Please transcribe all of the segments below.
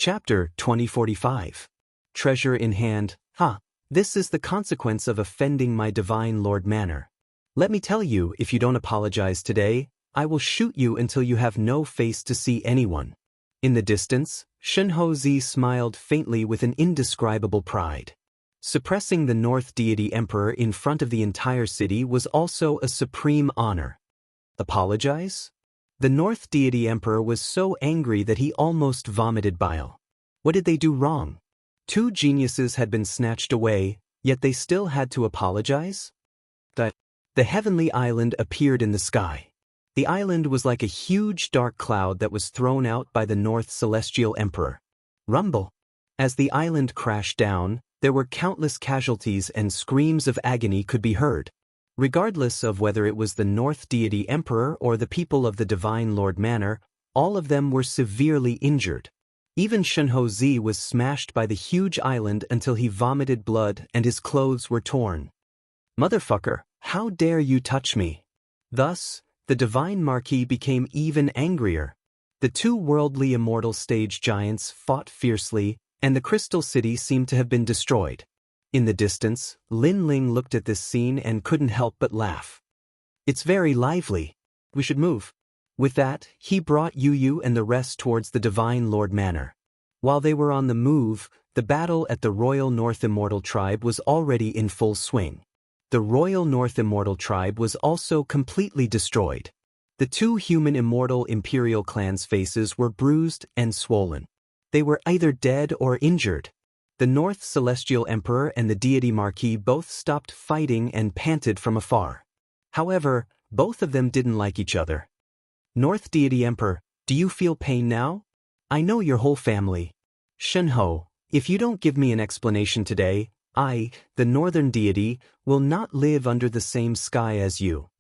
Chapter 2045. Treasure in hand. This is the consequence of offending my divine Lord Manner. Let me tell you, if you don't apologize today, I will shoot you until you have no face to see anyone. In the distance, Xianxia smiled faintly with an indescribable pride. Suppressing the North Deity Emperor in front of the entire city was also a supreme honor. Apologize? The North Deity Emperor was so angry that he almost vomited bile. What did they do wrong? Two geniuses had been snatched away, yet they still had to apologize? The heavenly island appeared in the sky. The island was like a huge dark cloud that was thrown out by the North Celestial Emperor. Rumble. As the island crashed down, there were countless casualties and screams of agony could be heard. Regardless of whether it was the North Deity Emperor or the people of the Divine Lord Manor, all of them were severely injured. Even Xianxia was smashed by the huge island until he vomited blood and his clothes were torn. Motherfucker, how dare you touch me? Thus, the Divine Marquis became even angrier. The two worldly immortal stage giants fought fiercely, and the Crystal City seemed to have been destroyed. In the distance, Lin Ling looked at this scene and couldn't help but laugh. It's very lively. We should move. With that, he brought Yu and the rest towards the Divine Lord Manor. While they were on the move, the battle at the Royal North Immortal Tribe was already in full swing. The Royal North Immortal Tribe was also completely destroyed. The two human immortal imperial clans' faces were bruised and swollen. They were either dead or injured. The North Celestial Emperor and the Deity Marquis both stopped fighting and panted from afar. However, both of them didn't like each other. North Deity Emperor, do you feel pain now? I know your whole family. Xianxia, if you don't give me an explanation today, I, the Northern Deity, will not live under the same sky as you.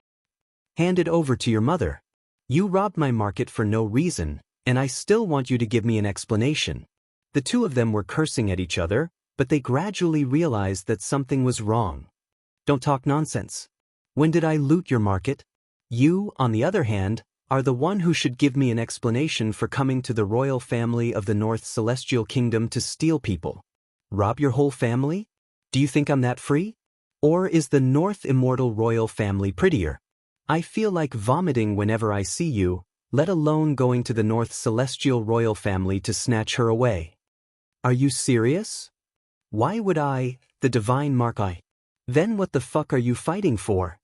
Hand it over to your mother. You robbed my market for no reason, and I still want you to give me an explanation. The two of them were cursing at each other, but they gradually realized that something was wrong. Don't talk nonsense. When did I loot your market? You, on the other hand, are the one who should give me an explanation for coming to the royal family of the North Celestial Kingdom to steal people. Rob your whole family? Do you think I'm that free? Or is the North Immortal Royal family prettier? I feel like vomiting whenever I see you, let alone going to the North Celestial Royal family to snatch her away. Are you serious? Why would I, the Divine Marquis? Then what the fuck are you fighting for?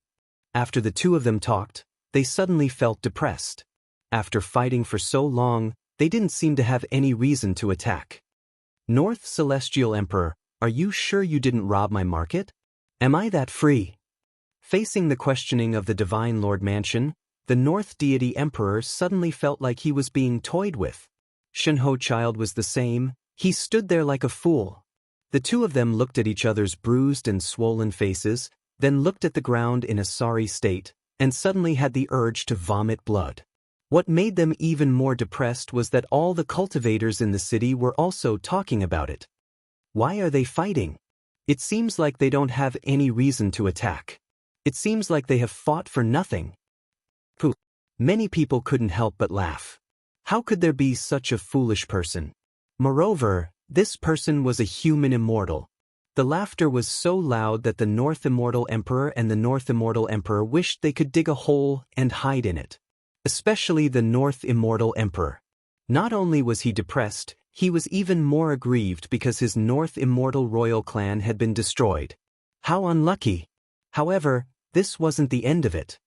After the two of them talked, they suddenly felt depressed. After fighting for so long, they didn't seem to have any reason to attack. North Celestial Emperor, are you sure you didn't rob my market? Am I that free? Facing the questioning of the Divine Lord Mansion, the North Deity Emperor suddenly felt like he was being toyed with. Xianxia Child was the same. He stood there like a fool. The two of them looked at each other's bruised and swollen faces, then looked at the ground in a sorry state, and suddenly had the urge to vomit blood. What made them even more depressed was that all the cultivators in the city were also talking about it. Why are they fighting? It seems like they don't have any reason to attack. It seems like they have fought for nothing. Pooh. Many people couldn't help but laugh. How could there be such a foolish person? Moreover, this person was a human immortal. The laughter was so loud that the North Immortal Emperor and the North Immortal Emperor wished they could dig a hole and hide in it. Especially the North Immortal Emperor. Not only was he depressed, he was even more aggrieved because his North Immortal Royal clan had been destroyed. How unlucky! However, this wasn't the end of it.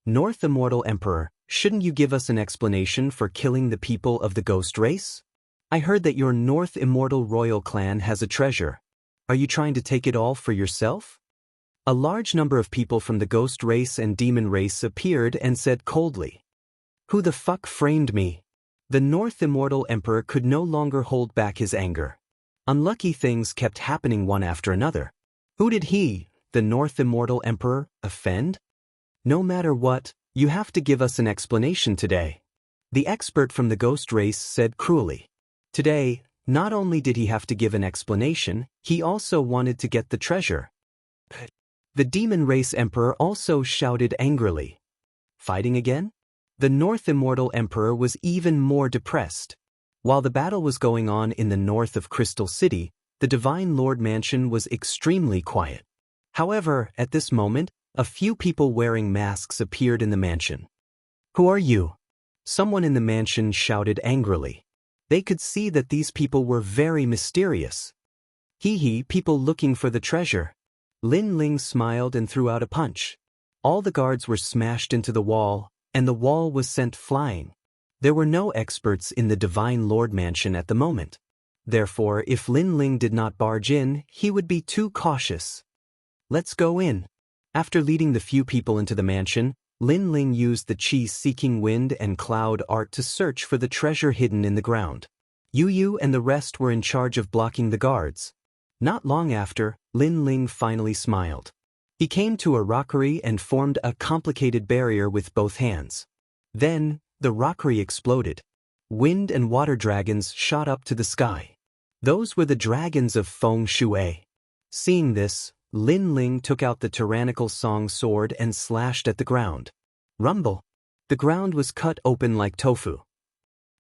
North Immortal Emperor, shouldn't you give us an explanation for killing the people of the ghost race? I heard that your North Immortal Royal clan has a treasure. Are you trying to take it all for yourself? A large number of people from the ghost race and demon race appeared and said coldly, "Who the fuck framed me?" The North Immortal Emperor could no longer hold back his anger. Unlucky things kept happening one after another. Who did he, the North Immortal Emperor, offend? No matter what, you have to give us an explanation today. The expert from the ghost race said cruelly. Today, not only did he have to give an explanation, he also wanted to get the treasure. The demon race emperor also shouted angrily. Fighting again? The North Immortal Emperor was even more depressed. While the battle was going on in the north of Crystal City, the Divine Lord Mansion was extremely quiet. However, at this moment, a few people wearing masks appeared in the mansion. "Who are you?" Someone in the mansion shouted angrily. They could see that these people were very mysterious. "Hee, people looking for the treasure." Lin Ling smiled and threw out a punch. All the guards were smashed into the wall, and the wall was sent flying. There were no experts in the Divine Lord Mansion at the moment. Therefore, if Lin Ling did not barge in, he would be too cautious. "Let's go in." After leading the few people into the mansion, Lin Ling used the chi-seeking wind and cloud art to search for the treasure hidden in the ground. Yu and the rest were in charge of blocking the guards. Not long after, Lin Ling finally smiled. He came to a rockery and formed a complicated barrier with both hands. Then, the rockery exploded. Wind and water dragons shot up to the sky. Those were the dragons of Feng Shui. Seeing this, Lin Ling took out the tyrannical song sword and slashed at the ground. Rumble! The ground was cut open like tofu.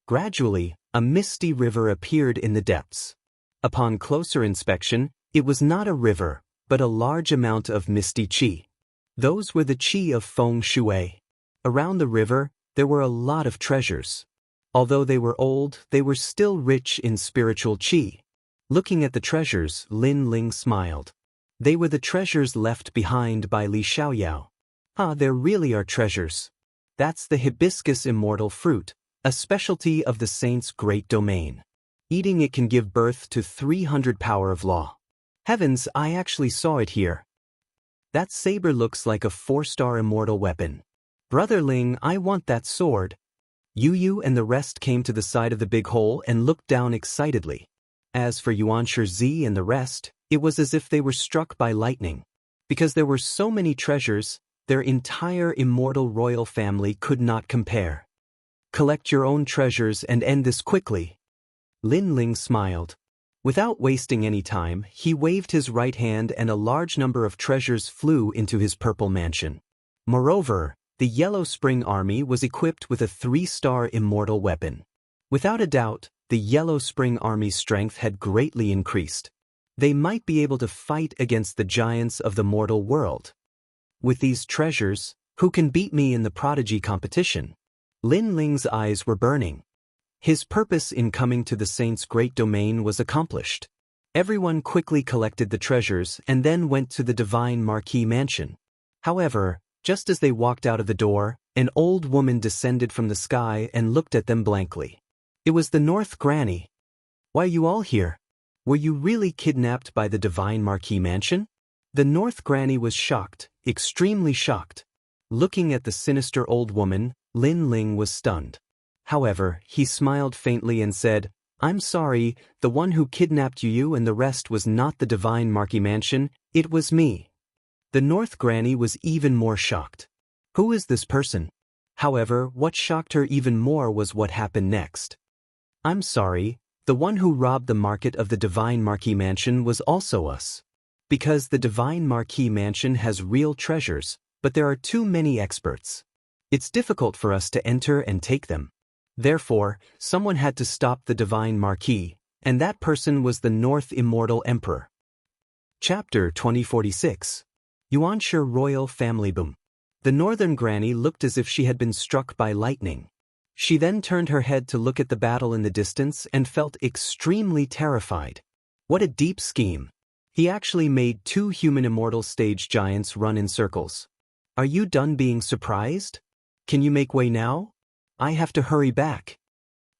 Gradually, a misty river appeared in the depths. Upon closer inspection, it was not a river, but a large amount of misty qi. Those were the qi of Feng Shui. Around the river, there were a lot of treasures. Although they were old, they were still rich in spiritual qi. Looking at the treasures, Lin Ling smiled. They were the treasures left behind by Li Xiaoyao. There really are treasures. That's the hibiscus immortal fruit, a specialty of the saint's great domain. Eating it can give birth to 300 power of law. Heavens, I actually saw it here. That saber looks like a 4-star immortal weapon. Brother Ling, I want that sword. Yu and the rest came to the side of the big hole and looked down excitedly. As for Yuanshi Zi and the rest, it was as if they were struck by lightning. Because there were so many treasures, their entire immortal royal family could not compare. Collect your own treasures and end this quickly. Lin Ling smiled. Without wasting any time, he waved his right hand and a large number of treasures flew into his purple mansion. Moreover, the Yellow Spring Army was equipped with a 3-star immortal weapon. Without a doubt, the Yellow Spring Army's strength had greatly increased. They might be able to fight against the giants of the mortal world. With these treasures, who can beat me in the prodigy competition? Lin Ling's eyes were burning. His purpose in coming to the saint's great domain was accomplished. Everyone quickly collected the treasures and then went to the divine marquee mansion. However, just as they walked out of the door, an old woman descended from the sky and looked at them blankly. It was the North Granny. "Why are you all here? Were you really kidnapped by the divine marquee mansion?" The North Granny was shocked, extremely shocked. Looking at the sinister old woman, Lin Ling was stunned. However, he smiled faintly and said, "I'm sorry, the one who kidnapped you and the rest was not the divine marquee mansion, it was me." The North Granny was even more shocked. Who is this person? However, what shocked her even more was what happened next. "I'm sorry, the one who robbed the market of the divine marquee mansion was also us. Because the divine marquee mansion has real treasures, but there are too many experts. It's difficult for us to enter and take them. Therefore, someone had to stop the divine marquee, and that person was the North Immortal Emperor." Chapter 2046. Yuanshi Royal Family Boom. The Northern Granny looked as if she had been struck by lightning. She then turned her head to look at the battle in the distance and felt extremely terrified. What a deep scheme. He actually made 2 human immortal stage giants run in circles. Are you done being surprised? Can you make way now? I have to hurry back.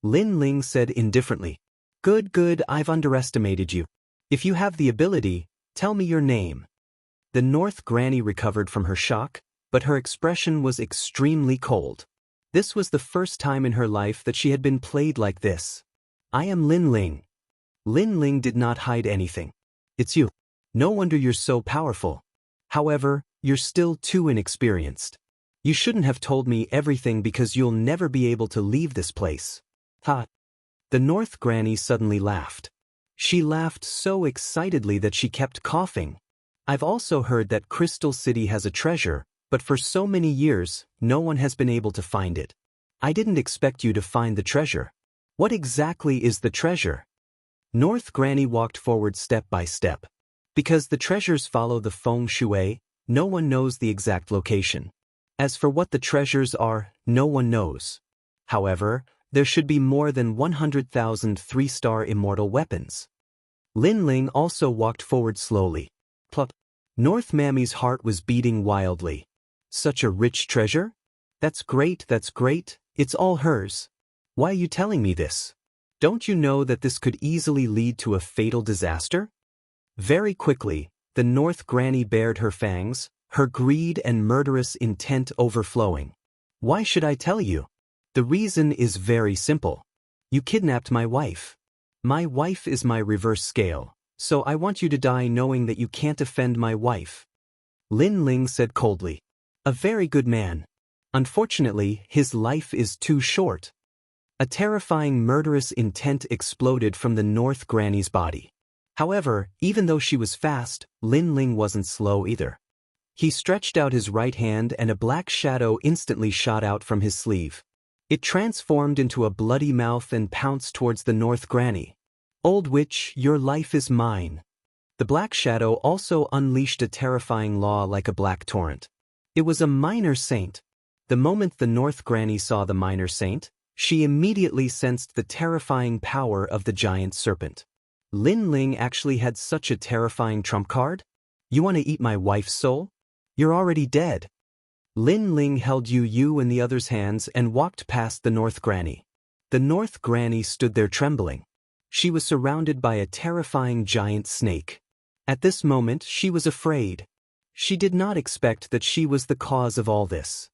Lin Ling said indifferently. Good, I've underestimated you. If you have the ability, tell me your name." The North Granny recovered from her shock, but her expression was extremely cold. This was the first time in her life that she had been played like this. "I am Lin Ling." Lin Ling did not hide anything. "It's you. No wonder you're so powerful. However, you're still too inexperienced. You shouldn't have told me everything because you'll never be able to leave this place." Ha! The North Granny suddenly laughed. She laughed so excitedly that she kept coughing. "I've also heard that Crystal City has a treasure, but for so many years, no one has been able to find it. I didn't expect you to find the treasure. What exactly is the treasure? North Granny walked forward step by step. Because the treasures follow the feng shui, no one knows the exact location. As for what the treasures are, no one knows. However, there should be more than 100,000 three-star immortal weapons. Lin Ling also walked forward slowly. Plop. North Mammy's heart was beating wildly. Such a rich treasure? That's great, it's all hers. Why are you telling me this? Don't you know that this could easily lead to a fatal disaster? Very quickly, the North Granny bared her fangs, her greed and murderous intent overflowing. Why should I tell you? The reason is very simple. You kidnapped my wife. My wife is my reverse scale, so I want you to die knowing that you can't offend my wife. Lin Ling said coldly. A very good man. Unfortunately, his life is too short. A terrifying murderous intent exploded from the North Granny's body. However, even though she was fast, Lin Ling wasn't slow either. He stretched out his right hand and a black shadow instantly shot out from his sleeve. It transformed into a bloody mouth and pounced towards the North Granny. Old witch, your life is mine. The black shadow also unleashed a terrifying law like a black torrent. It was a minor saint. The moment the North Granny saw the minor saint, she immediately sensed the terrifying power of the giant serpent. Lin Ling actually had such a terrifying trump card? You want to eat my wife's soul? You're already dead. Lin Ling held Yu in the other's hands and walked past the North Granny. The North Granny stood there trembling. She was surrounded by a terrifying giant snake. At this moment, she was afraid. She did not expect that she was the cause of all this.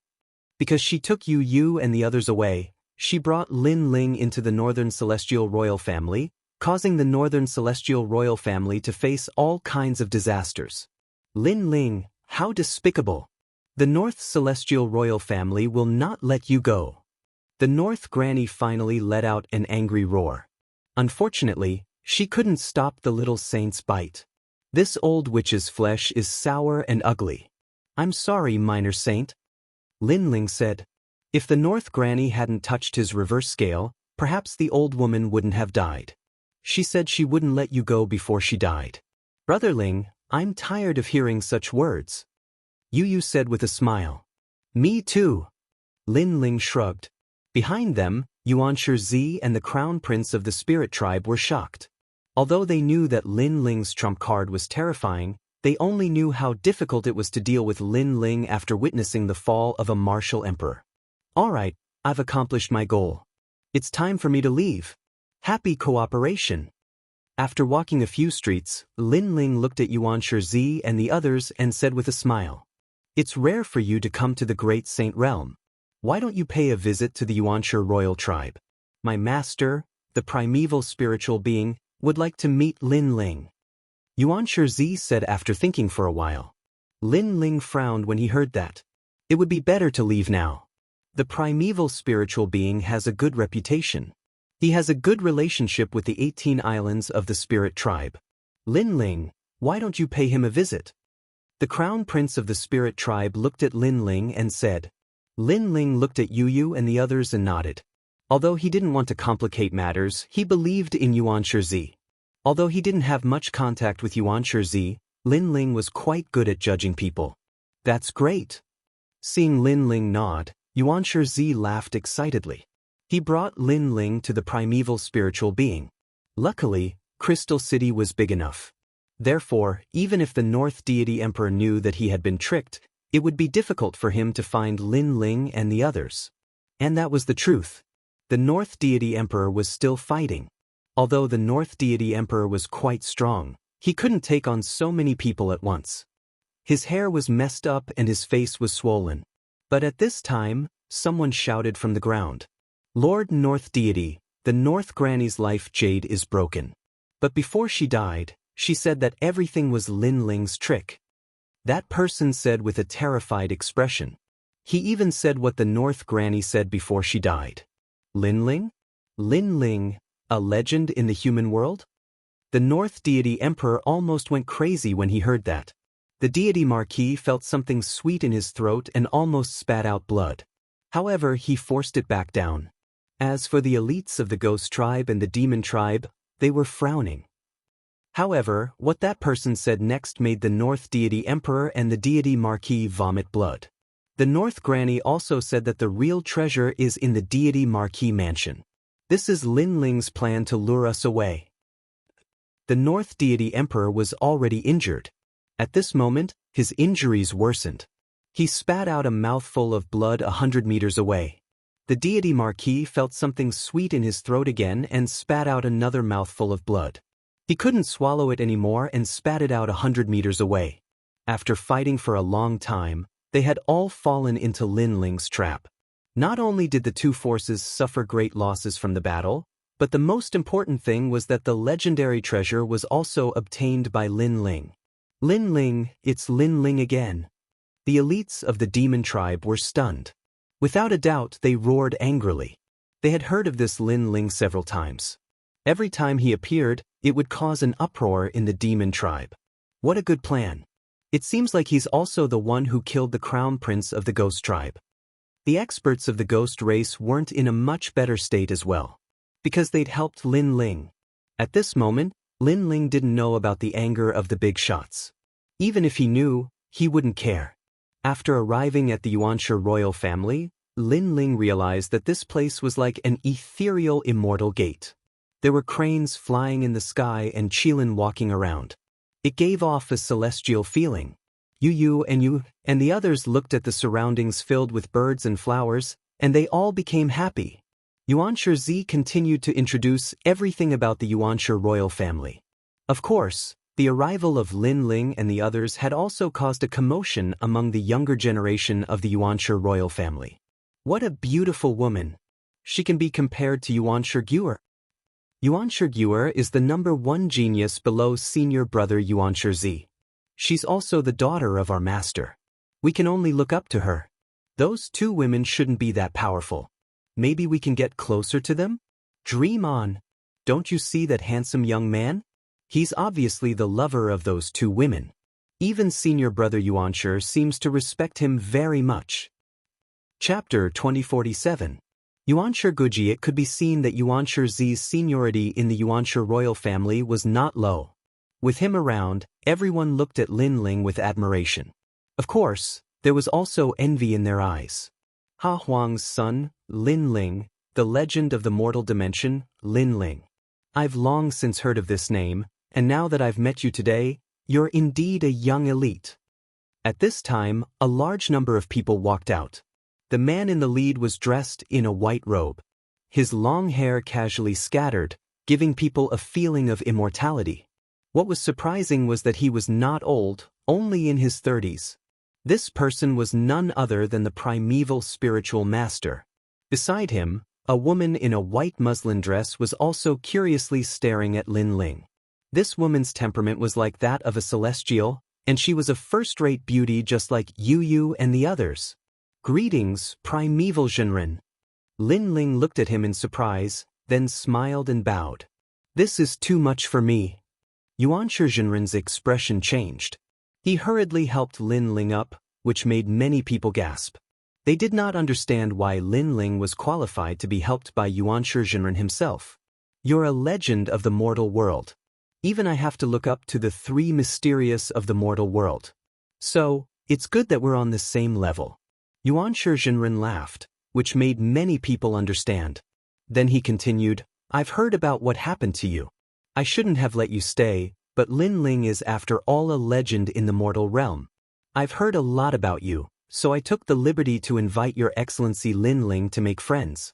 Because she took Yu and the others away, she brought Lin Ling into the Northern Celestial Royal Family, causing the Northern Celestial Royal Family to face all kinds of disasters. Lin Ling, how despicable! The North Celestial Royal Family will not let you go. The North Granny finally let out an angry roar. Unfortunately, she couldn't stop the little saint's bite. This old witch's flesh is sour and ugly. I'm sorry, minor saint. Lin Ling said. If the North Granny hadn't touched his reverse scale, perhaps the old woman wouldn't have died. She said she wouldn't let you go before she died. Brother Ling, I'm tired of hearing such words. Yu said with a smile. Me too. Lin Ling shrugged. Behind them, Xianxia and the crown prince of the spirit tribe were shocked. Although they knew that Lin Ling's trump card was terrifying, they only knew how difficult it was to deal with Lin Ling after witnessing the fall of a martial emperor. Alright, I've accomplished my goal. It's time for me to leave. Happy cooperation. After walking a few streets, Lin Ling looked at Xianxia and the others and said with a smile. It's rare for you to come to the Great Saint Realm. Why don't you pay a visit to the Yuanshi royal tribe? My master, the primeval spiritual being, would like to meet Lin Ling. Xianxia said after thinking for a while. Lin Ling frowned when he heard that. It would be better to leave now. The primeval spiritual being has a good reputation. He has a good relationship with the 18 islands of the spirit tribe. Lin Ling, why don't you pay him a visit? The crown prince of the spirit tribe looked at Lin Ling and said. Lin Ling looked at Yu and the others and nodded. Although he didn't want to complicate matters, he believed in Xianxia. Although he didn't have much contact with Xianxia, Lin Ling was quite good at judging people. That's great. Seeing Lin Ling nod, Xianxia laughed excitedly. He brought Lin Ling to the primeval spiritual being. Luckily, Crystal City was big enough. Therefore, even if the North Deity Emperor knew that he had been tricked, it would be difficult for him to find Lin Ling and the others. And that was the truth. The North Deity Emperor was still fighting. Although the North Deity Emperor was quite strong, he couldn't take on so many people at once. His hair was messed up and his face was swollen. But at this time, someone shouted from the ground. Lord North Deity, the North Granny's life jade is broken. But before she died, she said that everything was Lin Ling's trick. That person said with a terrified expression. He even said what the North Granny said before she died. Lin Ling? Lin Ling, a legend in the human world? The North Deity Emperor almost went crazy when he heard that. The deity Marquis felt something sweet in his throat and almost spat out blood. However, he forced it back down. As for the elites of the ghost tribe and the demon tribe, they were frowning. However, what that person said next made the North Deity Emperor and the Deity Marquis vomit blood. The North Granny also said that the real treasure is in the Deity Marquis mansion. This is Lin Ling's plan to lure us away. The North Deity Emperor was already injured. At this moment, his injuries worsened. He spat out a mouthful of blood 100 meters away. The Deity Marquis felt something sweet in his throat again and spat out another mouthful of blood. He couldn't swallow it anymore and spat it out 100 meters away. After fighting for a long time, they had all fallen into Lin Ling's trap. Not only did the two forces suffer great losses from the battle, but the most important thing was that the legendary treasure was also obtained by Lin Ling. Lin Ling, it's Lin Ling again. The elites of the demon tribe were stunned. Without a doubt, they roared angrily. They had heard of this Lin Ling several times. Every time he appeared, it would cause an uproar in the demon tribe. What a good plan. It seems like he's also the one who killed the crown prince of the ghost tribe. The experts of the ghost race weren't in a much better state as well, because they'd helped Lin Ling. At this moment, Lin Ling didn't know about the anger of the big shots. Even if he knew, he wouldn't care. After arriving at the Yuanshi royal family, Lin Ling realized that this place was like an ethereal immortal gate. There were cranes flying in the sky and Qilin walking around. It gave off a celestial feeling. You and the others looked at the surroundings filled with birds and flowers, and they all became happy. Yuanshi Zi continued to introduce everything about the Yuanshi royal family. Of course, the arrival of Lin Ling and the others had also caused a commotion among the younger generation of the Yuanshi royal family. What a beautiful woman! She can be compared to Yuanshi Guer. Yuanshi Guer is the #1 genius below senior brother Yuanshi Zi. She's also the daughter of our master. We can only look up to her. Those two women shouldn't be that powerful. Maybe we can get closer to them? Dream on. Don't you see that handsome young man? He's obviously the lover of those two women. Even senior brother Yuanshi seems to respect him very much. Chapter 2047. Yuanshi Guji. It could be seen that Yuanshi Zi's seniority in the Yuanshi royal family was not low. With him around, everyone looked at Lin Ling with admiration. Of course, there was also envy in their eyes. Ha Huang's son, Lin Ling, the legend of the mortal dimension, Lin Ling. I've long since heard of this name, and now that I've met you today, you're indeed a young elite. At this time, a large number of people walked out. The man in the lead was dressed in a white robe. His long hair casually scattered, giving people a feeling of immortality. What was surprising was that he was not old, only in his 30s. This person was none other than the primeval spiritual master. Beside him, a woman in a white muslin dress was also curiously staring at Lin Ling. This woman's temperament was like that of a celestial, and she was a first-rate beauty just like Yu and the others. Greetings, primeval Zhenren. Lin Ling looked at him in surprise, then smiled and bowed. This is too much for me. Yuanshi Zhenren's expression changed. He hurriedly helped Lin Ling up, which made many people gasp. They did not understand why Lin Ling was qualified to be helped by Yuanshi Zhenren himself. You're a legend of the mortal world. Even I have to look up to the three mysterious of the mortal world. So, it's good that we're on the same level. Yuanshi Zhenren laughed, which made many people understand. Then he continued, I've heard about what happened to you. I shouldn't have let you stay, but Lin Ling is after all a legend in the mortal realm. I've heard a lot about you, so I took the liberty to invite Your Excellency Lin Ling to make friends.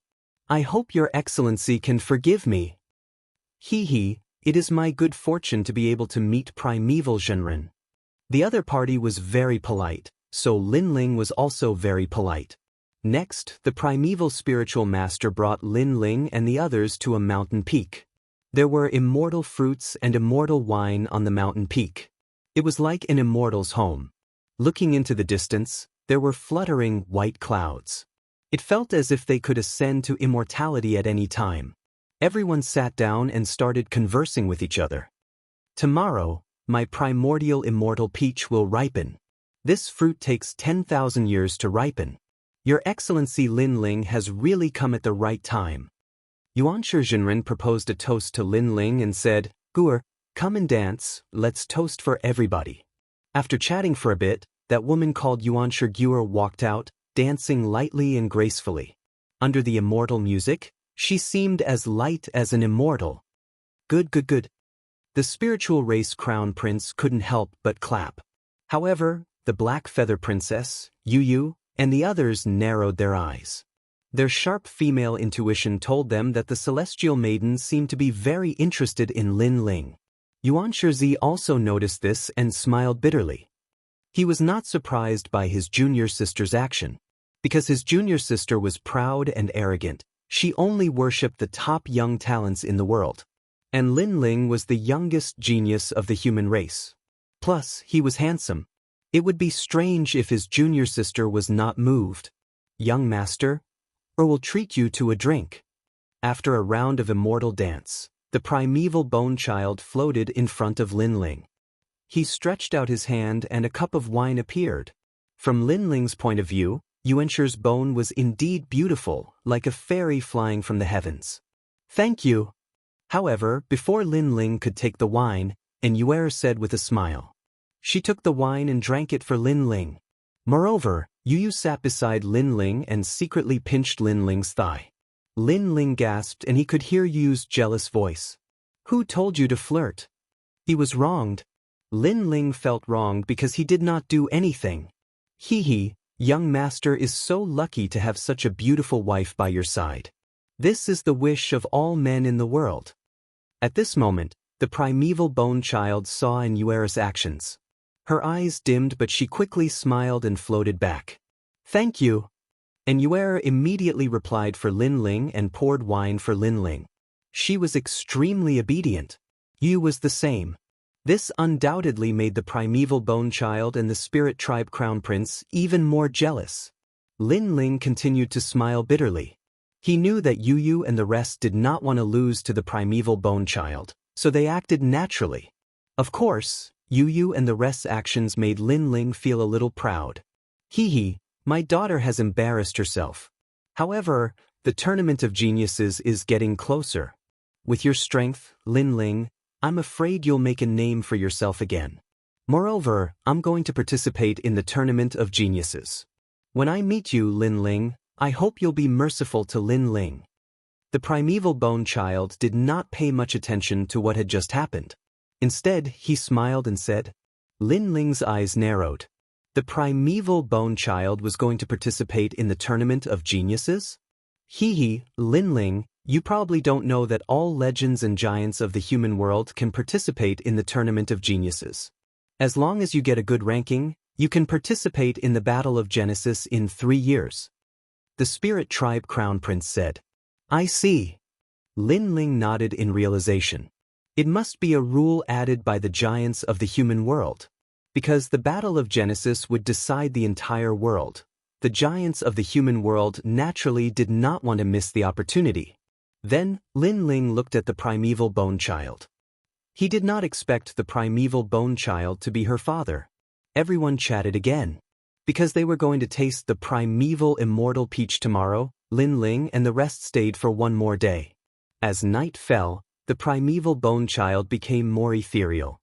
I hope Your Excellency can forgive me. It is my good fortune to be able to meet primeval Zhenren. The other party was very polite, so Lin Ling was also very polite. Next, the primeval spiritual master brought Lin Ling and the others to a mountain peak. There were immortal fruits and immortal wine on the mountain peak. It was like an immortal's home. Looking into the distance, there were fluttering white clouds. It felt as if they could ascend to immortality at any time. Everyone sat down and started conversing with each other. Tomorrow, my primordial immortal peach will ripen. This fruit takes 10,000 years to ripen. Your Excellency Lin Ling has really come at the right time. Yuan Zhenren proposed a toast to Lin Ling and said, "Guer, come and dance, let's toast for everybody." After chatting for a bit, that woman called Yuan Guer walked out, dancing lightly and gracefully. Under the immortal music, she seemed as light as an immortal. Good, good, good. The spiritual race crown prince couldn't help but clap. However, the black feather princess, Yu, and the others narrowed their eyes. Their sharp female intuition told them that the celestial maiden seemed to be very interested in Lin Ling. Yuan Shizi also noticed this and smiled bitterly. He was not surprised by his junior sister's action. Because his junior sister was proud and arrogant, she only worshipped the top young talents in the world. And Lin Ling was the youngest genius of the human race. Plus, he was handsome. It would be strange if his junior sister was not moved. "Young master, or will treat you to a drink." After a round of immortal dance, the primeval bone child floated in front of Lin Ling. He stretched out his hand and a cup of wine appeared. From Lin Ling's point of view, Yuan's bone was indeed beautiful, like a fairy flying from the heavens. "Thank you." However, before Lin Ling could take the wine, Yuan said with a smile. She took the wine and drank it for Lin Ling. Moreover, Yu sat beside Lin Ling and secretly pinched Lin Ling's thigh. Lin Ling gasped and he could hear Yu's jealous voice. "Who told you to flirt?" He was wronged. Lin Ling felt wronged because he did not do anything. Hee, young master is so lucky to have such a beautiful wife by your side. This is the wish of all men in the world. At this moment, the primeval bone child saw Yuan's actions. Her eyes dimmed but she quickly smiled and floated back. "Thank you." And Yuan immediately replied for Lin Ling and poured wine for Lin Ling. She was extremely obedient. Yu was the same. This undoubtedly made the primeval bone child and the spirit tribe crown prince even more jealous. Lin Ling continued to smile bitterly. He knew that Yu and the rest did not want to lose to the primeval bone child, so they acted naturally. Of course, Yu and the rest's actions made Lin Ling feel a little proud. Hee, my daughter has embarrassed herself. However, the tournament of geniuses is getting closer. With your strength, Lin Ling, I'm afraid you'll make a name for yourself again. Moreover, I'm going to participate in the tournament of geniuses. When I meet you, Lin Ling, I hope you'll be merciful to Lin Ling. The primeval bone child did not pay much attention to what had just happened. Instead, he smiled and said. Lin Ling's eyes narrowed. The primeval bone child was going to participate in the tournament of geniuses? Hee, Lin Ling, you probably don't know that all legends and giants of the human world can participate in the tournament of geniuses. As long as you get a good ranking, you can participate in the Battle of Genesis in 3 years. The Spirit Tribe Crown Prince said. I see. Lin Ling nodded in realization. It must be a rule added by the giants of the human world. Because the Battle of Genesis would decide the entire world, the giants of the human world naturally did not want to miss the opportunity. Then, Lin Ling looked at the primeval bone child. He did not expect the primeval bone child to be her father. Everyone chatted again. Because they were going to taste the primeval immortal peach tomorrow, Lin Ling and the rest stayed for one more day. As night fell, the primeval bone child became more ethereal.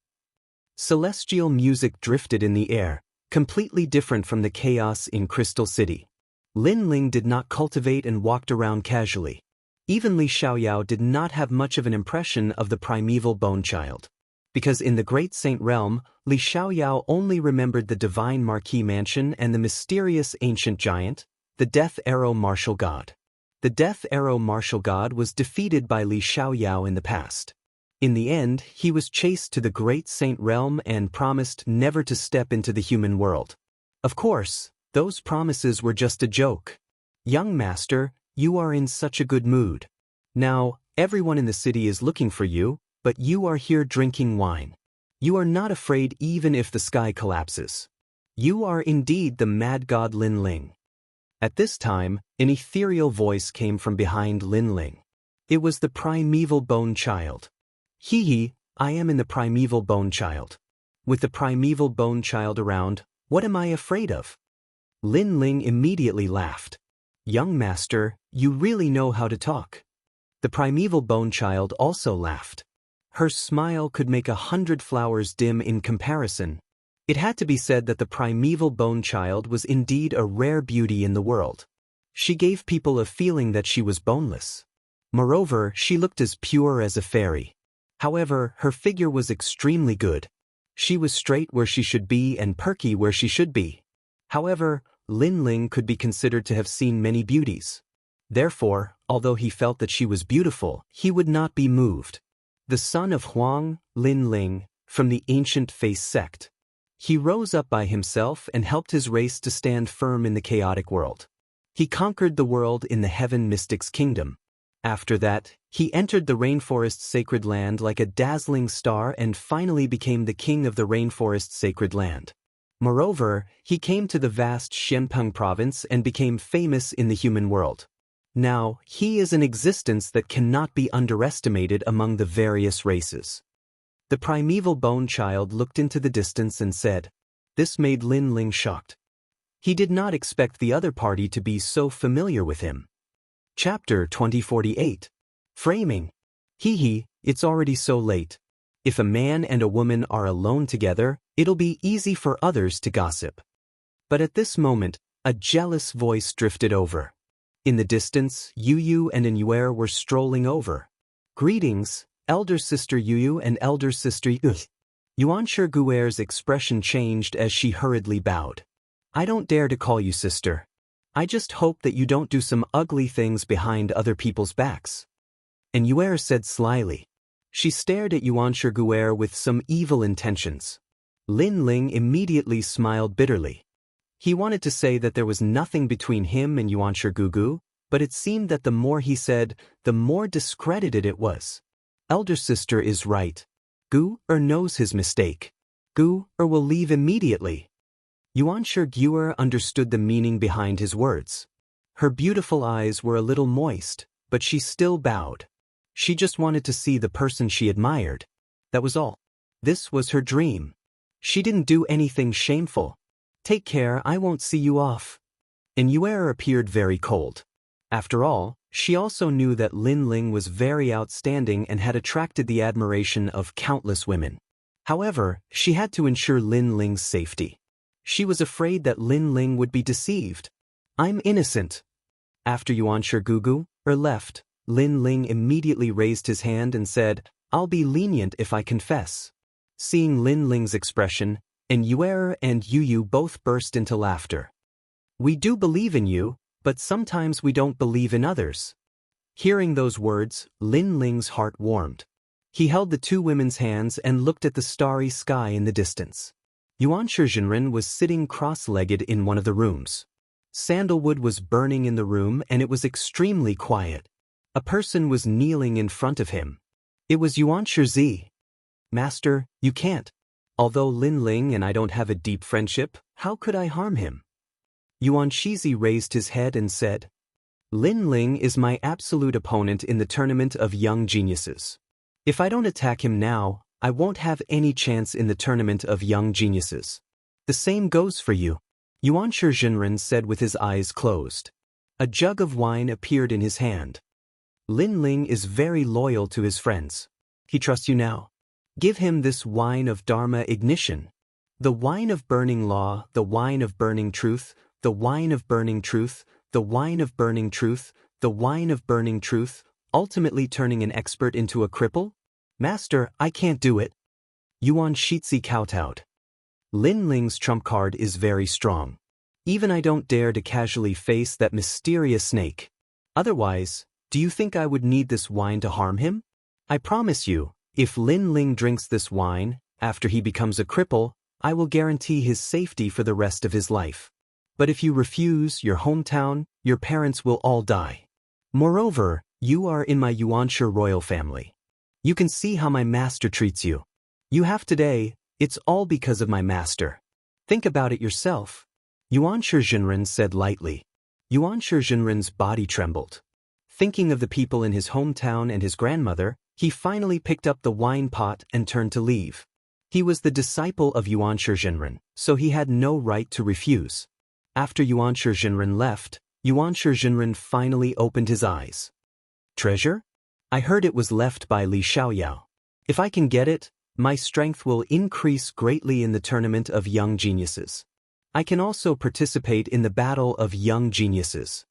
Celestial music drifted in the air, completely different from the chaos in Crystal City. Lin Ling did not cultivate and walked around casually. Even Li Xiaoyao did not have much of an impression of the primeval bone child. Because in the Great Saint Realm, Li Xiaoyao only remembered the divine marquis mansion and the mysterious ancient giant, the Death Arrow Martial God. The Death Arrow Martial God was defeated by Li Xiaoyao in the past. In the end, he was chased to the Great Saint Realm and promised never to step into the human world. Of course, those promises were just a joke. Young master, you are in such a good mood. Now, everyone in the city is looking for you, but you are here drinking wine. You are not afraid even if the sky collapses. You are indeed the mad god Lin Ling. At this time, an ethereal voice came from behind Lin Ling. It was the primeval bone child. Hee, I am in the primeval bone child. With the primeval bone child around, what am I afraid of? Lin Ling immediately laughed. Young master, you really know how to talk. The primeval bone child also laughed. Her smile could make 100 flowers dim in comparison. It had to be said that the primeval bone child was indeed a rare beauty in the world. She gave people a feeling that she was boneless. Moreover, she looked as pure as a fairy. However, her figure was extremely good. She was straight where she should be and perky where she should be. However, Lin Ling could be considered to have seen many beauties. Therefore, although he felt that she was beautiful, he would not be moved. The son of Huang, Lin Ling, from the ancient Face sect. He rose up by himself and helped his race to stand firm in the chaotic world. He conquered the world in the Heaven Mystic's kingdom. After that, he entered the rainforest's sacred land like a dazzling star and finally became the king of the rainforest's sacred land. Moreover, he came to the vast Shenpeng province and became famous in the human world. Now, he is an existence that cannot be underestimated among the various races. The primeval bone child looked into the distance and said, "This made Lin Ling shocked. He did not expect the other party to be so familiar with him." Chapter 2048. Framing. Hee, it's already so late. If a man and a woman are alone together, it'll be easy for others to gossip. But at this moment, a jealous voice drifted over. In the distance, Yu and Inuer were strolling over. "Greetings, elder sister Yu and elder sister Yu." Yuanshi Guer's expression changed as she hurriedly bowed. "I don't dare to call you sister. I just hope that you don't do some ugly things behind other people's backs." And Yuer said slyly. She stared at Yuanshi Guer with some evil intentions. Lin Ling immediately smiled bitterly. He wanted to say that there was nothing between him and Yuanshi Gugu, but it seemed that the more he said, the more discredited it was. Elder sister is right. Guer knows his mistake. Guer will leave immediately. Yuanshi Guer understood the meaning behind his words. Her beautiful eyes were a little moist, but she still bowed. She just wanted to see the person she admired. That was all. This was her dream. She didn't do anything shameful. "Take care, I won't see you off." And Yuer appeared very cold. After all, she also knew that Lin Ling was very outstanding and had attracted the admiration of countless women. However, she had to ensure Lin Ling's safety. She was afraid that Lin Ling would be deceived. "I'm innocent." After Yuanshi Gugu left, Lin Ling immediately raised his hand and said, "I'll be lenient if I confess." Seeing Lin Ling's expression, and Yuer and Yu both burst into laughter. "We do believe in you, but sometimes we don't believe in others." Hearing those words, Lin Ling's heart warmed. He held the two women's hands and looked at the starry sky in the distance. Yuanshi Jinren was sitting cross-legged in one of the rooms. Sandalwood was burning in the room and it was extremely quiet. A person was kneeling in front of him. It was Yuanshi Zi. "Master, you can't. Although Lin Ling and I don't have a deep friendship, how could I harm him?" Yuanshi Zi raised his head and said, "Lin Ling is my absolute opponent in the tournament of young geniuses. If I don't attack him now, I won't have any chance in the tournament of young geniuses. The same goes for you," Yuanshi Jinren said with his eyes closed. A jug of wine appeared in his hand. "Lin Ling is very loyal to his friends. He trusts you now. Give him this wine of Dharma ignition. The wine of burning law, the wine of burning truth, the wine of burning truth, the wine of burning truth, the wine of burning truth, ultimately turning an expert into a cripple? Master, I can't do it." Yuanshi Zi kowtowed. "Lin Ling's trump card is very strong. Even I don't dare to casually face that mysterious snake. Otherwise, do you think I would need this wine to harm him? I promise you, if Lin Ling drinks this wine, after he becomes a cripple, I will guarantee his safety for the rest of his life. But if you refuse your hometown, your parents will all die. Moreover, you are in my Yuanshi royal family. You can see how my master treats you. You have today, it's all because of my master. Think about it yourself." Yuanshi Jinren said lightly. Yuanshi Jinren's body trembled. Thinking of the people in his hometown and his grandmother, he finally picked up the wine pot and turned to leave. He was the disciple of Yuanshi Jinren, so he had no right to refuse. After Yuanshi Jinren left, Yuanshi Jinren finally opened his eyes. "Treasure?" I heard it was left by Li Xiaoyao. If I can get it, my strength will increase greatly in the tournament of young geniuses. I can also participate in the battle of young geniuses.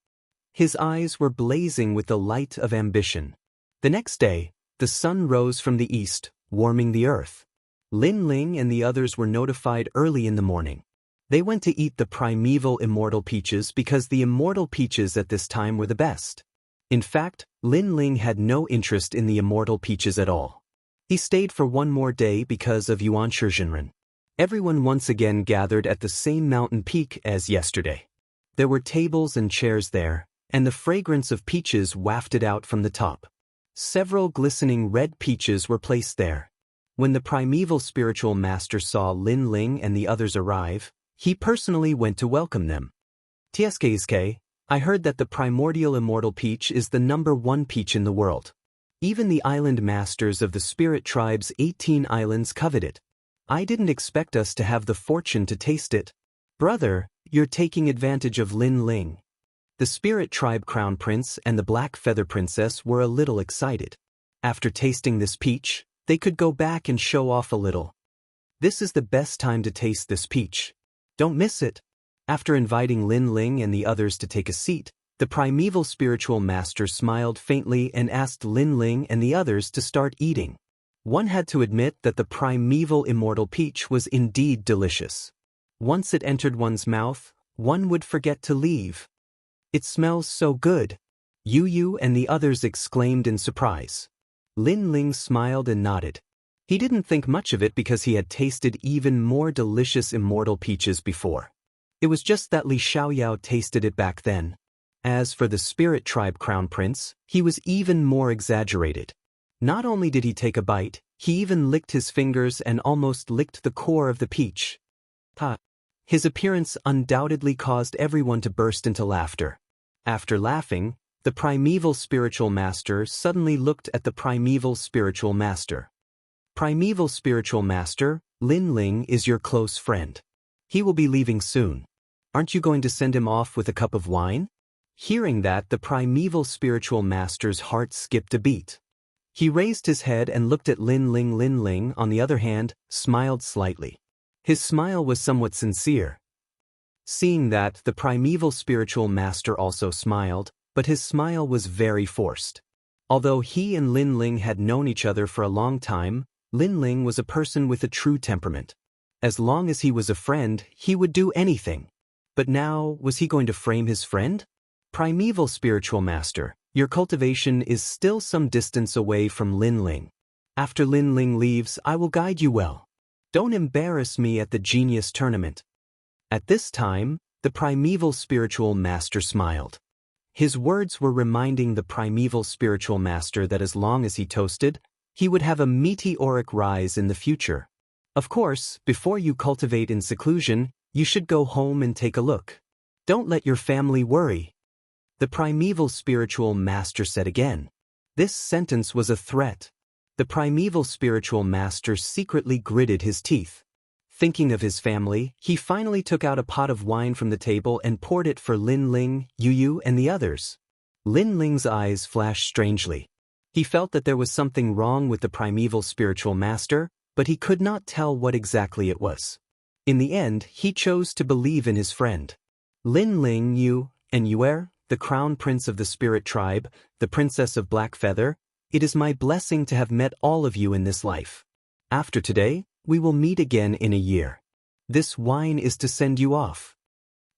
His eyes were blazing with the light of ambition. The next day, the sun rose from the east, warming the earth. Lin Ling and the others were notified early in the morning. They went to eat the primeval immortal peaches because the immortal peaches at this time were the best. In fact, Lin Ling had no interest in the immortal peaches at all. He stayed for one more day because of Yuan Shizhenren. Everyone once again gathered at the same mountain peak as yesterday. There were tables and chairs there, and the fragrance of peaches wafted out from the top. Several glistening red peaches were placed there. When the primeval spiritual master saw Lin Ling and the others arrive, he personally went to welcome them. Tsk, I heard that the primordial immortal peach is the #1 peach in the world. Even the island masters of the spirit tribe's 18 islands covet it. I didn't expect us to have the fortune to taste it. Brother, you're taking advantage of Lin Ling. The spirit tribe crown prince and the black feather princess were a little excited. After tasting this peach, they could go back and show off a little. This is the best time to taste this peach. Don't miss it. After inviting Lin Ling and the others to take a seat, the primeval spiritual master smiled faintly and asked Lin Ling and the others to start eating. One had to admit that the primeval immortal peach was indeed delicious. Once it entered one's mouth, one would forget to leave. It smells so good. Yu and the others exclaimed in surprise. Lin Ling smiled and nodded. He didn't think much of it because he had tasted even more delicious immortal peaches before. It was just that Li Xiaoyao tasted it back then. As for the spirit tribe crown prince, he was even more exaggerated. Not only did he take a bite, he even licked his fingers and almost licked the core of the peach. His appearance undoubtedly caused everyone to burst into laughter. After laughing, the primeval spiritual master suddenly looked at the primeval spiritual master. Primeval spiritual master, Lin Ling is your close friend. He will be leaving soon. Aren't you going to send him off with a cup of wine? Hearing that, the primeval spiritual master's heart skipped a beat. He raised his head and looked at Lin Ling. Lin Ling, on the other hand, smiled slightly. His smile was somewhat sincere. Seeing that, the primeval spiritual master also smiled, but his smile was very forced. Although he and Lin Ling had known each other for a long time, Lin Ling was a person with a true temperament. As long as he was a friend, he would do anything. But now, was he going to frame his friend? Primeval spiritual master, your cultivation is still some distance away from Lin Ling. After Lin Ling leaves, I will guide you well. Don't embarrass me at the genius tournament. At this time, the primeval spiritual master smiled. His words were reminding the primeval spiritual master that as long as he toasted, he would have a meteoric rise in the future. Of course, before you cultivate in seclusion, you should go home and take a look. Don't let your family worry. The primeval spiritual master said again. This sentence was a threat. The primeval spiritual master secretly gritted his teeth. Thinking of his family, he finally took out a pot of wine from the table and poured it for Lin Ling, Yu, and the others. Lin Ling's eyes flashed strangely. He felt that there was something wrong with the primeval spiritual master, but he could not tell what exactly it was. In the end, he chose to believe in his friend. Lin Ling, Yu, and Yuer, the crown prince of the spirit tribe, the princess of Black Feather, it is my blessing to have met all of you in this life. After today, we will meet again in a year. This wine is to send you off.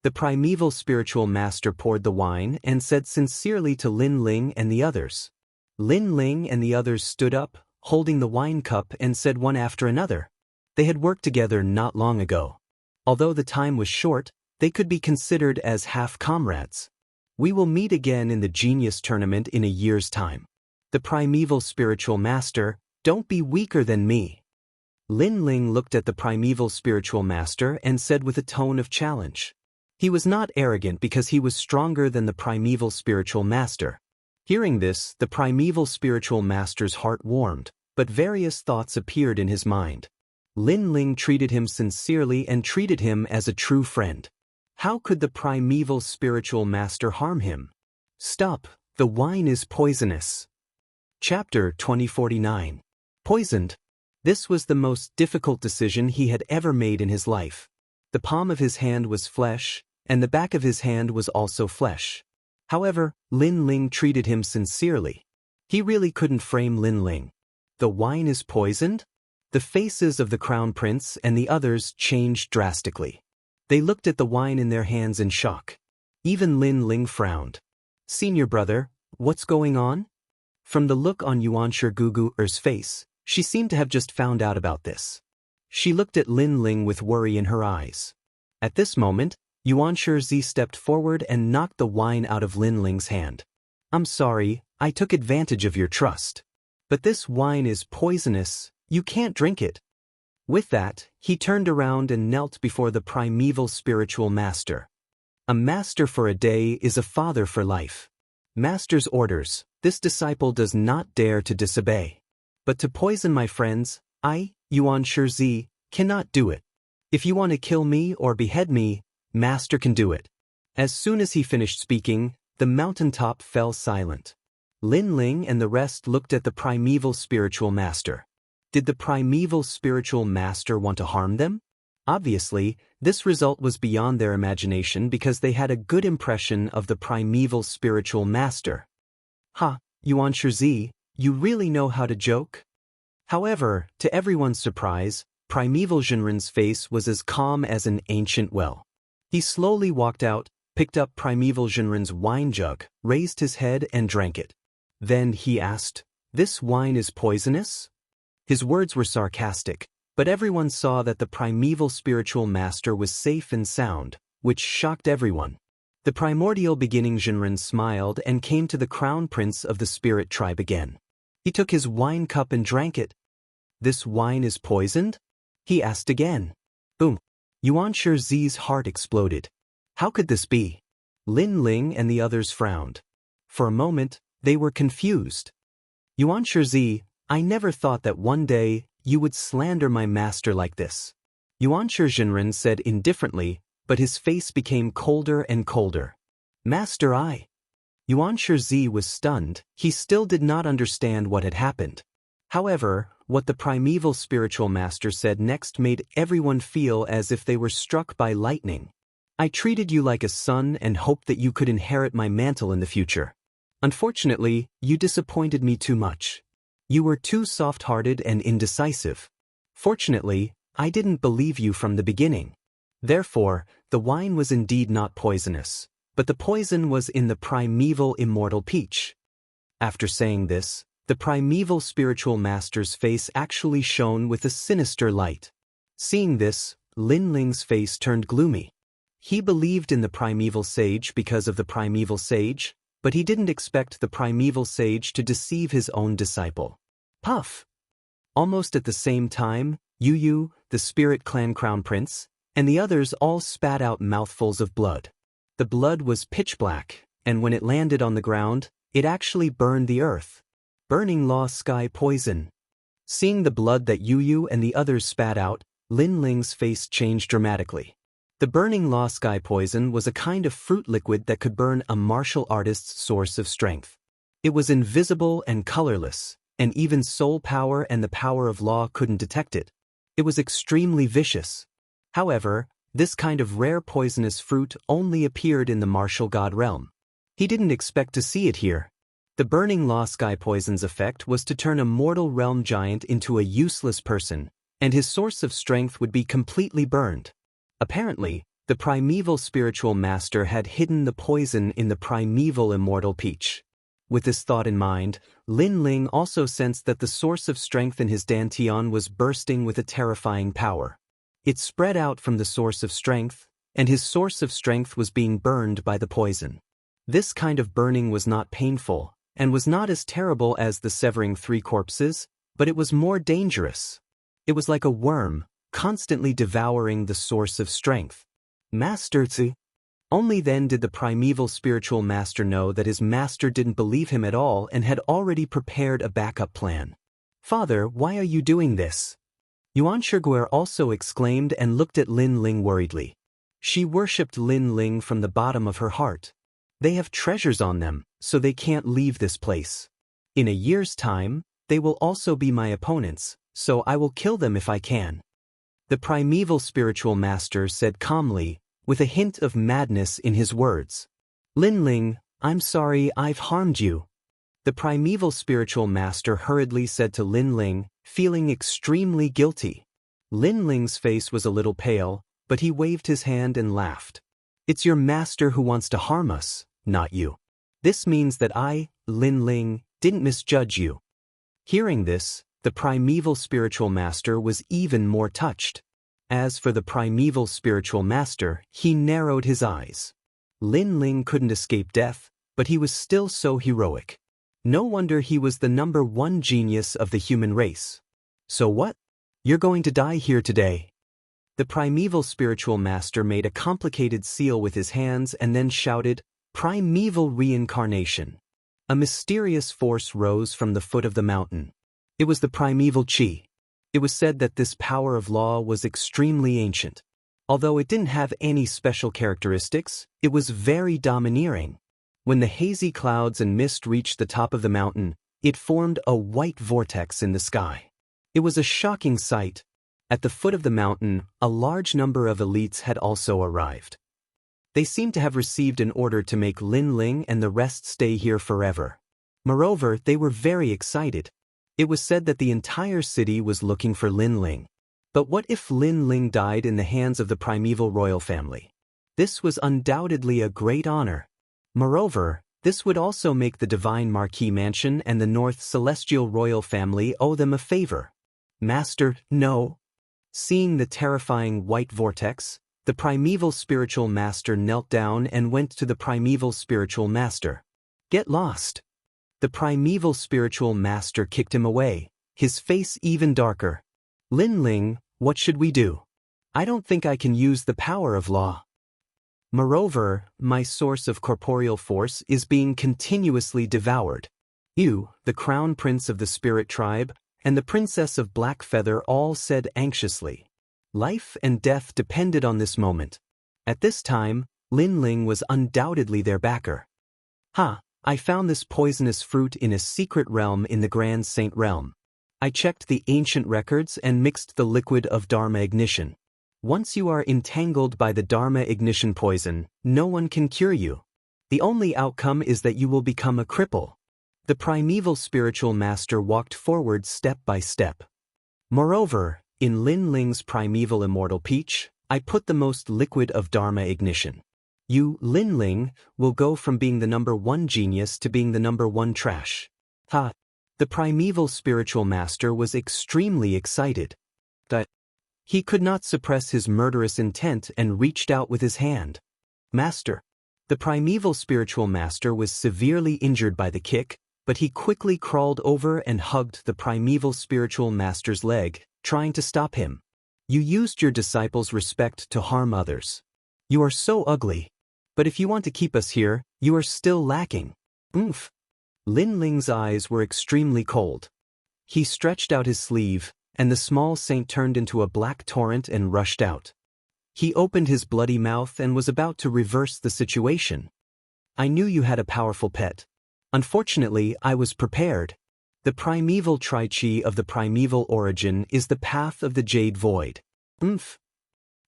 The primeval spiritual master poured the wine and said sincerely to Lin Ling and the others. Lin Ling and the others stood up, holding the wine cup, and said one after another. They had worked together not long ago. Although the time was short, they could be considered as half-comrades. We will meet again in the genius tournament in a year's time. The primeval spiritual master, don't be weaker than me. Lin Ling looked at the primeval spiritual master and said with a tone of challenge. He was not arrogant because he was stronger than the primeval spiritual master. Hearing this, the primeval spiritual master's heart warmed, but various thoughts appeared in his mind. Lin Ling treated him sincerely and treated him as a true friend. How could the primeval spiritual master harm him? Stop, the wine is poisonous. Chapter 2049. Poisoned. This was the most difficult decision he had ever made in his life. The palm of his hand was flesh, and the back of his hand was also flesh. However, Lin Ling treated him sincerely. He really couldn't frame Lin Ling. The wine is poisoned? The faces of the crown prince and the others changed drastically. They looked at the wine in their hands in shock. Even Lin Ling frowned. Senior brother, what's going on? From the look on Yuanshi Gugu's face, she seemed to have just found out about this. She looked at Lin Ling with worry in her eyes. At this moment, Yuanshi stepped forward and knocked the wine out of Lin Ling's hand. I'm sorry, I took advantage of your trust. But this wine is poisonous, you can't drink it. With that, he turned around and knelt before the primeval spiritual master. A master for a day is a father for life. Master's orders, this disciple does not dare to disobey. But to poison my friends, I, Yuanshi, cannot do it. If you want to kill me or behead me, Master can do it. As soon as he finished speaking, the mountaintop fell silent. Lin Ling and the rest looked at the primeval spiritual master. Did the primeval spiritual master want to harm them? Obviously, this result was beyond their imagination because they had a good impression of the primeval spiritual master. Ha, Yuanshi, you really know how to joke? However, to everyone's surprise, primeval Jinren's face was as calm as an ancient well. He slowly walked out, picked up primeval Jinren's wine jug, raised his head and drank it. Then he asked, "This wine is poisonous?" His words were sarcastic, but everyone saw that the primeval spiritual master was safe and sound, which shocked everyone. The primordial beginning Jinren smiled and came to the crown prince of the spirit tribe again. He took his wine cup and drank it. "This wine is poisoned?" he asked again. Boom! Yuanshi's heart exploded. How could this be? Lin Ling and the others frowned. For a moment, they were confused. Yuanshi, I never thought that one day you would slander my master like this. Yuanshi Jinren said indifferently, but his face became colder and colder. Master, I. Yuanshi was stunned. He still did not understand what had happened. However, what the primeval spiritual master said next made everyone feel as if they were struck by lightning. I treated you like a son and hoped that you could inherit my mantle in the future. Unfortunately, you disappointed me too much. You were too soft-hearted and indecisive. Fortunately, I didn't believe you from the beginning. Therefore, the wine was indeed not poisonous, but the poison was in the primeval immortal peach. After saying this, the primeval spiritual master's face actually shone with a sinister light. Seeing this, Lin Ling's face turned gloomy. He believed in the primeval sage because of the primeval sage, but he didn't expect the primeval sage to deceive his own disciple. Puff! Almost at the same time, Yu, the spirit clan crown prince, and the others all spat out mouthfuls of blood. The blood was pitch black, and when it landed on the ground, it actually burned the earth. Burning law sky poison. Seeing the blood that Yu and the others spat out, Lin Ling's face changed dramatically. The burning law sky poison was a kind of fruit liquid that could burn a martial artist's source of strength. It was invisible and colorless, and even soul power and the power of law couldn't detect it. It was extremely vicious. However, this kind of rare poisonous fruit only appeared in the martial god realm. He didn't expect to see it here. The burning law sky poison's effect was to turn a mortal realm giant into a useless person, and his source of strength would be completely burned. Apparently, the primeval spiritual master had hidden the poison in the primeval immortal peach. With this thought in mind, Lin Ling also sensed that the source of strength in his dantian was bursting with a terrifying power. It spread out from the source of strength, and his source of strength was being burned by the poison. This kind of burning was not painful, and was not as terrible as the severing three corpses, but it was more dangerous. It was like a worm, constantly devouring the source of strength. Master Tzu. Only then did the primeval spiritual master know that his master didn't believe him at all and had already prepared a backup plan. Father, why are you doing this? Yuanshi also exclaimed and looked at Lin Ling worriedly. She worshipped Lin Ling from the bottom of her heart. They have treasures on them, so they can't leave this place. In a year's time, they will also be my opponents, so I will kill them if I can. The primeval spiritual master said calmly, with a hint of madness in his words. Lin Ling, I'm sorry I've harmed you. The primeval spiritual master hurriedly said to Lin Ling, feeling extremely guilty. Lin Ling's face was a little pale, but he waved his hand and laughed. It's your master who wants to harm us, not you. This means that I, Lin Ling, didn't misjudge you. Hearing this, the primeval spiritual master was even more touched. As for the primeval spiritual master, he narrowed his eyes. Lin Ling couldn't escape death, but he was still so heroic. No wonder he was the #1 genius of the human race. So what? You're going to die here today. The primeval spiritual master made a complicated seal with his hands and then shouted, Primeval reincarnation. A mysterious force rose from the foot of the mountain. It was the primeval chi. It was said that this power of law was extremely ancient. Although it didn't have any special characteristics, it was very domineering. When the hazy clouds and mist reached the top of the mountain, it formed a white vortex in the sky. It was a shocking sight. At the foot of the mountain, a large number of elites had also arrived. They seemed to have received an order to make Lin Ling and the rest stay here forever. Moreover, they were very excited. It was said that the entire city was looking for Lin Ling. But what if Lin Ling died in the hands of the primeval royal family? This was undoubtedly a great honor. Moreover, this would also make the Divine Marquis Mansion and the North Celestial royal family owe them a favor. Master, no. Seeing the terrifying white vortex, the primeval spiritual master knelt down and went to the primeval spiritual master. Get lost. The primeval spiritual master kicked him away, his face even darker. Lin Ling, what should we do? I don't think I can use the power of law. Moreover, my source of corporeal force is being continuously devoured. You, the crown prince of the spirit tribe, and the princess of Black Feather all said anxiously. Life and death depended on this moment. At this time, Lin Ling was undoubtedly their backer. I found this poisonous fruit in a secret realm in the Grand Saint Realm. I checked the ancient records and mixed the liquid of Dharma ignition. Once you are entangled by the Dharma ignition poison, no one can cure you. The only outcome is that you will become a cripple. The primeval spiritual master walked forward step by step. Moreover, in Lin Ling's primeval immortal peach, I put the most liquid of Dharma ignition. You, Lin Ling, will go from being the #1 genius to being the #1 trash. The primeval spiritual master was extremely excited. He could not suppress his murderous intent and reached out with his hand. Master. The primeval spiritual master was severely injured by the kick, but he quickly crawled over and hugged the primeval spiritual master's leg, trying to stop him. You used your disciples' respect to harm others. You are so ugly. But if you want to keep us here, you are still lacking. Oomph. Lin Ling's eyes were extremely cold. He stretched out his sleeve, and the small saint turned into a black torrent and rushed out. He opened his bloody mouth and was about to reverse the situation. I knew you had a powerful pet. Unfortunately, I was prepared. The primeval tri-chi of the primeval origin is the path of the Jade Void.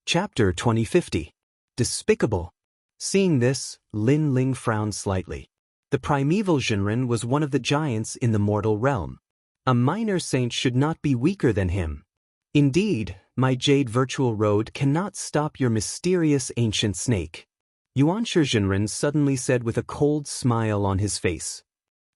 Chapter 2050. Despicable. Seeing this, Lin Ling frowned slightly. The primeval Zhenren was one of the giants in the mortal realm. A minor saint should not be weaker than him. Indeed, my Jade Virtual Road cannot stop your mysterious ancient snake. Yuanshi Zhenren suddenly said with a cold smile on his face.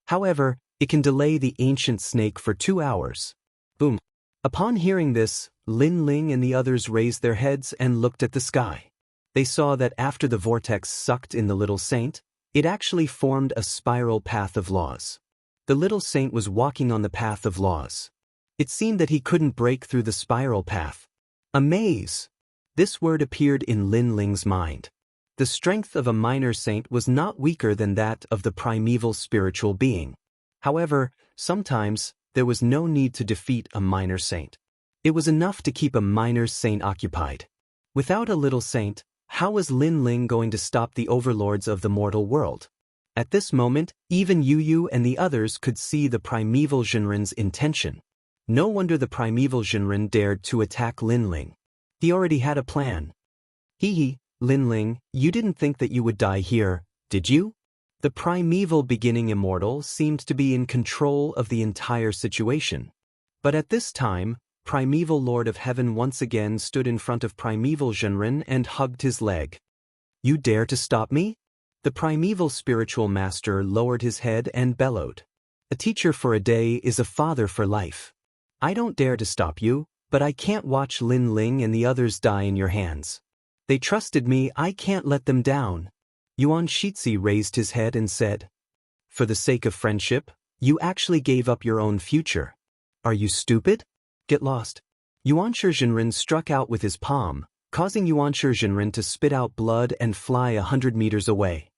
However, it can delay the ancient snake for 2 hours. Boom. Upon hearing this, Lin Ling and the others raised their heads and looked at the sky. They saw that after the vortex sucked in the little saint, it actually formed a spiral path of laws. The little saint was walking on the path of laws. It seemed that he couldn't break through the spiral path. A maze. This word appeared in Lin Ling's mind. The strength of a minor saint was not weaker than that of the primeval spiritual being. However, sometimes, there was no need to defeat a minor saint. It was enough to keep a minor saint occupied. Without a little saint, how was Lin Ling going to stop the overlords of the mortal world? At this moment, even Yu and the others could see the primeval Jinren's intention. No wonder the primeval Jinren dared to attack Linling. He already had a plan. Hee, Linling, you didn't think that you would die here, did you? The primeval beginning Immortal seemed to be in control of the entire situation. But at this time, Primeval Lord of Heaven once again stood in front of Primeval Jinren and hugged his leg. You dare to stop me? The primeval spiritual master lowered his head and bellowed. A teacher for a day is a father for life. I don't dare to stop you, but I can't watch Lin Ling and the others die in your hands. They trusted me, I can't let them down. Yuan Shizhi raised his head and said, for the sake of friendship, you actually gave up your own future. Are you stupid? Get lost. Yuan Jinren struck out with his palm, causing Yuan Jinren to spit out blood and fly 100 meters away.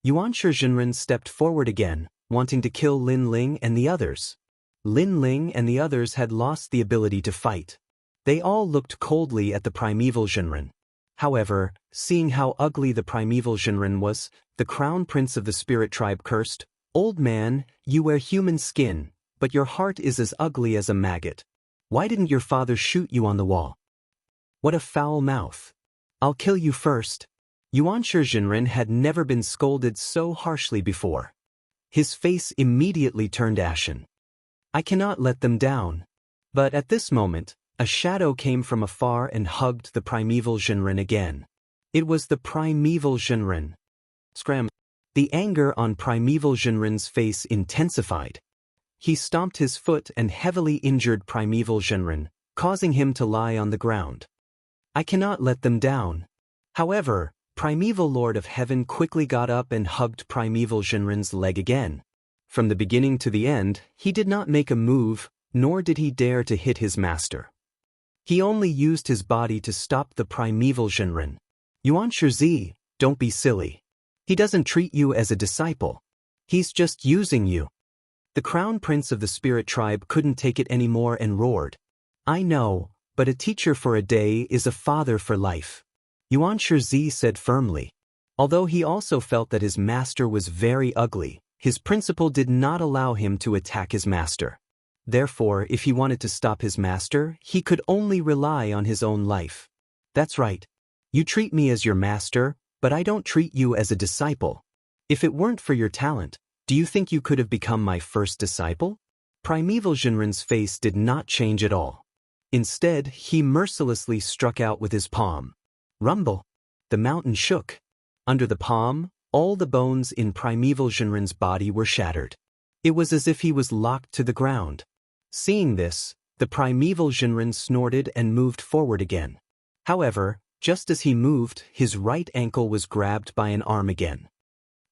Yuan Jinren stepped forward again, wanting to kill Lin Ling and the others. Lin Ling and the others had lost the ability to fight. They all looked coldly at the primeval Jinren. However, seeing how ugly the primeval Jinren was, the crown prince of the spirit tribe cursed, Old man, you wear human skin, but your heart is as ugly as a maggot. Why didn't your father shoot you on the wall? What a foul mouth. I'll kill you first. Yuan Jinren had never been scolded so harshly before. His face immediately turned ashen. I cannot let them down. But at this moment, a shadow came from afar and hugged the primeval Jinren again. It was the primeval Jinren. Scram. The anger on primeval Jinren's face intensified. He stomped his foot and heavily injured primeval Jinren, causing him to lie on the ground. I cannot let them down. However, Primeval Lord of Heaven quickly got up and hugged primeval Jinren's leg again. From the beginning to the end, he did not make a move, nor did he dare to hit his master. He only used his body to stop the primeval Jinren. Yuan Shizhi, don't be silly. He doesn't treat you as a disciple. He's just using you. The crown prince of the spirit tribe couldn't take it anymore and roared. I know, but a teacher for a day is a father for life. Yuan Shizhi said firmly. Although he also felt that his master was very ugly, his principle did not allow him to attack his master. Therefore, if he wanted to stop his master, he could only rely on his own life. That's right. You treat me as your master, but I don't treat you as a disciple. If it weren't for your talent, do you think you could have become my first disciple? Primeval Jinren's face did not change at all. Instead, he mercilessly struck out with his palm. Rumble. The mountain shook. Under the palm, all the bones in Primeval Jinren's body were shattered. It was as if he was locked to the ground. Seeing this, the Primeval Jinren snorted and moved forward again. However, just as he moved, his right ankle was grabbed by an arm again.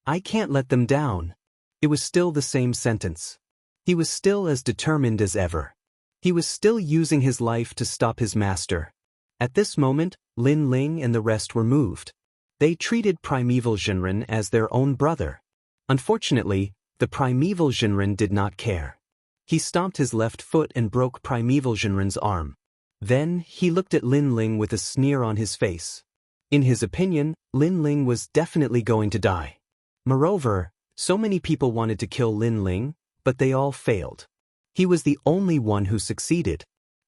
I can't let them down. It was still the same sentence. He was still as determined as ever. He was still using his life to stop his master. At this moment, Lin Ling and the rest were moved. They treated Primeval Jinren as their own brother. Unfortunately, the Primeval Jinren did not care. He stomped his left foot and broke Primeval Jinren's arm. Then, he looked at Lin Ling with a sneer on his face. In his opinion, Lin Ling was definitely going to die. Moreover, so many people wanted to kill Lin Ling, but they all failed. He was the only one who succeeded.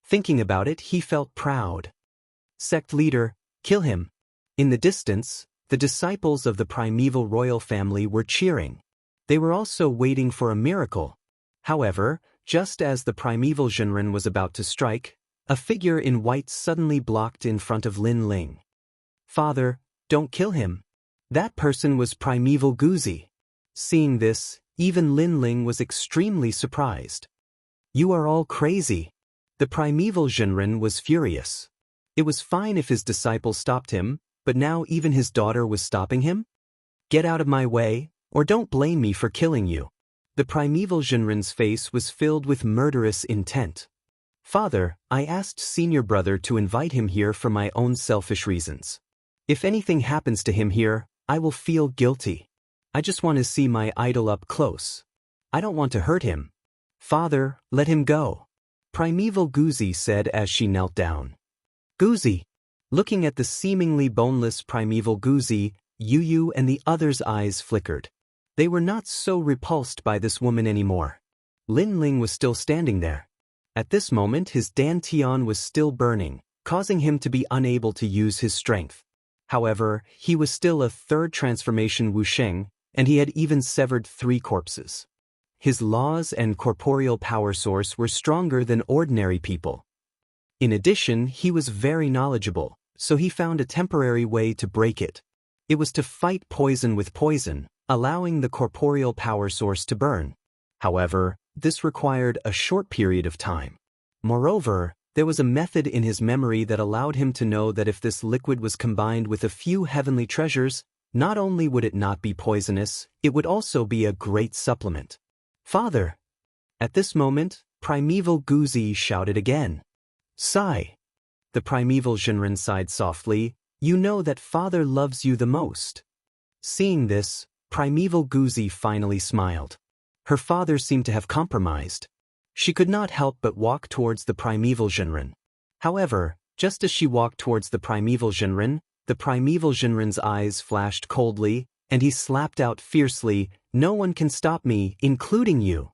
Thinking about it, he felt proud. Sect leader, kill him. In the distance, the disciples of the primeval royal family were cheering. They were also waiting for a miracle. However, just as the primeval Jinren was about to strike, a figure in white suddenly blocked in front of Lin Ling. Father, don't kill him. That person was Primeval Guzi. Seeing this, even Lin Ling was extremely surprised. You are all crazy. The Primeval Jinren was furious. It was fine if his disciple stopped him, but now even his daughter was stopping him? Get out of my way, or don't blame me for killing you. The Primeval Jinren's face was filled with murderous intent. Father, I asked senior brother to invite him here for my own selfish reasons. If anything happens to him here, I will feel guilty. I just want to see my idol up close. I don't want to hurt him. Father, let him go. Primeval Guzi said as she knelt down. Guzi. Looking at the seemingly boneless Primeval Guzi, Yu and the others' eyes flickered. They were not so repulsed by this woman anymore. Lin Ling was still standing there. At this moment his dantian was still burning, causing him to be unable to use his strength. However, he was still a third transformation Wuxia, and he had even severed 3 corpses. His laws and corporeal power source were stronger than ordinary people. In addition, he was very knowledgeable, so he found a temporary way to break it. It was to fight poison with poison, allowing the corporeal power source to burn. However, this required a short period of time. Moreover, there was a method in his memory that allowed him to know that if this liquid was combined with a few heavenly treasures, not only would it not be poisonous, it would also be a great supplement. Father! At this moment, Primeval Guzi shouted again. Sigh. The Primeval Jinren sighed softly. You know that Father loves you the most. Seeing this, Primeval Guzi finally smiled. Her father seemed to have compromised. She could not help but walk towards the Primeval Jinren. However, just as she walked towards the Primeval Jinren's eyes flashed coldly, and he slapped out fiercely, "No one can stop me, including you."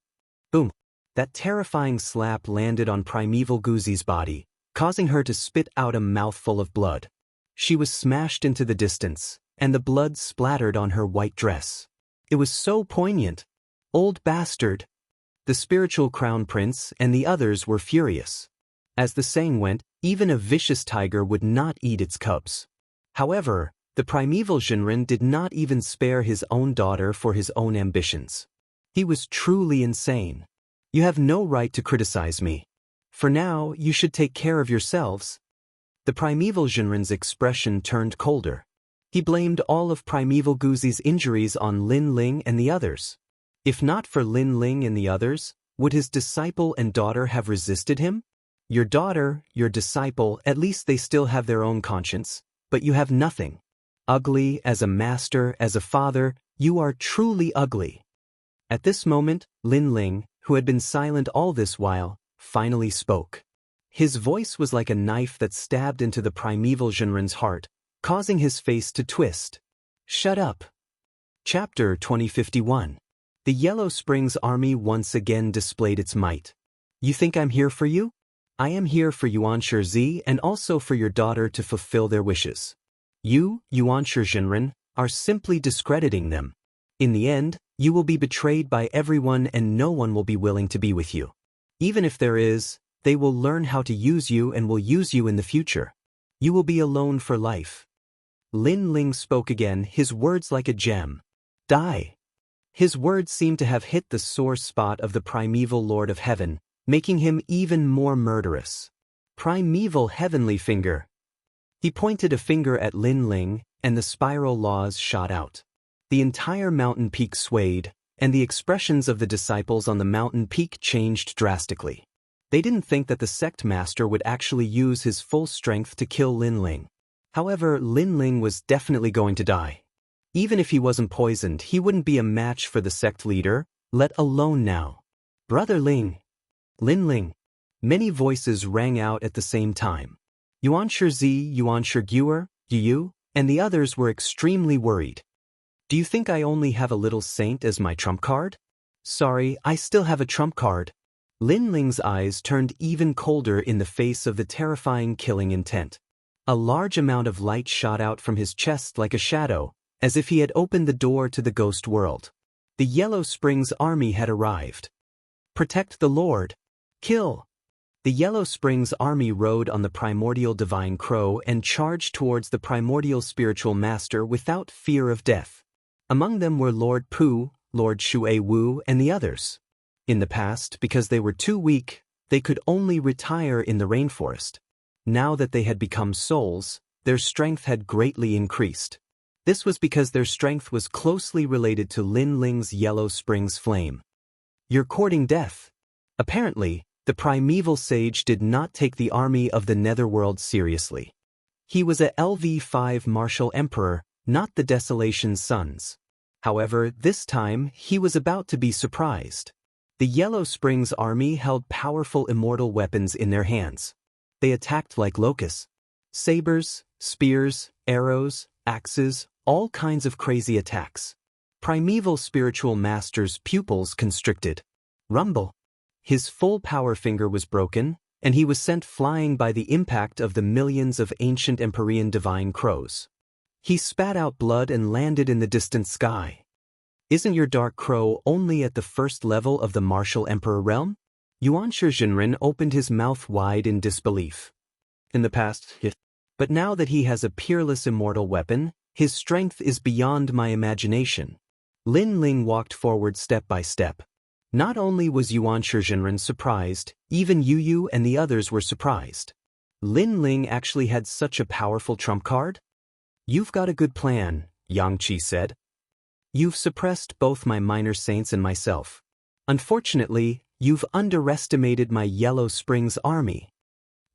Boom. That terrifying slap landed on Primeval Guzi's body, causing her to spit out a mouthful of blood. She was smashed into the distance, and the blood splattered on her white dress. It was so poignant. Old bastard! The spiritual crown prince and the others were furious. As the saying went, even a vicious tiger would not eat its cubs. However, the Primeval Jinren did not even spare his own daughter for his own ambitions. He was truly insane. You have no right to criticize me. For now, you should take care of yourselves. The Primeval Jinren's expression turned colder. He blamed all of Primeval Guzi's injuries on Lin Ling and the others. If not for Lin Ling and the others, would his disciple and daughter have resisted him? Your daughter, your disciple, at least they still have their own conscience, but you have nothing. Ugly as a master, as a father, you are truly ugly. At this moment, Lin Ling, who had been silent all this while, finally spoke. His voice was like a knife that stabbed into the Primeval Jinren's heart, causing his face to twist. Shut up. Chapter 2051. The Yellow Springs Army once again displayed its might. You think I'm here for you? I am here for Yuan Shizhi and also for your daughter to fulfill their wishes. You, Yuan Shizhi, are simply discrediting them. In the end, you will be betrayed by everyone and no one will be willing to be with you. Even if there is, they will learn how to use you and will use you in the future. You will be alone for life. Lin Ling spoke again, his words like a gem. Die. His words seemed to have hit the sore spot of the Primeval Lord of Heaven, making him even more murderous. Primeval Heavenly Finger. He pointed a finger at Lin Ling, and the spiral laws shot out. The entire mountain peak swayed, and the expressions of the disciples on the mountain peak changed drastically. They didn't think that the sect master would actually use his full strength to kill Lin Ling. However, Lin Ling was definitely going to die. Even if he wasn't poisoned, he wouldn't be a match for the sect leader, let alone now. Brother Ling. Lin Ling. Many voices rang out at the same time. Yuan Shizhi, Yuan Shiguer, Yu, and the others were extremely worried. Do you think I only have a little saint as my trump card? Sorry, I still have a trump card. Lin Ling's eyes turned even colder in the face of the terrifying killing intent. A large amount of light shot out from his chest like a shadow, as if he had opened the door to the ghost world. The Yellow Springs Army had arrived. Protect the Lord. Kill. The Yellow Springs Army rode on the primordial divine crow and charged towards the primordial spiritual master without fear of death. Among them were Lord Pu, Lord Shui Wu, and the others. In the past, because they were too weak, they could only retire in the rainforest. Now that they had become souls, their strength had greatly increased. This was because their strength was closely related to Lin Ling's Yellow Springs flame. You're courting death. Apparently, the primeval sage did not take the army of the Netherworld seriously. He was a LV5 martial emperor, not the Desolation's sons. However, this time, he was about to be surprised. The Yellow Springs army held powerful immortal weapons in their hands. They attacked like locusts. Sabers, spears, arrows, axes, all kinds of crazy attacks. Primeval spiritual master's pupils constricted. Rumble. His full power finger was broken, and he was sent flying by the impact of the millions of ancient Empyrean divine crows. He spat out blood and landed in the distant sky. Isn't your dark crow only at the first level of the martial emperor realm? Yuan Shizhenren opened his mouth wide in disbelief. In the past, yes. But now that he has a peerless immortal weapon, his strength is beyond my imagination. Lin Ling walked forward step by step. Not only was Yuan Shizhenren surprised, even Yu Yu and the others were surprised. Lin Ling actually had such a powerful trump card? You've got a good plan, Yang Qi said. You've suppressed both my minor saints and myself. Unfortunately, you've underestimated my Yellow Springs army.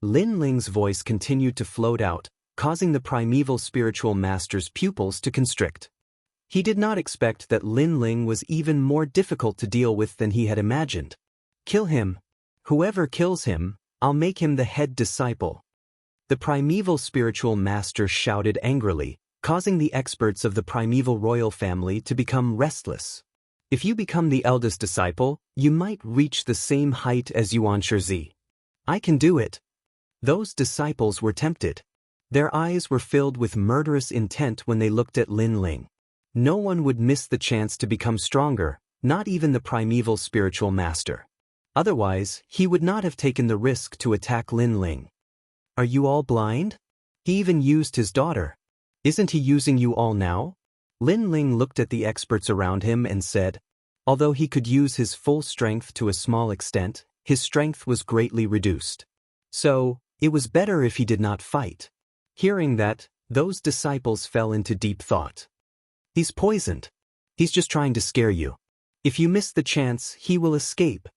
Lin Ling's voice continued to float out, causing the primeval spiritual master's pupils to constrict. He did not expect that Lin Ling was even more difficult to deal with than he had imagined. Kill him. Whoever kills him, I'll make him the head disciple. The primeval spiritual master shouted angrily, causing the experts of the primeval royal family to become restless. If you become the eldest disciple, you might reach the same height as Yuan Shizi. I can do it. Those disciples were tempted. Their eyes were filled with murderous intent when they looked at Lin Ling. No one would miss the chance to become stronger, not even the primeval spiritual master. Otherwise, he would not have taken the risk to attack Lin Ling. Are you all blind? He even used his daughter. Isn't he using you all now? Lin Ling looked at the experts around him and said, although he could use his full strength to a small extent, his strength was greatly reduced. So, it was better if he did not fight. Hearing that, those disciples fell into deep thought. He's poisoned. He's just trying to scare you. If you miss the chance, he will escape.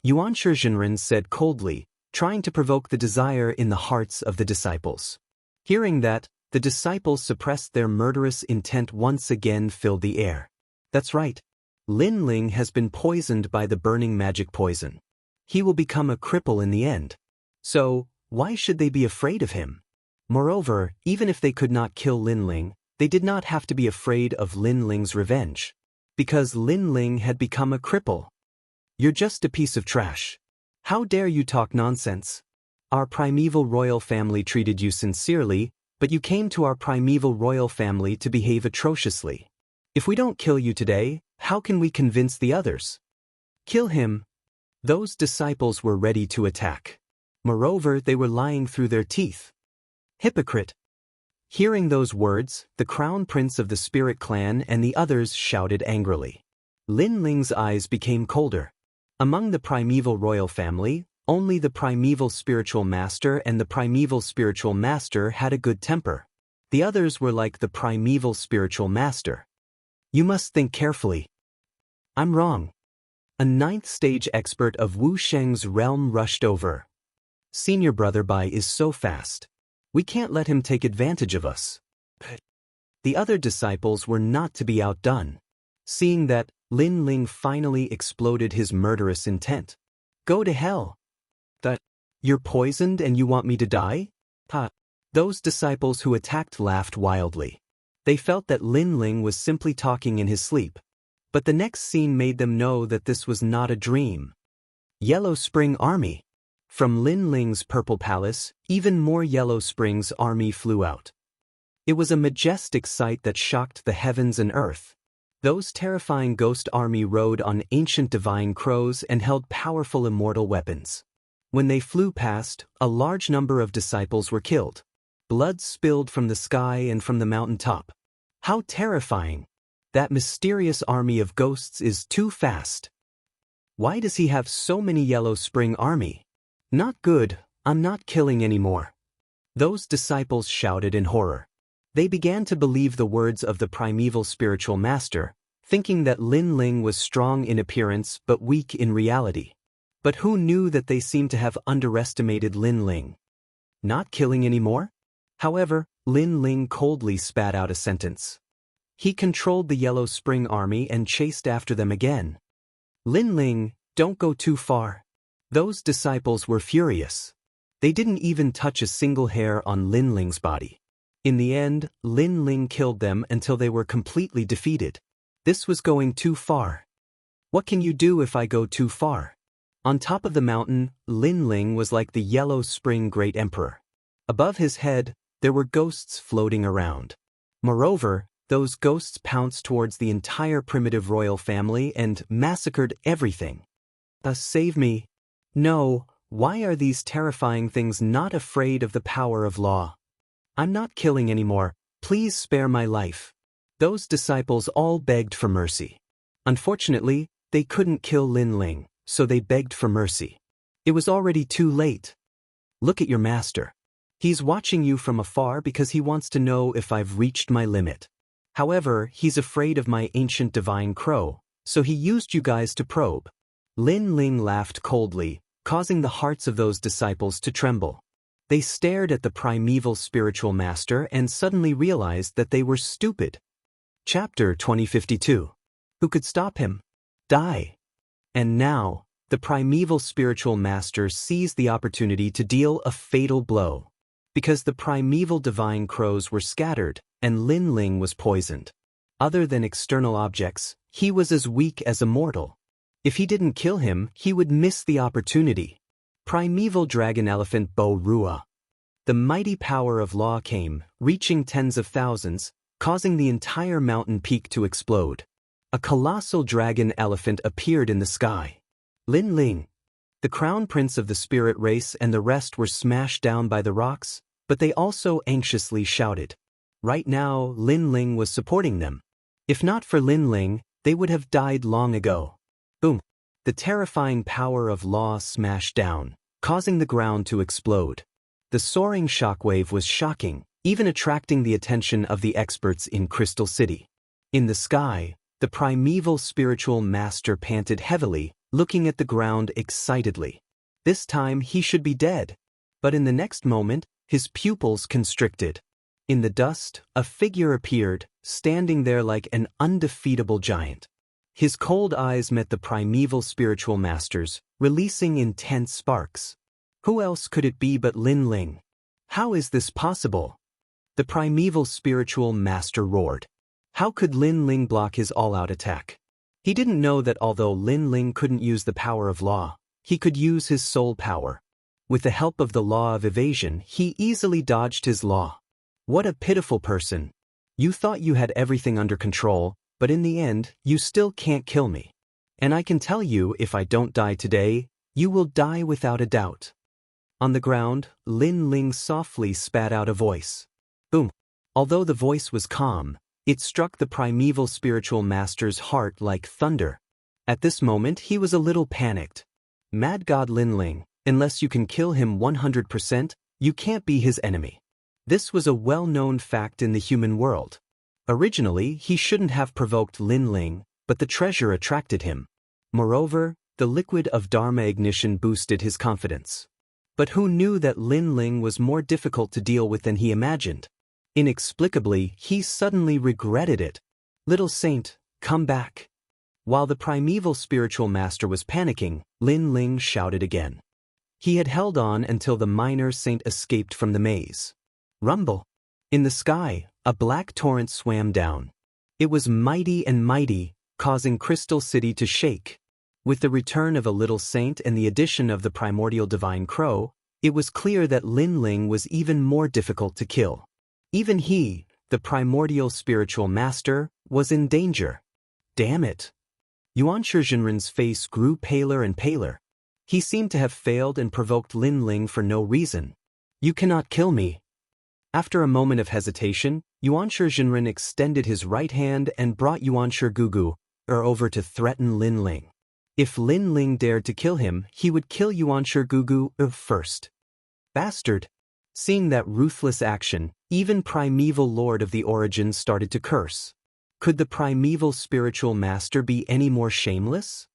Yuan Shizhenren said coldly, trying to provoke the desire in the hearts of the disciples. Hearing that, the disciples suppressed their murderous intent once again filled the air. That's right. Lin Ling has been poisoned by the burning magic poison. He will become a cripple in the end. So, why should they be afraid of him? Moreover, even if they could not kill Lin Ling, they did not have to be afraid of Lin Ling's revenge. Because Lin Ling had become a cripple. You're just a piece of trash. How dare you talk nonsense? Our primeval royal family treated you sincerely, but you came to our primeval royal family to behave atrociously. If we don't kill you today, how can we convince the others? Kill him. Those disciples were ready to attack. Moreover, they were lying through their teeth. Hypocrite. Hearing those words, the crown prince of the spirit clan and the others shouted angrily. Lin Ling's eyes became colder. Among the primeval royal family, only the primeval spiritual master and the primeval spiritual master had a good temper. The others were like the primeval spiritual master. You must think carefully. I'm wrong. A 9th stage expert of Wu Sheng's realm rushed over. Senior Brother Bai is so fast. We can't let him take advantage of us. The other disciples were not to be outdone. Seeing that, Lin Ling finally exploded his murderous intent. Go to hell. That, you're poisoned and you want me to die? Ha! Those disciples who attacked laughed wildly. They felt that Lin Ling was simply talking in his sleep. But the next scene made them know that this was not a dream. Yellow Spring Army. From Lin Ling's purple palace, even more Yellow Springs army flew out. It was a majestic sight that shocked the heavens and earth. Those terrifying ghost army rode on ancient divine crows and held powerful immortal weapons. When they flew past, a large number of disciples were killed. Blood spilled from the sky and from the mountaintop. How terrifying! That mysterious army of ghosts is too fast. Why does he have so many Yellow Spring army? Not good, I'm not killing anymore. Those disciples shouted in horror. They began to believe the words of the primeval spiritual master, thinking that Lin Ling was strong in appearance but weak in reality. But who knew that they seemed to have underestimated Lin Ling? Not killing anymore? However, Lin Ling coldly spat out a sentence. He controlled the Yellow Spring army and chased after them again. Lin Ling, don't go too far. Those disciples were furious. They didn't even touch a single hair on Lin Ling's body. In the end, Lin Ling killed them until they were completely defeated. This was going too far. What can you do if I go too far? On top of the mountain, Lin Ling was like the yellow spring great emperor. Above his head, there were ghosts floating around. Moreover, those ghosts pounced towards the entire primitive royal family and massacred everything. Save me. No, why are these terrifying things not afraid of the power of law? I'm not killing anymore, please spare my life. Those disciples all begged for mercy. Unfortunately, they couldn't kill Lin Ling, so they begged for mercy. It was already too late. Look at your master. He's watching you from afar because he wants to know if I've reached my limit. However, he's afraid of my ancient divine crow, so he used you guys to probe. Lin Ling laughed coldly, causing the hearts of those disciples to tremble. They stared at the primeval spiritual master and suddenly realized that they were stupid. Chapter 2052. Who could stop him? Die. And now, the primeval spiritual master seized the opportunity to deal a fatal blow. Because the primeval divine crows were scattered, and Lin Ling was poisoned. Other than external objects, he was as weak as a mortal. If he didn't kill him, he would miss the opportunity. Primeval dragon elephant Bo Rua. The mighty power of law came, reaching tens of thousands, causing the entire mountain peak to explode. A colossal dragon elephant appeared in the sky. Lin Ling. The crown prince of the spirit race and the rest were smashed down by the rocks, but they also anxiously shouted. Right now, Lin Ling was supporting them. If not for Lin Ling, they would have died long ago. Boom. The terrifying power of law smashed down, causing the ground to explode. The soaring shockwave was shocking, even attracting the attention of the experts in Crystal City. In the sky, the primeval spiritual master panted heavily, looking at the ground excitedly. This time he should be dead. But in the next moment, his pupils constricted. In the dust, a figure appeared, standing there like an undefeatable giant. His cold eyes met the primeval spiritual master's, releasing intense sparks. Who else could it be but Lin Ling? How is this possible? The primeval spiritual master roared. How could Lin Ling block his all-out attack? He didn't know that although Lin Ling couldn't use the power of law, he could use his soul power. With the help of the law of evasion, he easily dodged his law. What a pitiful person. You thought you had everything under control, but in the end, you still can't kill me. And I can tell you, if I don't die today, you will die without a doubt. On the ground, Lin Ling softly spat out a voice. Boom. Although the voice was calm, it struck the primeval spiritual master's heart like thunder. At this moment, he was a little panicked. Mad God Lin Ling, unless you can kill him 100%, you can't be his enemy. This was a well-known fact in the human world. Originally, he shouldn't have provoked Lin Ling, but the treasure attracted him. Moreover, the liquid of Dharma ignition boosted his confidence. But who knew that Lin Ling was more difficult to deal with than he imagined? Inexplicably, he suddenly regretted it. Little saint, come back. While the primeval spiritual master was panicking, Lin Ling shouted again. He had held on until the minor saint escaped from the maze. Rumble. In the sky, a black torrent swam down. It was mighty and mighty, causing Crystal City to shake. With the return of a little saint and the addition of the primordial divine crow, it was clear that Lin Ling was even more difficult to kill. Even he, the primordial spiritual master, was in danger. Damn it. Yuan Shizhenren's face grew paler and paler. He seemed to have failed and provoked Lin Ling for no reason. You cannot kill me. After a moment of hesitation, Yuan Shizhenren extended his right hand and brought Yuan Shigugu over to threaten Lin Ling. If Lin Ling dared to kill him, he would kill Yuan Shigugu first. Bastard. Seeing that ruthless action, even primeval lord of the origins started to curse. Could the primeval spiritual master be any more shameless?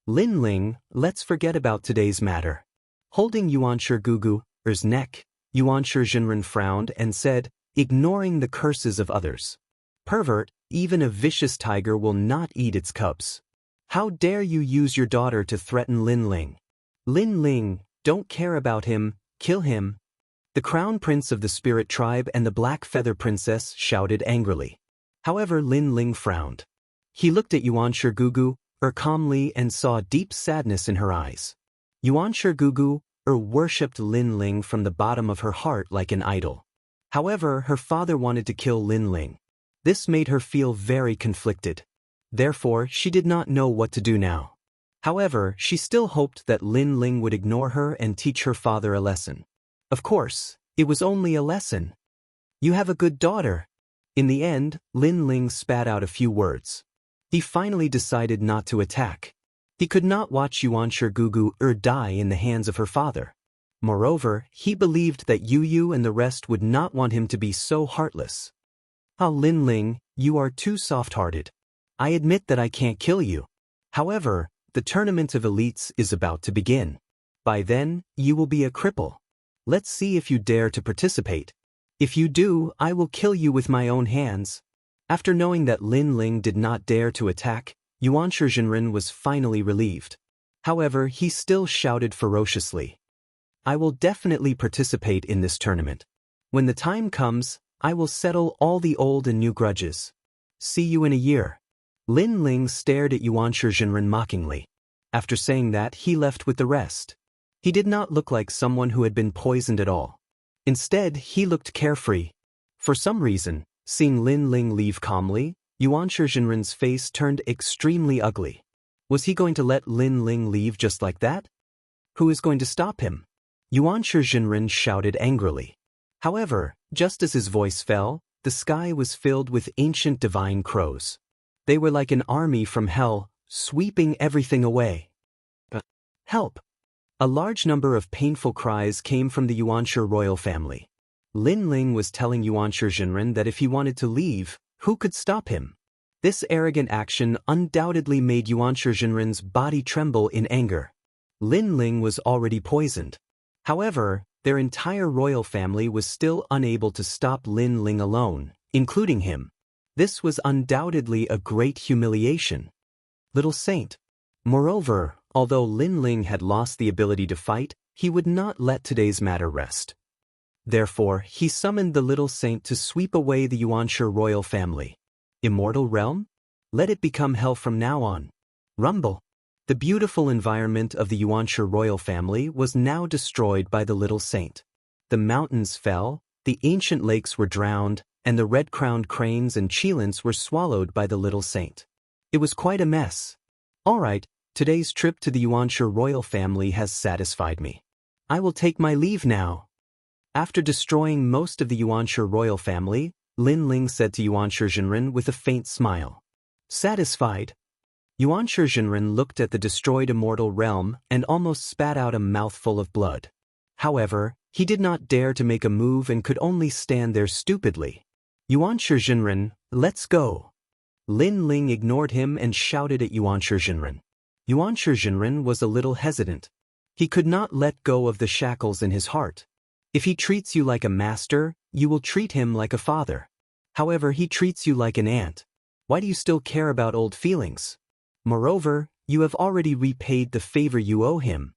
Lin Ling, let's forget about today's matter. Holding Yuan Shigugu's neck, Yuan Shizhenren frowned and said, ignoring the curses of others. Pervert, even a vicious tiger will not eat its cubs. How dare you use your daughter to threaten Lin Ling? Lin Ling, don't care about him, kill him. The crown prince of the spirit tribe and the black feather princess shouted angrily. However, Lin Ling frowned. He looked at Yuan Gugu calmly and saw deep sadness in her eyes. Yuan Gugu worshipped Lin Ling from the bottom of her heart like an idol. However, her father wanted to kill Lin Ling. This made her feel very conflicted. Therefore, she did not know what to do now. However, she still hoped that Lin Ling would ignore her and teach her father a lesson. Of course, it was only a lesson. You have a good daughter. In the end, Lin Ling spat out a few words. He finally decided not to attack. He could not watch Yuan Gugu die in the hands of her father. Moreover, he believed that Yu and the rest would not want him to be so heartless. Ah, Lin Ling, you are too soft-hearted. I admit that I can't kill you. However, the tournament of elites is about to begin. By then, you will be a cripple. Let's see if you dare to participate. If you do, I will kill you with my own hands. After knowing that Lin Ling did not dare to attack, Yuan Zhenren was finally relieved. However, he still shouted ferociously. I will definitely participate in this tournament. When the time comes, I will settle all the old and new grudges. See you in a year. Lin Ling stared at Yuan Zhenren mockingly. After saying that, he left with the rest. He did not look like someone who had been poisoned at all. Instead, he looked carefree. For some reason, seeing Lin Ling leave calmly, Yuan Zhenren's face turned extremely ugly. Was he going to let Lin Ling leave just like that? Who is going to stop him? Yuan Zhenren shouted angrily. However, just as his voice fell, the sky was filled with ancient divine crows. They were like an army from hell, sweeping everything away. Help! A large number of painful cries came from the Yuanshi royal family. Lin Ling was telling Yuan Zhenren that if he wanted to leave, who could stop him? This arrogant action undoubtedly made Yuan Zhenren's body tremble in anger. Lin Ling was already poisoned. However, their entire royal family was still unable to stop Lin Ling alone, including him. This was undoubtedly a great humiliation. Little Saint. Moreover, although Lin Ling had lost the ability to fight, he would not let today's matter rest. Therefore, he summoned the Little Saint to sweep away the Yuanshi royal family. Immortal realm? Let it become hell from now on. Rumble. The beautiful environment of the Yuanshi royal family was now destroyed by the Little Saint. The mountains fell, the ancient lakes were drowned, and the red-crowned cranes and cheelants were swallowed by the Little Saint. It was quite a mess. All right, today's trip to the Yuanshi royal family has satisfied me. I will take my leave now. After destroying most of the Yuanshi royal family, Lin Ling said to Yuan Zhenren with a faint smile. Satisfied? Yuan Zhenren looked at the destroyed immortal realm and almost spat out a mouthful of blood. However, he did not dare to make a move and could only stand there stupidly. Yuan Zhenren, let's go. Lin Ling ignored him and shouted at Yuan Zhenren. Yuan Zhenren was a little hesitant. He could not let go of the shackles in his heart. If he treats you like a master, you will treat him like a father. However, he treats you like an aunt. Why do you still care about old feelings? Moreover, you have already repaid the favor you owe him.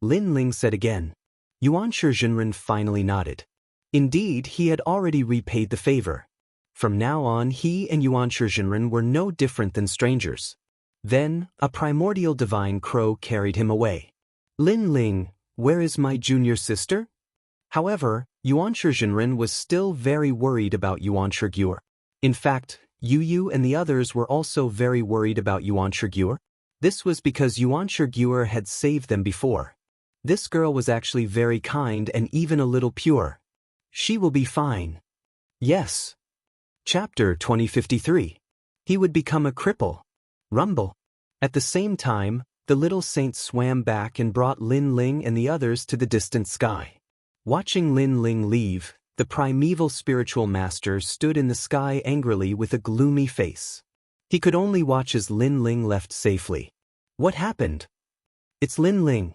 Lin Ling said again. Yuan Zhenren finally nodded. Indeed, he had already repaid the favor. From now on, he and Yuan Zhenren were no different than strangers. Then, a primordial divine crow carried him away. Lin Ling, where is my junior sister? However, Yuan Zhenren was still very worried about Yuan Gugu. In fact, Yu and the others were also very worried about Yuan Gugu. This was because Yuan Gugu had saved them before. This girl was actually very kind and even a little pure. She will be fine. Yes. Chapter 2053. He would become a cripple. Rumble. At the same time, the Little Saint swam back and brought Lin Ling and the others to the distant sky. Watching Lin Ling leave, the primeval spiritual master stood in the sky angrily with a gloomy face. He could only watch as Lin Ling left safely. What happened? It's Lin Ling.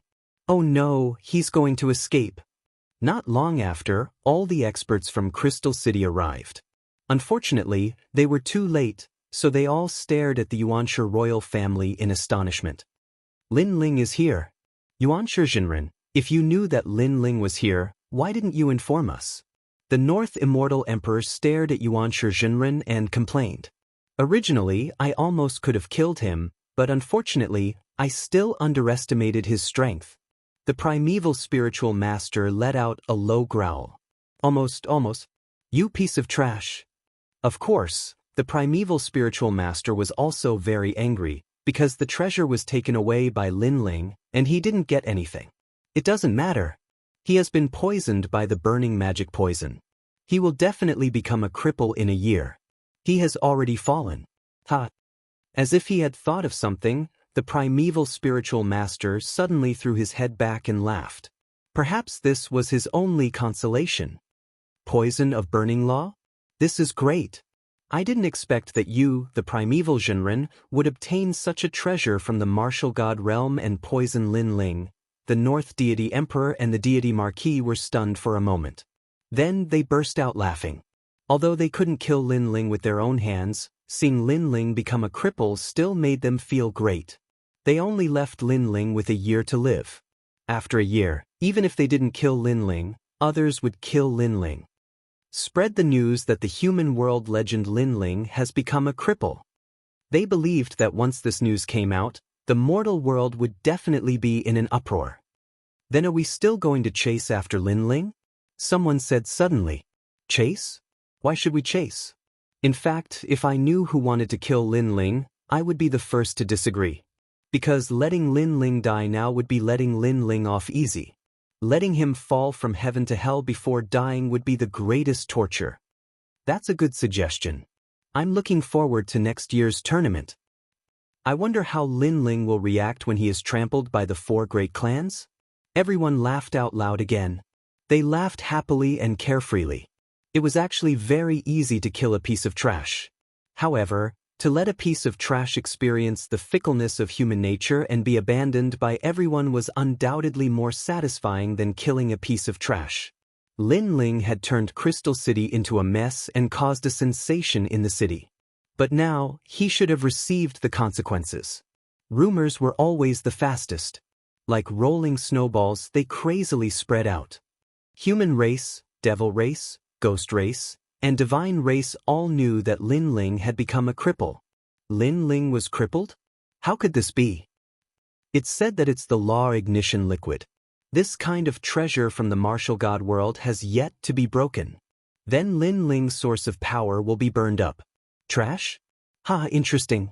Oh no, he's going to escape. Not long after, all the experts from Crystal City arrived. Unfortunately, they were too late, so they all stared at the Yuanshi royal family in astonishment. Lin Ling is here. Yuan Zhenren, if you knew that Lin Ling was here, why didn't you inform us? The North Immortal Emperor stared at Yuan Zhenren and complained. Originally, I almost could have killed him, but unfortunately, I still underestimated his strength. The primeval spiritual master let out a low growl. Almost. You piece of trash. Of course, the primeval spiritual master was also very angry, because the treasure was taken away by Lin Ling, and he didn't get anything. It doesn't matter. He has been poisoned by the burning magic poison. He will definitely become a cripple in a year. He has already fallen. Ha! As if he had thought of something, the primeval spiritual master suddenly threw his head back and laughed. Perhaps this was his only consolation. Poison of burning law? This is great. I didn't expect that you, the primeval Zhenren, would obtain such a treasure from the martial god realm and poison Lin Ling. The North Deity Emperor and the Deity Marquis were stunned for a moment. Then they burst out laughing. Although they couldn't kill Lin Ling with their own hands, seeing Lin Ling become a cripple still made them feel great. They only left Lin Ling with a year to live. After a year, even if they didn't kill Lin Ling, others would kill Lin Ling. Spread the news that the human world legend Lin Ling has become a cripple. They believed that once this news came out, the mortal world would definitely be in an uproar. Then are we still going to chase after Lin Ling? Someone said suddenly. Chase? Why should we chase? In fact, if I knew who wanted to kill Lin Ling, I would be the first to disagree. Because letting Lin Ling die now would be letting Lin Ling off easy. Letting him fall from heaven to hell before dying would be the greatest torture. That's a good suggestion. I'm looking forward to next year's tournament. I wonder how Lin Ling will react when he is trampled by the 4 great clans? Everyone laughed out loud again. They laughed happily and carefreely. It was actually very easy to kill a piece of trash. However, to let a piece of trash experience the fickleness of human nature and be abandoned by everyone was undoubtedly more satisfying than killing a piece of trash. Lin Ling had turned Crystal City into a mess and caused a sensation in the city. But now, he should have received the consequences. Rumors were always the fastest. Like rolling snowballs, they crazily spread out. Human race, devil race, ghost race, and divine race all knew that Lin Ling had become a cripple. Lin Ling was crippled? How could this be? It's said that it's the law ignition liquid. This kind of treasure from the martial god world has yet to be broken. Then Lin Ling's source of power will be burned up. Trash? Interesting.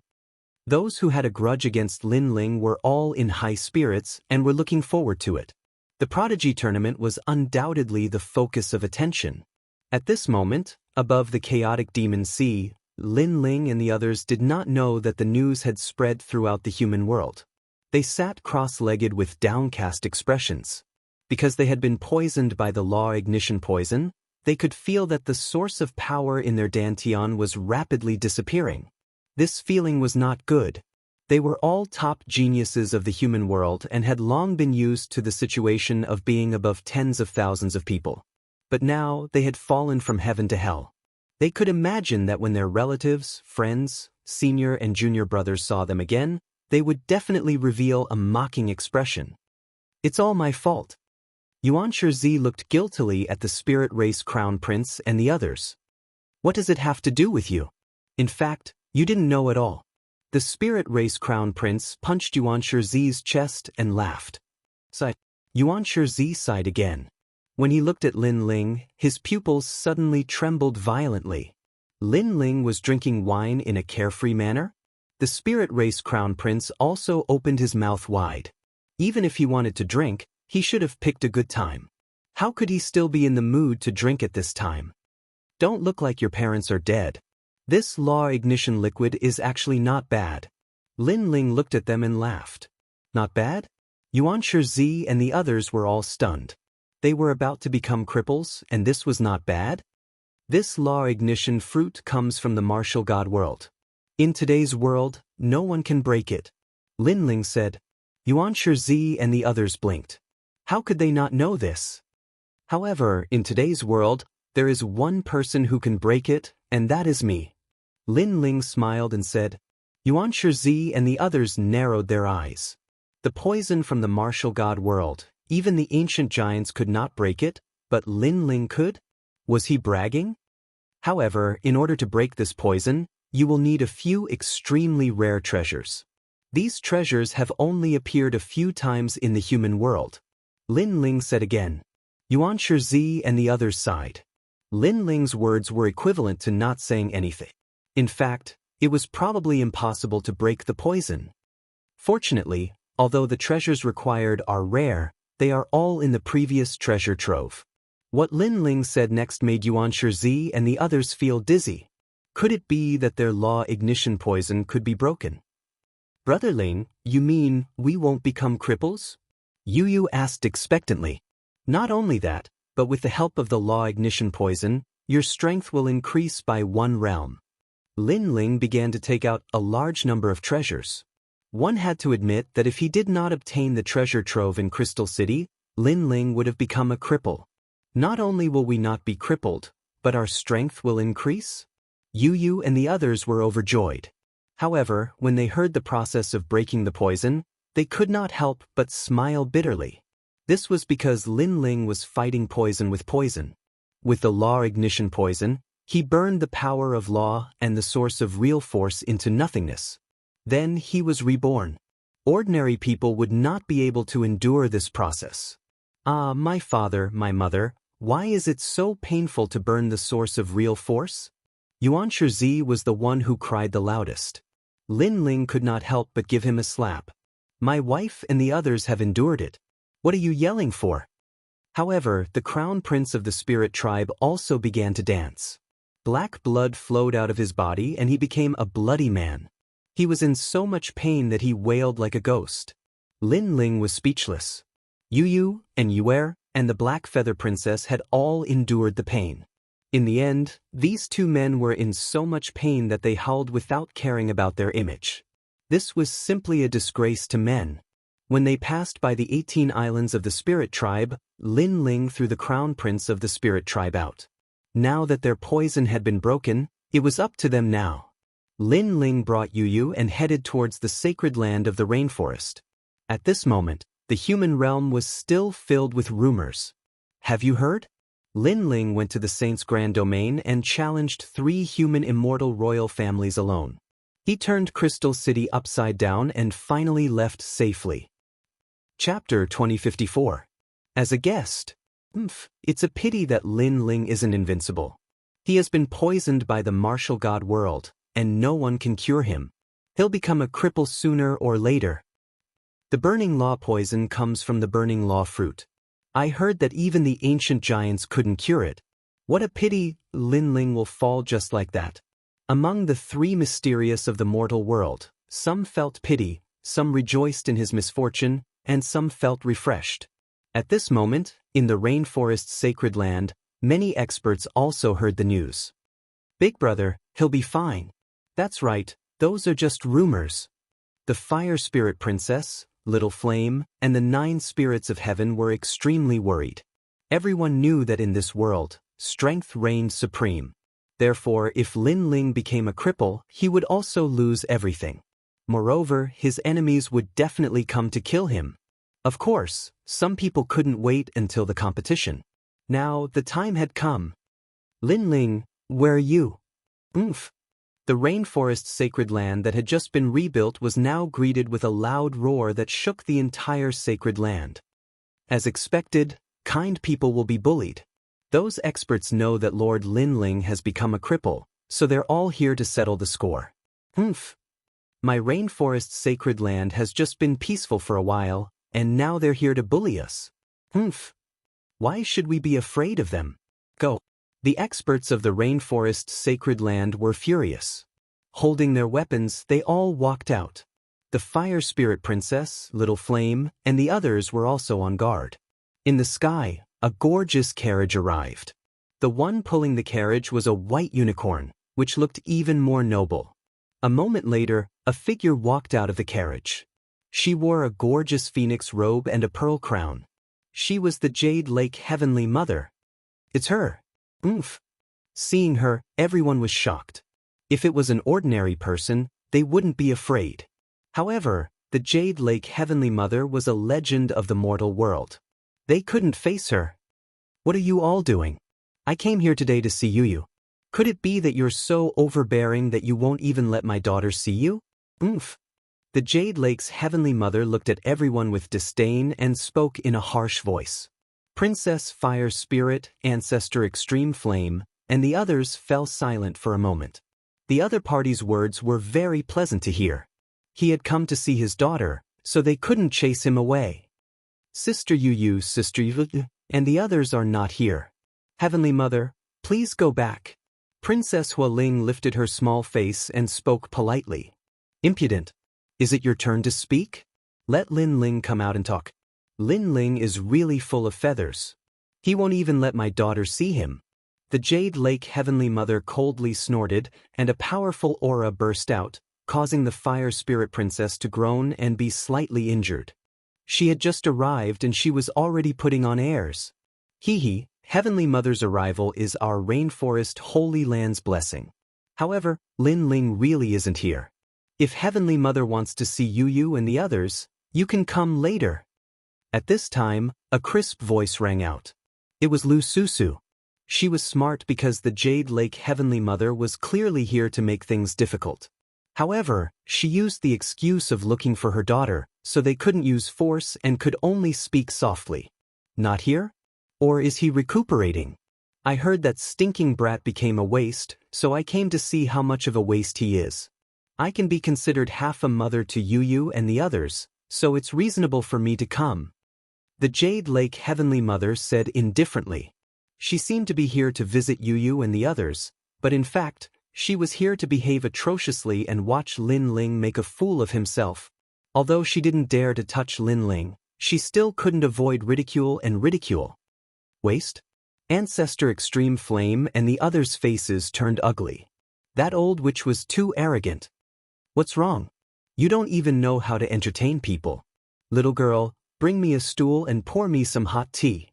Those who had a grudge against Lin Ling were all in high spirits and were looking forward to it. The Prodigy Tournament was undoubtedly the focus of attention. At this moment, above the chaotic demon sea, Lin Ling and the others did not know that the news had spread throughout the human world. They sat cross-legged with downcast expressions. Because they had been poisoned by the law ignition poison, they could feel that the source of power in their dantian was rapidly disappearing. This feeling was not good. They were all top geniuses of the human world and had long been used to the situation of being above tens of thousands of people. But now they had fallen from heaven to hell. They could imagine that when their relatives, friends, senior and junior brothers saw them again, they would definitely reveal a mocking expression. It's all my fault. Yuan Shizi looked guiltily at the spirit race crown prince and the others. What does it have to do with you? In fact, you didn't know at all. The spirit race crown prince punched Yuan Shizi's chest and laughed. Yuan Shizi sighed again. When he looked at Lin Ling, his pupils suddenly trembled violently. Lin Ling was drinking wine in a carefree manner? The spirit race crown prince also opened his mouth wide. Even if he wanted to drink, he should have picked a good time. How could he still be in the mood to drink at this time? Don't look like your parents are dead. This law ignition liquid is actually not bad. Lin Ling looked at them and laughed. Not bad? Yuan Shizi and the others were all stunned. They were about to become cripples, and this was not bad? This law ignition fruit comes from the martial god world. In today's world, no one can break it. Lin Ling said. Yuan Shizi and the others blinked. How could they not know this? However, in today's world, there is one person who can break it, and that is me. Lin Ling smiled and said. Yuan Shizi and the others narrowed their eyes. The poison from the martial god world, even the ancient giants could not break it, but Lin Ling could? Was he bragging? However, in order to break this poison, you will need a few extremely rare treasures. These treasures have only appeared a few times in the human world. Lin Ling said again. Yuan Shizi and the others sighed. Lin Ling's words were equivalent to not saying anything. In fact, it was probably impossible to break the poison. Fortunately, although the treasures required are rare, they are all in the previous treasure trove. What Lin Ling said next made Yuan Shizi and the others feel dizzy. Could it be that their law ignition poison could be broken? Brother Ling, you mean we won't become cripples? Yu Yu asked expectantly. Not only that, but with the help of the law ignition poison, your strength will increase by 1 realm. Lin Ling began to take out a large number of treasures. One had to admit that if he did not obtain the treasure trove in Crystal City, Lin Ling would have become a cripple. Not only will we not be crippled, but our strength will increase? Yu Yu and the others were overjoyed. However, when they heard the process of breaking the poison, they could not help but smile bitterly. This was because Lin Ling was fighting poison with poison. With the law ignition poison, he burned the power of law and the source of real force into nothingness. Then he was reborn. Ordinary people would not be able to endure this process. Ah, my father, my mother, why is it so painful to burn the source of real force? Yuan Shizi was the one who cried the loudest. Lin Ling could not help but give him a slap. My wife and the others have endured it. What are you yelling for? However, the crown prince of the spirit tribe also began to dance. Black blood flowed out of his body and he became a bloody man. He was in so much pain that he wailed like a ghost. Lin Ling was speechless. Yu Yu and Yuer and the Black Feather Princess had all endured the pain. In the end, these two men were in so much pain that they howled without caring about their image. This was simply a disgrace to men. When they passed by the 18 islands of the spirit tribe, Lin Ling threw the crown prince of the spirit tribe out. Now that their poison had been broken, it was up to them now. Lin Ling brought Yu Yu and headed towards the sacred land of the rainforest. At this moment, the human realm was still filled with rumors. Have you heard? Lin Ling went to the saint's grand domain and challenged 3 human immortal royal families alone. He turned Crystal City upside down and finally left safely. Chapter 2054. As a guest. It's a pity that Lin Ling isn't invincible. He has been poisoned by the martial god world, and no one can cure him. He'll become a cripple sooner or later. The burning law poison comes from the burning law fruit. I heard that even the ancient giants couldn't cure it. What a pity Lin Ling will fall just like that. Among the 3 mysterious of the mortal world, some felt pity, some rejoiced in his misfortune, and some felt refreshed. At this moment, in the rainforest's sacred land, many experts also heard the news. Big brother, he'll be fine. That's right, those are just rumors. The Fire Spirit Princess, Little Flame, and the 9 spirits of heaven were extremely worried. Everyone knew that in this world, strength reigned supreme. Therefore, if Lin Ling became a cripple, he would also lose everything. Moreover, his enemies would definitely come to kill him. Of course, some people couldn't wait until the competition. Now, the time had come. Lin Ling, where are you? The rainforest's sacred land that had just been rebuilt was now greeted with a loud roar that shook the entire sacred land. As expected, kind people will be bullied. Those experts know that Lord Lin Ling has become a cripple, so they're all here to settle the score. My rainforest's sacred land has just been peaceful for a while, and now they're here to bully us. Why should we be afraid of them? Go. The experts of the rainforest's sacred land were furious. Holding their weapons, they all walked out. The Fire Spirit Princess, Little Flame, and the others were also on guard. In the sky, a gorgeous carriage arrived. The one pulling the carriage was a white unicorn, which looked even more noble. A moment later, a figure walked out of the carriage. She wore a gorgeous phoenix robe and a pearl crown. She was the Jade Lake Heavenly Mother. It's her. Seeing her, everyone was shocked. If it was an ordinary person, they wouldn't be afraid. However, the Jade Lake Heavenly Mother was a legend of the mortal world. They couldn't face her. What are you all doing? I came here today to see Yu Yu. Could it be that you're so overbearing that you won't even let my daughter see you? Oomph. The Jade Lake's heavenly mother looked at everyone with disdain and spoke in a harsh voice. Princess Fire Spirit, Ancestor Extreme Flame, and the others fell silent for a moment. The other party's words were very pleasant to hear. He had come to see his daughter, so they couldn't chase him away. Sister Yu, Sister Yu, and the others are not here. Heavenly Mother, please go back. Princess Hualing lifted her small face and spoke politely. Impudent. Is it your turn to speak? Let Lin Ling come out and talk. Lin Ling is really full of feathers. He won't even let my daughter see him. The Jade Lake Heavenly Mother coldly snorted, and a powerful aura burst out, causing the Fire Spirit Princess to groan and be slightly injured. She had just arrived and she was already putting on airs. Hee. Heavenly Mother's arrival is our rainforest holy land's blessing. However, Lin Ling really isn't here. If Heavenly Mother wants to see Yu and the others, you can come later. At this time, a crisp voice rang out. It was Lu Susu. She was smart because the Jade Lake Heavenly Mother was clearly here to make things difficult. However, she used the excuse of looking for her daughter, so they couldn't use force and could only speak softly. Not here? Or is he recuperating? I heard that stinking brat became a waste, so I came to see how much of a waste he is. I can be considered half a mother to Yu and the others, so it's reasonable for me to come. The Jade Lake Heavenly Mother said indifferently. She seemed to be here to visit Yu and the others, but in fact, she was here to behave atrociously and watch Lin Ling make a fool of himself. Although she didn't dare to touch Lin Ling, she still couldn't avoid ridicule and ridicule. Waste? Ancestor Extreme Flame and the others' faces turned ugly. That old witch was too arrogant. What's wrong? You don't even know how to entertain people. Little girl, bring me a stool and pour me some hot tea.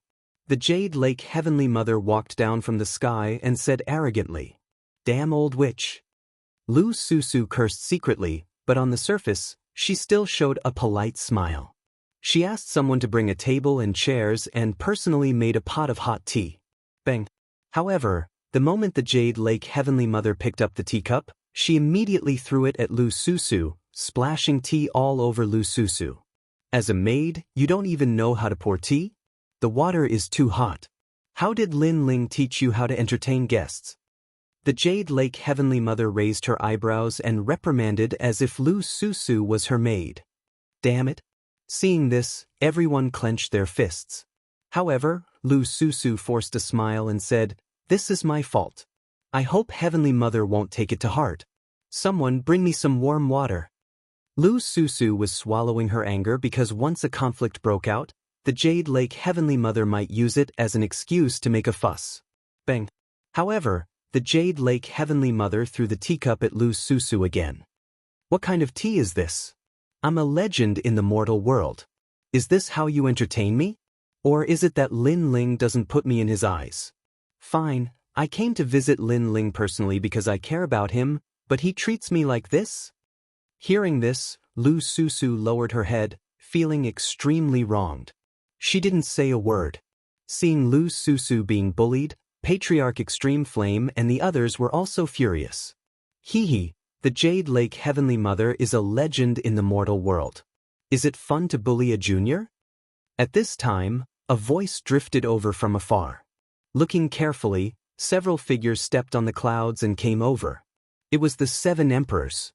The Jade Lake Heavenly Mother walked down from the sky and said arrogantly. Damn old witch. Lu Susu cursed secretly, but on the surface, she still showed a polite smile. She asked someone to bring a table and chairs and personally made a pot of hot tea. Bang. However, the moment the Jade Lake Heavenly Mother picked up the teacup, she immediately threw it at Lu Susu, splashing tea all over Lu Susu. As a maid, you don't even know how to pour tea? The water is too hot. How did Lin Ling teach you how to entertain guests? The Jade Lake Heavenly Mother raised her eyebrows and reprimanded as if Lu Susu was her maid. Damn it. Seeing this, everyone clenched their fists. However, Lu Susu forced a smile and said, This is my fault. I hope Heavenly Mother won't take it to heart. Someone bring me some warm water. Lu Susu was swallowing her anger because once a conflict broke out, the Jade Lake Heavenly Mother might use it as an excuse to make a fuss. Bang. However, the Jade Lake Heavenly Mother threw the teacup at Lu Susu again. What kind of tea is this? I'm a legend in the mortal world. Is this how you entertain me? Or is it that Lin Ling doesn't put me in his eyes? Fine, I came to visit Lin Ling personally because I care about him, but he treats me like this? Hearing this, Lu Susu lowered her head, feeling extremely wronged. She didn't say a word. Seeing Lu Susu being bullied, Patriarch Extreme Flame and the others were also furious. Hee. The Jade Lake Heavenly Mother is a legend in the mortal world. Is it fun to bully a junior? At this time, a voice drifted over from afar. Looking carefully, several figures stepped on the clouds and came over. It was the 7 emperors.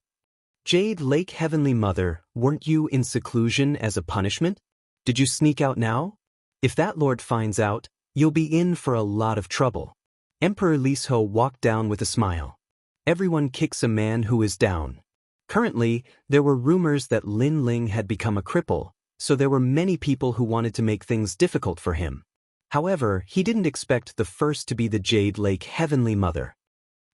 Jade Lake Heavenly Mother, weren't you in seclusion as a punishment? Did you sneak out now? If that lord finds out, you'll be in for a lot of trouble. Emperor Lisho walked down with a smile. Everyone kicks a man who is down. Currently, there were rumors that Lin Ling had become a cripple, so there were many people who wanted to make things difficult for him. However, he didn't expect the first to be the Jade Lake Heavenly Mother.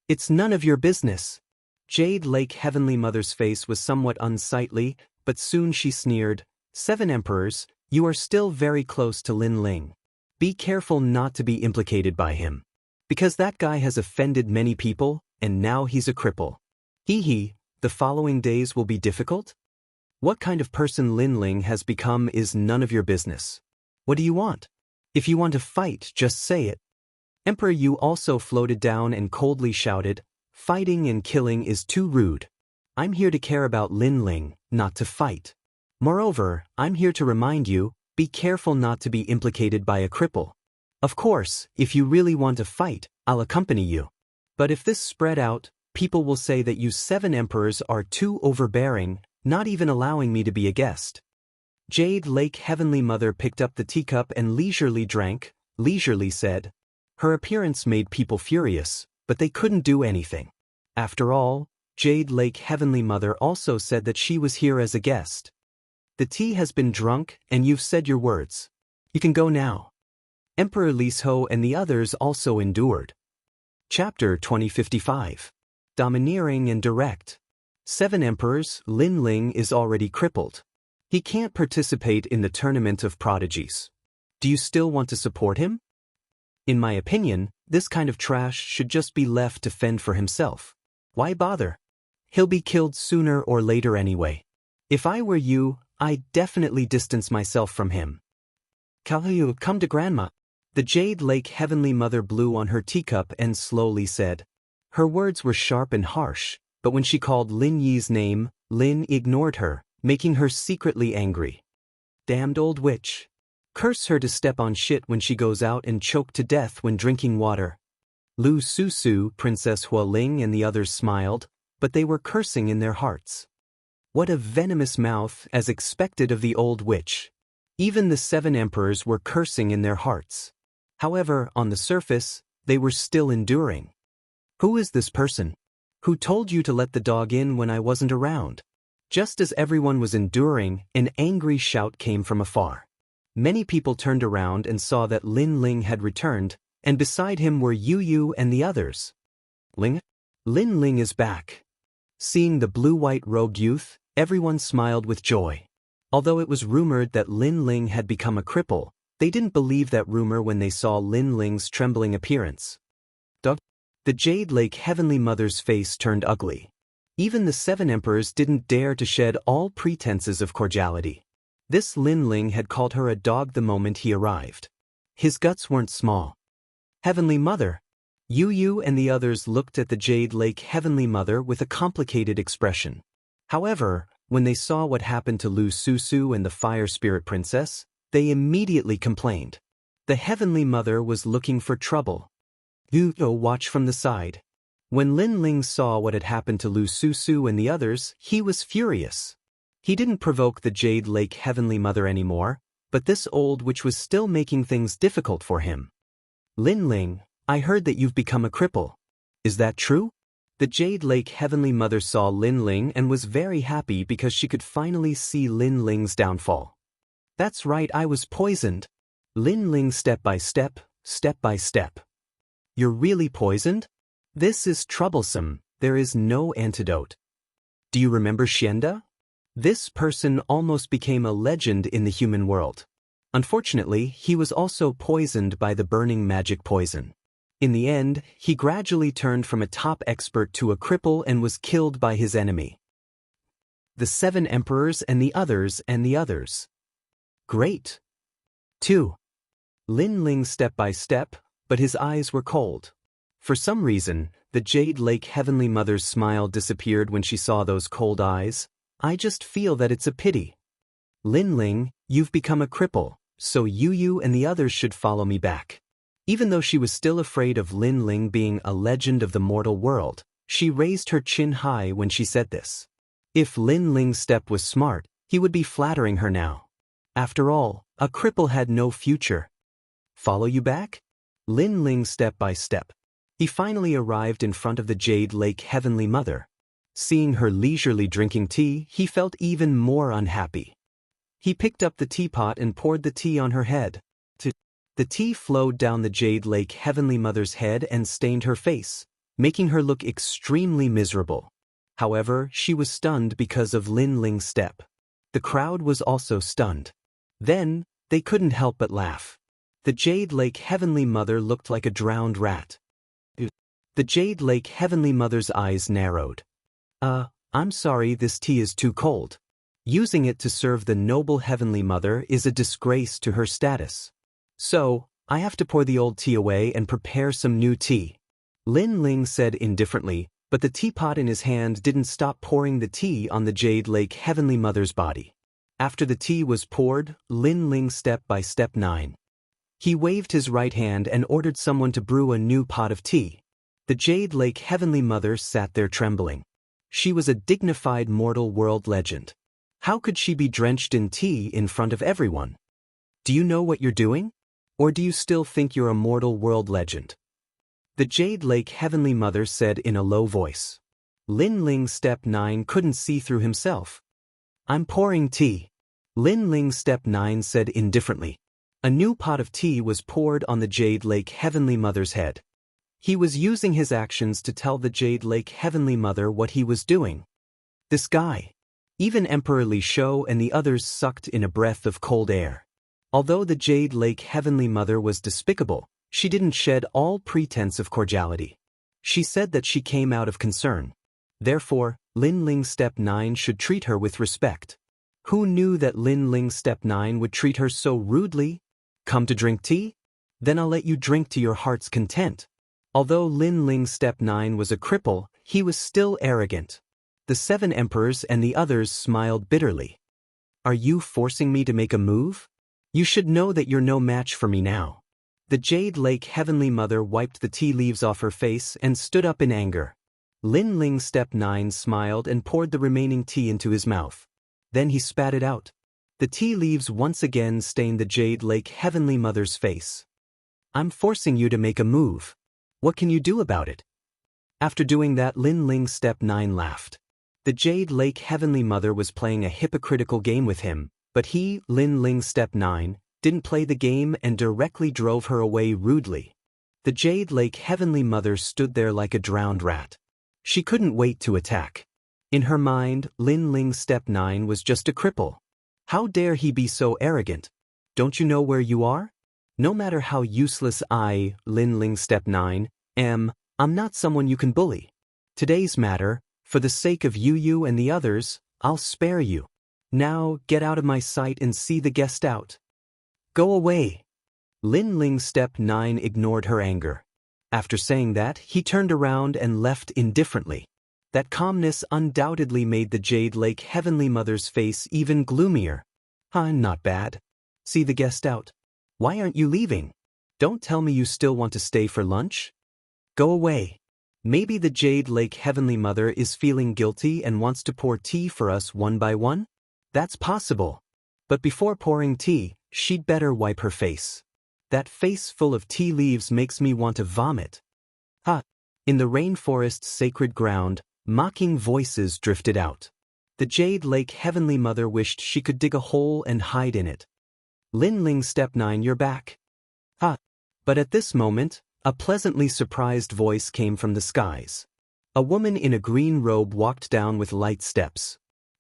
It's none of your business. Jade Lake Heavenly Mother's face was somewhat unsightly, but soon she sneered, 7 emperors, you are still very close to Lin Ling. Be careful not to be implicated by him. Because that guy has offended many people, and now he's a cripple. Hee, the following days will be difficult? What kind of person Lin Ling has become is none of your business. What do you want? If you want to fight, just say it. Emperor Yu also floated down and coldly shouted, "Fighting and killing is too rude. I'm here to care about Lin Ling, not to fight. Moreover, I'm here to remind you, be careful not to be implicated by a cripple. Of course, if you really want to fight, I'll accompany you. But if this spread out, people will say that you 7 emperors are too overbearing, not even allowing me to be a guest." Jade Lake Heavenly Mother picked up the teacup and leisurely drank, leisurely said. Her appearance made people furious, but they couldn't do anything. After all, Jade Lake Heavenly Mother also said that she was here as a guest. The tea has been drunk and you've said your words. You can go now. Emperor Lisho and the others also endured. Chapter 2055. Domineering and direct. 7 emperors, Lin Ling is already crippled. He can't participate in the tournament of prodigies. Do you still want to support him? In my opinion, this kind of trash should just be left to fend for himself. Why bother? He'll be killed sooner or later anyway. If I were you, I'd definitely distance myself from him. Kalyu, come to Grandma. The Jade Lake Heavenly Mother blew on her teacup and slowly said. Her words were sharp and harsh, but when she called Lin Yi's name, Lin ignored her, making her secretly angry. Damned old witch. Curse her to step on shit when she goes out and choke to death when drinking water. Lu Susu, Princess Hualing and the others smiled, but they were cursing in their hearts. What a venomous mouth, as expected of the old witch. Even the 7 emperors were cursing in their hearts. However, on the surface, they were still enduring. Who is this person? Who told you to let the dog in when I wasn't around? Just as everyone was enduring, an angry shout came from afar. Many people turned around and saw that Lin Ling had returned, and beside him were Yu and the others. Lin Ling is back. Seeing the blue-white robed youth, everyone smiled with joy. Although it was rumored that Lin Ling had become a cripple, they didn't believe that rumor when they saw Lin Ling's trembling appearance. The Jade Lake Heavenly Mother's face turned ugly. Even the 7 emperors didn't dare to shed all pretenses of cordiality. This Lin Ling had called her a dog the moment he arrived. His guts weren't small. Heavenly Mother. Yu and the others looked at the Jade Lake Heavenly Mother with a complicated expression. However, when they saw what happened to Lu Susu and the Fire Spirit Princess, they immediately complained. The Heavenly Mother was looking for trouble. Yu watched from the side. When Lin Ling saw what had happened to Lu Susu and the others, he was furious. He didn't provoke the Jade Lake Heavenly Mother anymore, but this old witch was still making things difficult for him. Lin Ling, I heard that you've become a cripple. Is that true? The Jade Lake Heavenly Mother saw Lin Ling and was very happy because she could finally see Lin Ling's downfall. That's right, I was poisoned. Lin Ling step by step, step by step. You're really poisoned? This is troublesome, there is no antidote. Do you remember Xianda? This person almost became a legend in the human world. Unfortunately, he was also poisoned by the burning magic poison. In the end, he gradually turned from a top expert to a cripple and was killed by his enemy. The 7 emperors and the others and the others. Great. 2. Lin Ling step by step, but his eyes were cold. For some reason, the Jade Lake Heavenly Mother's smile disappeared when she saw those cold eyes. I just feel that it's a pity. Lin Ling, you've become a cripple, so Yu and the others should follow me back. Even though she was still afraid of Lin Ling being a legend of the mortal world, she raised her chin high when she said this. If Lin Ling's step was smart, he would be flattering her now. After all, a cripple had no future. Follow you back? Lin Ling step by step. He finally arrived in front of the Jade Lake Heavenly Mother. Seeing her leisurely drinking tea, he felt even more unhappy. He picked up the teapot and poured the tea on her head. The tea flowed down the Jade Lake Heavenly Mother's head and stained her face, making her look extremely miserable. However, she was stunned because of Lin Ling's step. The crowd was also stunned. Then, they couldn't help but laugh. The Jade Lake Heavenly Mother looked like a drowned rat. The Jade Lake Heavenly Mother's eyes narrowed. I'm sorry, this tea is too cold. Using it to serve the noble Heavenly Mother is a disgrace to her status. So, I have to pour the old tea away and prepare some new tea. Lin Ling said indifferently, but the teapot in his hand didn't stop pouring the tea on the Jade Lake Heavenly Mother's body. After the tea was poured, Lin Ling step by step 9. He waved his right hand and ordered someone to brew a new pot of tea. The Jade Lake Heavenly Mother sat there trembling. She was a dignified mortal world legend. How could she be drenched in tea in front of everyone? Do you know what you're doing? Or do you still think you're a mortal world legend? The Jade Lake Heavenly Mother said in a low voice. Lin Ling step 9 couldn't see through himself. I'm pouring tea. Lin Ling step 9 said indifferently. A new pot of tea was poured on the Jade Lake Heavenly Mother's head. He was using his actions to tell the Jade Lake Heavenly Mother what he was doing. This guy. Even Emperor Li Shou and the others sucked in a breath of cold air. Although the Jade Lake Heavenly Mother was despicable, she didn't shed all pretense of cordiality. She said that she came out of concern. Therefore, Lin Ling step 9 should treat her with respect. Who knew that Lin Ling step 9 would treat her so rudely? Come to drink tea? Then I'll let you drink to your heart's content. Although Lin Ling step 9 was a cripple, he was still arrogant. The 7 emperors and the others smiled bitterly. Are you forcing me to make a move? You should know that you're no match for me now. The Jade Lake Heavenly Mother wiped the tea leaves off her face and stood up in anger. Lin Ling step 9 smiled and poured the remaining tea into his mouth. Then he spat it out. The tea leaves once again stained the Jade Lake Heavenly Mother's face. I'm forcing you to make a move. What can you do about it? After doing that, Lin Ling step 9 laughed. The Jade Lake Heavenly Mother was playing a hypocritical game with him, but he, Lin Ling step 9, didn't play the game and directly drove her away rudely. The Jade Lake Heavenly Mother stood there like a drowned rat. She couldn't wait to attack. In her mind, Lin Ling step 9 was just a cripple. How dare he be so arrogant? Don't you know where you are? No matter how useless I, Lin Ling step 9, am, I'm not someone you can bully. Today's matter, for the sake of you and the others, I'll spare you. Now, get out of my sight and see the guest out. Go away. Lin Ling step 9 ignored her anger. After saying that, he turned around and left indifferently. That calmness undoubtedly made the Jade Lake Heavenly Mother's face even gloomier. Not bad. See the guest out. Why aren't you leaving? Don't tell me you still want to stay for lunch? Go away. Maybe the Jade Lake Heavenly Mother is feeling guilty and wants to pour tea for us one by one? That's possible. But before pouring tea, she'd better wipe her face. That face full of tea leaves makes me want to vomit. In the rainforest's sacred ground, mocking voices drifted out. The Jade Lake Heavenly Mother wished she could dig a hole and hide in it. Lin Ling step 9, you're back. But at this moment, a pleasantly surprised voice came from the skies. A woman in a green robe walked down with light steps.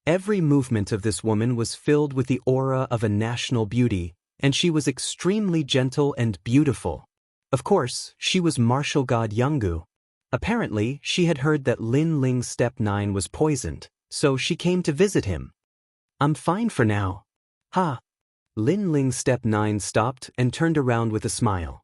Every movement of this woman was filled with the aura of a national beauty, and she was extremely gentle and beautiful. Of course, she was martial god Yanggu. Apparently, she had heard that Lin Ling step 9 was poisoned, so she came to visit him. I'm fine for now. Lin Ling step 9 stopped and turned around with a smile.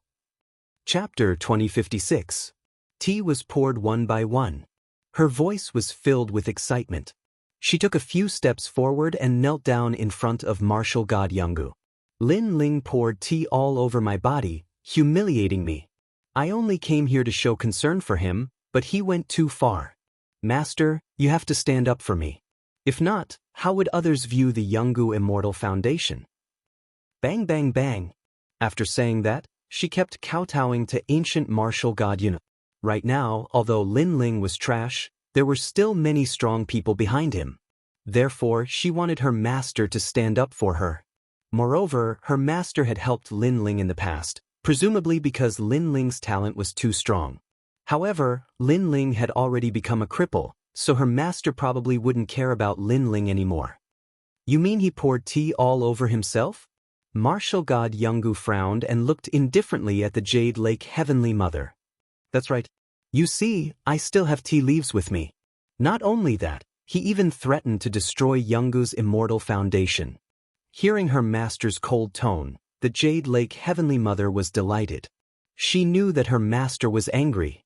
Chapter 2056. Tea was poured one by one. Her voice was filled with excitement. She took a few steps forward and knelt down in front of martial god Yanggu. Lin Ling poured tea all over my body, humiliating me. I only came here to show concern for him, but he went too far. Master, you have to stand up for me. If not, how would others view the Yanggu Immortal Foundation? Bang bang bang. After saying that, she kept kowtowing to ancient martial god Yun. Right now, although Lin Ling was trash, there were still many strong people behind him. Therefore, she wanted her master to stand up for her. Moreover, her master had helped Lin Ling in the past, presumably because Lin Ling's talent was too strong. However, Lin Ling had already become a cripple, so her master probably wouldn't care about Lin Ling anymore. You mean he poured tea all over himself? Martial god Yanggu frowned and looked indifferently at the Jade Lake Heavenly Mother. That's right. You see, I still have tea leaves with me. Not only that, he even threatened to destroy Yanggu's Immortal Foundation. Hearing her master's cold tone, The Jade Lake Heavenly Mother was delighted. She knew that her master was angry.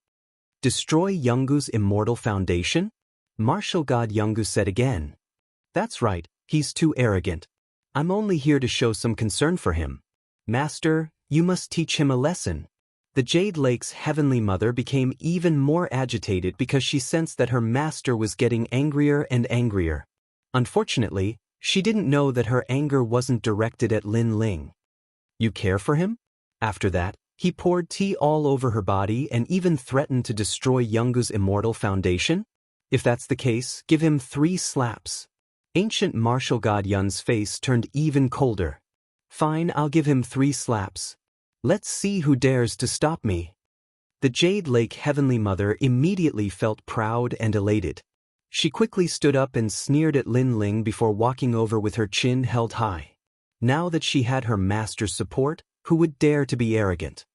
Destroy Yungu's immortal foundation? Martial God Yungu said again. That's right, he's too arrogant. I'm only here to show some concern for him. Master, you must teach him a lesson. The Jade Lake's Heavenly Mother became even more agitated because she sensed that her master was getting angrier and angrier. Unfortunately, she didn't know that her anger wasn't directed at Lin Ling. You care for him? After that, he poured tea all over her body and even threatened to destroy Yungu's immortal foundation? If that's the case, give him 3 slaps. Ancient martial god Yun's face turned even colder. Fine, I'll give him 3 slaps. Let's see who dares to stop me. The Jade Lake Heavenly Mother immediately felt proud and elated. She quickly stood up and sneered at Lin Ling before walking over with her chin held high. Now that she had her master's support, who would dare to be arrogant?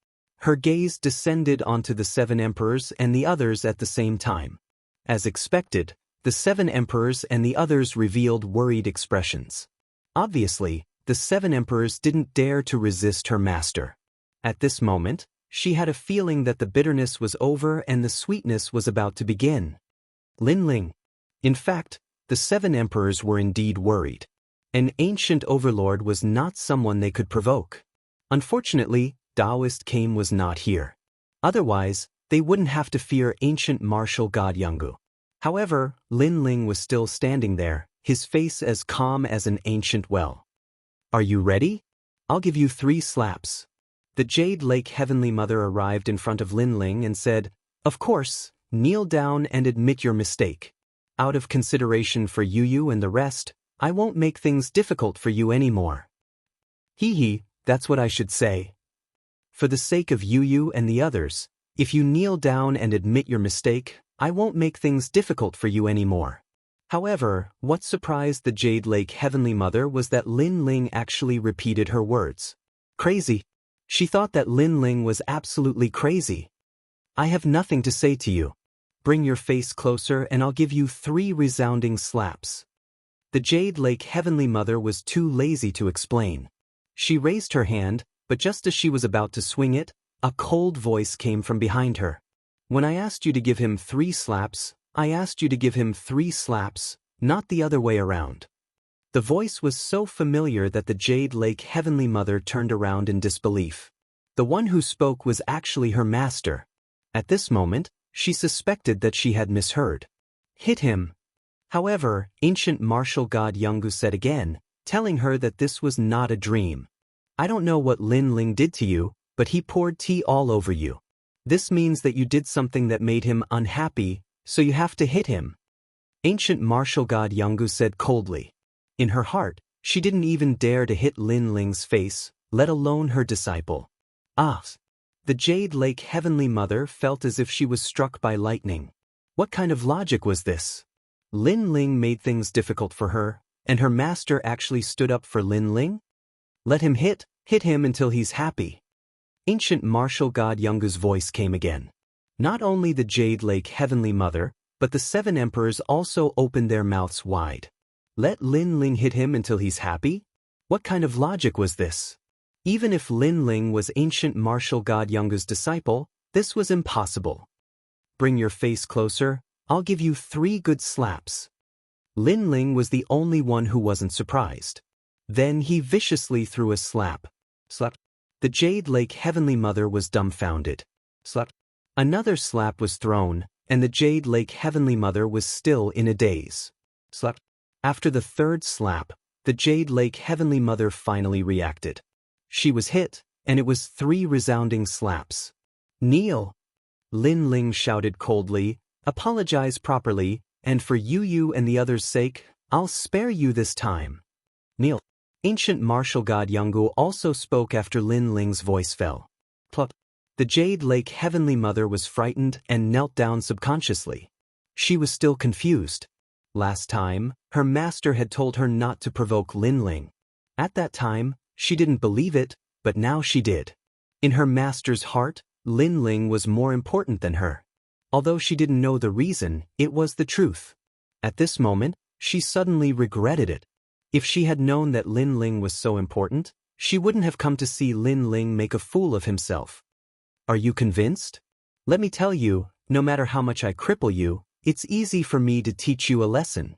Her gaze descended onto the 7 emperors and the others at the same time. As expected, the 7 emperors and the others revealed worried expressions. Obviously, the 7 emperors didn't dare to resist her master. At this moment, she had a feeling that the bitterness was over and the sweetness was about to begin. Lin Ling. In fact, the 7 emperors were indeed worried. An ancient overlord was not someone they could provoke. Unfortunately, Daoist Kame was not here. Otherwise, they wouldn't have to fear ancient martial god Yungu. However, Lin Ling was still standing there, his face as calm as an ancient well. Are you ready? I'll give you 3 slaps. The Jade Lake Heavenly Mother arrived in front of Lin Ling and said, Of course, kneel down and admit your mistake. Out of consideration for Yu and the rest, I won't make things difficult for you anymore. Hee, that's what I should say. For the sake of Yu and the others, if you kneel down and admit your mistake, I won't make things difficult for you anymore. However, what surprised the Jade Lake Heavenly Mother was that Lin Ling actually repeated her words. Crazy. She thought that Lin Ling was absolutely crazy. I have nothing to say to you. Bring your face closer and I'll give you 3 resounding slaps. The Jade Lake Heavenly Mother was too lazy to explain. She raised her hand, but just as she was about to swing it, a cold voice came from behind her. When I asked you to give him 3 slaps, I asked you to give him 3 slaps, not the other way around. The voice was so familiar that the Jade Lake Heavenly Mother turned around in disbelief. The one who spoke was actually her master. At this moment, she suspected that she had misheard. Hit him. However, ancient martial god Yungu said again, telling her that this was not a dream. I don't know what Lin Ling did to you, but he poured tea all over you. This means that you did something that made him unhappy, so you have to hit him. Ancient martial god Yungu said coldly. In her heart, she didn't even dare to hit Lin Ling's face, let alone her disciple. Ah! The Jade Lake Heavenly Mother felt as if she was struck by lightning. What kind of logic was this? Lin Ling made things difficult for her, and her master actually stood up for Lin Ling? Let him hit him until he's happy. Ancient martial god Yungu's voice came again. Not only the Jade Lake Heavenly Mother, but the 7 emperors also opened their mouths wide. Let Lin Ling hit him until he's happy? What kind of logic was this? Even if Lin Ling was ancient martial god Yungu's disciple, this was impossible. Bring your face closer, I'll give you 3 good slaps. Lin Ling was the only one who wasn't surprised. Then he viciously threw a slap. Slap. The Jade Lake Heavenly Mother was dumbfounded. Slap. Another slap was thrown, and the Jade Lake Heavenly Mother was still in a daze. Slap. After the 3rd slap, the Jade Lake Heavenly Mother finally reacted. She was hit, and it was 3 resounding slaps. Kneel! Lin Ling shouted coldly, apologize properly, and for Yu and the others' sake, I'll spare you this time. Kneel. Ancient martial god Yungu also spoke after Lin Ling's voice fell. Plop. The Jade Lake Heavenly Mother was frightened and knelt down subconsciously. She was still confused. Last time, her master had told her not to provoke Lin Ling. At that time, she didn't believe it, but now she did. In her master's heart, Lin Ling was more important than her. Although she didn't know the reason, it was the truth. At this moment, she suddenly regretted it. If she had known that Lin Ling was so important, She wouldn't have come to see Lin Ling make a fool of himself. Are you convinced? Let me tell you, no matter how much I cripple you, it's easy for me to teach you a lesson.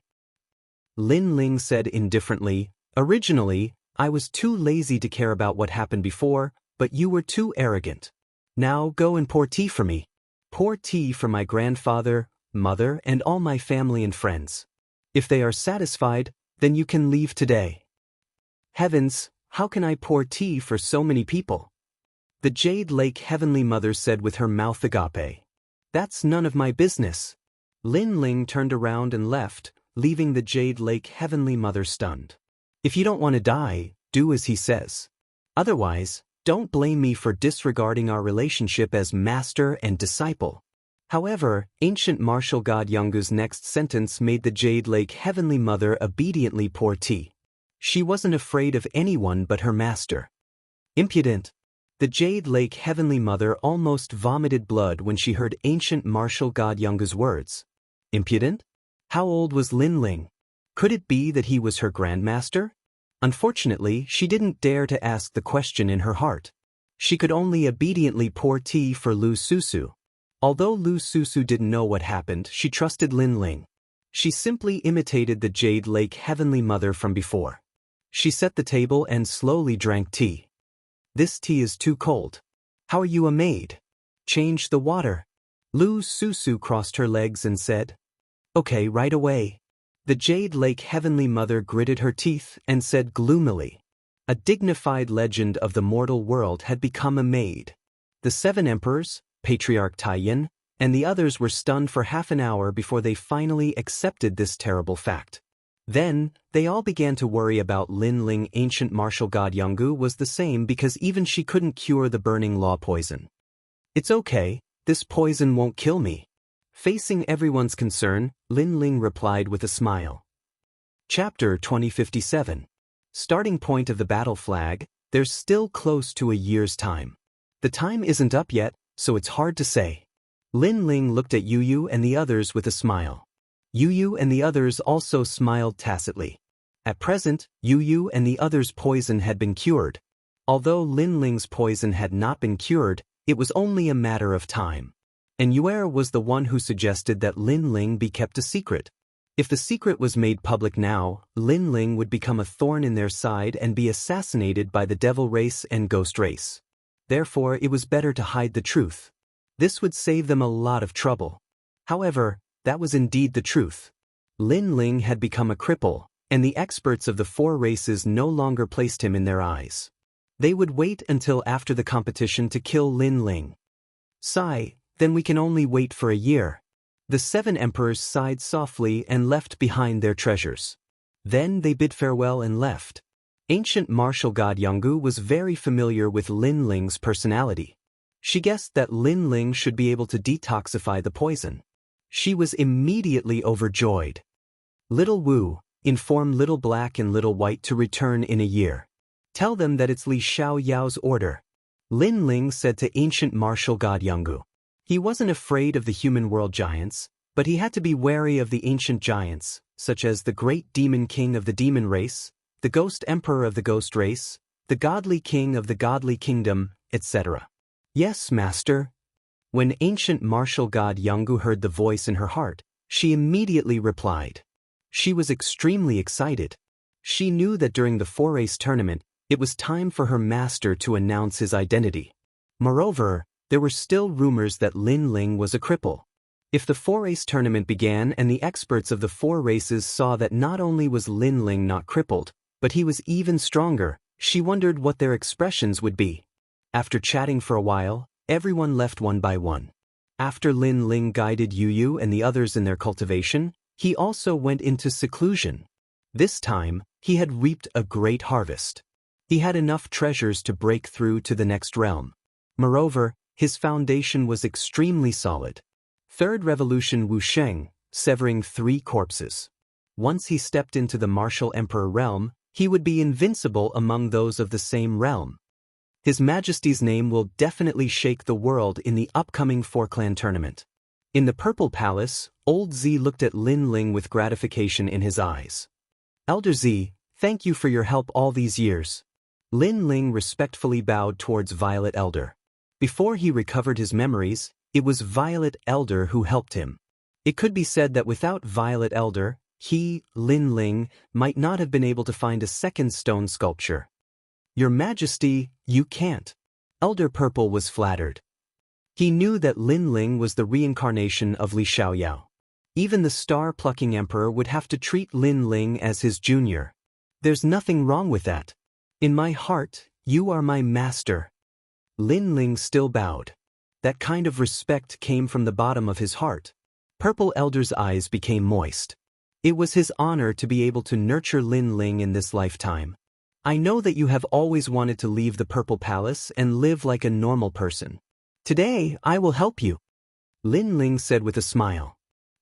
Lin Ling said indifferently, originally, I was too lazy to care about what happened before, but you were too arrogant. Now go and pour tea for me. Pour tea for my grandfather, mother, and all my family and friends. If they are satisfied, then you can leave today. Heavens, how can I pour tea for so many people? The Jade Lake Heavenly Mother said with her mouth agape. That's none of my business. Lin Ling turned around and left, leaving the Jade Lake Heavenly Mother stunned. If you don't want to die, do as he says. Otherwise, don't blame me for disregarding our relationship as master and disciple. However, ancient martial god Yanggu's next sentence made the Jade Lake Heavenly Mother obediently pour tea. She wasn't afraid of anyone but her master. Impudent. The Jade Lake Heavenly Mother almost vomited blood when she heard ancient martial god Yanggu's words. Impudent? How old was Lin Ling? Could it be that he was her grandmaster? Unfortunately, she didn't dare to ask the question in her heart. She could only obediently pour tea for Lu Susu. Although Lu Susu didn't know what happened, she trusted Lin Ling. She simply imitated the Jade Lake Heavenly Mother from before. She set the table and slowly drank tea. This tea is too cold. How are you a maid? Change the water. Lu Susu crossed her legs and said, Okay, right away. The Jade Lake Heavenly Mother gritted her teeth and said gloomily. A dignified legend of the mortal world had become a maid. The 7 emperors, Patriarch Taiyin, and the others were stunned for half an hour before they finally accepted this terrible fact. Then, they all began to worry about Lin Ling. Ancient martial god Yanggu was the same because even she couldn't cure the burning law poison. It's okay, this poison won't kill me. Facing everyone's concern, Lin Ling replied with a smile. Chapter 2057. Starting point of the battle flag, there's still close to a year's time. The time isn't up yet, so it's hard to say. Lin Ling looked at Yu and the others with a smile. Yu and the others also smiled tacitly. At present, Yu and the others' poison had been cured. Although Lin Ling's poison had not been cured, it was only a matter of time. And Yuer was the one who suggested that Lin Ling be kept a secret. If the secret was made public now, Lin Ling would become a thorn in their side and be assassinated by the devil race and ghost race. Therefore, it was better to hide the truth. This would save them a lot of trouble. However, that was indeed the truth. Lin Ling had become a cripple, and the experts of the 4 races no longer placed him in their eyes. They would wait until after the competition to kill Lin Ling. Sigh, then we can only wait for a year. The 7 emperors sighed softly and left behind their treasures. Then they bid farewell and left. Ancient martial god Yanggu was very familiar with Lin Ling's personality. She guessed that Lin Ling should be able to detoxify the poison. She was immediately overjoyed. Little Wu, inform Little Black and Little White to return in a year. Tell them that it's Li Xiao Yao's order. Lin Ling said to ancient martial god Yanggu. He wasn't afraid of the human world giants, but he had to be wary of the ancient giants, such as the great demon king of the demon race, the ghost emperor of the ghost race, the godly king of the godly kingdom, etc. Yes, master. When ancient martial god Yanggu heard the voice in her heart, she immediately replied. She was extremely excited. She knew that during the 4-race tournament, it was time for her master to announce his identity. Moreover, there were still rumors that Lin Ling was a cripple. If the 4-race tournament began and the experts of the 4 races saw that not only was Lin Ling not crippled, but he was even stronger, she wondered what their expressions would be. After chatting for a while, everyone left one by one. After Lin Ling guided Yu and the others in their cultivation, he also went into seclusion. This time, he had reaped a great harvest. He had enough treasures to break through to the next realm. Moreover, his foundation was extremely solid. 3rd Revolution Wusheng, severing 3 corpses. Once he stepped into the martial emperor realm, he would be invincible among those of the same realm. His Majesty's name will definitely shake the world in the upcoming 4-clan tournament. In the Purple Palace, Old Z looked at Lin Ling with gratification in his eyes. Elder Z, thank you for your help all these years. Lin Ling respectfully bowed towards Violet Elder. Before he recovered his memories, it was Violet Elder who helped him. It could be said that without Violet Elder, he, Lin Ling, might not have been able to find a second stone sculpture. Your Majesty, you can't. Elder Purple was flattered. He knew that Lin Ling was the reincarnation of Li Xiaoyao. Even the star-plucking emperor would have to treat Lin Ling as his junior. There's nothing wrong with that. In my heart, you are my master. Lin Ling still bowed. That kind of respect came from the bottom of his heart. Purple Elder's eyes became moist. It was his honor to be able to nurture Lin Ling in this lifetime. I know that you have always wanted to leave the Purple Palace and live like a normal person. Today, I will help you, Lin Ling said with a smile.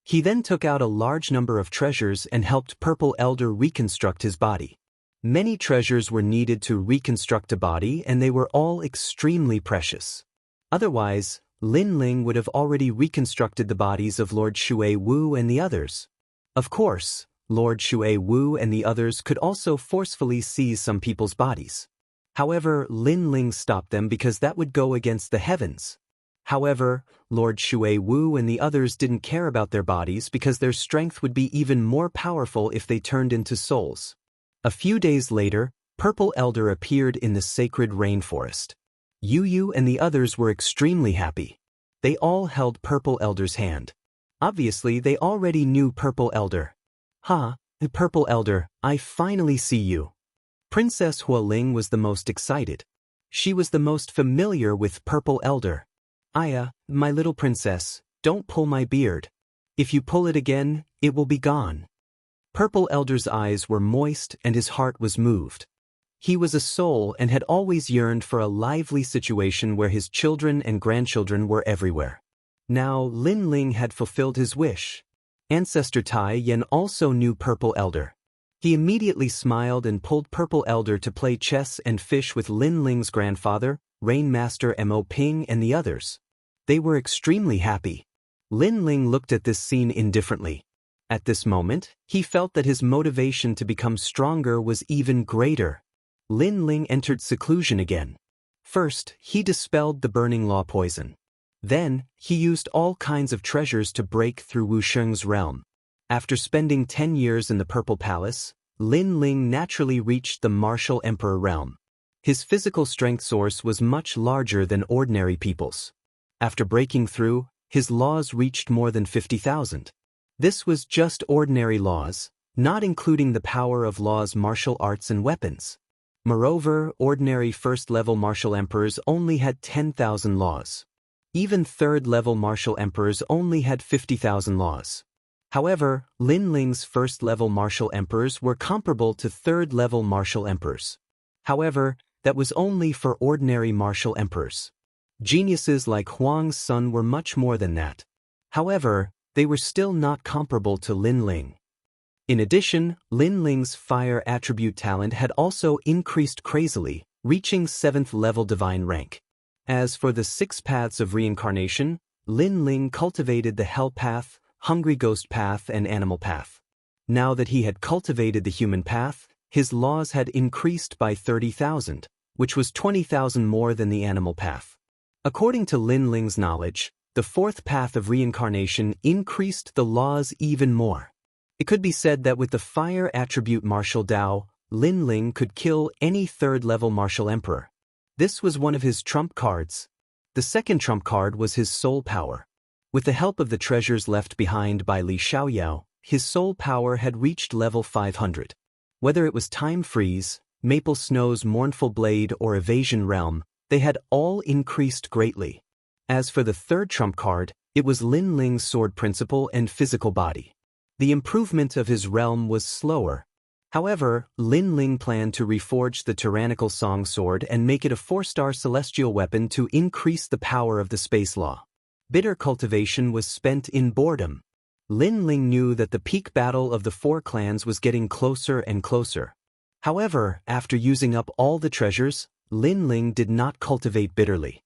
He then took out a large number of treasures and helped Purple Elder reconstruct his body. Many treasures were needed to reconstruct a body, and they were all extremely precious. Otherwise, Lin Ling would have already reconstructed the bodies of Lord Shui Wu and the others. Of course, Lord Shui Wu and the others could also forcefully seize some people's bodies. However, Lin Ling stopped them because that would go against the heavens. However, Lord Shui Wu and the others didn't care about their bodies because their strength would be even more powerful if they turned into souls. A few days later, Purple Elder appeared in the sacred rainforest. Yu and the others were extremely happy. They all held Purple Elder's hand. Obviously, they already knew Purple Elder. Purple Elder, I finally see you. Princess Hualing was the most excited. She was the most familiar with Purple Elder. Aya, my little princess, don't pull my beard. If you pull it again, it will be gone. Purple Elder's eyes were moist and his heart was moved. He was a soul and had always yearned for a lively situation where his children and grandchildren were everywhere. Now Lin Ling had fulfilled his wish. Ancestor Tai Yen also knew Purple Elder. He immediately smiled and pulled Purple Elder to play chess and fish with Lin Ling's grandfather, Rain Master Mo Ping and the others. They were extremely happy. Lin Ling looked at this scene indifferently. At this moment, he felt that his motivation to become stronger was even greater. Lin Ling entered seclusion again. First, he dispelled the burning law poison. Then, he used all kinds of treasures to break through Wu Sheng's realm. After spending 10 years in the Purple Palace, Lin Ling naturally reached the Martial Emperor realm. His physical strength source was much larger than ordinary people's. After breaking through, his laws reached more than 50,000. This was just ordinary laws, not including the power of laws, martial arts and weapons. Moreover, ordinary first-level martial emperors only had 10,000 laws. Even third-level martial emperors only had 50,000 laws. However, Lin Ling's first-level martial emperors were comparable to third-level martial emperors. However, that was only for ordinary martial emperors. Geniuses like Huang's son were much more than that. However, they were still not comparable to Lin Ling. In addition, Lin Ling's fire attribute talent had also increased crazily, reaching 7th-level divine rank. As for the 6 paths of reincarnation, Lin Ling cultivated the Hell Path, Hungry Ghost Path and Animal Path. Now that he had cultivated the human path, his laws had increased by 30,000, which was 20,000 more than the animal path. According to Lin Ling's knowledge, the 4th path of reincarnation increased the laws even more. It could be said that with the fire attribute martial Dao, Lin Ling could kill any third-level martial emperor. This was one of his trump cards. The second trump card was his soul power. With the help of the treasures left behind by Li Xiaoyao, his soul power had reached level 500. Whether it was Time Freeze, Maple Snow's Mournful Blade or Evasion Realm, they had all increased greatly. As for the third trump card, it was Lin Ling's sword principle and physical body. The improvement of his realm was slower. However, Lin Ling planned to reforge the tyrannical song sword and make it a 4-star celestial weapon to increase the power of the space law. Bitter cultivation was spent in boredom. Lin Ling knew that the peak battle of the 4 clans was getting closer and closer. However, after using up all the treasures, Lin Ling did not cultivate bitterly.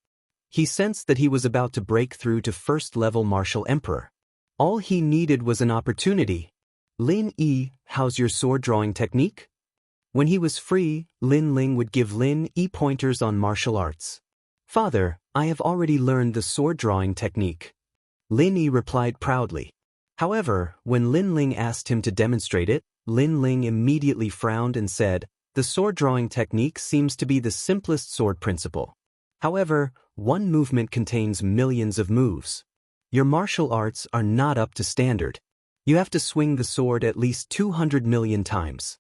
He sensed that he was about to break through to first-level martial emperor. All he needed was an opportunity. Lin Yi, how's your sword drawing technique? When he was free, Lin Ling would give Lin Yi pointers on martial arts. "Father, I have already learned the sword drawing technique," Lin Yi replied proudly. However, when Lin Ling asked him to demonstrate it, Lin Ling immediately frowned and said, "The sword drawing technique seems to be the simplest sword principle. However, one movement contains millions of moves. Your martial arts are not up to standard. You have to swing the sword at least 200 million times."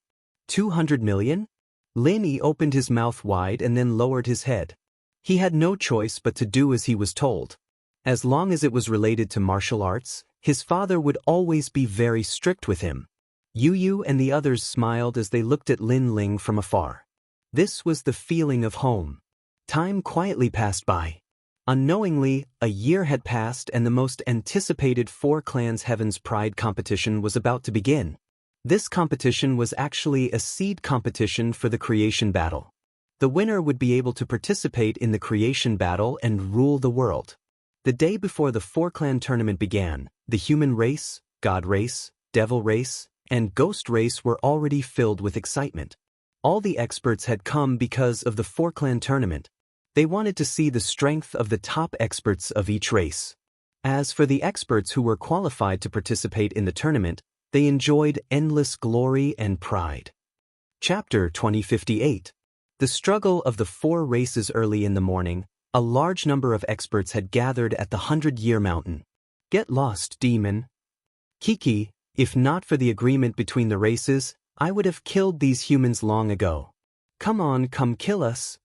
200 million? Lin Yi opened his mouth wide and then lowered his head. He had no choice but to do as he was told. As long as it was related to martial arts, his father would always be very strict with him. Yu and the others smiled as they looked at Lin Ling from afar. This was the feeling of home. Time quietly passed by. Unknowingly, a year had passed and the most anticipated Four Clans Heaven's Pride competition was about to begin. This competition was actually a seed competition for the creation battle. The winner would be able to participate in the creation battle and rule the world. The day before the four-clan tournament began, the human race, god race, devil race, and ghost race were already filled with excitement. All the experts had come because of the four-clan tournament. They wanted to see the strength of the top experts of each race. As for the experts who were qualified to participate in the tournament, they enjoyed endless glory and pride. Chapter 2058. The struggle of the four races. Early in the morning, a large number of experts had gathered at the 100-Year Mountain. "Get lost, demon. Kiki, if not for the agreement between the races, I would have killed these humans long ago. Come on, come kill us."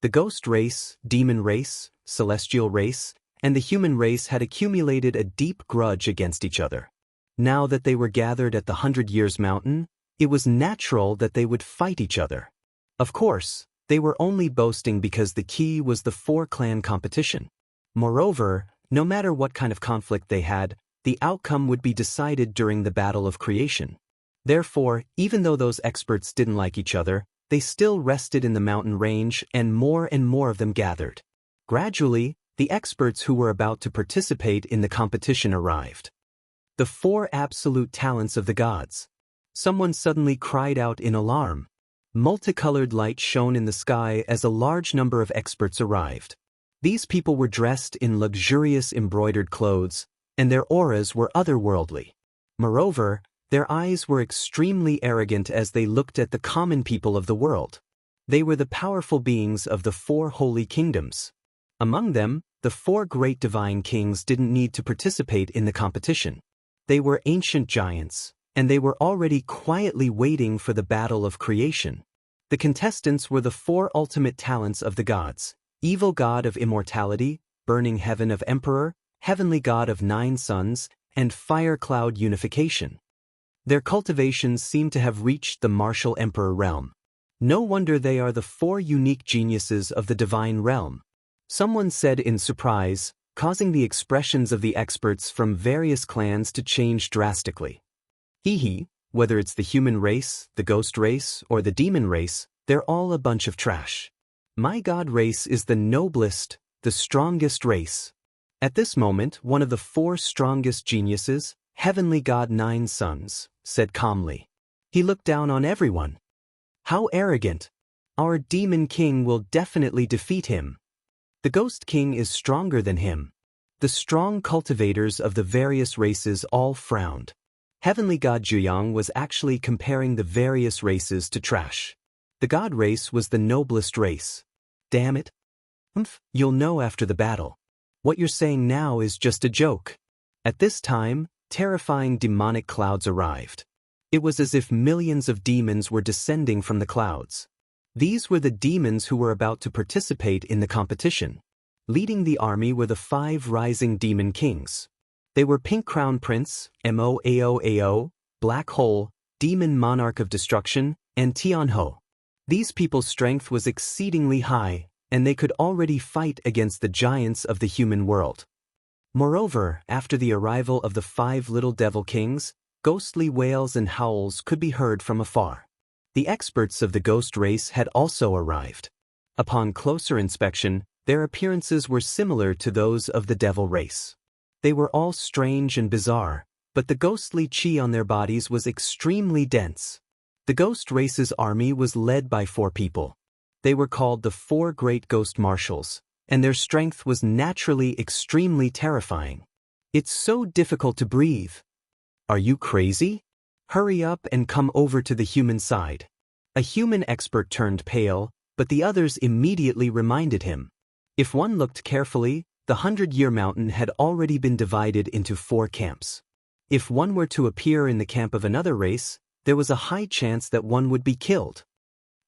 The ghost race, demon race, celestial race, and the human race had accumulated a deep grudge against each other. Now that they were gathered at the 100 Years Mountain, it was natural that they would fight each other. Of course, they were only boasting because the key was the four-clan competition. Moreover, no matter what kind of conflict they had, the outcome would be decided during the battle of creation. Therefore, even though those experts didn't like each other, they still rested in the mountain range and more of them gathered. Gradually, the experts who were about to participate in the competition arrived. The four absolute talents of the gods. Someone suddenly cried out in alarm. Multicolored light shone in the sky as a large number of experts arrived. These people were dressed in luxurious embroidered clothes, and their auras were otherworldly. Moreover, their eyes were extremely arrogant as they looked at the common people of the world. They were the powerful beings of the four holy kingdoms. Among them, the four great divine kings didn't need to participate in the competition. They were ancient giants, and they were already quietly waiting for the battle of creation. The contestants were the four ultimate talents of the gods: evil god of immortality, burning heaven of emperor, heavenly god of 9 suns, and fire cloud unification. Their cultivations seem to have reached the martial emperor realm. No wonder they are the four unique geniuses of the divine realm. Someone said in surprise, causing the expressions of the experts from various clans to change drastically. Whether it's the human race, the ghost race, or the demon race, they're all a bunch of trash. My god race is the noblest, the strongest race. At this moment, one of the four strongest geniuses, heavenly god 9 suns, said calmly. He looked down on everyone. How arrogant! Our demon king will definitely defeat him. The ghost king is stronger than him. The strong cultivators of the various races all frowned. Heavenly god Zhuyang was actually comparing the various races to trash. The god race was the noblest race. Damn it. You'll know after the battle. What you're saying now is just a joke. At this time, terrifying demonic clouds arrived. It was as if millions of demons were descending from the clouds. These were the demons who were about to participate in the competition. Leading the army were the 5 rising demon kings. They were Pink Crown Prince, Moaoao, Black Hole, Demon Monarch of Destruction, and Tianho. These people's strength was exceedingly high, and they could already fight against the giants of the human world. Moreover, after the arrival of the 5 little devil kings, ghostly wails and howls could be heard from afar. The experts of the ghost race had also arrived. Upon closer inspection, their appearances were similar to those of the devil race. They were all strange and bizarre, but the ghostly chi on their bodies was extremely dense. The ghost race's army was led by 4 people. They were called the 4 Great Ghost Marshals, and their strength was naturally extremely terrifying. It's so difficult to breathe. Are you crazy? Hurry up and come over to the human side. A human expert turned pale, but the others immediately reminded him. If one looked carefully, the 100-Year Mountain had already been divided into 4 camps. If one were to appear in the camp of another race, there was a high chance that one would be killed.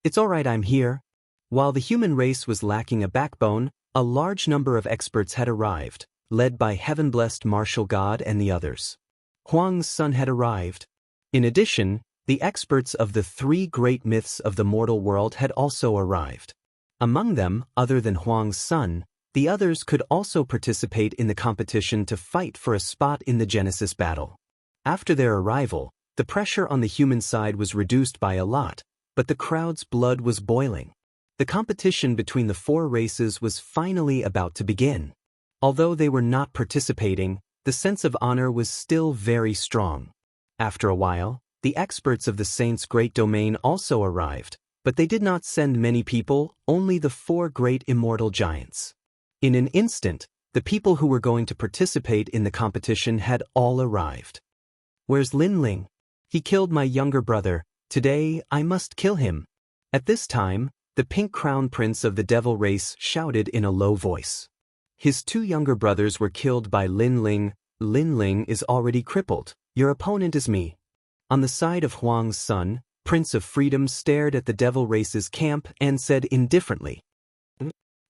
It's all right, I'm here. While the human race was lacking a backbone, a large number of experts had arrived, led by heaven-blessed martial god and the others. Huang's son had arrived. In addition, the experts of the 3 great myths of the mortal world had also arrived. Among them, other than Huang's son, the others could also participate in the competition to fight for a spot in the Genesis battle. After their arrival, the pressure on the human side was reduced by a lot, but the crowd's blood was boiling. The competition between the 4 races was finally about to begin. Although they were not participating, the sense of honor was still very strong. After a while, the experts of the Saints' Great Domain also arrived, but they did not send many people, only the 4 great immortal giants. In an instant, the people who were going to participate in the competition had all arrived. Where's Lin Ling? He killed my younger brother. Today, I must kill him. At this time, the Pink Crown Prince of the Devil race shouted in a low voice. His 2 younger brothers were killed by Lin Ling. Lin Ling is already crippled. Your opponent is me. On the side of Huang's son, Prince of Freedom stared at the Devil race's camp and said indifferently,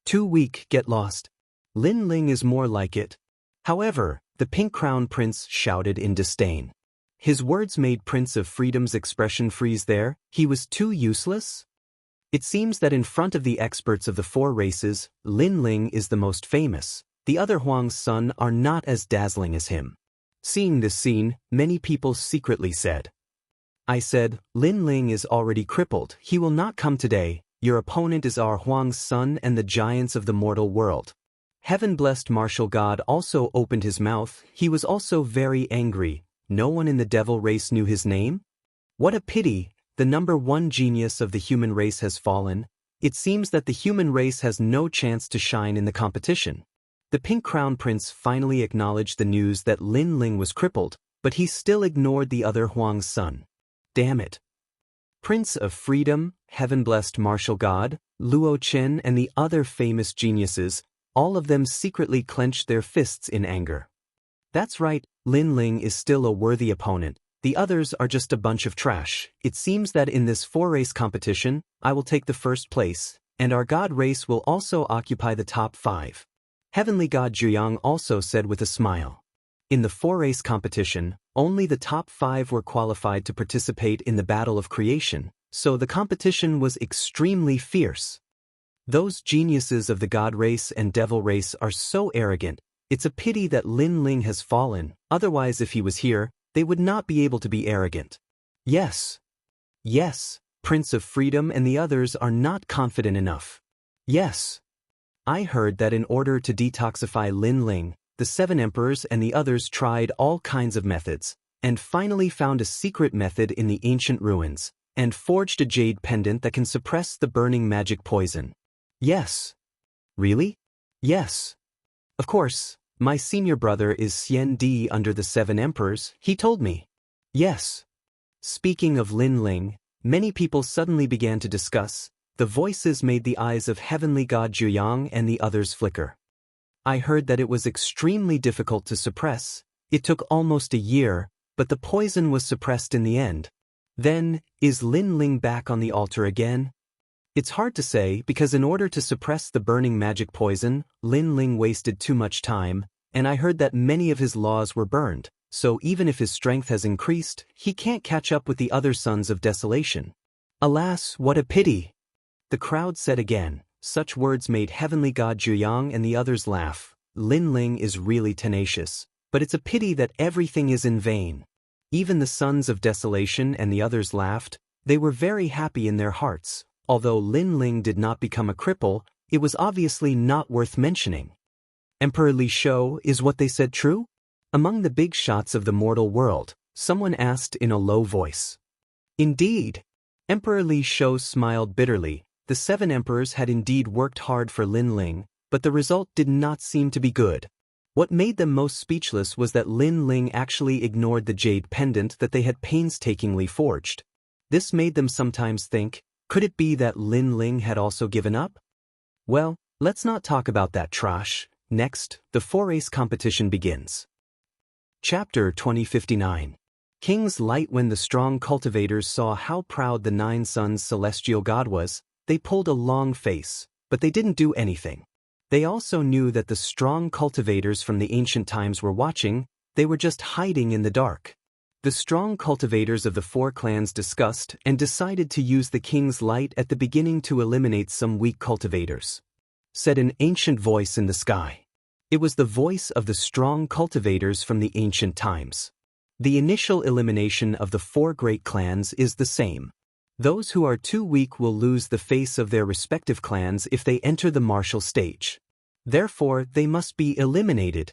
"Too weak, get lost. Lin Ling is more like it." However, the Pink Crown Prince shouted in disdain. His words made Prince of Freedom's expression freeze there. He was too useless? It seems that in front of the experts of the 4 races, Lin Ling is the most famous. The other Huang's son are not as dazzling as him. Seeing this scene, many people secretly said, I said, Lin Ling is already crippled. He will not come today. Your opponent is our Huang's son and the giants of the mortal world. Heaven-blessed martial god also opened his mouth. He was also very angry. No one in the devil race knew his name? What a pity, the number 1 genius of the human race has fallen. It seems that the human race has no chance to shine in the competition. The Pink Crown Prince finally acknowledged the news that Lin Ling was crippled, but he still ignored the other Huang's son. Damn it. Prince of Freedom, heaven-blessed martial god, Luo Chen and the other famous geniuses, all of them secretly clenched their fists in anger. That's right, Lin Ling is still a worthy opponent. The others are just a bunch of trash. It seems that in this 4-race competition, I will take the first place, and our god race will also occupy the top 5. Heavenly God Zhuyang also said with a smile. In the 4-race competition, only the top 5 were qualified to participate in the battle of creation, so the competition was extremely fierce. Those geniuses of the god race and devil race are so arrogant. It's a pity that Lin Ling has fallen, otherwise if he was here, they would not be able to be arrogant. Yes. Yes, Prince of Freedom and the others are not confident enough. Yes. I heard that in order to detoxify Lin Ling, the 7 emperors and the others tried all kinds of methods, and finally found a secret method in the ancient ruins, and forged a jade pendant that can suppress the burning magic poison. Yes. Really? Yes. Of course, my senior brother is Xian Di under the 7 emperors, he told me. Yes. Speaking of Lin Ling, many people suddenly began to discuss. The voices made the eyes of heavenly god Zhuyang and the others flicker. I heard that it was extremely difficult to suppress. It took almost a year, but the poison was suppressed in the end. Then, is Lin Ling back on the altar again? It's hard to say because in order to suppress the burning magic poison, Lin Ling wasted too much time, and I heard that many of his laws were burned, so even if his strength has increased, he can't catch up with the other sons of desolation. Alas, what a pity! The crowd said again. Such words made heavenly god Zhuyang and the others laugh. Lin Ling is really tenacious, but it's a pity that everything is in vain. Even the sons of desolation and the others laughed. They were very happy in their hearts. Although Lin Ling did not become a cripple, it was obviously not worth mentioning. Emperor Li Shou, is what they said true? Among the big shots of the mortal world, someone asked in a low voice. Indeed. Emperor Li Shou smiled bitterly. The 7 emperors had indeed worked hard for Lin Ling, but the result did not seem to be good. What made them most speechless was that Lin Ling actually ignored the jade pendant that they had painstakingly forged. This made them sometimes think, could it be that Lin Ling had also given up? Well, let's not talk about that trash. Next, the 4-race competition begins. Chapter 2059. King's Light. When the strong cultivators saw how proud the 9 suns celestial god was, they pulled a long face, but they didn't do anything. They also knew that the strong cultivators from the ancient times were watching. They were just hiding in the dark. The strong cultivators of the 4 clans discussed and decided to use the King's Light at the beginning to eliminate some weak cultivators. Said an ancient voice in the sky. It was the voice of the strong cultivators from the ancient times. The initial elimination of the 4 great clans is the same. Those who are too weak will lose the face of their respective clans if they enter the martial stage. Therefore, they must be eliminated.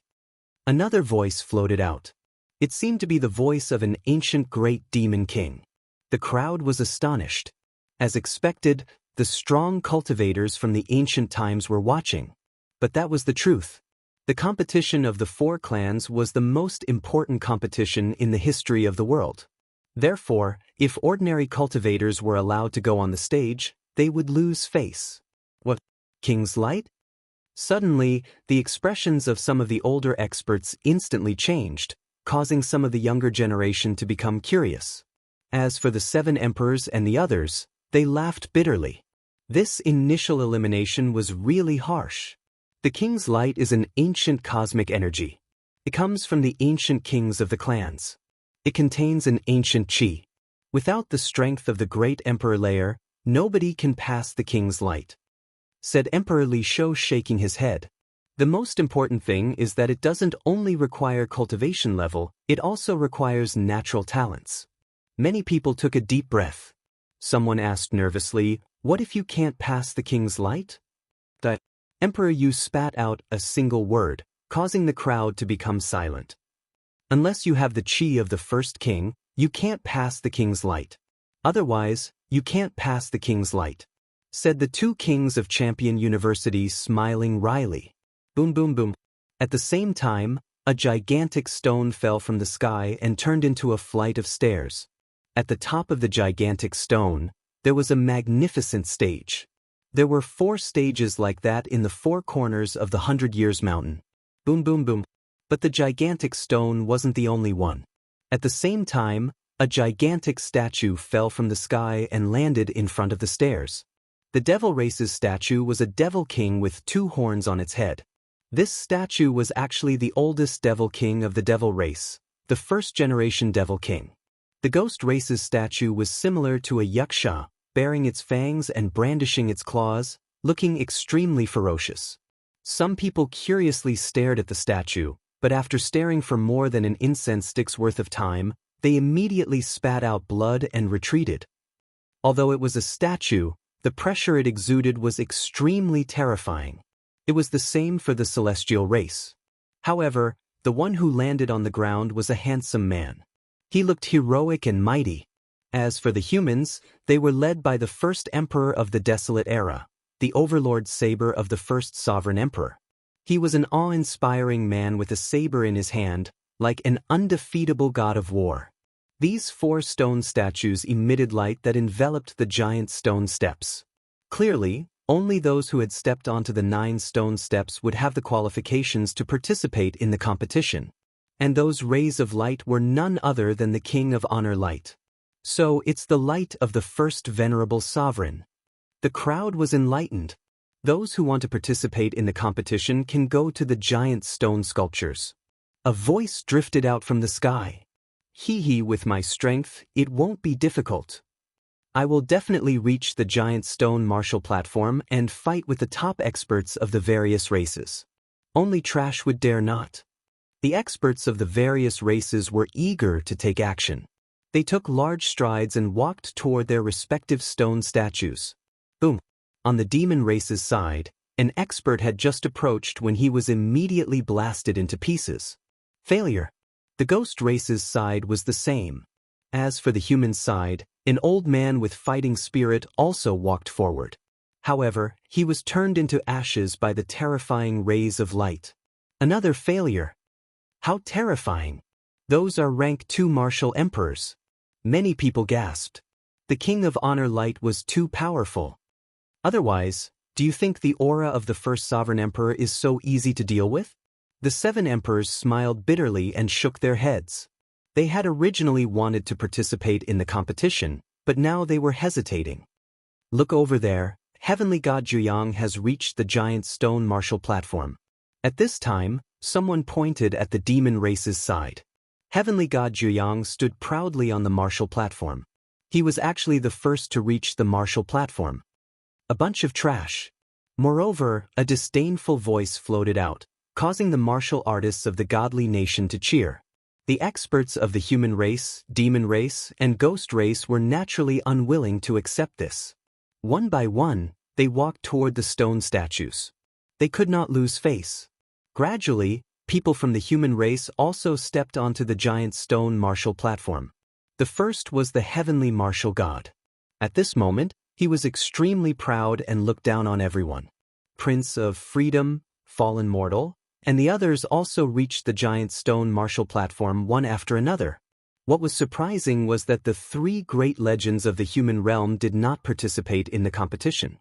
Another voice floated out. It seemed to be the voice of an ancient great demon king. The crowd was astonished. As expected, the strong cultivators from the ancient times were watching. But that was the truth. The competition of the 4 clans was the most important competition in the history of the world. Therefore, if ordinary cultivators were allowed to go on the stage, they would lose face. What? King's Light? Suddenly, the expressions of some of the older experts instantly changed, causing some of the younger generation to become curious. As for the 7 emperors and the others, they laughed bitterly. This initial elimination was really harsh. The King's Light is an ancient cosmic energy. It comes from the ancient kings of the clans. It contains an ancient chi. Without the strength of the great Emperor layer, nobody can pass the King's Light. Said Emperor Li Shou, shaking his head. The most important thing is that it doesn't only require cultivation level, it also requires natural talents. Many people took a deep breath. Someone asked nervously, what if you can't pass the King's Light? The Emperor Yu spat out a single word, causing the crowd to become silent. Unless you have the chi of the first king, you can't pass the King's Light. Otherwise, you can't pass the King's Light. Said the 2 kings of Champion University, smiling wryly. Boom boom boom. At the same time, a gigantic stone fell from the sky and turned into a flight of stairs. At the top of the gigantic stone, there was a magnificent stage. There were 4 stages like that in the 4 corners of the 100 Years Mountain. Boom boom boom. But the gigantic stone wasn't the only one. At the same time, a gigantic statue fell from the sky and landed in front of the stairs. The Devil Race's statue was a devil king with 2 horns on its head. This statue was actually the oldest devil king of the Devil Race, the 1st generation devil king. The Ghost Race's statue was similar to a yaksha, baring its fangs and brandishing its claws, looking extremely ferocious. Some people curiously stared at the statue, but after staring for more than an incense stick's worth of time, they immediately spat out blood and retreated. Although it was a statue, the pressure it exuded was extremely terrifying. It was the same for the celestial race. However, the one who landed on the ground was a handsome man. He looked heroic and mighty. As for the humans, they were led by the 1st emperor of the Desolate Era, the overlord saber of the 1st sovereign emperor. He was an awe-inspiring man with a saber in his hand, like an undefeatable god of war. These 4 stone statues emitted light that enveloped the giant stone steps. Clearly, only those who had stepped onto the 9 stone steps would have the qualifications to participate in the competition. And those rays of light were none other than the King of Honor Light. So it's the light of the 1st venerable sovereign. The crowd was enlightened. Those who want to participate in the competition can go to the giant stone sculptures. A voice drifted out from the sky. Hee, with my strength, it won't be difficult. I will definitely reach the giant stone martial platform and fight with the top experts of the various races. Only trash would dare not. The experts of the various races were eager to take action. They took large strides and walked toward their respective stone statues. Boom! On the demon race's side, an expert had just approached when he was immediately blasted into pieces. Failure. The ghost race's side was the same. As for the human side, An old man with fighting spirit also walked forward. However, he was turned into ashes by the terrifying rays of light. Another failure. How terrifying. Those are rank 2 martial emperors. Many people gasped. The King of Honor light was too powerful. Otherwise, do you think the aura of the first sovereign emperor is so easy to deal with? The 7 emperors smiled bitterly and shook their heads. They had originally wanted to participate in the competition, but now they were hesitating. Look over there, Heavenly God Zhuyang has reached the giant stone martial platform. At this time, someone pointed at the demon race's side. Heavenly God Zhuyang stood proudly on the martial platform. He was actually the first to reach the martial platform. A bunch of trash. Moreover, a disdainful voice floated out, causing the martial artists of the godly nation to cheer. The experts of the human race, demon race, and ghost race were naturally unwilling to accept this. One by one, they walked toward the stone statues. They could not lose face. Gradually, people from the human race also stepped onto the giant stone martial platform. The first was the heavenly martial god. At this moment, he was extremely proud and looked down on everyone. Prince of Freedom, fallen mortal, and the others also reached the giant stone martial platform one after another. What was surprising was that the 3 great legends of the human realm did not participate in the competition.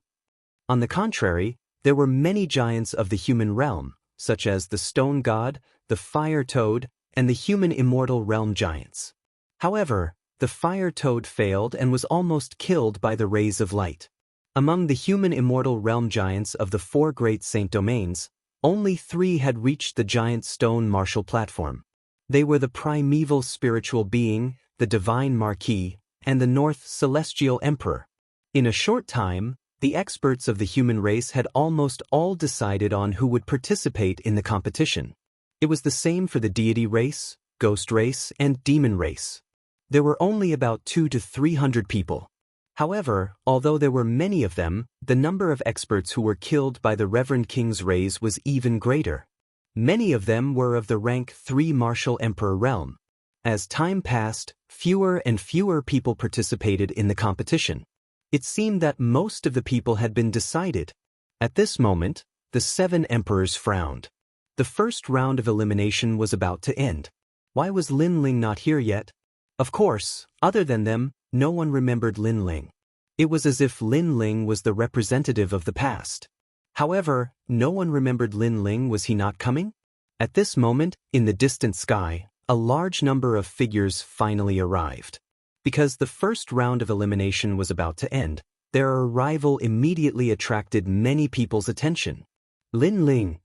On the contrary, there were many giants of the human realm, such as the stone god, the fire toad, and the human immortal realm giants. However, the fire toad failed and was almost killed by the rays of light. Among the human immortal realm giants of the 4 great saint domains, only 3 had reached the giant stone martial platform. They were the primeval spiritual being, the divine marquis, and the North Celestial Emperor. In a short time, the experts of the human race had almost all decided on who would participate in the competition. It was the same for the deity race, ghost race, and demon race. There were only about 200 to 300 people. However, although there were many of them, the number of experts who were killed by the Reverend King's rays was even greater. Many of them were of the rank 3 martial emperor realm. As time passed, fewer and fewer people participated in the competition. It seemed that most of the people had been decided. At this moment, the 7 emperors frowned. The first round of elimination was about to end. Why was Lin Ling not here yet? Of course, other than them, no one remembered Lin Ling. It was as if Lin Ling was the representative of the past. However, no one remembered Lin Ling. Was he not coming? At this moment, in the distant sky, a large number of figures finally arrived. Because the first round of elimination was about to end, their arrival immediately attracted many people's attention. Lin Ling,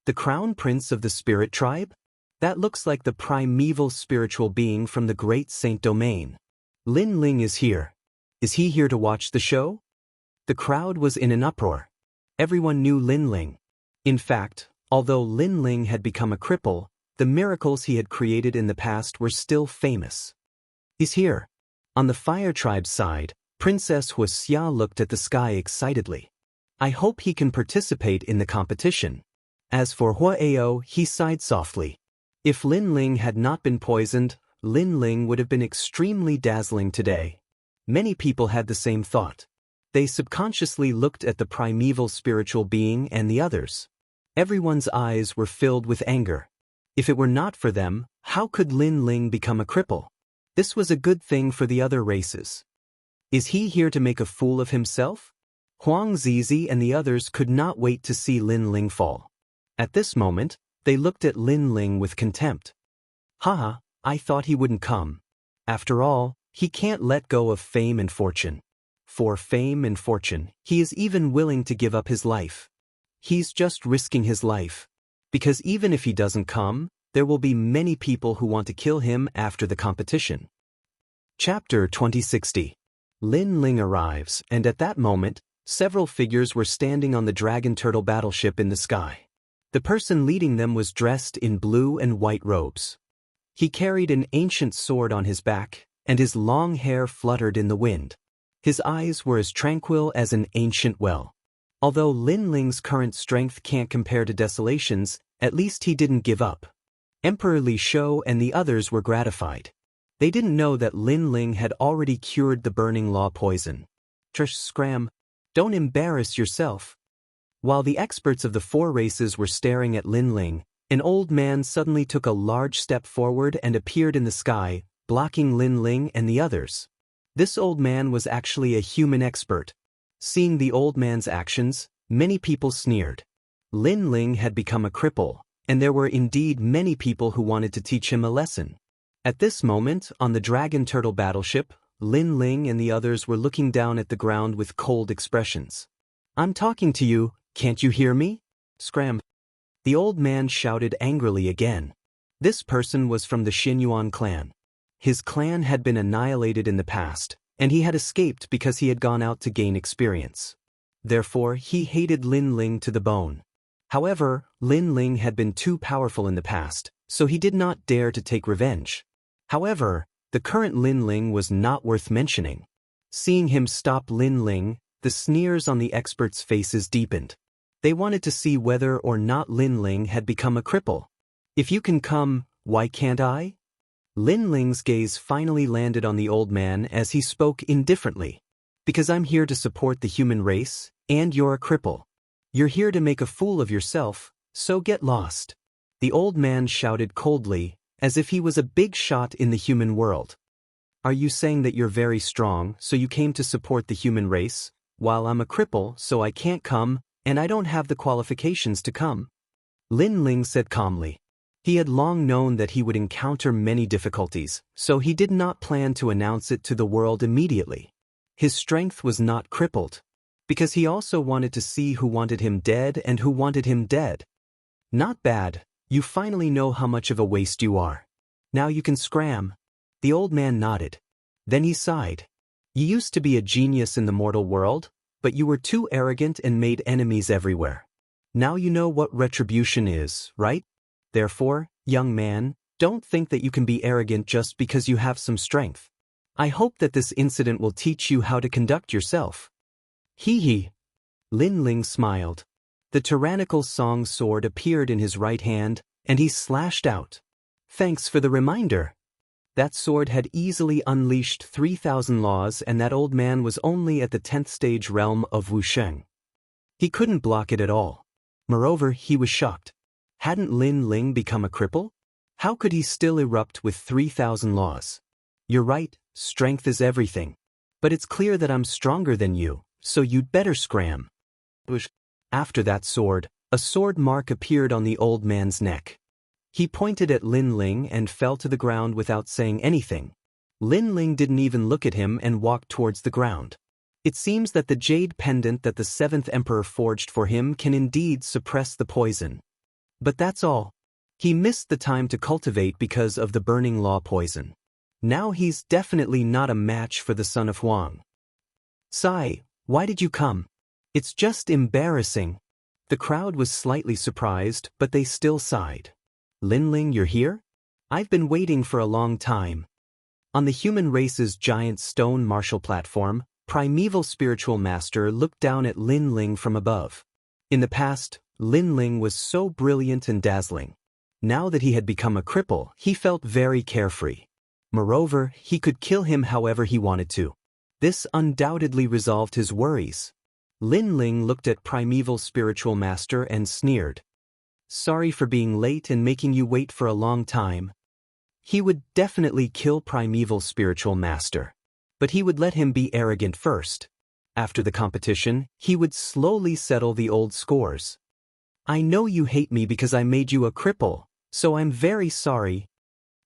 the crown prince of the spirit tribe? That looks like the primeval spiritual being from the great saint domain. Lin Ling is here. Is he here to watch the show? The crowd was in an uproar. Everyone knew Lin Ling. In fact, although Lin Ling had become a cripple, the miracles he had created in the past were still famous. He's here. On the fire tribe's side, Princess Wuxia looked at the sky excitedly. I hope he can participate in the competition. As for Huao, he sighed softly. If Lin Ling had not been poisoned, Lin Ling would have been extremely dazzling today. Many people had the same thought. They subconsciously looked at the primeval spiritual being and the others. Everyone's eyes were filled with anger. If it were not for them, how could Lin Ling become a cripple? This was a good thing for the other races. Is he here to make a fool of himself? Huang Zizi and the others could not wait to see Lin Ling fall. At this moment, they looked at Lin Ling with contempt. Haha, I thought he wouldn't come. After all, he can't let go of fame and fortune. For fame and fortune, he is even willing to give up his life. He's just risking his life. Because even if he doesn't come, there will be many people who want to kill him after the competition. Chapter 2060. Lin Ling arrives, and at that moment, several figures were standing on the dragon turtle battleship in the sky. The person leading them was dressed in blue and white robes. He carried an ancient sword on his back, and his long hair fluttered in the wind. His eyes were as tranquil as an ancient well. Although Lin Ling's current strength can't compare to Desolation's, at least he didn't give up. Emperor Li Shou and the others were gratified. They didn't know that Lin Ling had already cured the burning law poison. Trish scram. Don't embarrass yourself. While the experts of the 4 races were staring at Lin Ling, an old man suddenly took a large step forward and appeared in the sky, blocking Lin Ling and the others. This old man was actually a human expert. Seeing the old man's actions, many people sneered. Lin Ling had become a cripple, and there were indeed many people who wanted to teach him a lesson. At this moment, on the Dragon Turtle battleship, Lin Ling and the others were looking down at the ground with cold expressions. I'm talking to you, can't you hear me? Scram. The old man shouted angrily again. This person was from the Xinyuan clan. His clan had been annihilated in the past, and he had escaped because he had gone out to gain experience. Therefore, he hated Lin Ling to the bone. However, Lin Ling had been too powerful in the past, so he did not dare to take revenge. However, the current Lin Ling was not worth mentioning. Seeing him stop Lin Ling, the sneers on the experts' faces deepened. They wanted to see whether or not Lin Ling had become a cripple. If you can come, why can't I? Lin Ling's gaze finally landed on the old man as he spoke indifferently. Because I'm here to support the human race, and you're a cripple. You're here to make a fool of yourself, so get lost. The old man shouted coldly, as if he was a big shot in the human world. Are you saying that you're very strong, so you came to support the human race, while I'm a cripple, so I can't come, and I don't have the qualifications to come? Lin Ling said calmly. He had long known that he would encounter many difficulties, so he did not plan to announce it to the world immediately. His strength was not crippled, because he also wanted to see who wanted him dead and who wanted him dead. Not bad, you finally know how much of a waste you are. Now you can scram. The old man nodded. Then he sighed. You used to be a genius in the mortal world, but you were too arrogant and made enemies everywhere. Now you know what retribution is, right? Therefore, young man, don't think that you can be arrogant just because you have some strength. I hope that this incident will teach you how to conduct yourself. Hee hee. Lin Ling smiled. The tyrannical song sword appeared in his right hand, and he slashed out. Thanks for the reminder. That sword had easily unleashed 3,000 laws, and that old man was only at the 10th stage realm of Wuxia. He couldn't block it at all. Moreover, he was shocked. Hadn't Lin Ling become a cripple? How could he still erupt with 3,000 laws? You're right, strength is everything. But it's clear that I'm stronger than you, so you'd better scram. After that sword, a sword mark appeared on the old man's neck. He pointed at Lin Ling and fell to the ground without saying anything. Lin Ling didn't even look at him and walked towards the ground. It seems that the jade pendant that the 7th Emperor forged for him can indeed suppress the poison. But that's all. He missed the time to cultivate because of the burning law poison. Now he's definitely not a match for the son of Wang. Sai, why did you come? It's just embarrassing. The crowd was slightly surprised, but they still sighed. Lin Ling, you're here? I've been waiting for a long time. On the human race's giant stone martial platform, Primeval Spiritual Master looked down at Lin Ling from above. In the past, Lin Ling was so brilliant and dazzling. Now that he had become a cripple, he felt very carefree. Moreover, he could kill him however he wanted to. This undoubtedly resolved his worries. Lin Ling looked at Primeval Spiritual Master and sneered. Sorry for being late and making you wait for a long time. He would definitely kill Primeval Spiritual Master. But he would let him be arrogant first. After the competition, he would slowly settle the old scores. I know you hate me because I made you a cripple, so I'm very sorry.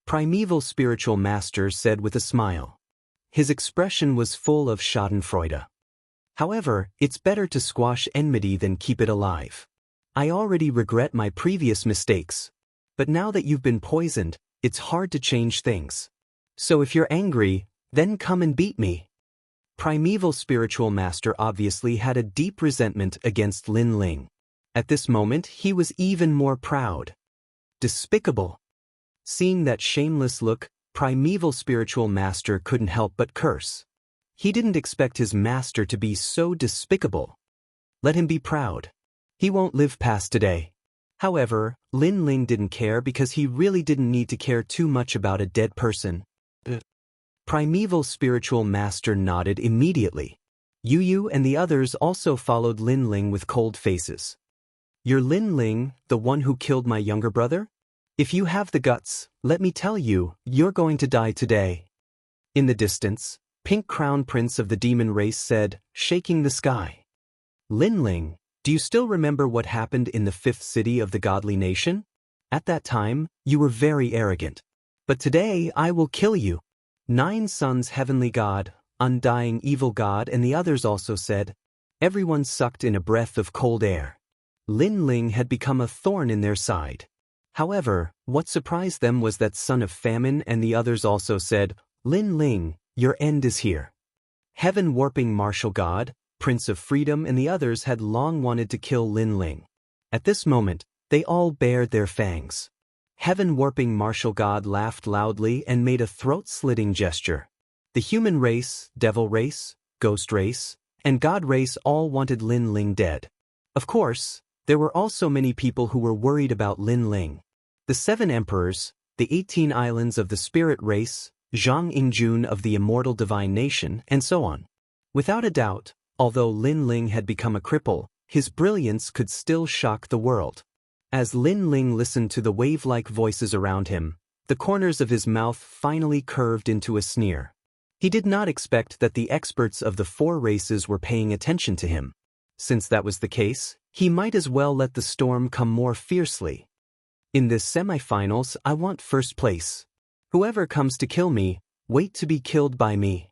Primeval Spiritual Master said with a smile. His expression was full of schadenfreude. However, it's better to squash enmity than keep it alive. I already regret my previous mistakes. But now that you've been poisoned, it's hard to change things. So if you're angry, then come and beat me. Primeval Spiritual Master obviously had a deep resentment against Lin Ling. At this moment, he was even more proud. Despicable. Seeing that shameless look, Primeval Spiritual Master couldn't help but curse. He didn't expect his master to be so despicable. Let him be proud. He won't live past today. However, Lin Ling didn't care because he really didn't need to care too much about a dead person. Primeval spiritual master nodded immediately. Yu and the others also followed Lin Ling with cold faces. You're Lin Ling, the one who killed my younger brother? If you have the guts, let me tell you, you're going to die today. In the distance, Pink Crown Prince of the demon race said, shaking the sky. Lin Ling, do you still remember what happened in the fifth city of the godly nation? At that time, you were very arrogant. But today I will kill you. 9 sons heavenly god, undying evil god and the others also said. Everyone sucked in a breath of cold air. Lin Ling had become a thorn in their side. However, what surprised them was that son of famine and the others also said, Lin Ling, your end is here. Heaven-warping martial god, Prince of Freedom and the others had long wanted to kill Lin Ling. At this moment, they all bared their fangs. Heaven-warping martial god laughed loudly and made a throat-slitting gesture. The human race, devil race, ghost race, and god race all wanted Lin Ling dead. Of course, there were also many people who were worried about Lin Ling. The 7 emperors, the 18 islands of the spirit race, Zhang Yingjun of the immortal divine nation, and so on. Without a doubt, although Lin Ling had become a cripple, his brilliance could still shock the world. As Lin Ling listened to the wave-like voices around him, the corners of his mouth finally curved into a sneer. He did not expect that the experts of the 4 races were paying attention to him. Since that was the case, he might as well let the storm come more fiercely. In this semifinals, I want first place. Whoever comes to kill me, wait to be killed by me.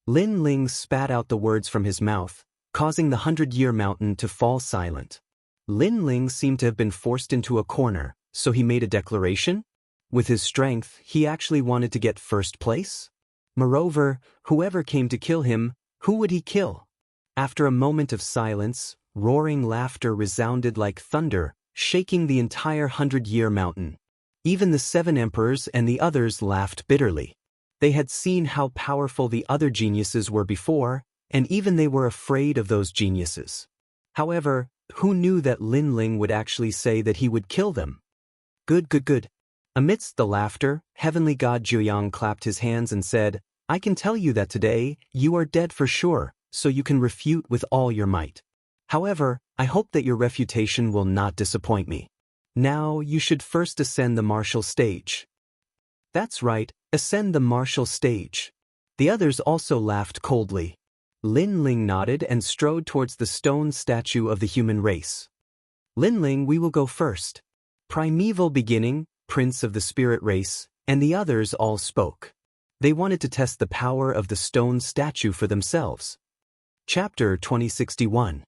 Lin Ling spat out the words from his mouth, causing the 100-year mountain to fall silent. Lin Ling seemed to have been forced into a corner, so he made a declaration. With his strength, he actually wanted to get first place. Moreover, whoever came to kill him, who would he kill? After a moment of silence, roaring laughter resounded like thunder, shaking the entire 100-year mountain. Even the 7 emperors and the others laughed bitterly. They had seen how powerful the other geniuses were before, and even they were afraid of those geniuses. However, who knew that Lin Ling would actually say that he would kill them? Good. Amidst the laughter, heavenly god Jiuyang clapped his hands and said, I can tell you that today, you are dead for sure, so you can refute with all your might. However, I hope that your refutation will not disappoint me. Now, you should first ascend the martial stage. That's right, ascend the martial stage. The others also laughed coldly. Lin Ling nodded and strode towards the stone statue of the human race. Lin Ling, we will go first. Primeval beginning, Prince of the spirit race, and the others all spoke. They wanted to test the power of the stone statue for themselves. Chapter 2061.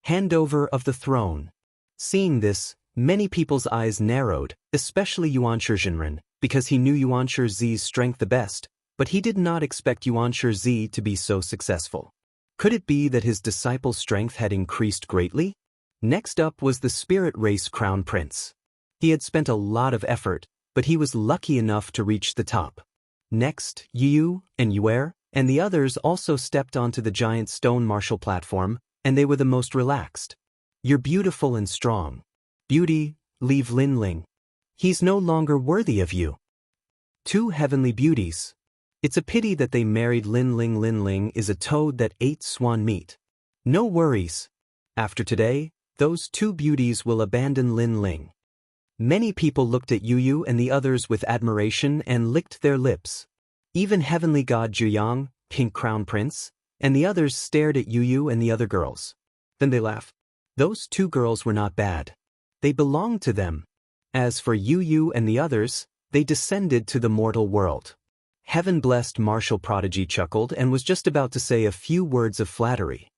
Handover of the Throne. Seeing this, many people's eyes narrowed, especially Yuan Shizhenren, because he knew Yuan Shizi's strength the best, but he did not expect Yuan Shizi to be so successful. Could it be that his disciple's strength had increased greatly? Next up was the spirit race crown prince. He had spent a lot of effort, but he was lucky enough to reach the top. Next, Yu and Yuer and the others also stepped onto the giant stone martial platform, and they were the most relaxed. You're beautiful and strong. Beauty, leave Lin Ling. He's no longer worthy of you. 2 heavenly beauties. It's a pity that they married Lin Ling. Lin Ling is a toad that ate swan meat. No worries. After today, those 2 beauties will abandon Lin Ling. Many people looked at Yu and the others with admiration and licked their lips. Even heavenly god Jiuyang, Pink Crown Prince, and the others stared at Yu and the other girls. Then they laughed. Those 2 girls were not bad. They belonged to them. As for Yu and the others, they descended to the mortal world. Heaven-blessed martial prodigy chuckled and was just about to say a few words of flattery.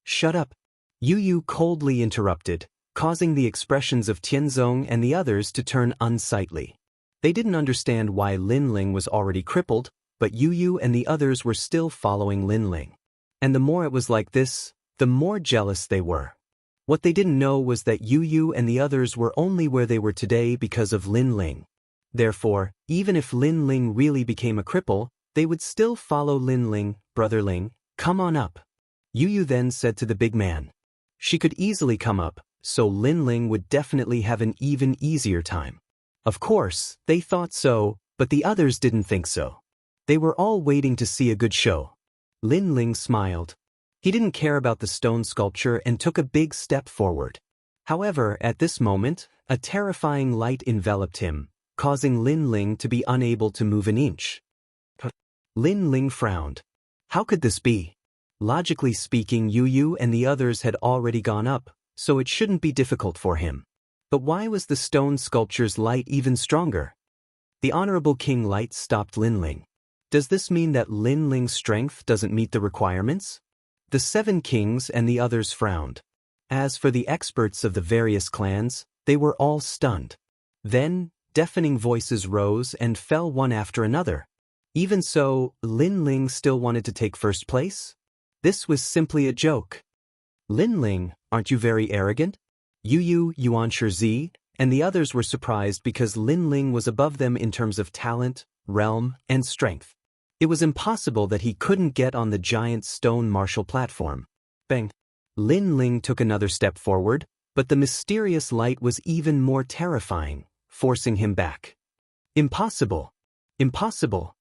Shut up. Yu coldly interrupted, causing the expressions of Tianzong and the others to turn unsightly. They didn't understand why Lin Ling was already crippled, but Yu and the others were still following Lin Ling. And the more it was like this, the more jealous they were. What they didn't know was that Yu and the others were only where they were today because of Lin Ling. Therefore, even if Lin Ling really became a cripple, they would still follow Lin Ling. Brother Ling, come on up. Yu then said to the big man. She could easily come up, so Lin Ling would definitely have an even easier time. Of course, they thought so, but the others didn't think so. They were all waiting to see a good show. Lin Ling smiled. He didn't care about the stone sculpture and took a big step forward. However, at this moment, a terrifying light enveloped him, causing Lin Ling to be unable to move an inch. Lin Ling frowned. How could this be? Logically speaking, Yu and the others had already gone up, so it shouldn't be difficult for him. But why was the stone sculpture's light even stronger? The Honorable King Light stopped Lin Ling. Does this mean that Lin Ling's strength doesn't meet the requirements? The 7 kings and the others frowned. As for the experts of the various clans, they were all stunned. Then, deafening voices rose and fell one after another. Even so, Lin Ling still wanted to take first place? This was simply a joke. Lin Ling, aren't you very arrogant? Yu, Xianxia, and the others were surprised because Lin Ling was above them in terms of talent, realm, and strength. It was impossible that he couldn't get on the giant stone martial platform. Bang! Lin Ling took another step forward, but the mysterious light was even more terrifying, forcing him back. Impossible! Impossible!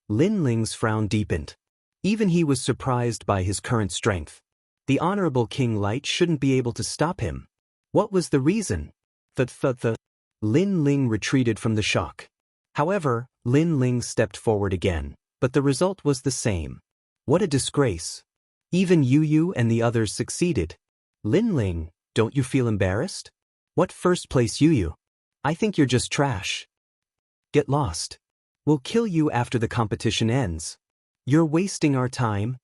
Lin Ling's frown deepened. Even he was surprised by his current strength. The Honorable King Light shouldn't be able to stop him. What was the reason? Lin Ling retreated from the shock. However, Lin Ling stepped forward again, but the result was the same. What a disgrace. Even Yu and the others succeeded. Lin Ling, don't you feel embarrassed? What first place Yu? I think you're just trash. Get lost. We'll kill you after the competition ends. You're wasting our time.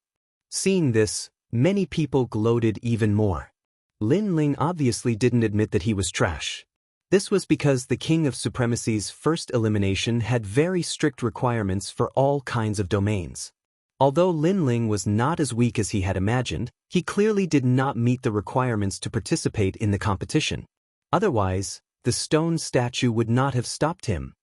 Seeing this, many people gloated even more. Lin Ling obviously didn't admit that he was trash. This was because the King of Supremacy's first elimination had very strict requirements for all kinds of domains. Although Lin Ling was not as weak as he had imagined, he clearly did not meet the requirements to participate in the competition. Otherwise, the stone statue would not have stopped him.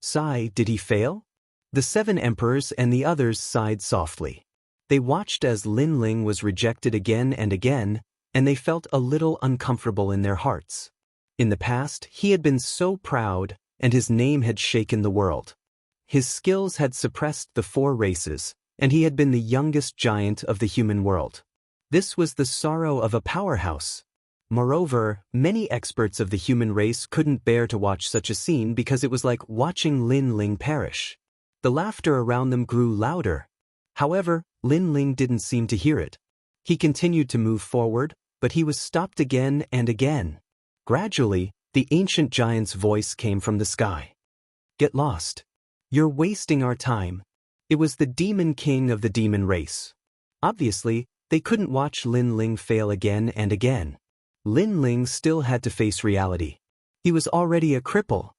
Sigh, did he fail? The 7 emperors and the others sighed softly. They watched as Lin Ling was rejected again and again, and they felt a little uncomfortable in their hearts. In the past, he had been so proud, and his name had shaken the world. His skills had suppressed the 4 races, and he had been the youngest giant of the human world. This was the sorrow of a powerhouse. Moreover, many experts of the human race couldn't bear to watch such a scene because it was like watching Lin Ling perish. The laughter around them grew louder. However, Lin Ling didn't seem to hear it. He continued to move forward, but he was stopped again and again. Gradually, the ancient giant's voice came from the sky. Get lost. You're wasting our time. It was the demon king of the demon race. Obviously, they couldn't watch Lin Ling fail again and again. Lin Ling still had to face reality. He was already a cripple.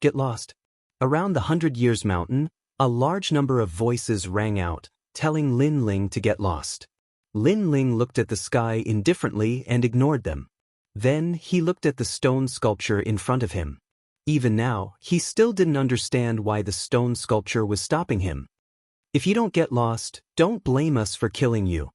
Get lost. Around the 100 Years Mountain, a large number of voices rang out, telling Lin Ling to get lost. Lin Ling looked at the sky indifferently and ignored them. Then he looked at the stone sculpture in front of him. Even now, he still didn't understand why the stone sculpture was stopping him. If you don't get lost, don't blame us for killing you.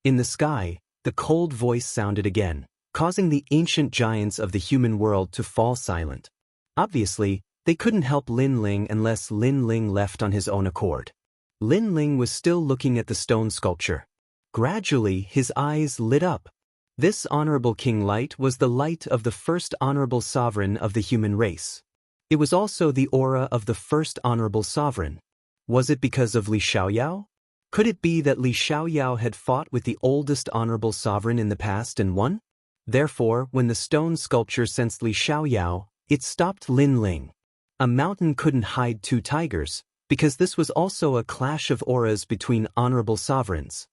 In the sky, the cold voice sounded again, causing the ancient giants of the human world to fall silent. Obviously, they couldn't help Lin Ling unless Lin Ling left on his own accord. Lin Ling was still looking at the stone sculpture. Gradually, his eyes lit up. This Honorable King Light was the light of the first honorable sovereign of the human race. It was also the aura of the first honorable sovereign. Was it because of Li Xiaoyao? Could it be that Li Xiaoyao had fought with the oldest honorable sovereign in the past and won? Therefore, when the stone sculpture sensed Li Xiaoyao, it stopped Lin Ling. A mountain couldn't hide 2 tigers, because this was also a clash of auras between honorable sovereigns.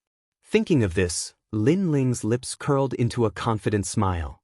Thinking of this, Lin Ling's lips curled into a confident smile.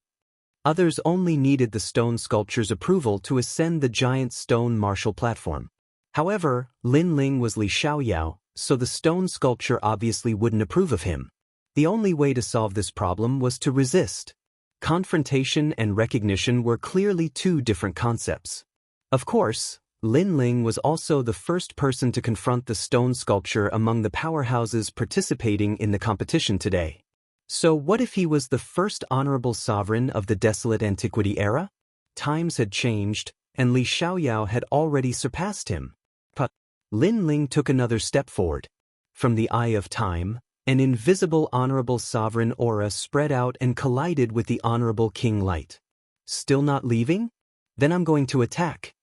Others only needed the stone sculpture's approval to ascend the giant stone martial platform. However, Lin Ling was Li Xiaoyao, so the stone sculpture obviously wouldn't approve of him. The only way to solve this problem was to resist. Confrontation and recognition were clearly 2 different concepts. Of course, Lin Ling was also the first person to confront the stone sculpture among the powerhouses participating in the competition today. So what if he was the first honorable sovereign of the desolate antiquity era? Times had changed, and Li Xiaoyao had already surpassed him. But Lin Ling took another step forward. From the eye of time, an invisible honorable sovereign aura spread out and collided with the honorable king light. Still not leaving? Then I'm going to attack.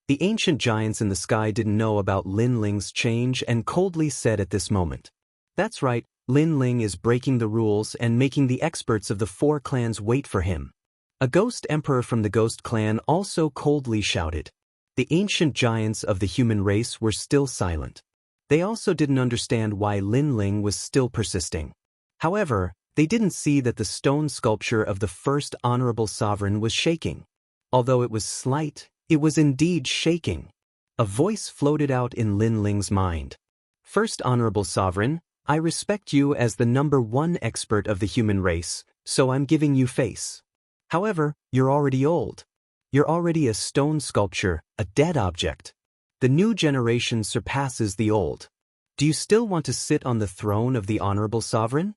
The ancient giants in the sky didn't know about Lin Ling's change and coldly said at this moment, "That's right, Lin Ling is breaking the rules and making the experts of the 4 clans wait for him." A ghost emperor from the ghost clan also coldly shouted. The ancient giants of the human race were still silent. They also didn't understand why Lin Ling was still persisting. However, they didn't see that the stone sculpture of the first honorable sovereign was shaking. Although it was slight, it was indeed shaking. A voice floated out in Lin Ling's mind. "First honorable sovereign, I respect you as the #1 expert of the human race, so I'm giving you face. However, you're already old. You're already a stone sculpture, a dead object. The new generation surpasses the old. Do you still want to sit on the throne of the honorable sovereign?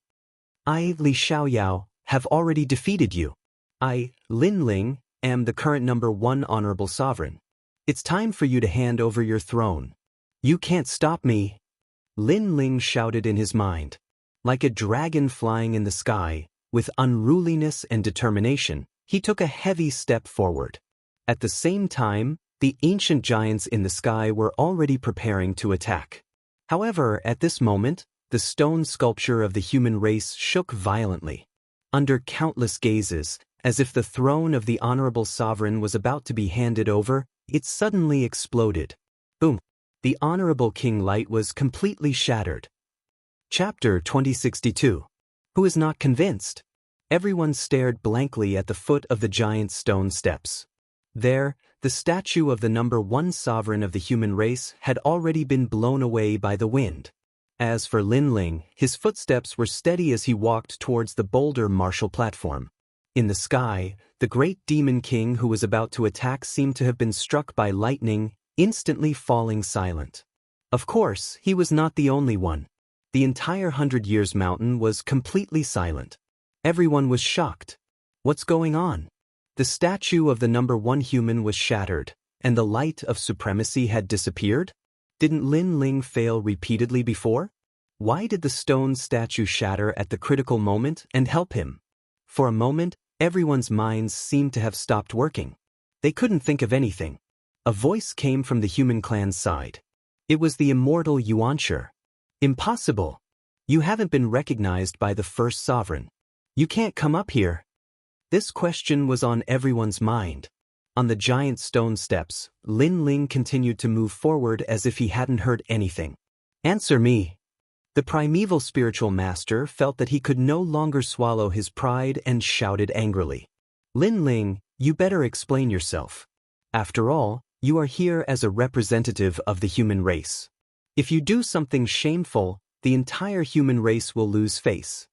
I, Li Xiaoyao, have already defeated you. I, Lin Ling, am the current #1 honorable sovereign. It's time for you to hand over your throne. You can't stop me." Lin Ling shouted in his mind. Like a dragon flying in the sky, with unruliness and determination, he took a heavy step forward. At the same time, the ancient giants in the sky were already preparing to attack. However, at this moment, the stone sculpture of the human race shook violently. Under countless gazes, as if the throne of the honorable sovereign was about to be handed over, it suddenly exploded. Boom! The honorable king light was completely shattered. Chapter 2062. Who is not convinced? Everyone stared blankly at the foot of the giant stone steps. There, the statue of the #1 sovereign of the human race had already been blown away by the wind. As for Lin Ling, his footsteps were steady as he walked towards the boulder martial platform. In the sky, the great demon king who was about to attack seemed to have been struck by lightning, instantly falling silent. Of course, he was not the only one. The entire 100 Years Mountain was completely silent. Everyone was shocked. What's going on? The statue of the #1 human was shattered, and the light of supremacy had disappeared? Didn't Lin Ling fail repeatedly before? Why did the stone statue shatter at the critical moment and help him? For a moment, everyone's minds seemed to have stopped working. They couldn't think of anything. A voice came from the human clan's side. It was the immortal Yuanshi. "Impossible! You haven't been recognized by the first sovereign. You can't come up here." This question was on everyone's mind. On the giant stone steps, Lin Ling continued to move forward as if he hadn't heard anything. "Answer me." The primeval spiritual master felt that he could no longer swallow his pride and shouted angrily. "Lin Ling, you better explain yourself. After all, you are here as a representative of the human race. If you do something shameful, the entire human race will lose face."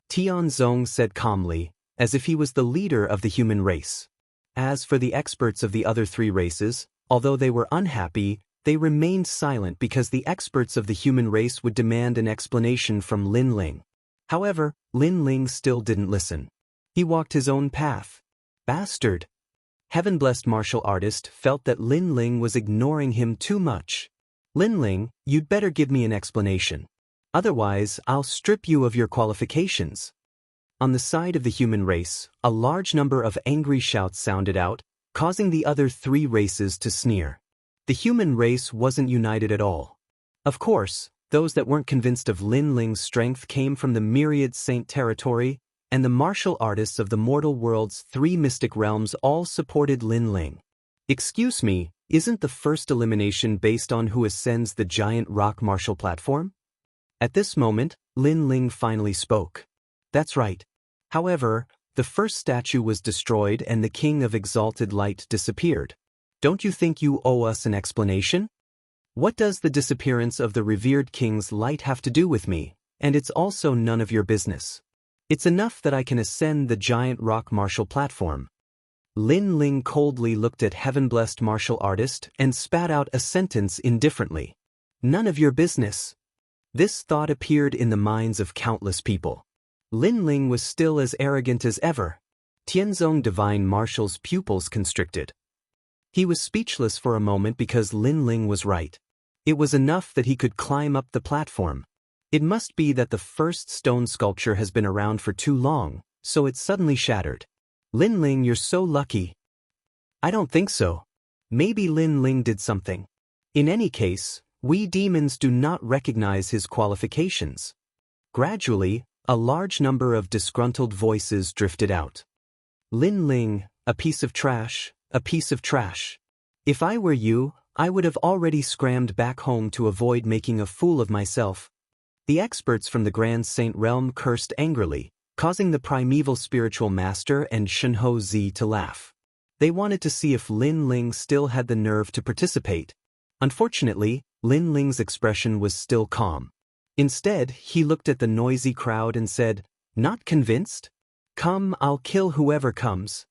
Tianzong said calmly, as if he was the leader of the human race. As for the experts of the other 3 races, although they were unhappy, they remained silent because the experts of the human race would demand an explanation from Lin Ling. However, Lin Ling still didn't listen. He walked his own path. Bastard! Heaven-blessed martial artist felt that Lin Ling was ignoring him too much. "Lin Ling, you'd better give me an explanation. Otherwise, I'll strip you of your qualifications." On the side of the human race, a large number of angry shouts sounded out, causing the other 3 races to sneer. The human race wasn't united at all. Of course, those that weren't convinced of Lin Ling's strength came from the myriad saint territory, and the martial artists of the mortal world's 3 mystic realms all supported Lin Ling. "Excuse me, isn't the first elimination based on who ascends the giant rock martial platform?" At this moment, Lin Ling finally spoke. "That's right. However, the first statue was destroyed and the King of Exalted Light disappeared. Don't you think you owe us an explanation? What does the disappearance of the revered King's light have to do with me? And it's also none of your business. It's enough that I can ascend the giant rock martial platform." Lin Ling coldly looked at heaven-blessed martial artist and spat out a sentence indifferently. "None of your business." This thought appeared in the minds of countless people. Lin Ling was still as arrogant as ever. Tianzong Divine Marshal's pupils constricted. He was speechless for a moment because Lin Ling was right. It was enough that he could climb up the platform. It must be that the first stone sculpture has been around for too long, so it suddenly shattered. Lin Ling, you're so lucky. I don't think so. Maybe Lin Ling did something. In any case, we demons do not recognize his qualifications. Gradually, a large number of disgruntled voices drifted out. Lin Ling, a piece of trash, a piece of trash. If I were you, I would have already scrammed back home to avoid making a fool of myself. The experts from the Grand Saint realm cursed angrily, causing the primeval spiritual master and Shenhe Zi to laugh. They wanted to see if Lin Ling still had the nerve to participate. Unfortunately, Lin Ling's expression was still calm. Instead, he looked at the noisy crowd and said, "Not convinced? Come, I'll kill whoever comes."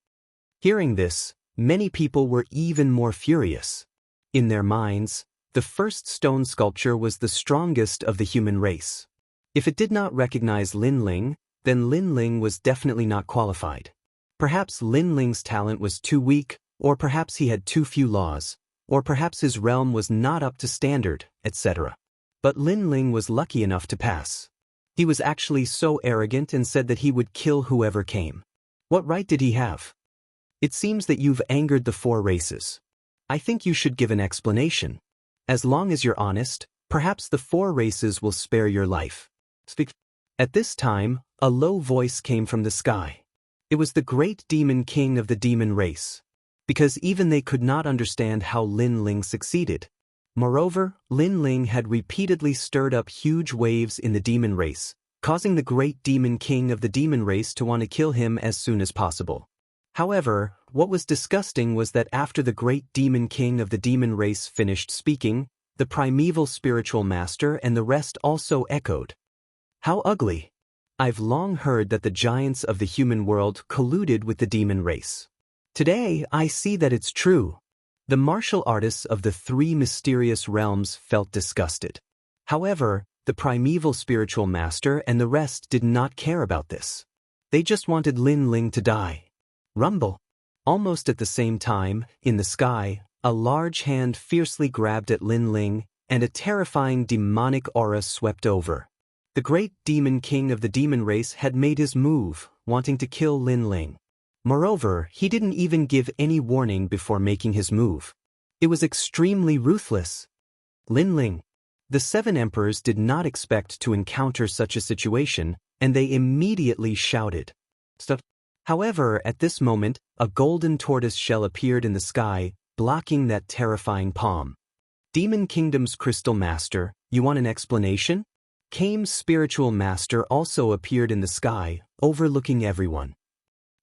Hearing this, many people were even more furious. In their minds, the first stone sculpture was the strongest of the human race. If it did not recognize Lin Ling, then Lin Ling was definitely not qualified. Perhaps Lin Ling's talent was too weak, or perhaps he had too few laws, or perhaps his realm was not up to standard, etc. But Lin Ling was lucky enough to pass. He was actually so arrogant and said that he would kill whoever came. What right did he have? It seems that you've angered the 4 races. I think you should give an explanation. As long as you're honest, perhaps the 4 races will spare your life. Speak. At this time, a low voice came from the sky. It was the great demon king of the demon race. Because even they could not understand how Lin Ling succeeded. Moreover, Lin Ling had repeatedly stirred up huge waves in the demon race, causing the great demon king of the demon race to want to kill him as soon as possible. However, what was disgusting was that after the great demon king of the demon race finished speaking, the primeval spiritual master and the rest also echoed. How ugly! I've long heard that the giants of the human world colluded with the demon race. Today, I see that it's true. The martial artists of the 3 mysterious realms felt disgusted. However, the primeval spiritual master and the rest did not care about this. They just wanted Lin Ling to die. Rumble. Almost at the same time, in the sky, a large hand fiercely grabbed at Lin Ling, and a terrifying demonic aura swept over. The great demon king of the demon race had made his move, wanting to kill Lin Ling. Moreover, he didn't even give any warning before making his move. It was extremely ruthless. Lin Ling. The 7 emperors did not expect to encounter such a situation, and they immediately shouted, "Stop!" However, at this moment, a golden tortoise shell appeared in the sky, blocking that terrifying palm. Demon Kingdom's Crystal Master, you want an explanation? Kame's spiritual master also appeared in the sky, overlooking everyone.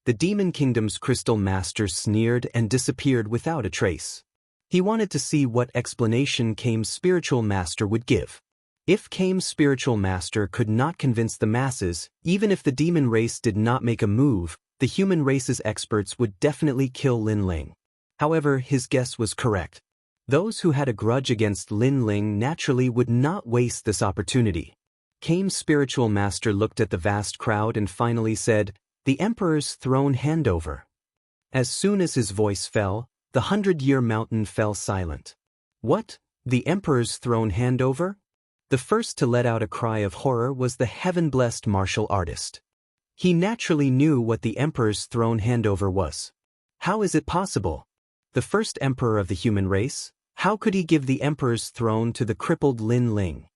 The Demon Kingdom's Crystal Master sneered and disappeared without a trace. He wanted to see what explanation Kame's spiritual master would give. If Kame's spiritual master could not convince the masses, even if the demon race did not make a move, the human race's experts would definitely kill Lin Ling. However, his guess was correct. Those who had a grudge against Lin Ling naturally would not waste this opportunity. Kame's spiritual master looked at the vast crowd and finally said, "The Emperor's throne handover." As soon as his voice fell, the 100-year mountain fell silent. What? The Emperor's throne handover? The first to let out a cry of horror was the heaven-blessed martial artist. He naturally knew what the Emperor's throne handover was. How is it possible? The first emperor of the human race? How could he give the Emperor's throne to the crippled Lin Ling?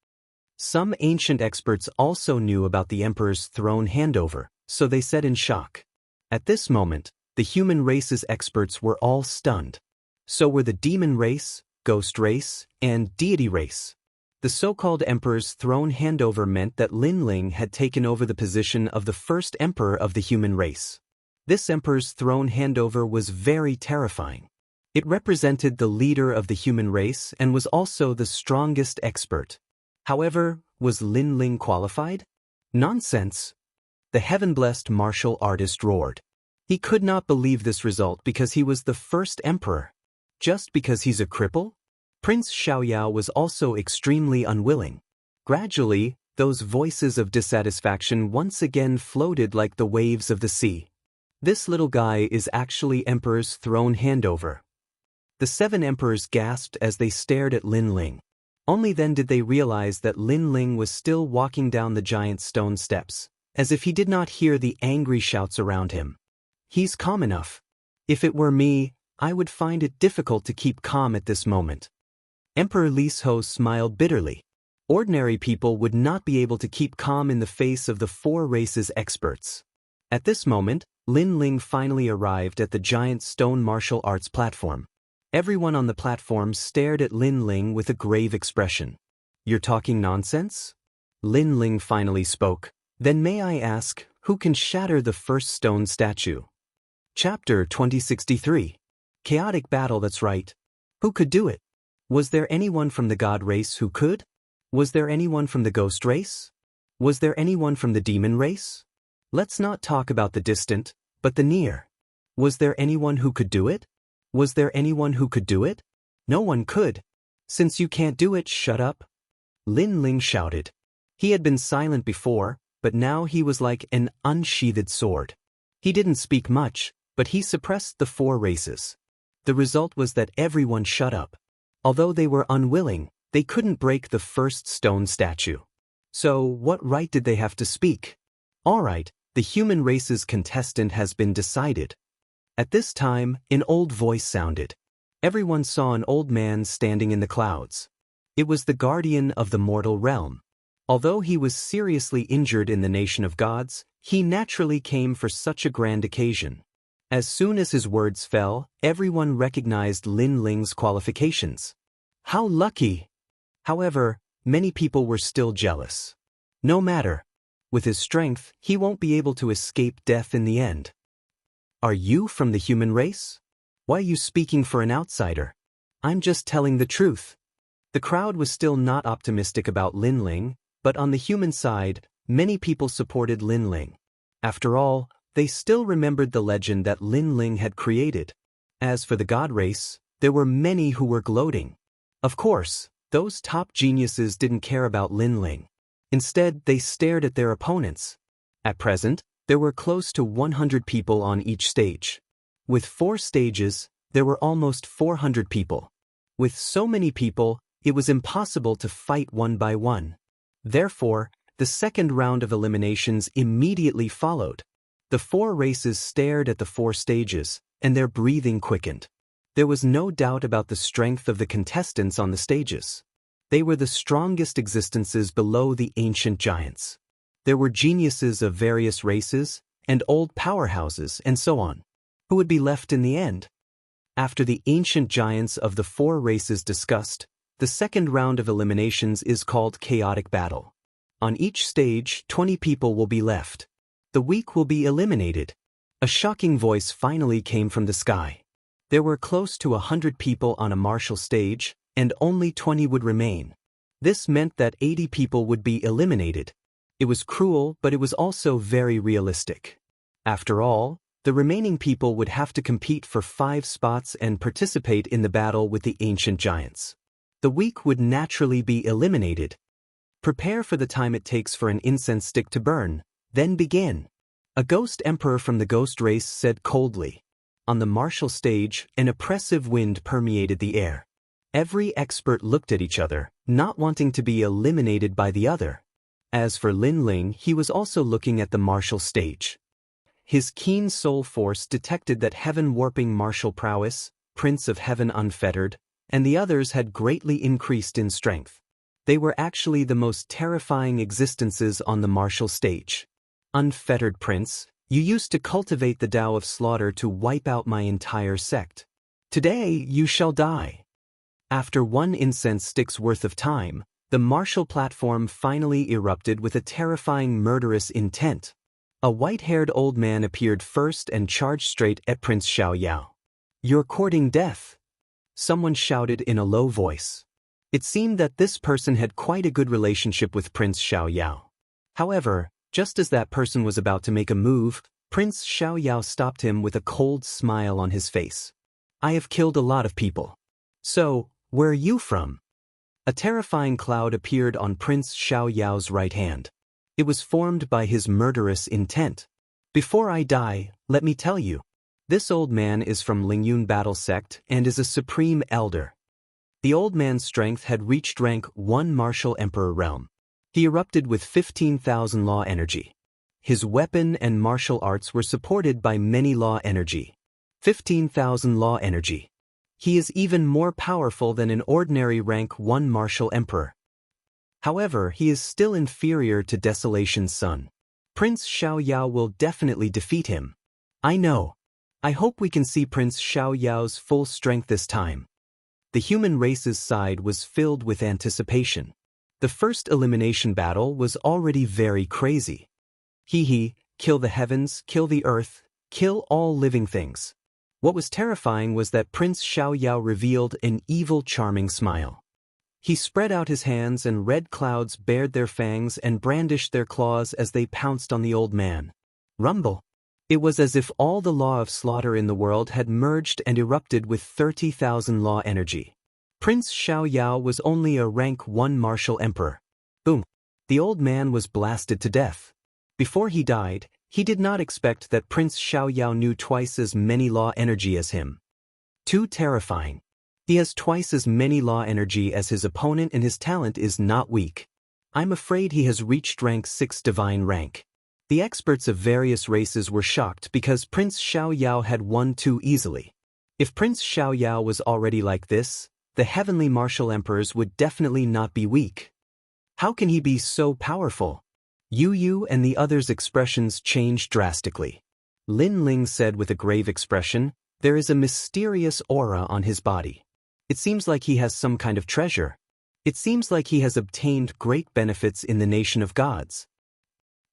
Some ancient experts also knew about the Emperor's throne handover, so they said in shock. At this moment, the human race's experts were all stunned. So were the demon race, ghost race, and deity race. The so-called Emperor's throne handover meant that Lin Ling had taken over the position of the first emperor of the human race. This Emperor's throne handover was very terrifying. It represented the leader of the human race and was also the strongest expert. However, was Lin Ling qualified? Nonsense! The heaven-blessed martial artist roared. He could not believe this result because he was the first emperor. Just because he's a cripple? Prince Xiaoyao was also extremely unwilling. Gradually, those voices of dissatisfaction once again floated like the waves of the sea. This little guy is actually Emperor's throne handover. The 7 emperors gasped as they stared at Lin Ling. Only then did they realize that Lin Ling was still walking down the giant stone steps, as if he did not hear the angry shouts around him. He's calm enough. If it were me, I would find it difficult to keep calm at this moment. Emperor Lis Ho smiled bitterly. Ordinary people would not be able to keep calm in the face of the four races' experts. At this moment, Lin Ling finally arrived at the giant stone martial arts platform. Everyone on the platform stared at Lin Ling with a grave expression. "You're talking nonsense?" Lin Ling finally spoke. "Then may I ask, who can shatter the first stone statue?" Chapter 2063. Chaotic battle, that's right. Who could do it? Was there anyone from the god race who could? Was there anyone from the ghost race? Was there anyone from the demon race? Let's not talk about the distant, but the near. Was there anyone who could do it? Was there anyone who could do it? No one could. Since you can't do it, shut up. Lin Ling shouted. He had been silent before, but now he was like an unsheathed sword. He didn't speak much, but he suppressed the four races. The result was that everyone shut up. Although they were unwilling, they couldn't break the first stone statue. So, what right did they have to speak? All right, the human race's contestant has been decided. At this time, an old voice sounded. Everyone saw an old man standing in the clouds. It was the guardian of the mortal realm. Although he was seriously injured in the nation of gods, he naturally came for such a grand occasion. As soon as his words fell, everyone recognized Lin Ling's qualifications. How lucky! However, many people were still jealous. No matter. With his strength, he won't be able to escape death in the end. Are you from the human race? Why are you speaking for an outsider? I'm just telling the truth. The crowd was still not optimistic about Lin Ling, but on the human side, many people supported Lin Ling. After all, they still remembered the legend that Lin Ling had created. As for the god race, there were many who were gloating. Of course, those top geniuses didn't care about Lin Ling. Instead, they stared at their opponents. At present, there were close to 100 people on each stage. With 4 stages, there were almost 400 people. With so many people, it was impossible to fight one by one. Therefore, the second round of eliminations immediately followed. The 4 races stared at the 4 stages, and their breathing quickened. There was no doubt about the strength of the contestants on the stages. They were the strongest existences below the ancient giants. There were geniuses of various races, and old powerhouses, and so on. Who would be left in the end? After the ancient giants of the 4 races discussed, the second round of eliminations is called chaotic battle. On each stage, 20 people will be left. The weak will be eliminated. A shocking voice finally came from the sky. There were close to 100 people on a martial stage, and only 20 would remain. This meant that 80 people would be eliminated. It was cruel, but it was also very realistic. After all, the remaining people would have to compete for 5 spots and participate in the battle with the ancient giants. The weak would naturally be eliminated. Prepare for the time it takes for an incense stick to burn, then begin. A ghost emperor from the ghost race said coldly. On the martial stage, an oppressive wind permeated the air. Every expert looked at each other, not wanting to be eliminated by the other. As for Lin Ling, he was also looking at the martial stage. His keen soul force detected that heaven-warping martial prowess, Prince of Heaven Unfettered, and the others had greatly increased in strength. They were actually the most terrifying existences on the martial stage. Unfettered Prince, you used to cultivate the Tao of slaughter to wipe out my entire sect. Today you shall die. After 1 incense stick's worth of time, the martial platform finally erupted with a terrifying murderous intent. A white-haired old man appeared first and charged straight at Prince Xiaoyao. You're courting death. Someone shouted in a low voice. It seemed that this person had quite a good relationship with Prince Xiaoyao. However, just as that person was about to make a move, Prince Xiaoyao stopped him with a cold smile on his face. I have killed a lot of people. So, where are you from? A terrifying cloud appeared on Prince Xiaoyao's right hand. It was formed by his murderous intent. Before I die, let me tell you. This old man is from Lingyun Battle Sect and is a supreme elder. The old man's strength had reached rank 1 martial emperor realm. He erupted with 15,000 law energy. His weapon and martial arts were supported by many law energy. 15,000 law energy. He is even more powerful than an ordinary rank 1 martial emperor. However, he is still inferior to Desolation's son. Prince Xiaoyao will definitely defeat him. I know. I hope we can see Prince Xiaoyao's full strength this time. The human race's side was filled with anticipation. The first elimination battle was already very crazy. Kill the heavens, kill the earth, kill all living things. What was terrifying was that Prince Xiaoyao revealed an evil, charming smile. He spread out his hands and red clouds bared their fangs and brandished their claws as they pounced on the old man. Rumble. It was as if all the law of slaughter in the world had merged and erupted with 30,000 law energy. Prince Xiaoyao was only a rank 1 martial emperor. Boom. The old man was blasted to death. Before he died, he did not expect that Prince Xiaoyao knew twice as many law energy as him. Too terrifying. He has twice as many law energy as his opponent and his talent is not weak. I'm afraid he has reached rank 6 divine rank. The experts of various races were shocked because Prince Xiaoyao had won too easily. If Prince Xiaoyao was already like this, the heavenly martial emperors would definitely not be weak. How can he be so powerful? Yu and the others' expressions changed drastically. Lin Ling said with a grave expression, "There is a mysterious aura on his body. It seems like he has some kind of treasure. It seems like he has obtained great benefits in the nation of gods.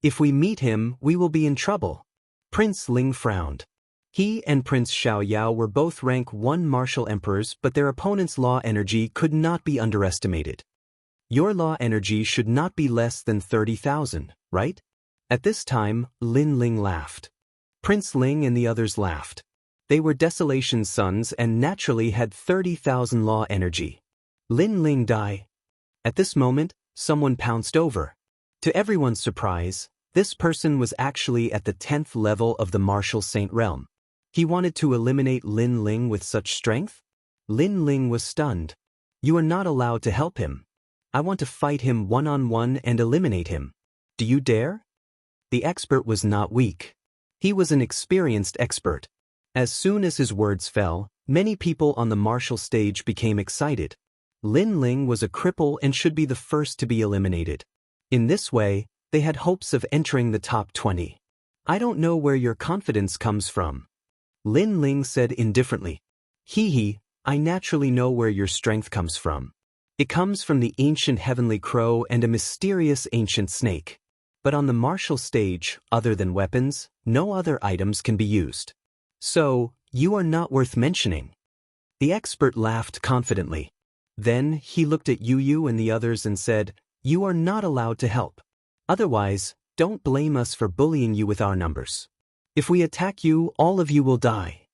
If we meet him, we will be in trouble." Prince Ling frowned. He and Prince Xiaoyao were both rank 1 martial emperors, but their opponent's law energy could not be underestimated. Your law energy should not be less than 30,000, right? At this time, Lin Ling laughed. Prince Ling and the others laughed. They were Desolation's sons and naturally had 30,000 law energy. Lin Ling died. At this moment, someone pounced over. To everyone's surprise, this person was actually at the 10th level of the martial saint realm. He wanted to eliminate Lin Ling with such strength? Lin Ling was stunned. You are not allowed to help him. I want to fight him one-on-one and eliminate him. Do you dare? The expert was not weak. He was an experienced expert. As soon as his words fell, many people on the martial stage became excited. Lin Ling was a cripple and should be the first to be eliminated. In this way, they had hopes of entering the top 20. I don't know where your confidence comes from. Lin Ling said indifferently. I naturally know where your strength comes from. It comes from the ancient heavenly crow and a mysterious ancient snake. But on the martial stage, other than weapons, no other items can be used. So, you are not worth mentioning. The expert laughed confidently. Then, he looked at Yu and the others and said, You are not allowed to help. Otherwise, don't blame us for bullying you with our numbers. If we attack you, all of you will die.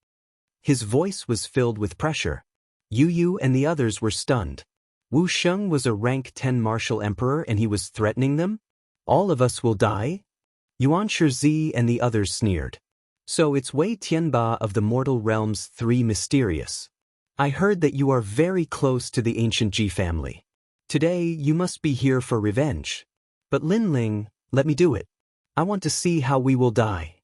His voice was filled with pressure. Yu and the others were stunned. Wu Sheng was a rank 10 martial emperor and he was threatening them? All of us will die? Yuan Shizi and the others sneered. So it's Wei Tianba of the mortal realms 3 mysterious. I heard that you are very close to the ancient Ji family. Today you must be here for revenge. But Lin Ling, let me do it. I want to see how we will die.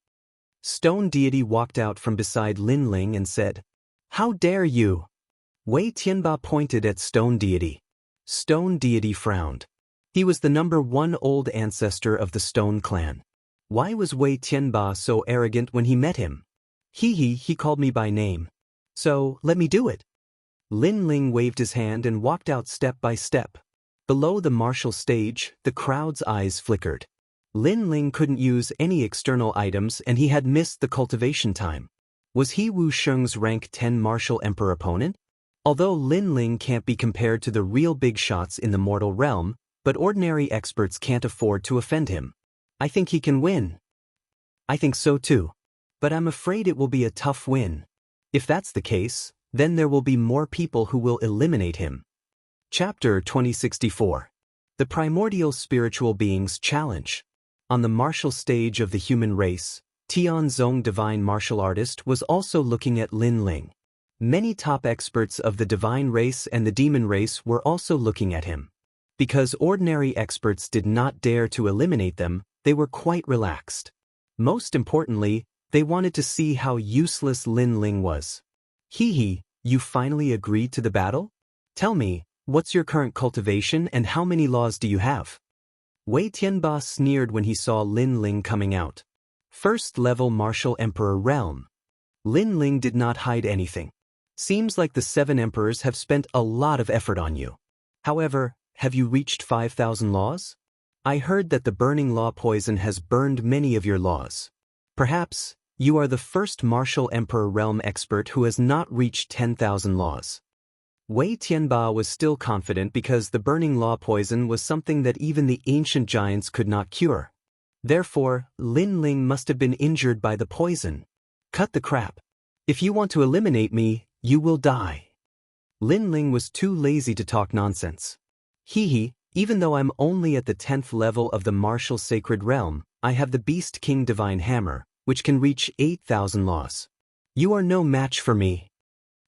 Stone Deity walked out from beside Lin Ling and said, How dare you? Wei Tianba pointed at Stone Deity. Stone Deity frowned. He was the number 1 old ancestor of the Stone clan. Why was Wei Tianba so arrogant when he met him? He called me by name. So, let me do it. Lin Ling waved his hand and walked out step by step. Below the martial stage, the crowd's eyes flickered. Lin Ling couldn't use any external items and he had missed the cultivation time. Was he Wu Sheng's rank 10 martial emperor opponent? Although Lin Ling can't be compared to the real big shots in the mortal realm, but ordinary experts can't afford to offend him. I think he can win. I think so too. But I'm afraid it will be a tough win. If that's the case, then there will be more people who will eliminate him. Chapter 2064. The Primordial Spiritual Beings Challenge. On the martial stage of the human race, Tianzong Divine Martial Artist was also looking at Lin Ling. Many top experts of the divine race and the demon race were also looking at him. Because ordinary experts did not dare to eliminate them, they were quite relaxed. Most importantly, they wanted to see how useless Lin Ling was. Hee, you finally agreed to the battle? Tell me, what's your current cultivation and how many laws do you have? Wei Tianba sneered when he saw Lin Ling coming out. First level Martial Emperor Realm. Lin Ling did not hide anything. Seems like the 7 emperors have spent a lot of effort on you. However, have you reached 5,000 laws? I heard that the burning law poison has burned many of your laws. Perhaps, you are the first Martial Emperor Realm expert who has not reached 10,000 laws. Wei Tianba was still confident because the burning law poison was something that even the ancient giants could not cure. Therefore, Lin Ling must have been injured by the poison. Cut the crap. If you want to eliminate me, you will die. Lin Ling was too lazy to talk nonsense. Hee, even though I'm only at the 10th level of the Martial Sacred Realm, I have the Beast King Divine Hammer, which can reach 8,000 laws. You are no match for me.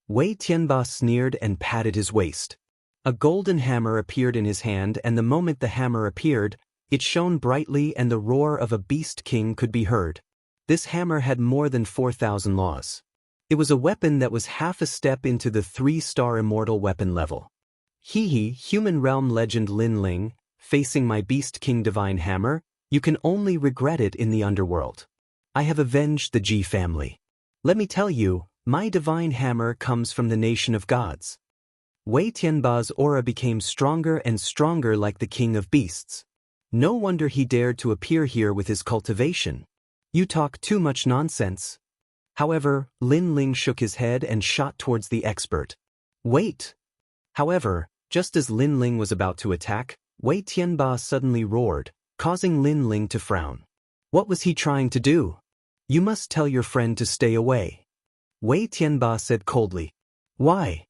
Wei Tianba sneered and patted his waist. A golden hammer appeared in his hand, and the moment the hammer appeared, it shone brightly and the roar of a Beast King could be heard. This hammer had more than 4,000 laws. It was a weapon that was half a step into the 3-star immortal weapon level. Hee, human realm legend Lin Ling, facing my Beast King Divine Hammer, you can only regret it in the underworld. I have avenged the Ji family. Let me tell you, my divine hammer comes from the nation of gods. Wei Tianba's aura became stronger and stronger like the king of beasts. No wonder he dared to appear here with his cultivation. You talk too much nonsense. However, Lin Ling shook his head and shot towards the expert. Wait! However, just as Lin Ling was about to attack, Wei Tianba suddenly roared, causing Lin Ling to frown. What was he trying to do? You must tell your friend to stay away. Wei Tianba said coldly. Why?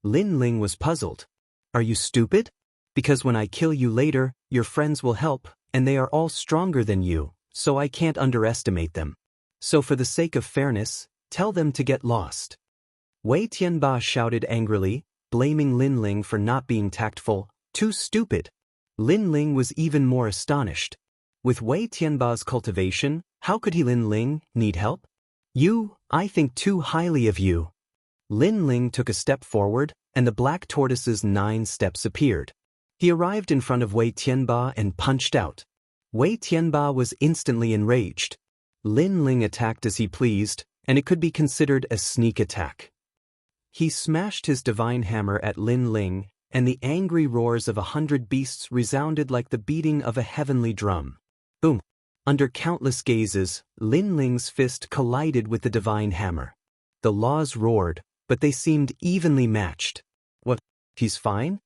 Lin Ling was puzzled. Are you stupid? Because when I kill you later, your friends will help, and they are all stronger than you, so I can't underestimate them. So for the sake of fairness, tell them to get lost. Wei Tianba shouted angrily, blaming Lin Ling for not being tactful. Too stupid. Lin Ling was even more astonished. With Wei Tianba's cultivation, how could Lin Ling need help? I think too highly of you. Lin Ling took a step forward, and the black tortoise's 9 steps appeared. He arrived in front of Wei Tianba and punched out. Wei Tianba was instantly enraged. Lin Ling attacked as he pleased, and it could be considered a sneak attack. He smashed his divine hammer at Lin Ling, and the angry roars of 100 beasts resounded like the beating of a heavenly drum. Boom! Under countless gazes, Lin Ling's fist collided with the divine hammer. The laws roared, but they seemed evenly matched. What? He's fine?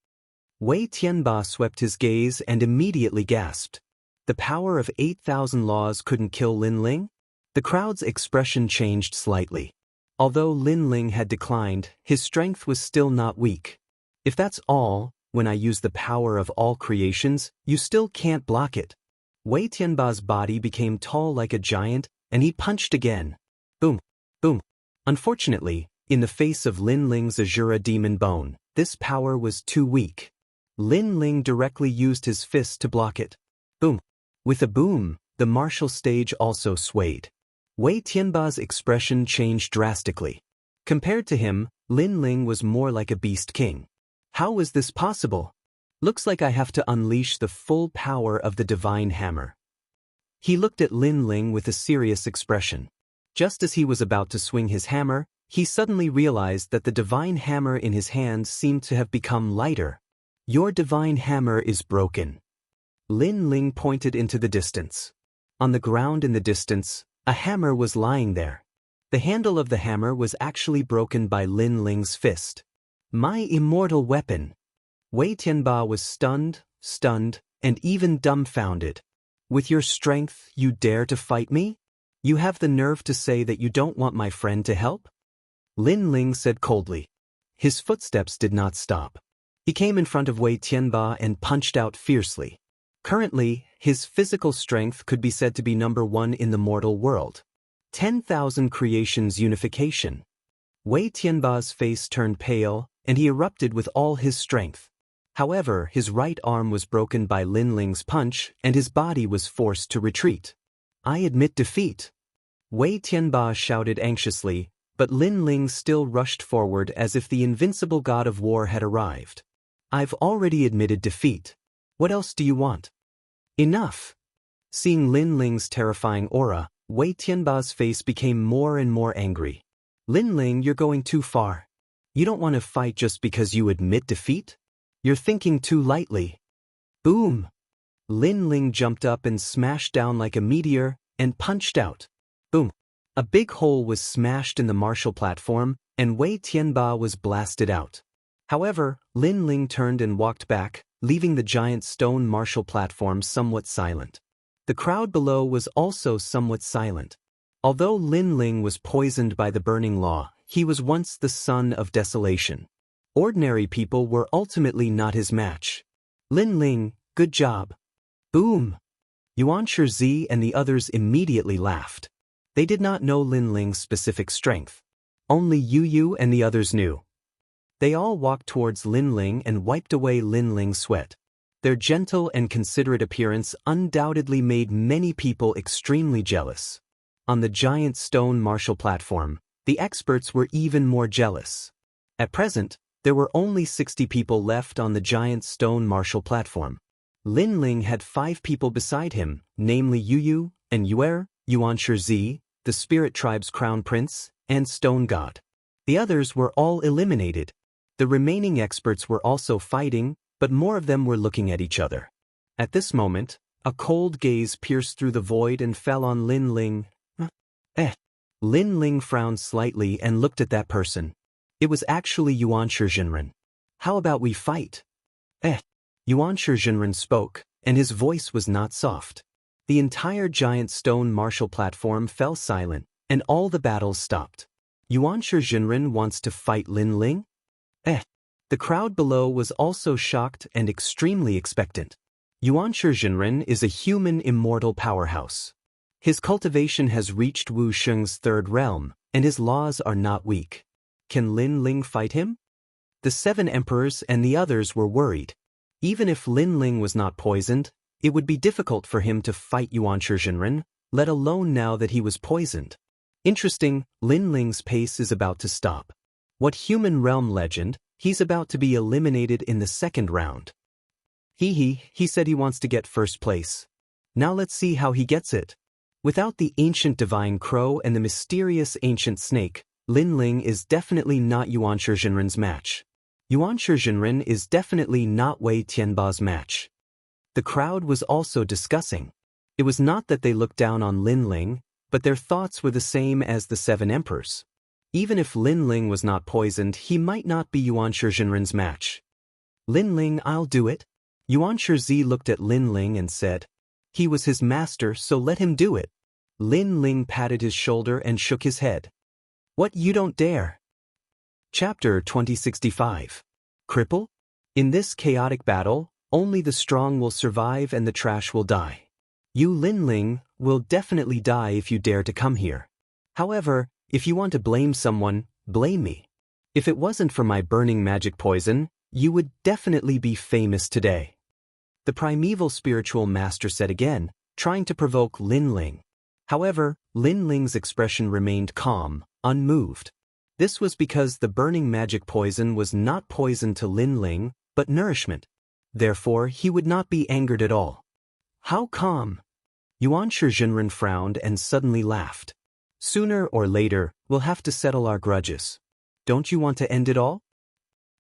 Wei Tianba swept his gaze and immediately gasped. The power of 8,000 laws couldn't kill Lin Ling? The crowd's expression changed slightly. Although Lin Ling had declined, his strength was still not weak. If that's all, when I use the power of all creations, you still can't block it. Wei Tianba's body became tall like a giant, and he punched again. Boom, boom. Unfortunately, in the face of Lin Ling's Azura demon bone, this power was too weak. Lin Ling directly used his fist to block it. Boom. With a boom, the martial stage also swayed. Wei Tianba's expression changed drastically. Compared to him, Lin Ling was more like a beast king. How was this possible? Looks like I have to unleash the full power of the divine hammer. He looked at Lin Ling with a serious expression. Just as he was about to swing his hammer, he suddenly realized that the divine hammer in his hand seemed to have become lighter. Your divine hammer is broken. Lin Ling pointed into the distance. On the ground in the distance, a hammer was lying there. The handle of the hammer was actually broken by Lin Ling's fist. My immortal weapon. Wei Tianba was stunned, and even dumbfounded. With your strength, you dare to fight me? You have the nerve to say that you don't want my friend to help? Lin Ling said coldly. His footsteps did not stop. He came in front of Wei Tianba and punched out fiercely. Currently, his physical strength could be said to be number 1 in the mortal world. 10,000 creations unification. Wei Tianba's face turned pale, and he erupted with all his strength. However, his right arm was broken by Lin Ling's punch, and his body was forced to retreat. I admit defeat. Wei Tianba shouted anxiously, but Lin Ling still rushed forward as if the invincible god of war had arrived. I've already admitted defeat. What else do you want? Enough. Seeing Lin Ling's terrifying aura, Wei Tianba's face became more and more angry. Lin Ling, you're going too far. You don't want to fight just because you admit defeat? You're thinking too lightly. Boom! Lin Ling jumped up and smashed down like a meteor, and punched out. Boom! A big hole was smashed in the martial platform, and Wei Tianba was blasted out. However, Lin Ling turned and walked back, leaving the giant stone martial platform somewhat silent. The crowd below was also somewhat silent. Although Lin Ling was poisoned by the burning law, he was once the son of desolation. Ordinary people were ultimately not his match. Lin Ling, good job. Boom! Yuan Shizi and the others immediately laughed. They did not know Lin Ling's specific strength. Only Yu and the others knew. They all walked towards Lin Ling and wiped away Lin Ling's sweat. Their gentle and considerate appearance undoubtedly made many people extremely jealous. On the giant stone martial platform, the experts were even more jealous. At present, there were only 60 people left on the giant stone martial platform. Lin Ling had 5 people beside him, namely Yu and Yuer, Yuan Shizi, the Spirit Tribe's Crown Prince, and Stone God. The others were all eliminated. The remaining experts were also fighting, but more of them were looking at each other. At this moment, a cold gaze pierced through the void and fell on Lin Ling. Lin Ling frowned slightly and looked at that person. It was actually Yuan Shizinren. How about we fight? Yuan Shizinren spoke, and his voice was not soft. The entire giant stone martial platform fell silent, and all the battles stopped. Yuan Shizinren wants to fight Lin Ling? The crowd below was also shocked and extremely expectant. Yuan Shizinren is a human immortal powerhouse. His cultivation has reached Wu Sheng's 3rd realm, and his laws are not weak. Can Lin Ling fight him? The 7 emperors and the others were worried. Even if Lin Ling was not poisoned, it would be difficult for him to fight Yuan Shizinren, let alone now that he was poisoned. Interesting, Lin Ling's pace is about to stop. What human realm legend, he's about to be eliminated in the 2nd round. He said he wants to get 1st place. Now let's see how he gets it. Without the ancient divine crow and the mysterious ancient snake, Lin Ling is definitely not Yuan Shizinren's match. Yuan Shizinren is definitely not Wei Tianba's match. The crowd was also discussing. It was not that they looked down on Lin Ling, but their thoughts were the same as the 7 emperors. Even if Lin Ling was not poisoned, he might not be Yuan Shizinren's match. Lin Ling, I'll do it. Yuan Shizi looked at Lin Ling and said, he was his master, so let him do it. Lin Ling patted his shoulder and shook his head. What, you don't dare? Chapter 2065. Cripple? In this chaotic battle, only the strong will survive and the trash will die. You, Lin Ling, will definitely die if you dare to come here. However, if you want to blame someone, blame me. If it wasn't for my burning magic poison, you would definitely be famous today. The primeval spiritual master said again, trying to provoke Lin Ling. However, Lin Ling's expression remained calm, unmoved. This was because the burning magic poison was not poison to Lin Ling, but nourishment. Therefore, he would not be angered at all. How calm? Yuan Shizinren frowned and suddenly laughed. Sooner or later, we'll have to settle our grudges. Don't you want to end it all?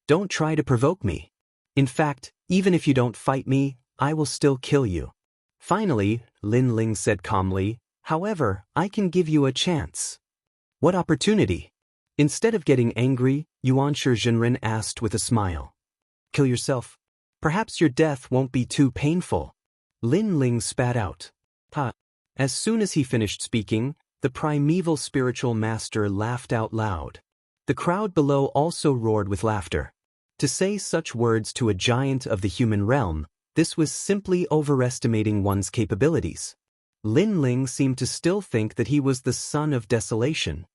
Don't try to provoke me. In fact, even if you don't fight me, I will still kill you. Finally, Lin Ling said calmly, however, I can give you a chance. What opportunity? Instead of getting angry, Yuan Shizinren asked with a smile. Kill yourself. Perhaps your death won't be too painful. Lin Ling spat out. Ha! As soon as he finished speaking, the primeval spiritual master laughed out loud. The crowd below also roared with laughter. To say such words to a giant of the human realm, this was simply overestimating one's capabilities. Lin Ling seemed to still think that he was the son of desolation.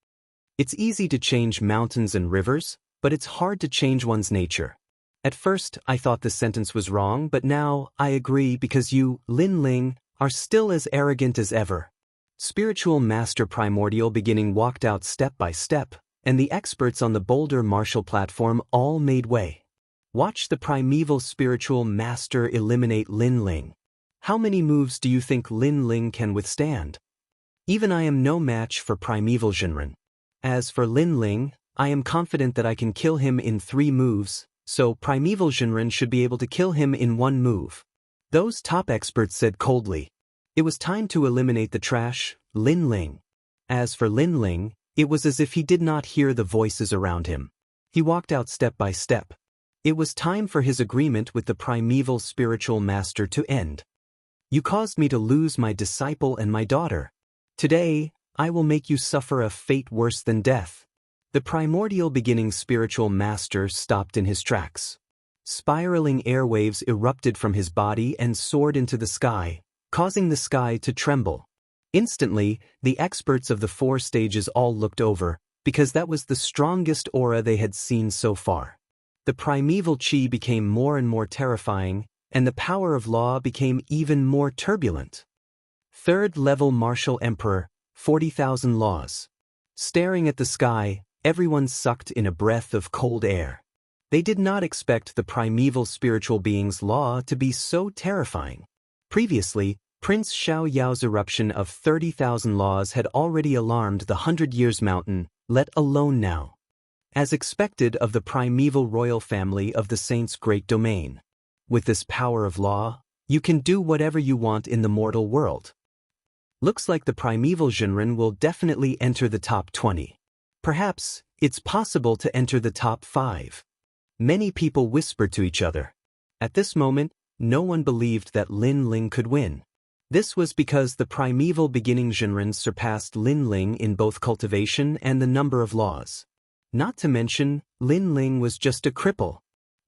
It's easy to change mountains and rivers, but it's hard to change one's nature. At first, I thought this sentence was wrong, but now I agree because you, Lin Ling, are still as arrogant as ever. Spiritual Master Primordial Beginning walked out step by step, and the experts on the Boulder Martial platform all made way. Watch the Primeval Spiritual Master eliminate Lin Ling. How many moves do you think Lin Ling can withstand? Even I am no match for Primeval Jinren. As for Lin Ling, I am confident that I can kill him in 3 moves, so Primeval Jinren should be able to kill him in 1 move. Those top experts said coldly. It was time to eliminate the trash, Lin Ling. As for Lin Ling, it was as if he did not hear the voices around him. He walked out step by step. It was time for his agreement with the Primeval Spiritual Master to end. You caused me to lose my disciple and my daughter. Today, I will make you suffer a fate worse than death. The Primordial Beginning Spiritual Master stopped in his tracks. Spiraling airwaves erupted from his body and soared into the sky, causing the sky to tremble. Instantly, the experts of the 4 stages all looked over, because that was the strongest aura they had seen so far. The primeval chi became more and more terrifying, and the power of law became even more turbulent. 3rd level Martial Emperor, 40,000 laws. Staring at the sky, everyone sucked in a breath of cold air. They did not expect the primeval spiritual being's law to be so terrifying. Previously, Prince Xiao Yao's eruption of 30,000 laws had already alarmed the 100 Years Mountain, let alone now. As expected of the primeval royal family of the Saint's great domain. With this power of law, you can do whatever you want in the mortal world. Looks like the Primeval Jinren will definitely enter the top 20. Perhaps, it's possible to enter the top 5. Many people whispered to each other. At this moment, no one believed that Lin Ling could win. This was because the Primeval Beginning Jinren surpassed Lin Ling in both cultivation and the number of laws. Not to mention, Lin Ling was just a cripple.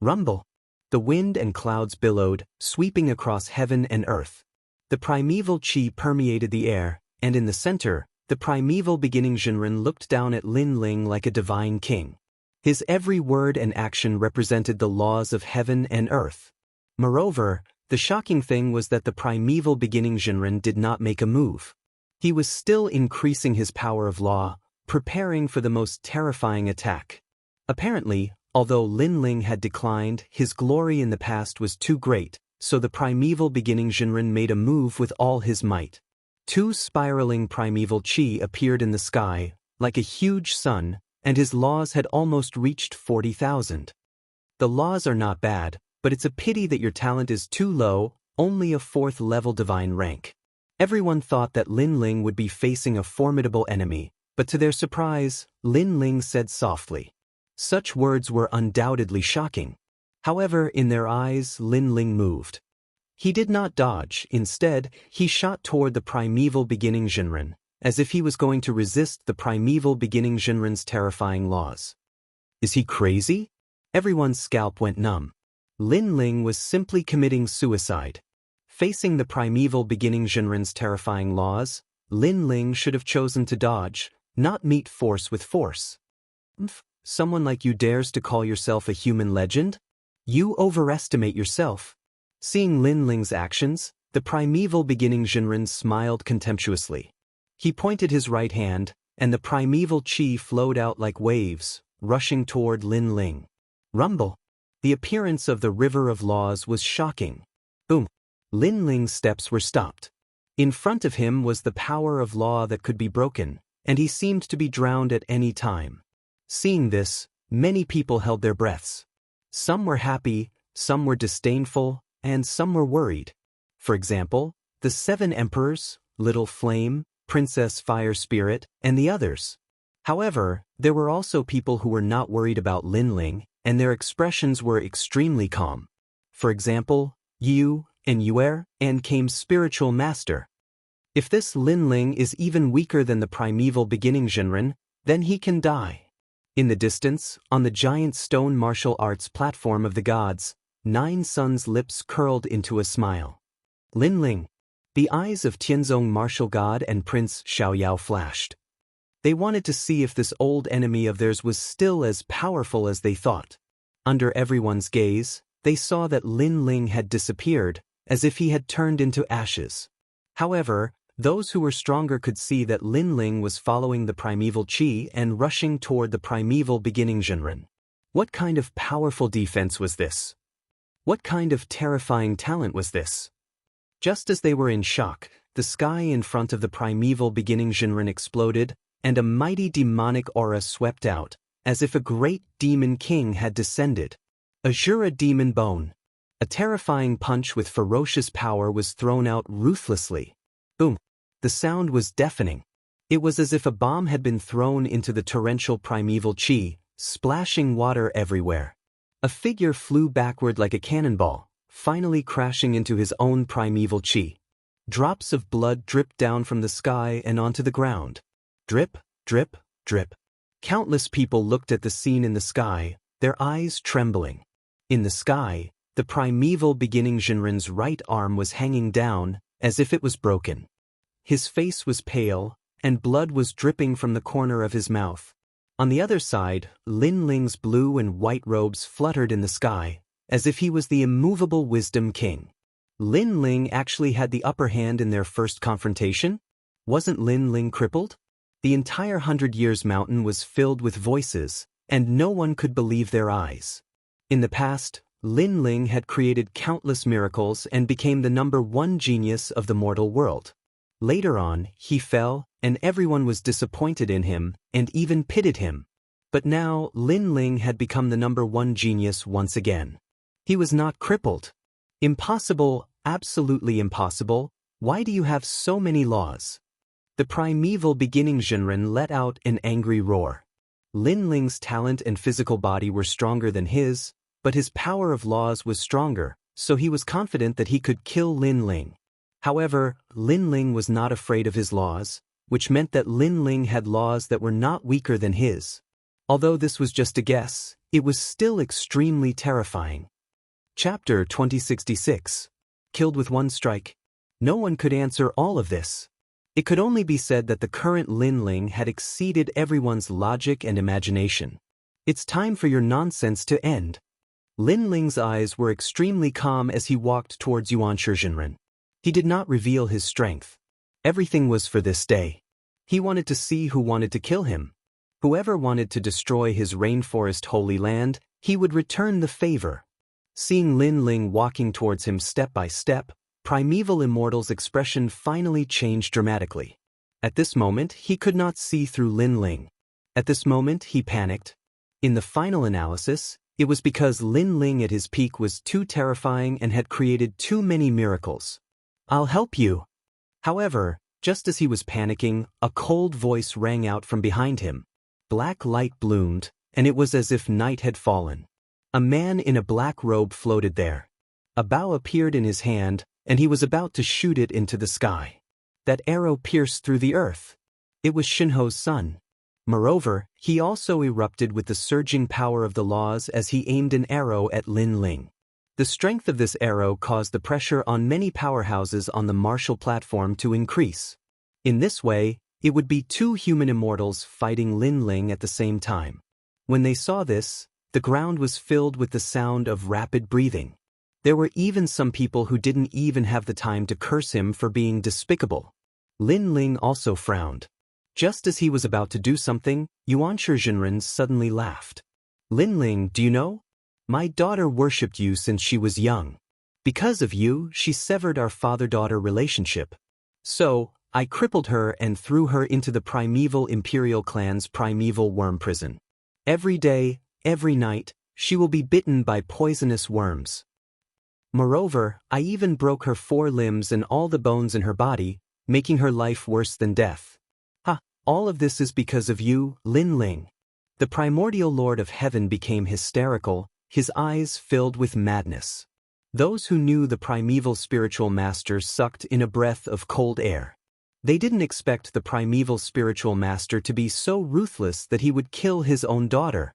Rumble. The wind and clouds billowed, sweeping across heaven and earth. The primeval chi permeated the air, and in the center, the Primeval Beginning Jinren looked down at Lin Ling like a divine king. His every word and action represented the laws of heaven and earth. Moreover, the shocking thing was that the Primeval Beginning Jinren did not make a move. He was still increasing his power of law, preparing for the most terrifying attack. Apparently, although Lin Ling had declined, his glory in the past was too great, so the Primeval Beginning Jinren made a move with all his might. 2 spiraling primeval chi appeared in the sky, like a huge sun, and his laws had almost reached 40,000. The laws are not bad, but it's a pity that your talent is too low, only a 4th level divine rank. Everyone thought that Lin Ling would be facing a formidable enemy, but to their surprise, Lin Ling said softly. Such words were undoubtedly shocking. However, in their eyes, Lin Ling moved. He did not dodge, instead, he shot toward the Primeval Beginning Jinren, as if he was going to resist the Primeval Beginning Jinren's terrifying laws. Is he crazy? Everyone's scalp went numb. Lin Ling was simply committing suicide. Facing the Primeval Beginning Jinren's terrifying laws, Lin Ling should have chosen to dodge, not meet force with force. Someone like you dares to call yourself a human legend? You overestimate yourself. Seeing Lin Ling's actions, the Primeval Beginning Jinren smiled contemptuously. He pointed his right hand, and the primeval chi flowed out like waves, rushing toward Lin Ling. Rumble. The appearance of the River of Laws was shocking. Boom. Lin Ling's steps were stopped. In front of him was the power of law that could be broken, and he seemed to be drowned at any time. Seeing this, many people held their breaths. Some were happy, some were disdainful, and some were worried. For example, the 7 emperors, Little Flame, Princess Fire Spirit, and the others. However, there were also people who were not worried about Lin Ling, and their expressions were extremely calm. For example, Yu and Yuer and came Spiritual Master. If this Lin Ling is even weaker than the Primeval Beginning Jinren, then he can die. In the distance, on the giant stone martial arts platform of the gods, 9 Suns' lips curled into a smile. Lin Ling. The eyes of Tianzong martial god and Prince Xiao Yao flashed. They wanted to see if this old enemy of theirs was still as powerful as they thought. Under everyone's gaze, they saw that Lin Ling had disappeared, as if he had turned into ashes. However, those who were stronger could see that Lin Ling was following the primeval qi and rushing toward the primeval beginning Zhenren. What kind of powerful defense was this? What kind of terrifying talent was this? Just as they were in shock, the sky in front of the primeval beginning Zhenren exploded, and a mighty demonic aura swept out, as if a great demon king had descended. Azura demon bone. A terrifying punch with ferocious power was thrown out ruthlessly. Boom. The sound was deafening. It was as if a bomb had been thrown into the torrential primeval qi, splashing water everywhere. A figure flew backward like a cannonball, finally crashing into his own primeval qi. Drops of blood dripped down from the sky and onto the ground. Drip, drip, drip. Countless people looked at the scene in the sky, their eyes trembling. In the sky, the primeval beginning Zhenren's right arm was hanging down, as if it was broken. His face was pale, and blood was dripping from the corner of his mouth. On the other side, Lin Ling's blue and white robes fluttered in the sky, as if he was the immovable wisdom king. Lin Ling actually had the upper hand in their first confrontation? Wasn't Lin Ling crippled? The entire 100 Years Mountain was filled with voices, and no one could believe their eyes. In the past, Lin Ling had created countless miracles and became the #1 genius of the mortal world. Later on, he fell, and everyone was disappointed in him, and even pitied him. But now, Lin Ling had become the #1 genius once again. He was not crippled. Impossible, absolutely impossible. Why do you have so many laws? The primeval beginning Zhenren let out an angry roar. Lin Ling's talent and physical body were stronger than his, but his power of laws was stronger, so he was confident that he could kill Lin Ling. However, Lin Ling was not afraid of his laws, which meant that Lin Ling had laws that were not weaker than his. Although this was just a guess, it was still extremely terrifying. Chapter 2066. Killed with one strike. No one could answer all of this. It could only be said that the current Lin Ling had exceeded everyone's logic and imagination. It's time for your nonsense to end. Lin Ling's eyes were extremely calm as he walked towards Yuanshi Zhenren. He did not reveal his strength. Everything was for this day. He wanted to see who wanted to kill him. Whoever wanted to destroy his rainforest holy land, he would return the favor. Seeing Lin Ling walking towards him step by step, Primeval Immortal's expression finally changed dramatically. At this moment, he could not see through Lin Ling. At this moment, he panicked. In the final analysis, it was because Lin Ling at his peak was too terrifying and had created too many miracles. I'll help you. However, just as he was panicking, a cold voice rang out from behind him. Black light bloomed, and it was as if night had fallen. A man in a black robe floated there. A bow appeared in his hand, and he was about to shoot it into the sky. That arrow pierced through the earth. It was Shinho's son. Moreover, he also erupted with the surging power of the laws as he aimed an arrow at Lin Ling. The strength of this arrow caused the pressure on many powerhouses on the martial platform to increase. In this way, it would be two human immortals fighting Lin Ling at the same time. When they saw this, the ground was filled with the sound of rapid breathing. There were even some people who didn't even have the time to curse him for being despicable. Lin Ling also frowned. Just as he was about to do something, Yuanshi Zhenren suddenly laughed. Lin Ling, do you know? My daughter worshipped you since she was young. Because of you, she severed our father-daughter relationship. So, I crippled her and threw her into the primeval imperial clan's primeval worm prison. Every day, every night, she will be bitten by poisonous worms. Moreover, I even broke her 4 limbs and all the bones in her body, making her life worse than death. All of this is because of you, Lin Ling. The primordial Lord of Heaven became hysterical, his eyes filled with madness. Those who knew the primeval spiritual master sucked in a breath of cold air. They didn't expect the primeval spiritual master to be so ruthless that he would kill his own daughter.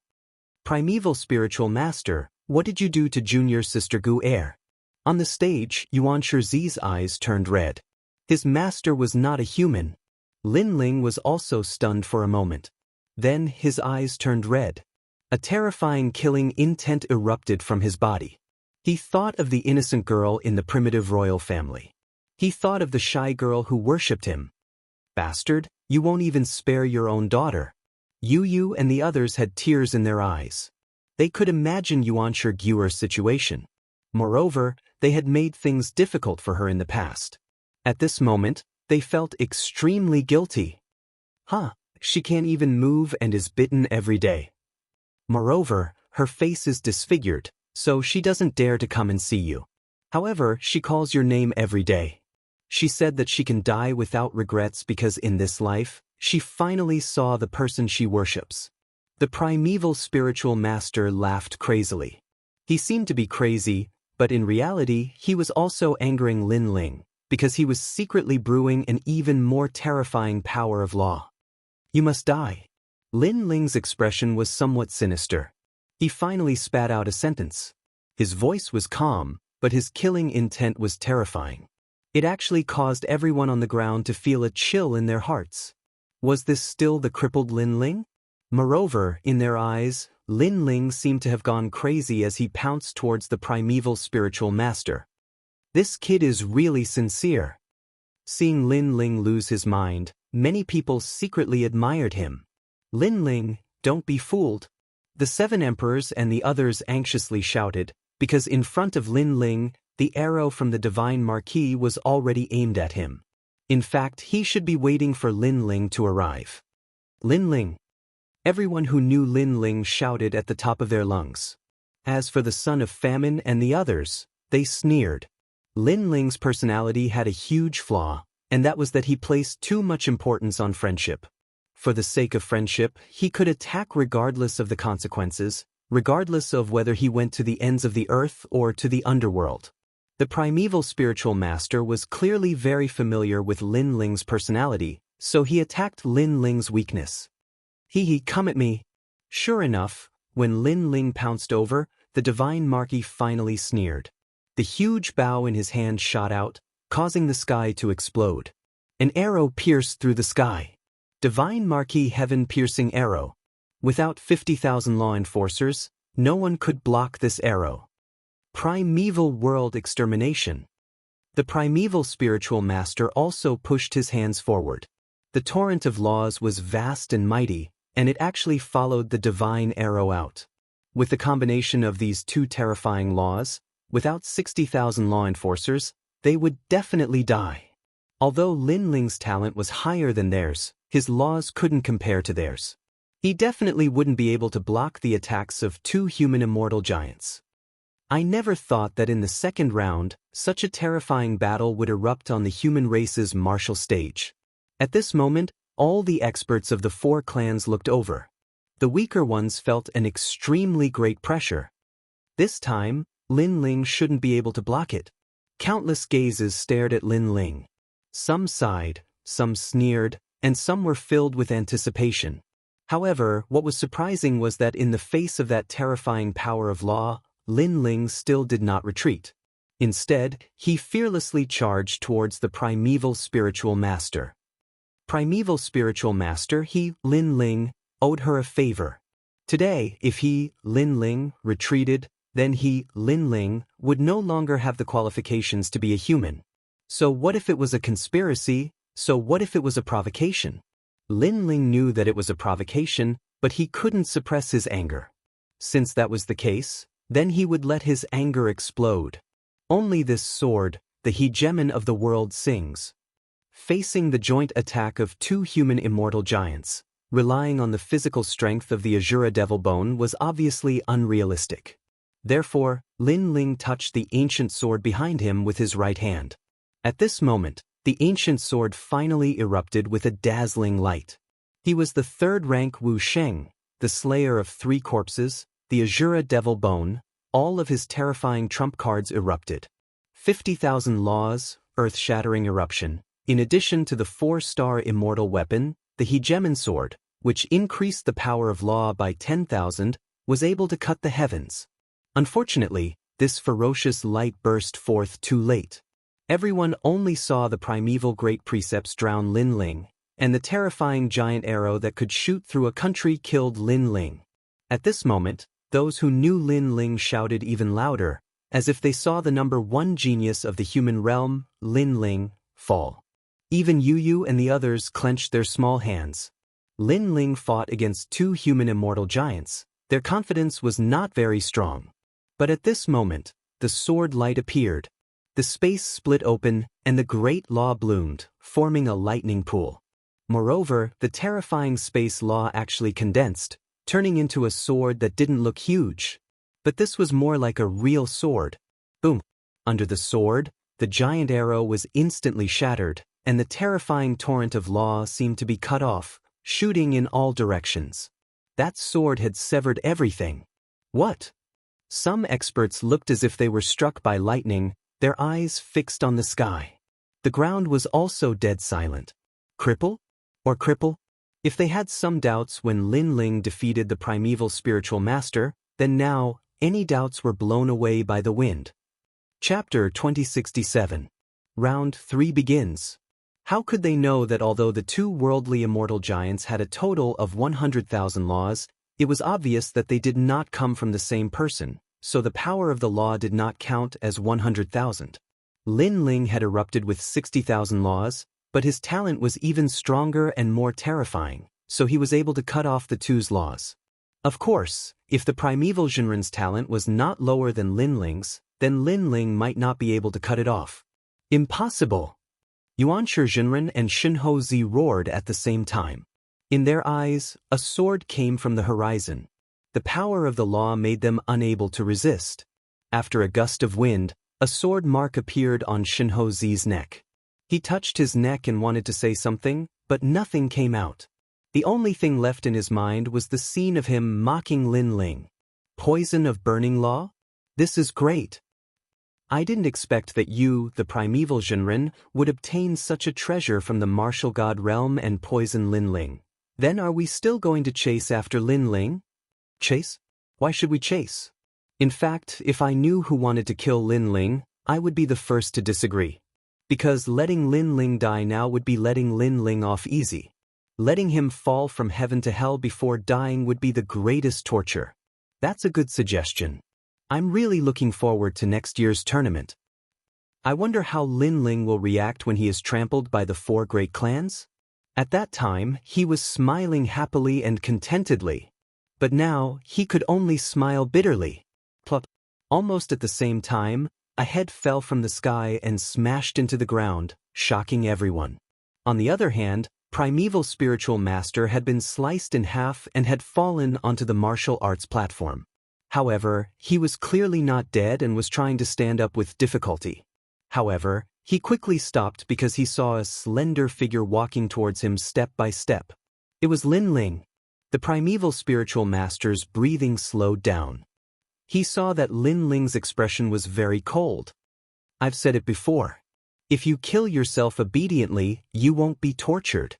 Primeval spiritual master, what did you do to junior sister Gu Er? On the stage, Yuan Shi's eyes turned red. His master was not a human. Lin Ling was also stunned for a moment. Then his eyes turned red. A terrifying killing intent erupted from his body. He thought of the innocent girl in the primitive royal family. He thought of the shy girl who worshipped him. Bastard, you won't even spare your own daughter. Yu and the others had tears in their eyes. They could imagine Yuan Shiguer's situation. Moreover, they had made things difficult for her in the past. At this moment, they felt extremely guilty. She can't even move and is bitten every day. Moreover, her face is disfigured, so she doesn't dare to come and see you. However, she calls your name every day. She said that she can die without regrets because in this life, she finally saw the person she worships. The primeval spiritual master laughed crazily. He seemed to be crazy, but in reality, he was also angering Lin Ling, because he was secretly brewing an even more terrifying power of law. You must die. Lin Ling's expression was somewhat sinister. He finally spat out a sentence. His voice was calm, but his killing intent was terrifying. It actually caused everyone on the ground to feel a chill in their hearts. Was this still the crippled Lin Ling? Moreover, in their eyes, Lin Ling seemed to have gone crazy as he pounced towards the primeval spiritual master. This kid is really sincere. Seeing Lin Ling lose his mind, many people secretly admired him. Lin Ling, don't be fooled. The 7 emperors and the others anxiously shouted, because in front of Lin Ling, the arrow from the divine marquis was already aimed at him. In fact, he should be waiting for Lin Ling to arrive. Lin Ling. Everyone who knew Lin Ling shouted at the top of their lungs. As for the son of famine and the others, they sneered. Lin Ling's personality had a huge flaw, and that was that he placed too much importance on friendship. For the sake of friendship, he could attack regardless of the consequences, regardless of whether he went to the ends of the earth or to the underworld. The primeval spiritual master was clearly very familiar with Lin Ling's personality, so he attacked Lin Ling's weakness. Come at me. Sure enough, when Lin Ling pounced over, the divine marquis finally sneered. The huge bow in his hand shot out, causing the sky to explode. An arrow pierced through the sky. Divine marquis heaven-piercing arrow. Without 50,000 law enforcers, no one could block this arrow. Primeval world extermination. The primeval spiritual master also pushed his hands forward. The torrent of laws was vast and mighty, and it actually followed the divine arrow out. With the combination of these two terrifying laws, without 60,000 law enforcers, they would definitely die. Although Lin Ling's talent was higher than theirs, his laws couldn't compare to theirs. He definitely wouldn't be able to block the attacks of 2 human immortal giants. I never thought that in the second round, such a terrifying battle would erupt on the human race's martial stage. At this moment, all the experts of the 4 clans looked over. The weaker ones felt an extremely great pressure. This time, Lin Ling shouldn't be able to block it. Countless gazes stared at Lin Ling. Some sighed, some sneered, and some were filled with anticipation. However, what was surprising was that in the face of that terrifying power of law, Lin Ling still did not retreat. Instead, he fearlessly charged towards the primeval spiritual master. Primeval spiritual master, Lin Ling, owed her a favor. Today, if Lin Ling, retreated, then Lin Ling, would no longer have the qualifications to be a human. So what if it was a conspiracy? So what if it was a provocation? Lin Ling knew that it was a provocation, but he couldn't suppress his anger. Since that was the case, then he would let his anger explode. Only this sword, the hegemon of the world, sings. Facing the joint attack of 2 human immortal giants, relying on the physical strength of the Azura Devil Bone was obviously unrealistic. Therefore, Lin Ling touched the ancient sword behind him with his right hand. At this moment, the ancient sword finally erupted with a dazzling light. He was the 3rd rank Wu Sheng, the slayer of 3 corpses, the Azura Devil Bone. All of his terrifying trump cards erupted. 50,000 laws, earth-shattering eruption, in addition to the 4-star immortal weapon, the hegemon sword, which increased the power of law by 10,000, was able to cut the heavens. Unfortunately, this ferocious light burst forth too late. Everyone only saw the primeval great precepts drown Lin Ling, and the terrifying giant arrow that could shoot through a country killed Lin Ling. At this moment, those who knew Lin Ling shouted even louder, as if they saw the number one genius of the human realm, Lin Ling, fall. Even Yu and the others clenched their small hands. Lin Ling fought against two human immortal giants. Their confidence was not very strong. But at this moment, the sword light appeared. The space split open, and the great law bloomed, forming a lightning pool. Moreover, the terrifying space law actually condensed, turning into a sword that didn't look huge. But this was more like a real sword. Boom! Under the sword, the giant arrow was instantly shattered, and the terrifying torrent of law seemed to be cut off, shooting in all directions. That sword had severed everything. What? Some experts looked as if they were struck by lightning, their eyes fixed on the sky. The ground was also dead silent. Cripple? Or cripple? If they had some doubts when Lin Ling defeated the primeval spiritual master, then now, any doubts were blown away by the wind. Chapter 2067. Round 3 begins. How could they know that although the two worldly immortal giants had a total of 100,000 laws, it was obvious that they did not come from the same person, so the power of the law did not count as 100,000. Lin Ling had erupted with 60,000 laws, but his talent was even stronger and more terrifying, so he was able to cut off the two's laws. Of course, if the primeval Jinren's talent was not lower than Lin Ling's, then Lin Ling might not be able to cut it off. Impossible! Yuanshi Jinren and Shinho Zi roared at the same time. In their eyes, a sword came from the horizon. The power of the law made them unable to resist. After a gust of wind, a sword mark appeared on Shinho Zi's neck. He touched his neck and wanted to say something, but nothing came out. The only thing left in his mind was the scene of him mocking Lin Ling. Poison of burning law? This is great. I didn't expect that you, the primeval Jinren, would obtain such a treasure from the martial god realm and poison Lin Ling. Then are we still going to chase after Lin Ling? Chase? Why should we chase? In fact, if I knew who wanted to kill Lin Ling, I would be the first to disagree. Because letting Lin Ling die now would be letting Lin Ling off easy. Letting him fall from heaven to hell before dying would be the greatest torture. That's a good suggestion. I'm really looking forward to next year's tournament. I wonder how Lin Ling will react when he is trampled by the 4 great clans? At that time, he was smiling happily and contentedly. But now, he could only smile bitterly. Plop. Almost at the same time, a head fell from the sky and smashed into the ground, shocking everyone. On the other hand, Primeval Spiritual Master had been sliced in half and had fallen onto the martial arts platform. However, he was clearly not dead and was trying to stand up with difficulty. However, he quickly stopped because he saw a slender figure walking towards him step by step. It was Lin Ling. The Primeval Spiritual Master's breathing slowed down. He saw that Lin Ling's expression was very cold. I've said it before. If you kill yourself obediently, you won't be tortured.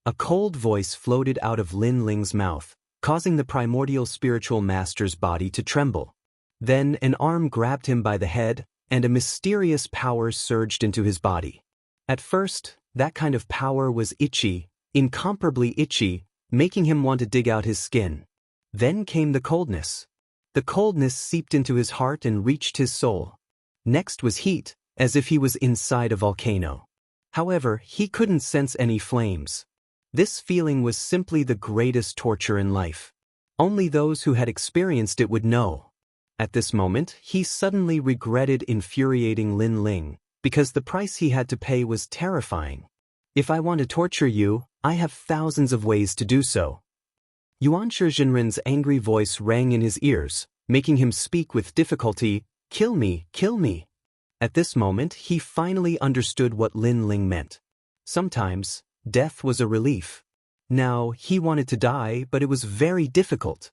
A cold voice floated out of Lin Ling's mouth, causing the primordial spiritual master's body to tremble. Then an arm grabbed him by the head, and a mysterious power surged into his body. At first, that kind of power was itchy, incomparably itchy, making him want to dig out his skin. Then came the coldness. The coldness seeped into his heart and reached his soul. Next was heat, as if he was inside a volcano. However, he couldn't sense any flames. This feeling was simply the greatest torture in life. Only those who had experienced it would know. At this moment, he suddenly regretted infuriating Lin Ling, because the price he had to pay was terrifying. If I want to torture you, I have thousands of ways to do so. Yuanshi Jinren's angry voice rang in his ears, making him speak with difficulty, "Kill me, kill me." At this moment, he finally understood what Lin Ling meant. Sometimes, death was a relief. Now, he wanted to die, but it was very difficult.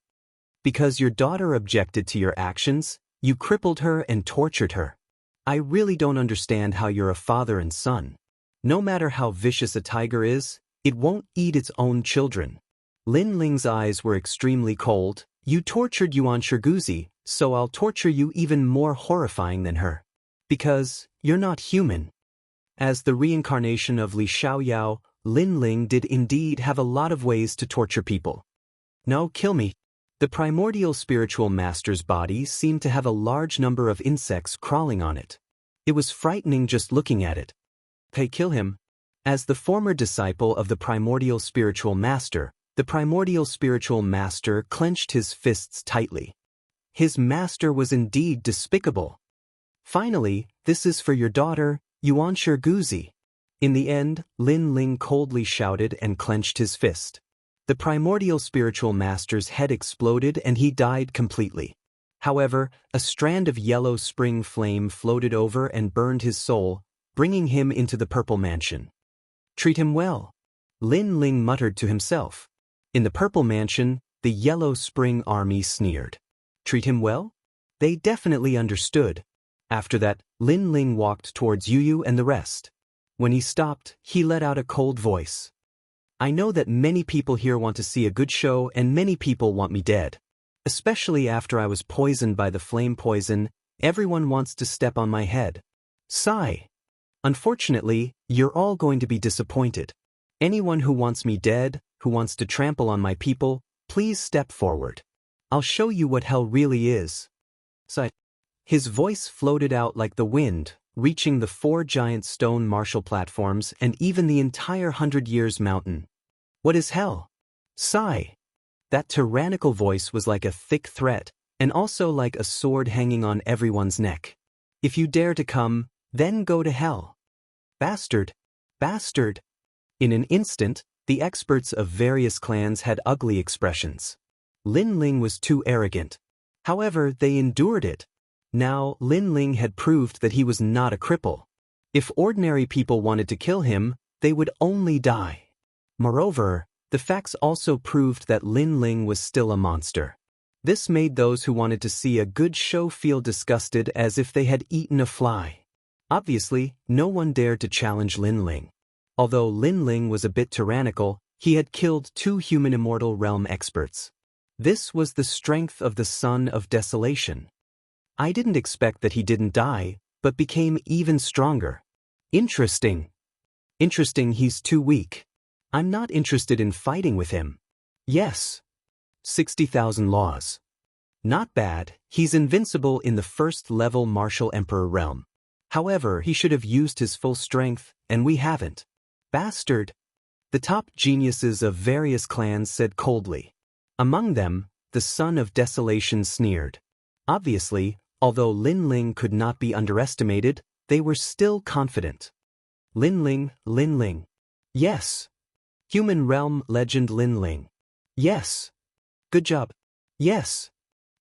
Because your daughter objected to your actions, you crippled her and tortured her. I really don't understand how you're a father and son. No matter how vicious a tiger is, it won't eat its own children. Lin Ling's eyes were extremely cold. You tortured Yuanshi Guzi, so I'll torture you even more horrifying than her. Because you're not human. As the reincarnation of Li Xiaoyao, Lin Ling did indeed have a lot of ways to torture people. No, kill me. The primordial spiritual master's body seemed to have a large number of insects crawling on it. It was frightening just looking at it. Hey, kill him. As the former disciple of the primordial spiritual master, the primordial spiritual master clenched his fists tightly. His master was indeed despicable. Finally, this is for your daughter, Xianxia. In the end, Lin Ling coldly shouted and clenched his fist. The primordial spiritual master's head exploded and he died completely. However, a strand of yellow spring flame floated over and burned his soul, bringing him into the purple mansion. Treat him well, Lin Ling muttered to himself. In the purple mansion, the yellow spring army sneered. Treat him well? They definitely understood. After that, Lin Ling walked towards Yu and the rest. When he stopped, he let out a cold voice. I know that many people here want to see a good show and many people want me dead. Especially after I was poisoned by the flame poison, everyone wants to step on my head. Sigh. Unfortunately, you're all going to be disappointed. Anyone who wants me dead, who wants to trample on my people, please step forward. I'll show you what hell really is. Sigh. His voice floated out like the wind, reaching the 4 giant stone martial platforms and even the entire 100 Years mountain. What is hell? Sigh. That tyrannical voice was like a thick threat, and also like a sword hanging on everyone's neck. If you dare to come, then go to hell. Bastard! Bastard! In an instant, the experts of various clans had ugly expressions. Lin Ling was too arrogant. However, they endured it. Now, Lin Ling had proved that he was not a cripple. If ordinary people wanted to kill him, they would only die. Moreover, the facts also proved that Lin Ling was still a monster. This made those who wanted to see a good show feel disgusted as if they had eaten a fly. Obviously, no one dared to challenge Lin Ling. Although Lin Ling was a bit tyrannical, he had killed 2 human immortal realm experts. This was the strength of the Son of Desolation. I didn't expect that he didn't die, but became even stronger. Interesting. Interesting, he's too weak. I'm not interested in fighting with him. Yes. 60,000 laws. Not bad, he's invincible in the 1st level martial emperor realm. However, he should have used his full strength, and we haven't. Bastard. The top geniuses of various clans said coldly. Among them, the Son of Desolation sneered. Obviously, although Lin Ling could not be underestimated, they were still confident. Lin Ling, Lin Ling. Yes. Human realm legend Lin Ling. Yes. Good job. Yes.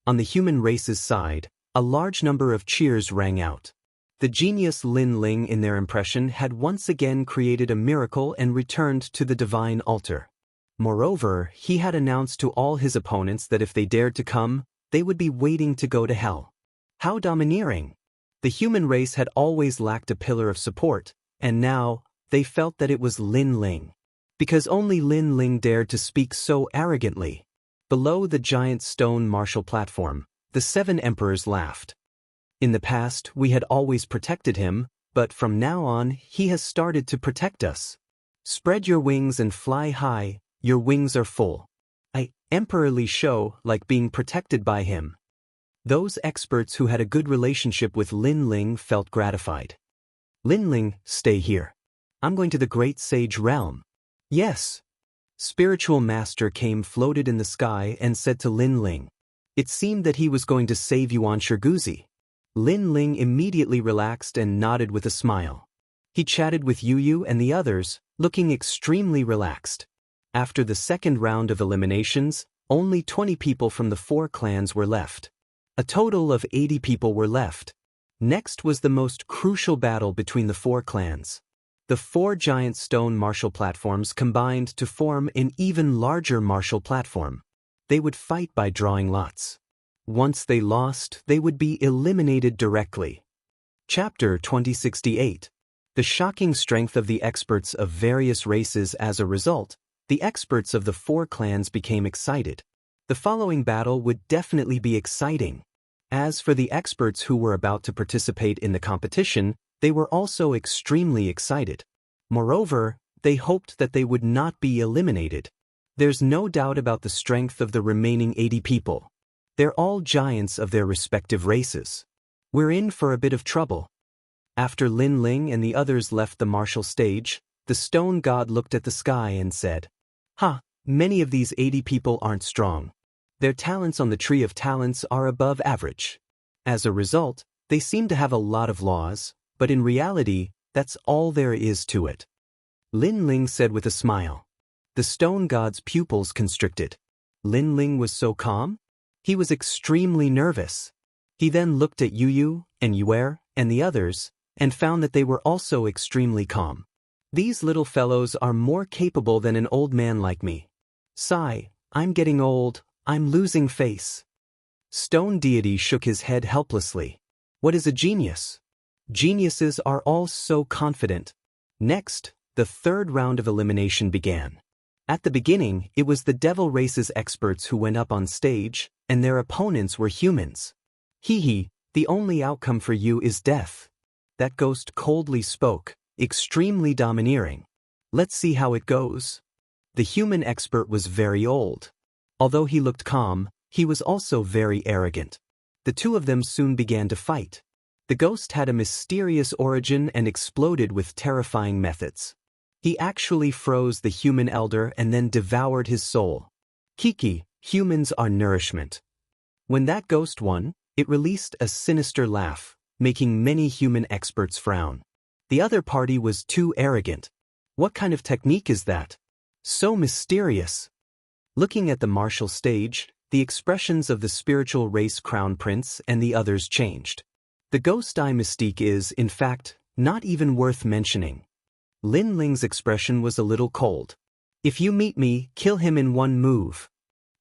On the human race's side, a large number of cheers rang out. The genius Lin Ling in their impression had once again created a miracle and returned to the divine altar. Moreover, he had announced to all his opponents that if they dared to come, they would be waiting to go to hell. How domineering! The human race had always lacked a pillar of support, and now, they felt that it was Lin Ling. Because only Lin Ling dared to speak so arrogantly. Below the giant stone martial platform, the 7 emperors laughed. In the past, we had always protected him, but from now on, he has started to protect us. Spread your wings and fly high, your wings are full. I emperorly show like being protected by him. Those experts who had a good relationship with Lin Ling felt gratified. Lin Ling, stay here. I'm going to the great sage realm. Yes. Spiritual master came floated in the sky and said to Lin Ling. It seemed that he was going to save Xianxia. Lin Ling immediately relaxed and nodded with a smile. He chatted with Yu and the others, looking extremely relaxed. After the 2nd round of eliminations, only 20 people from the 4 clans were left. A total of 80 people were left. Next was the most crucial battle between the 4 clans. The 4 giant stone martial platforms combined to form an even larger martial platform. They would fight by drawing lots. Once they lost, they would be eliminated directly. Chapter 2068. The shocking strength of the experts of various races. As a result, the experts of the 4 clans became excited. The following battle would definitely be exciting. As for the experts who were about to participate in the competition, they were also extremely excited. Moreover, they hoped that they would not be eliminated. There's no doubt about the strength of the remaining 80 people. They're all giants of their respective races. We're in for a bit of trouble. After Lin Ling and the others left the martial stage, the stone god looked at the sky and said, many of these 80 people aren't strong. Their talents on the tree of talents are above average. As a result, they seem to have a lot of laws, but in reality, that's all there is to it. Lin Ling said with a smile. The stone god's pupils constricted. Lin Ling was so calm? He was extremely nervous. He then looked at Yu and Yuer and the others, and found that they were also extremely calm. These little fellows are more capable than an old man like me. Sigh, I'm getting old, I'm losing face. Stone deity shook his head helplessly. What is a genius? Geniuses are all so confident. Next, the third round of elimination began. At the beginning, it was the devil race's experts who went up on stage, and their opponents were humans. The only outcome for you is death. That ghost coldly spoke, extremely domineering. Let's see how it goes. The human expert was very old. Although he looked calm, he was also very arrogant. The two of them soon began to fight. The ghost had a mysterious origin and exploded with terrifying methods. He actually froze the human elder and then devoured his soul. Humans are nourishment. When that ghost won, it released a sinister laugh, making many human experts frown. The other party was too arrogant. What kind of technique is that? So mysterious. Looking at the martial stage, the expressions of the spiritual race crown prince and the others changed. The ghost eye mystique is, in fact, not even worth mentioning. Lin Ling's expression was a little cold. If you meet me, kill him in one move.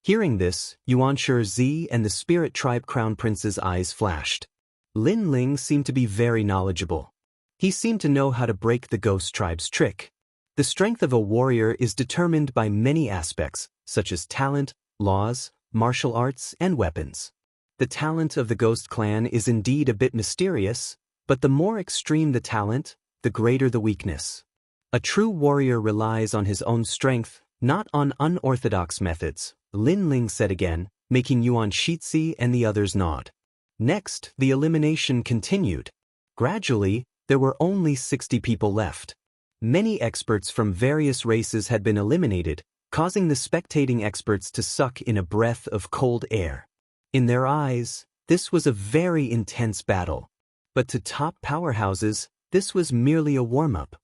Hearing this, Yuanshi Zi and the spirit tribe crown prince's eyes flashed. Lin Ling seemed to be very knowledgeable. He seemed to know how to break the ghost tribe's trick. The strength of a warrior is determined by many aspects, such as talent, laws, martial arts, and weapons. The talent of the ghost clan is indeed a bit mysterious, but the more extreme the talent, the greater the weakness. A true warrior relies on his own strength, not on unorthodox methods, Lin Ling said again, making Yuan Shitzi and the others nod. Next, the elimination continued. Gradually, there were only 60 people left. Many experts from various races had been eliminated, causing the spectating experts to suck in a breath of cold air. In their eyes, this was a very intense battle. But to top powerhouses, this was merely a warm-up.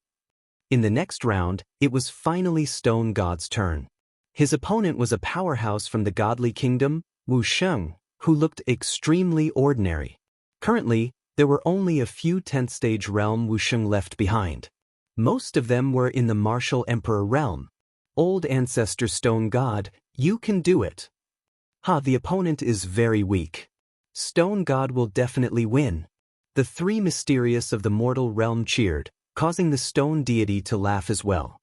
In the next round, it was finally Stone God's turn. His opponent was a powerhouse from the godly kingdom, Wuxia, who looked extremely ordinary. Currently, there were only a few 10th stage realm Wuxia left behind. Most of them were in the martial emperor realm. Old ancestor Stone God, you can do it. The opponent is very weak. Stone God will definitely win. The three mysterious of the mortal realm cheered, causing the stone deity to laugh as well.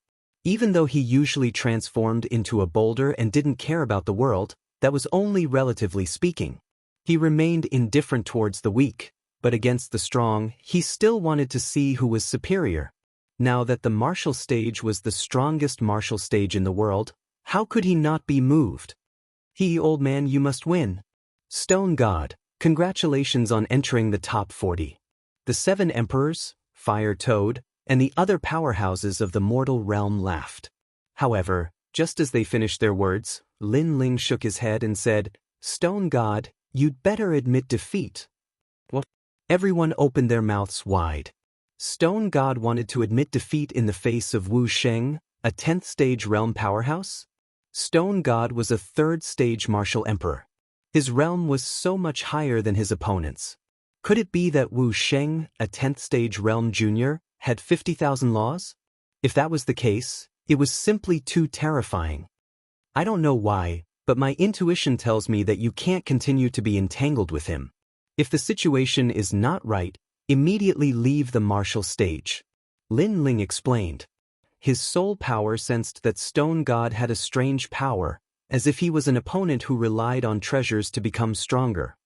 Even though he usually transformed into a boulder and didn't care about the world, that was only relatively speaking. He remained indifferent towards the weak, but against the strong, he still wanted to see who was superior. Now that the martial stage was the strongest martial stage in the world, how could he not be moved? Old man, you must win. Stone God, congratulations on entering the top 40. The 7 emperors, Fire Toad, and the other powerhouses of the mortal realm laughed. However, just as they finished their words, Lin Ling shook his head and said, Stone God, you'd better admit defeat. What? Everyone opened their mouths wide. Stone God wanted to admit defeat in the face of Wu Sheng, a 10th stage realm powerhouse? Stone God was a 3rd stage martial emperor. His realm was so much higher than his opponents. Could it be that Wu Sheng, a 10th stage realm junior, had 50,000 laws? If that was the case, it was simply too terrifying. I don't know why, but my intuition tells me that you can't continue to be entangled with him. If the situation is not right, immediately leave the martial stage. Lin Ling explained. His soul power sensed that Stone God had a strange power, as if he was an opponent who relied on treasures to become stronger.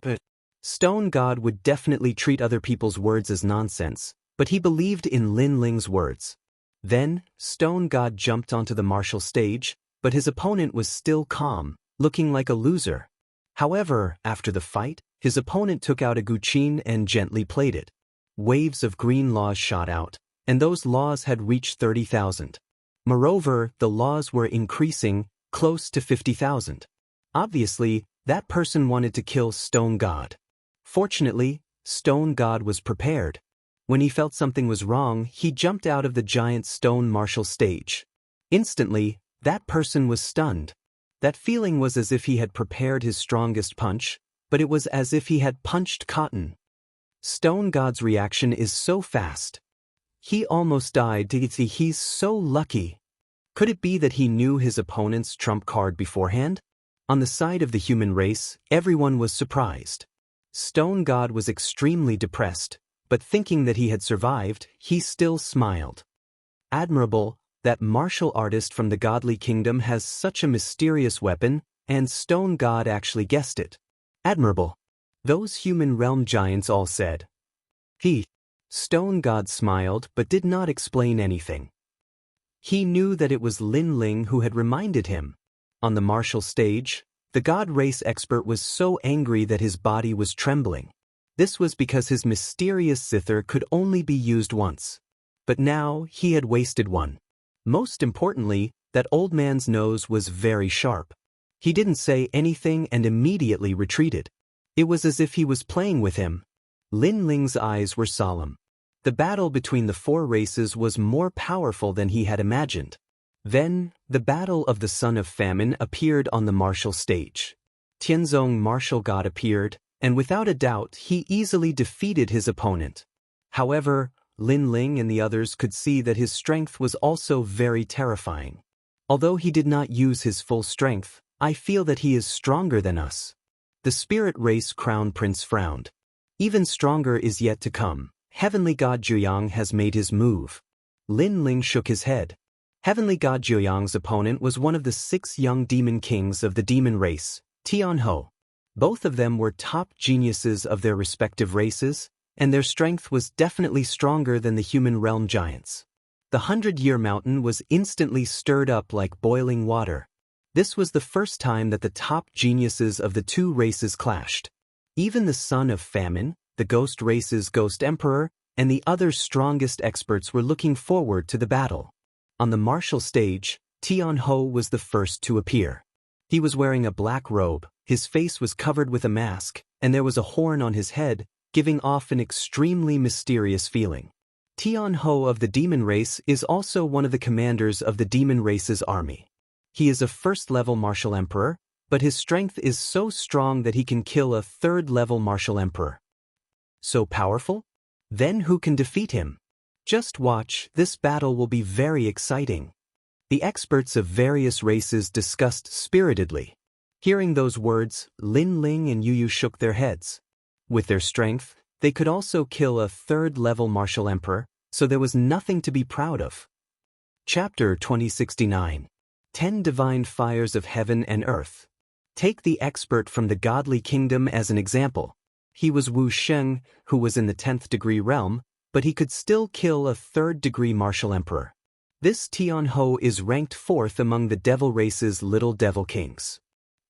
But Stone God would definitely treat other people's words as nonsense, but he believed in Lin Ling's words. Then, Stone God jumped onto the martial stage, but his opponent was still calm, looking like a loser. However, after the fight, his opponent took out a guqin and gently played it. Waves of green laws shot out, and those laws had reached 30,000. Moreover, the laws were increasing, close to 50,000. Obviously, that person wanted to kill Stone God. Fortunately, Stone God was prepared. When he felt something was wrong, he jumped out of the giant stone martial stage. Instantly, that person was stunned. That feeling was as if he had prepared his strongest punch, but it was as if he had punched cotton. Stone God's reaction is so fast. He almost died. He's so lucky. Could it be that he knew his opponent's trump card beforehand? On the side of the human race, everyone was surprised. Stone God was extremely depressed, but thinking that he had survived, he still smiled. Admirable, that martial artist from the godly kingdom has such a mysterious weapon, and Stone God actually guessed it. Admirable. Those human realm giants all said. Stone God smiled but did not explain anything. He knew that it was Lin Ling who had reminded him. On the martial stage, the god race expert was so angry that his body was trembling. This was because his mysterious zither could only be used once. But now he had wasted one. Most importantly, that old man's nose was very sharp. He didn't say anything and immediately retreated. It was as if he was playing with him. Lin Ling's eyes were solemn. The battle between the four races was more powerful than he had imagined. Then, the battle of the Son of Famine appeared on the martial stage. Tianzong martial god appeared, and without a doubt he easily defeated his opponent. However, Lin Ling and the others could see that his strength was also very terrifying. Although he did not use his full strength, I feel that he is stronger than us. The spirit race crown prince frowned. Even stronger is yet to come. Heavenly God Zhuyang has made his move. Lin Ling shook his head. Heavenly God Zhuyang's opponent was one of the 6 young demon kings of the demon race, Tianho. Both of them were top geniuses of their respective races, and their strength was definitely stronger than the human realm giants. The 100-year mountain was instantly stirred up like boiling water. This was the first time that the top geniuses of the two races clashed. Even the Son of Famine, the Ghost race's Ghost Emperor, and the other strongest experts were looking forward to the battle. On the martial stage, Tianho was the first to appear. He was wearing a black robe, his face was covered with a mask, and there was a horn on his head, giving off an extremely mysterious feeling. Tianho of the demon race is also one of the commanders of the demon race's army. He is a first-level martial emperor, but his strength is so strong that he can kill a third-level martial emperor. So powerful? Then who can defeat him? Just watch, this battle will be very exciting. The experts of various races discussed spiritedly. Hearing those words, Lin Ling and Yu Yu shook their heads. With their strength, they could also kill a third-level martial emperor, so there was nothing to be proud of. Chapter 2069. 10 Divine Fires of Heaven and Earth. Take the expert from the godly kingdom as an example. He was Wu Sheng, who was in the 10th degree realm, but he could still kill a 3rd degree martial emperor. This Tianho is ranked 4th among the devil race's little devil kings.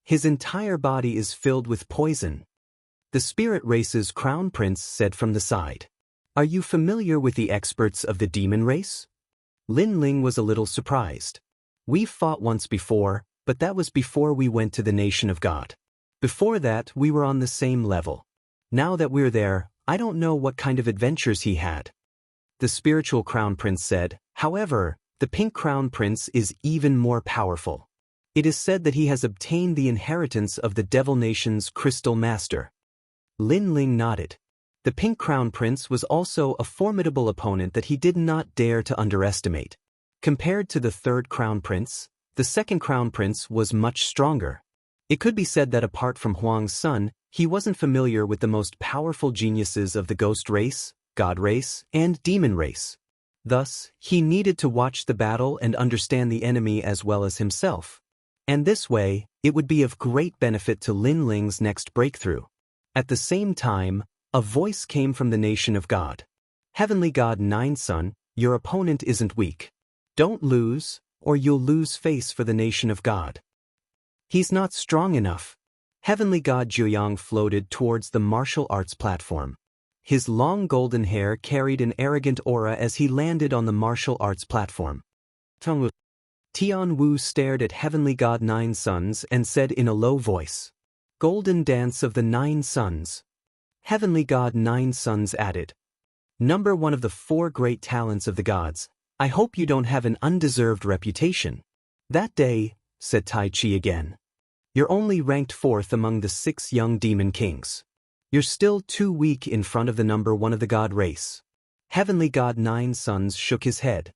His entire body is filled with poison. The spirit race's crown prince said from the side. Are you familiar with the experts of the demon race? Lin Ling was a little surprised. We've fought once before, but that was before we went to the nation of God. Before that, we were on the same level. Now that we're there, I don't know what kind of adventures he had. The spiritual crown prince said. However, the pink crown prince is even more powerful. It is said that he has obtained the inheritance of the devil nation's crystal master. Lin Ling nodded. The pink crown prince was also a formidable opponent that he did not dare to underestimate. Compared to the 3rd crown prince, the 2nd crown prince was much stronger. It could be said that apart from Huang's son, he wasn't familiar with the most powerful geniuses of the ghost race, god race, and demon race. Thus, he needed to watch the battle and understand the enemy as well as himself. And this way, it would be of great benefit to Lin Ling's next breakthrough. At the same time, a voice came from the nation of God. Heavenly God Nine Son, your opponent isn't weak. Don't lose, or you'll lose face for the nation of God. He's not strong enough. Heavenly God Jiuyang floated towards the martial arts platform. His long golden hair carried an arrogant aura as he landed on the martial arts platform. Tian Wu stared at Heavenly God Nine Suns and said in a low voice, "Golden Dance of the Nine Suns." Heavenly God Nine Suns added, "Number one of the 4 great talents of the gods, I hope you don't have an undeserved reputation." "That day," said Tai Chi again, "you're only ranked 4th among the 6 young demon kings. You're still too weak in front of the number 1 of the god race." Heavenly God Nine Suns shook his head.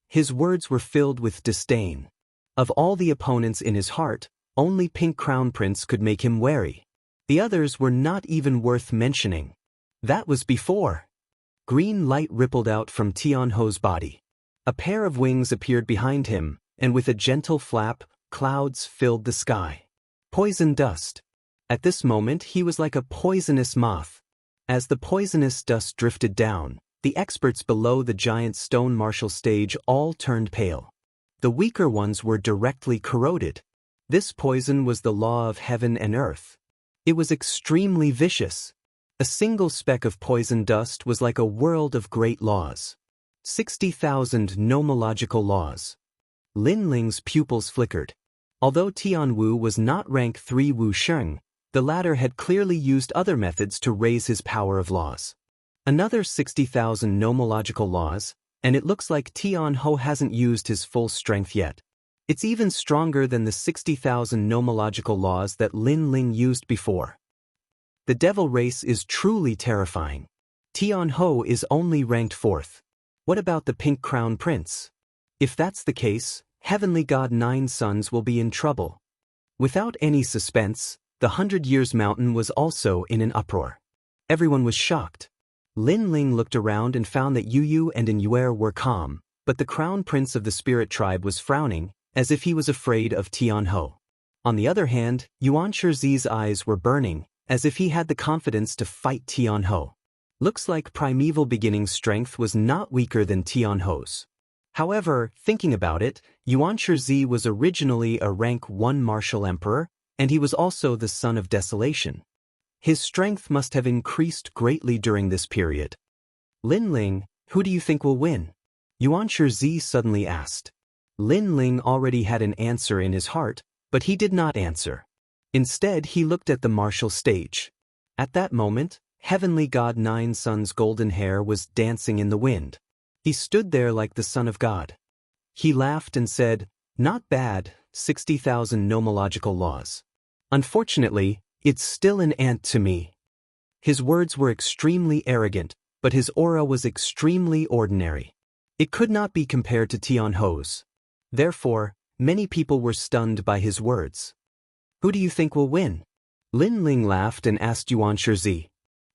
His words were filled with disdain. Of all the opponents in his heart, only Pink Crown Prince could make him wary. The others were not even worth mentioning. That was before. Green light rippled out from Tian Ho's body. A pair of wings appeared behind him, and with a gentle flap, clouds filled the sky. Poison dust. At this moment he was like a poisonous moth. As the poisonous dust drifted down, the experts below the giant stone martial stage all turned pale. The weaker ones were directly corroded. This poison was the law of heaven and earth. It was extremely vicious. A single speck of poison dust was like a world of great laws. 60,000 nomological laws. Lin Ling's pupils flickered. Although Tian Wu was not rank 3 Wu Sheng, the latter had clearly used other methods to raise his power of laws. Another 60,000 nomological laws, and it looks like Tian Ho hasn't used his full strength yet. It's even stronger than the 60,000 nomological laws that Lin Ling used before. The devil race is truly terrifying. Tian Ho is only ranked 4th. What about the Pink Crown Prince? If that's the case, Heavenly God Nine Suns will be in trouble. Without any suspense, the 100 Years Mountain was also in an uproar. Everyone was shocked. Lin Ling looked around and found that Yu Yu and Inyue were calm, but the Crown Prince of the Spirit Tribe was frowning, as if he was afraid of Tian Ho. On the other hand, Yuan Shizi's eyes were burning, as if he had the confidence to fight Tian Ho. Looks like Primeval Beginning's strength was not weaker than Tian Ho's. However, thinking about it, Yuan Shizi was originally a rank 1 martial emperor, and he was also the son of desolation. His strength must have increased greatly during this period. Lin Ling, who do you think will win? Yuan Shizi suddenly asked. Lin Ling already had an answer in his heart, but he did not answer. Instead, he looked at the martial stage. At that moment, Heavenly God Nine Suns' golden hair was dancing in the wind. He stood there like the Son of God. He laughed and said, "Not bad, 60,000 nomological laws. Unfortunately, it's still an ant to me." His words were extremely arrogant, but his aura was extremely ordinary. It could not be compared to Tian Ho's. Therefore, many people were stunned by his words. Who do you think will win? Lin Ling laughed and asked Yuan Shizi.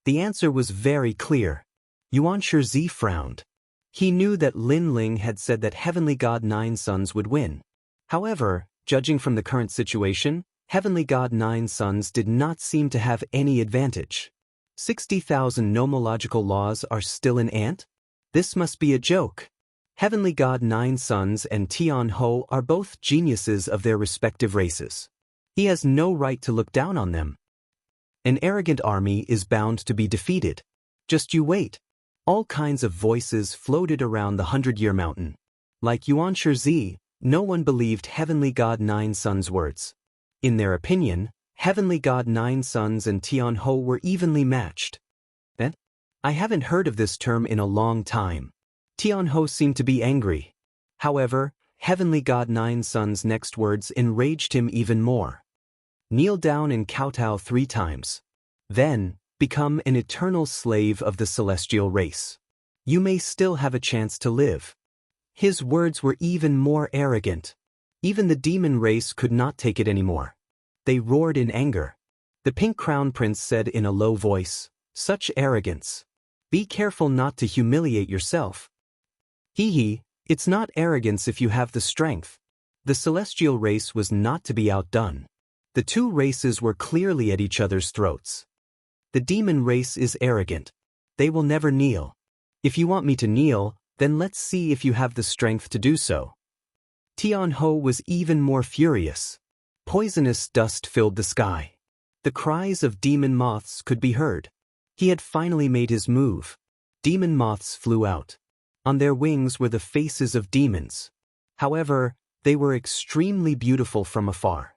The answer was very clear. Yuan Shizi frowned. He knew that Lin Ling had said that Heavenly God Nine Suns would win. However, judging from the current situation, Heavenly God Nine Suns did not seem to have any advantage. 60,000 nomological laws are still an ant? This must be a joke. Heavenly God Nine Suns and Tian Ho are both geniuses of their respective races. He has no right to look down on them. An arrogant army is bound to be defeated. Just you wait. All kinds of voices floated around the 100-Year Mountain. Like Yuan Shizi, no one believed Heavenly God Nine Suns' words. In their opinion, Heavenly God Nine Suns and Tian Ho were evenly matched. I haven't heard of this term in a long time. Tian Ho seemed to be angry. However, Heavenly God Nine Suns' next words enraged him even more. Kneel down and kowtow 3 times. Then, become an eternal slave of the celestial race. You may still have a chance to live. His words were even more arrogant. Even the demon race could not take it anymore. They roared in anger. The Pink Crown Prince said in a low voice, "Such arrogance. Be careful not to humiliate yourself." Hee, it's not arrogance if you have the strength. The celestial race was not to be outdone. The 2 races were clearly at each other's throats. The demon race is arrogant. They will never kneel. If you want me to kneel, Then let's see if you have the strength to do so. Tianhou was even more furious. Poisonous dust filled the sky. The cries of demon moths could be heard. He had finally made his move. Demon moths flew out. On their wings were the faces of demons. However, they were extremely beautiful from afar.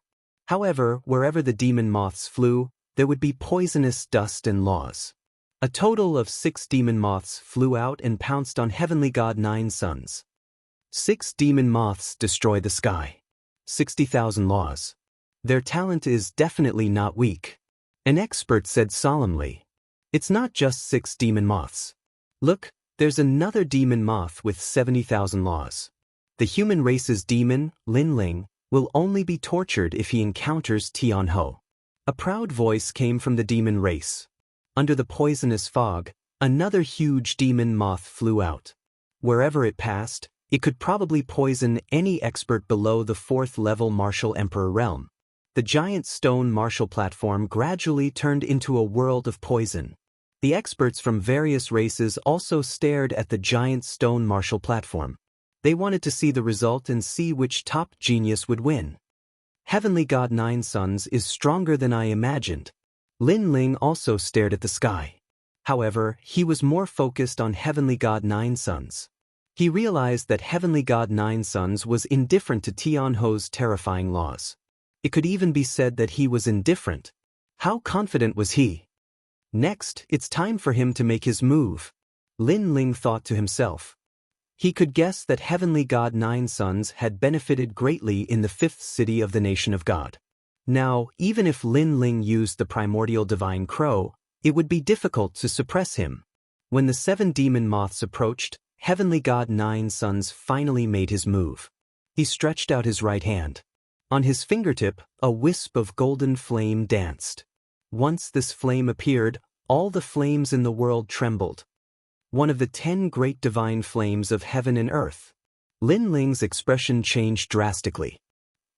However, wherever the demon moths flew, there would be poisonous dust and laws. A total of 6 demon moths flew out and pounced on Heavenly God Nine Suns. 6 demon moths destroy the sky. 60,000 laws. Their talent is definitely not weak. An expert said solemnly. It's not just 6 demon moths. Look, there's another demon moth with 70,000 laws. The human race's demon, Lin Ling, will only be tortured if he encounters Tianhou. A proud voice came from the demon race. Under the poisonous fog, another huge demon moth flew out. Wherever it passed, it could probably poison any expert below the 4th level Martial Emperor realm. The giant stone martial platform gradually turned into a world of poison. The experts from various races also stared at the giant stone martial platform. They wanted to see the result and see which top genius would win. Heavenly God Nine Suns is stronger than I imagined. Lin Ling also stared at the sky. However, he was more focused on Heavenly God Nine Suns. He realized that Heavenly God Nine Suns was indifferent to Tianhou's terrifying laws. It could even be said that he was indifferent. How confident was he? Next, it's time for him to make his move. Lin Ling thought to himself. He could guess that Heavenly God Nine Suns had benefited greatly in the 5th city of the nation of God. Now, even if Lin Ling used the primordial divine crow, it would be difficult to suppress him. When the 7 demon moths approached, Heavenly God Nine Suns finally made his move. He stretched out his right hand. On his fingertip, a wisp of golden flame danced. Once this flame appeared, all the flames in the world trembled. One of the 10 great divine flames of heaven and earth. Lin Ling's expression changed drastically.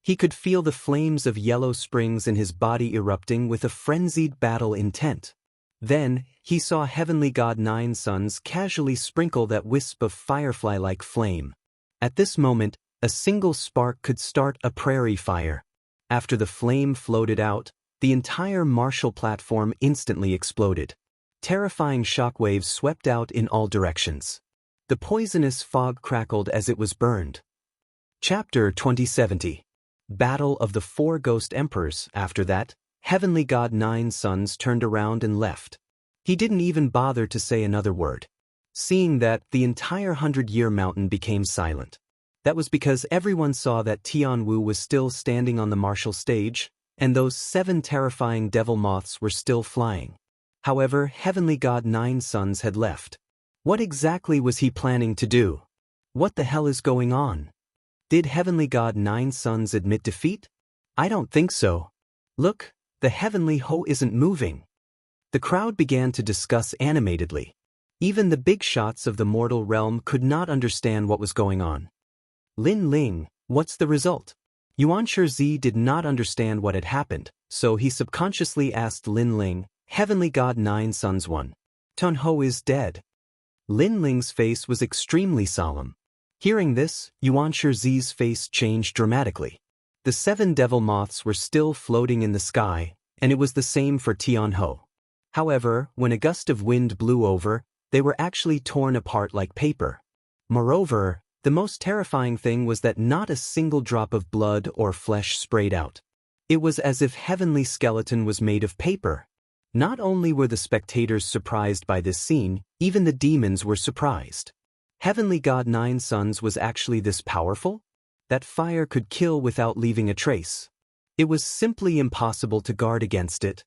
He could feel the flames of yellow springs in his body erupting with a frenzied battle intent. Then, he saw Heavenly God Nine Suns casually sprinkle that wisp of firefly-like flame. At this moment, a single spark could start a prairie fire. After the flame floated out, the entire martial platform instantly exploded. Terrifying shockwaves swept out in all directions. The poisonous fog crackled as it was burned. Chapter 2070. Battle of the 4 Ghost Emperors. After that, Heavenly God Nine Suns turned around and left. He didn't even bother to say another word. Seeing that, the entire 100-year mountain became silent. That was because everyone saw that Tianwu was still standing on the martial stage, and those 7 terrifying devil moths were still flying. However, Heavenly God Nine Suns had left. What exactly was he planning to do? What the hell is going on? Did Heavenly God Nine Suns admit defeat? I don't think so. Look, the Heavenly Ho isn't moving. The crowd began to discuss animatedly. Even the big shots of the mortal realm could not understand what was going on. Lin Ling, what's the result? Yuan Shi did not understand what had happened, so he subconsciously asked Lin Ling, Heavenly God Nine Suns won. Tianhou is dead. Lin Ling's face was extremely solemn. Hearing this, Yuan Shi's face changed dramatically. The 7 devil moths were still floating in the sky, and it was the same for Tianhou. However, when a gust of wind blew over, they were actually torn apart like paper. Moreover, the most terrifying thing was that not a single drop of blood or flesh sprayed out. It was as if Heavenly Skeleton was made of paper. Not only were the spectators surprised by this scene, even the demons were surprised. Heavenly God Nine Suns was actually this powerful? That fire could kill without leaving a trace. It was simply impossible to guard against it.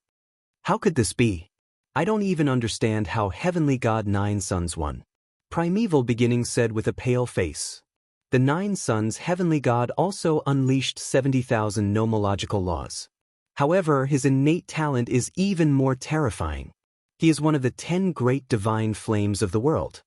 How could this be? I don't even understand how Heavenly God Nine Suns won. Primeval Beginning said with a pale face. The Nine Suns Heavenly God also unleashed 70,000 nomological laws. However, his innate talent is even more terrifying. He is one of the 10 great divine flames of the world.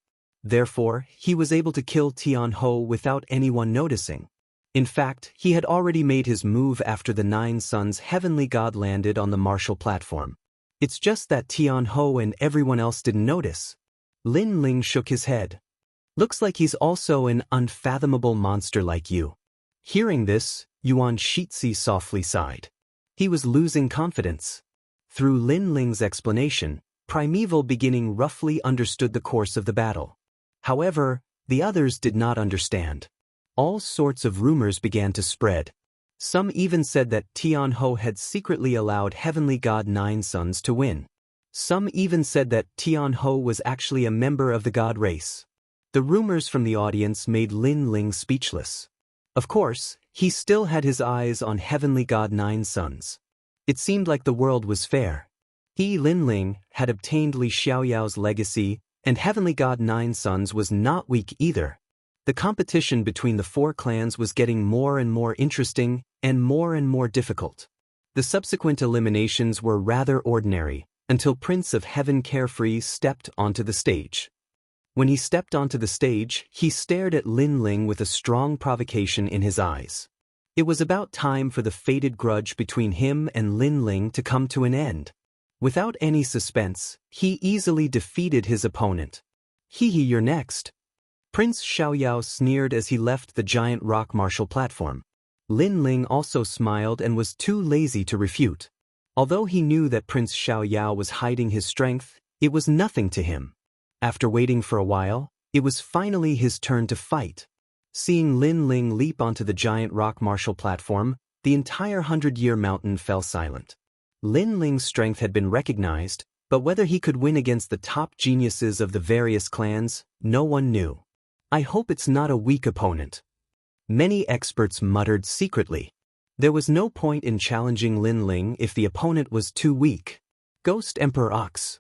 Therefore, he was able to kill Tianhou without anyone noticing. In fact, he had already made his move after the Nine Suns Heavenly God landed on the martial platform. It's just that Tianhou and everyone else didn't notice. Lin Ling shook his head. Looks like he's also an unfathomable monster like you. Hearing this, Yuan Shixi softly sighed. He was losing confidence. Through Lin Ling's explanation, Primeval Beginning roughly understood the course of the battle. However, the others did not understand. All sorts of rumors began to spread. Some even said that Tianhou had secretly allowed Heavenly God Nine Sons to win. Some even said that Tianhou was actually a member of the god race. The rumors from the audience made Lin Ling speechless. Of course, he still had his eyes on Heavenly God Nine Sons. It seemed like the world was fair. He, Lin Ling, had obtained Li Xiaoyao's legacy, and Heavenly God Nine Sons was not weak either. The competition between the four clans was getting more and more interesting and more difficult. The subsequent eliminations were rather ordinary, until Prince of Heaven Carefree stepped onto the stage. When he stepped onto the stage, he stared at Lin Ling with a strong provocation in his eyes. It was about time for the fated grudge between him and Lin Ling to come to an end. Without any suspense, he easily defeated his opponent. Hee, you're next. Prince Xiaoyao sneered as he left the giant rock martial platform. Lin Ling also smiled and was too lazy to refute. Although he knew that Prince Xiaoyao was hiding his strength, it was nothing to him. After waiting for a while, it was finally his turn to fight. Seeing Lin Ling leap onto the giant rock martial platform, the entire 100-year mountain fell silent. Lin Ling's strength had been recognized, but whether he could win against the top geniuses of the various clans, no one knew. I hope it's not a weak opponent. Many experts muttered secretly. There was no point in challenging Lin Ling if the opponent was too weak. Ghost Emperor Ox.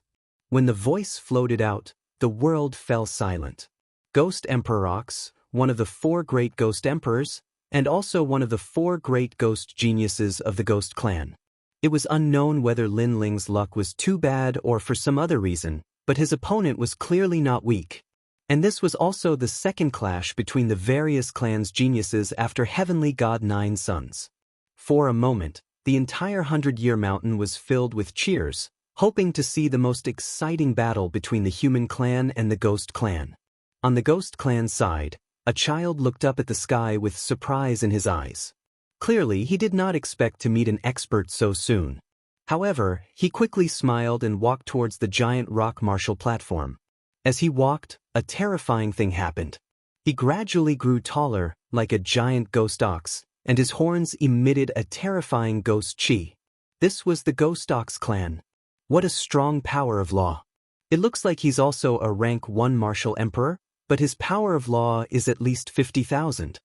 When the voice floated out, the world fell silent. Ghost Emperor Ox, one of the 4 great ghost emperors, and also one of the 4 great ghost geniuses of the Ghost Clan. It was unknown whether Lin Ling's luck was too bad or for some other reason, but his opponent was clearly not weak. And this was also the second clash between the various clans' geniuses after Heavenly God Nine Sons. For a moment, the entire 100-year mountain was filled with cheers, hoping to see the most exciting battle between the human clan and the ghost clan. On the ghost clan side, a child looked up at the sky with surprise in his eyes. Clearly, he did not expect to meet an expert so soon. However, he quickly smiled and walked towards the giant rock martial platform. As he walked, a terrifying thing happened. He gradually grew taller, like a giant ghost ox, and his horns emitted a terrifying ghost chi. This was the Ghost Ox clan. What a strong power of law. It looks like he's also a rank 1 martial emperor, but his power of law is at least 50,000.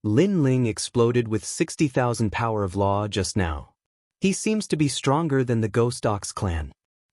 Lin Ling exploded with 60,000 power of law just now. He seems to be stronger than the Ghost Ox clan.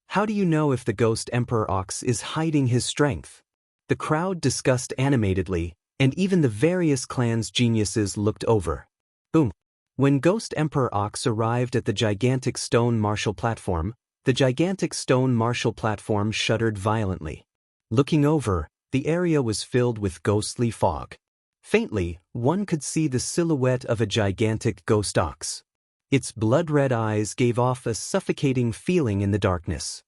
How do you know if the Ghost Emperor Ox is hiding his strength? The crowd discussed animatedly, and even the various clans' geniuses looked over. Boom. When Ghost Emperor Ox arrived at the gigantic stone martial platform, the gigantic stone martial platform shuddered violently. Looking over, the area was filled with ghostly fog. Faintly, one could see the silhouette of a gigantic ghost ox. Its blood-red eyes gave off a suffocating feeling in the darkness.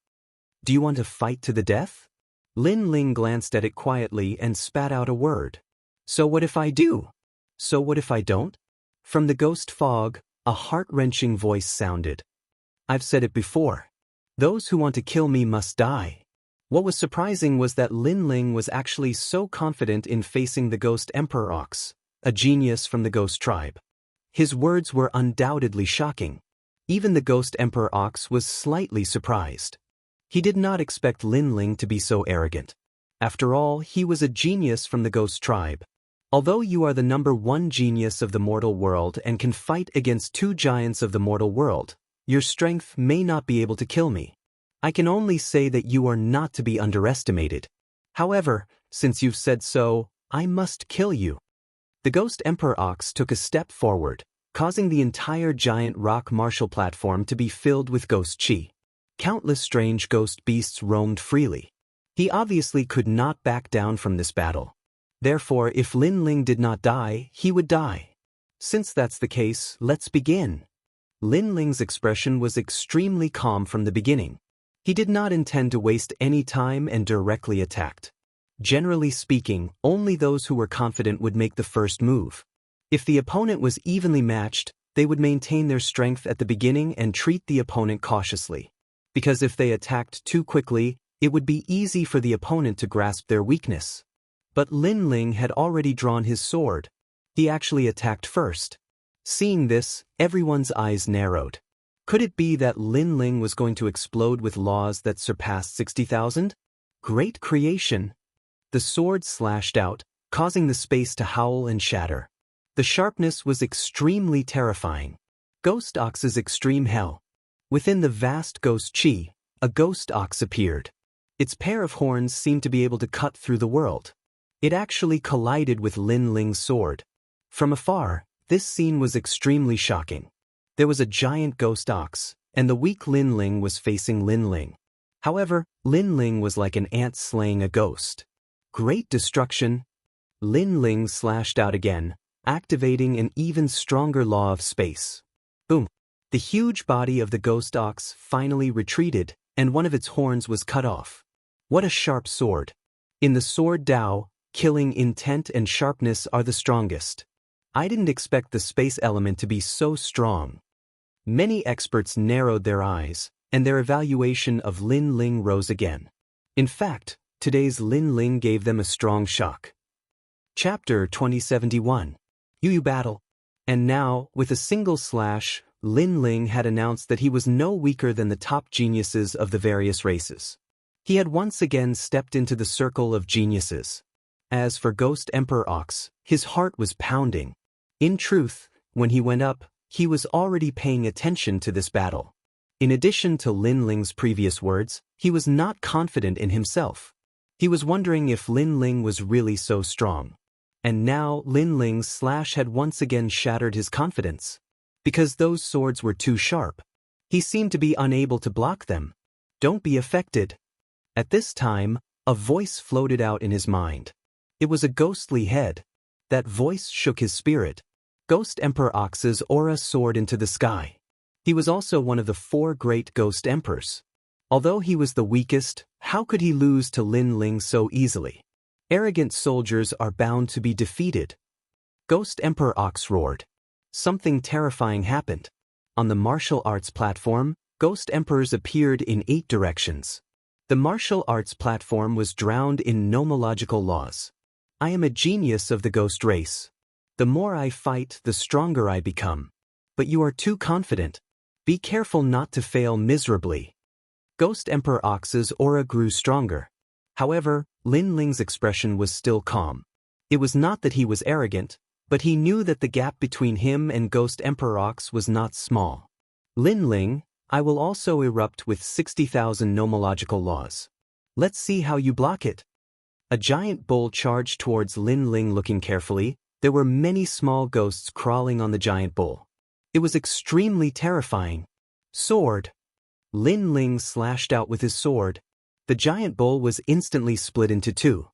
Do you want to fight to the death? Lin Ling glanced at it quietly and spat out a word. So what if I do? So what if I don't? From the ghost fog, a heart-wrenching voice sounded. I've said it before. Those who want to kill me must die. What was surprising was that Lin Ling was actually so confident in facing the Ghost Emperor Ox, a genius from the Ghost tribe. His words were undoubtedly shocking. Even the Ghost Emperor Ox was slightly surprised. He did not expect Lin Ling to be so arrogant. After all, he was a genius from the Ghost tribe. Although you are the #1 genius of the mortal world and can fight against 2 giants of the mortal world, your strength may not be able to kill me. I can only say that you are not to be underestimated. However, since you've said so, I must kill you. The Ghost Emperor Ox took a step forward, causing the entire giant rock martial platform to be filled with ghost chi. Countless strange ghost beasts roamed freely. He obviously could not back down from this battle. Therefore, if Lin Ling did not die, he would die. Since that's the case, let's begin. Lin Ling's expression was extremely calm from the beginning. He did not intend to waste any time and directly attacked. Generally speaking, only those who were confident would make the first move. If the opponent was evenly matched, they would maintain their strength at the beginning and treat the opponent cautiously. Because if they attacked too quickly, it would be easy for the opponent to grasp their weakness. But Lin Ling had already drawn his sword. He actually attacked first. Seeing this, everyone's eyes narrowed. Could it be that Lin Ling was going to explode with laws that surpassed 60,000? Great creation! The sword slashed out, causing the space to howl and shatter. The sharpness was extremely terrifying. Ghost Ox's extreme hell. Within the vast ghost chi, a ghost ox appeared. Its pair of horns seemed to be able to cut through the world. It actually collided with Lin Ling's sword. From afar, this scene was extremely shocking. There was a giant ghost ox, and the weak Lin Ling was facing Lin Ling. However, Lin Ling was like an ant slaying a ghost. Great destruction. Lin Ling slashed out again, activating an even stronger law of space. Boom! The huge body of the ghost ox finally retreated, and one of its horns was cut off. What a sharp sword! In the sword Dao, killing intent and sharpness are the strongest. I didn't expect the space element to be so strong. Many experts narrowed their eyes, and their evaluation of Lin Ling rose again. In fact, today's Lin Ling gave them a strong shock. Chapter 2071. Yu Battle. And now, with a single slash, Lin Ling had announced that he was no weaker than the top geniuses of the various races. He had once again stepped into the circle of geniuses. As for Ghost Emperor Ox, his heart was pounding. In truth, when he went up, he was already paying attention to this battle. In addition to Lin Ling's previous words, he was not confident in himself. He was wondering if Lin Ling was really so strong. And now Lin Ling's slash had once again shattered his confidence. Because those swords were too sharp. He seemed to be unable to block them. Don't be affected. At this time, a voice floated out in his mind. It was a ghostly head. That voice shook his spirit. Ghost Emperor Ox's aura soared into the sky. He was also one of the 4 great ghost emperors. Although he was the weakest, how could he lose to Lin Ling so easily? Arrogant soldiers are bound to be defeated. Ghost Emperor Ox roared. Something terrifying happened. On the martial arts platform, ghost emperors appeared in 8 directions. The martial arts platform was drowned in nomological laws. I am a genius of the ghost race. The more I fight, the stronger I become. But you are too confident. Be careful not to fail miserably. Ghost Emperor Ox's aura grew stronger. However, Lin Ling's expression was still calm. It was not that he was arrogant, but he knew that the gap between him and Ghost Emperor Ox was not small. Lin Ling, I will also erupt with 60,000 nomological laws. Let's see how you block it. A giant bull charged towards Lin Ling. Looking carefully, there were many small ghosts crawling on the giant bull. It was extremely terrifying. Sword. Lin Ling slashed out with his sword. The giant bull was instantly split into 2.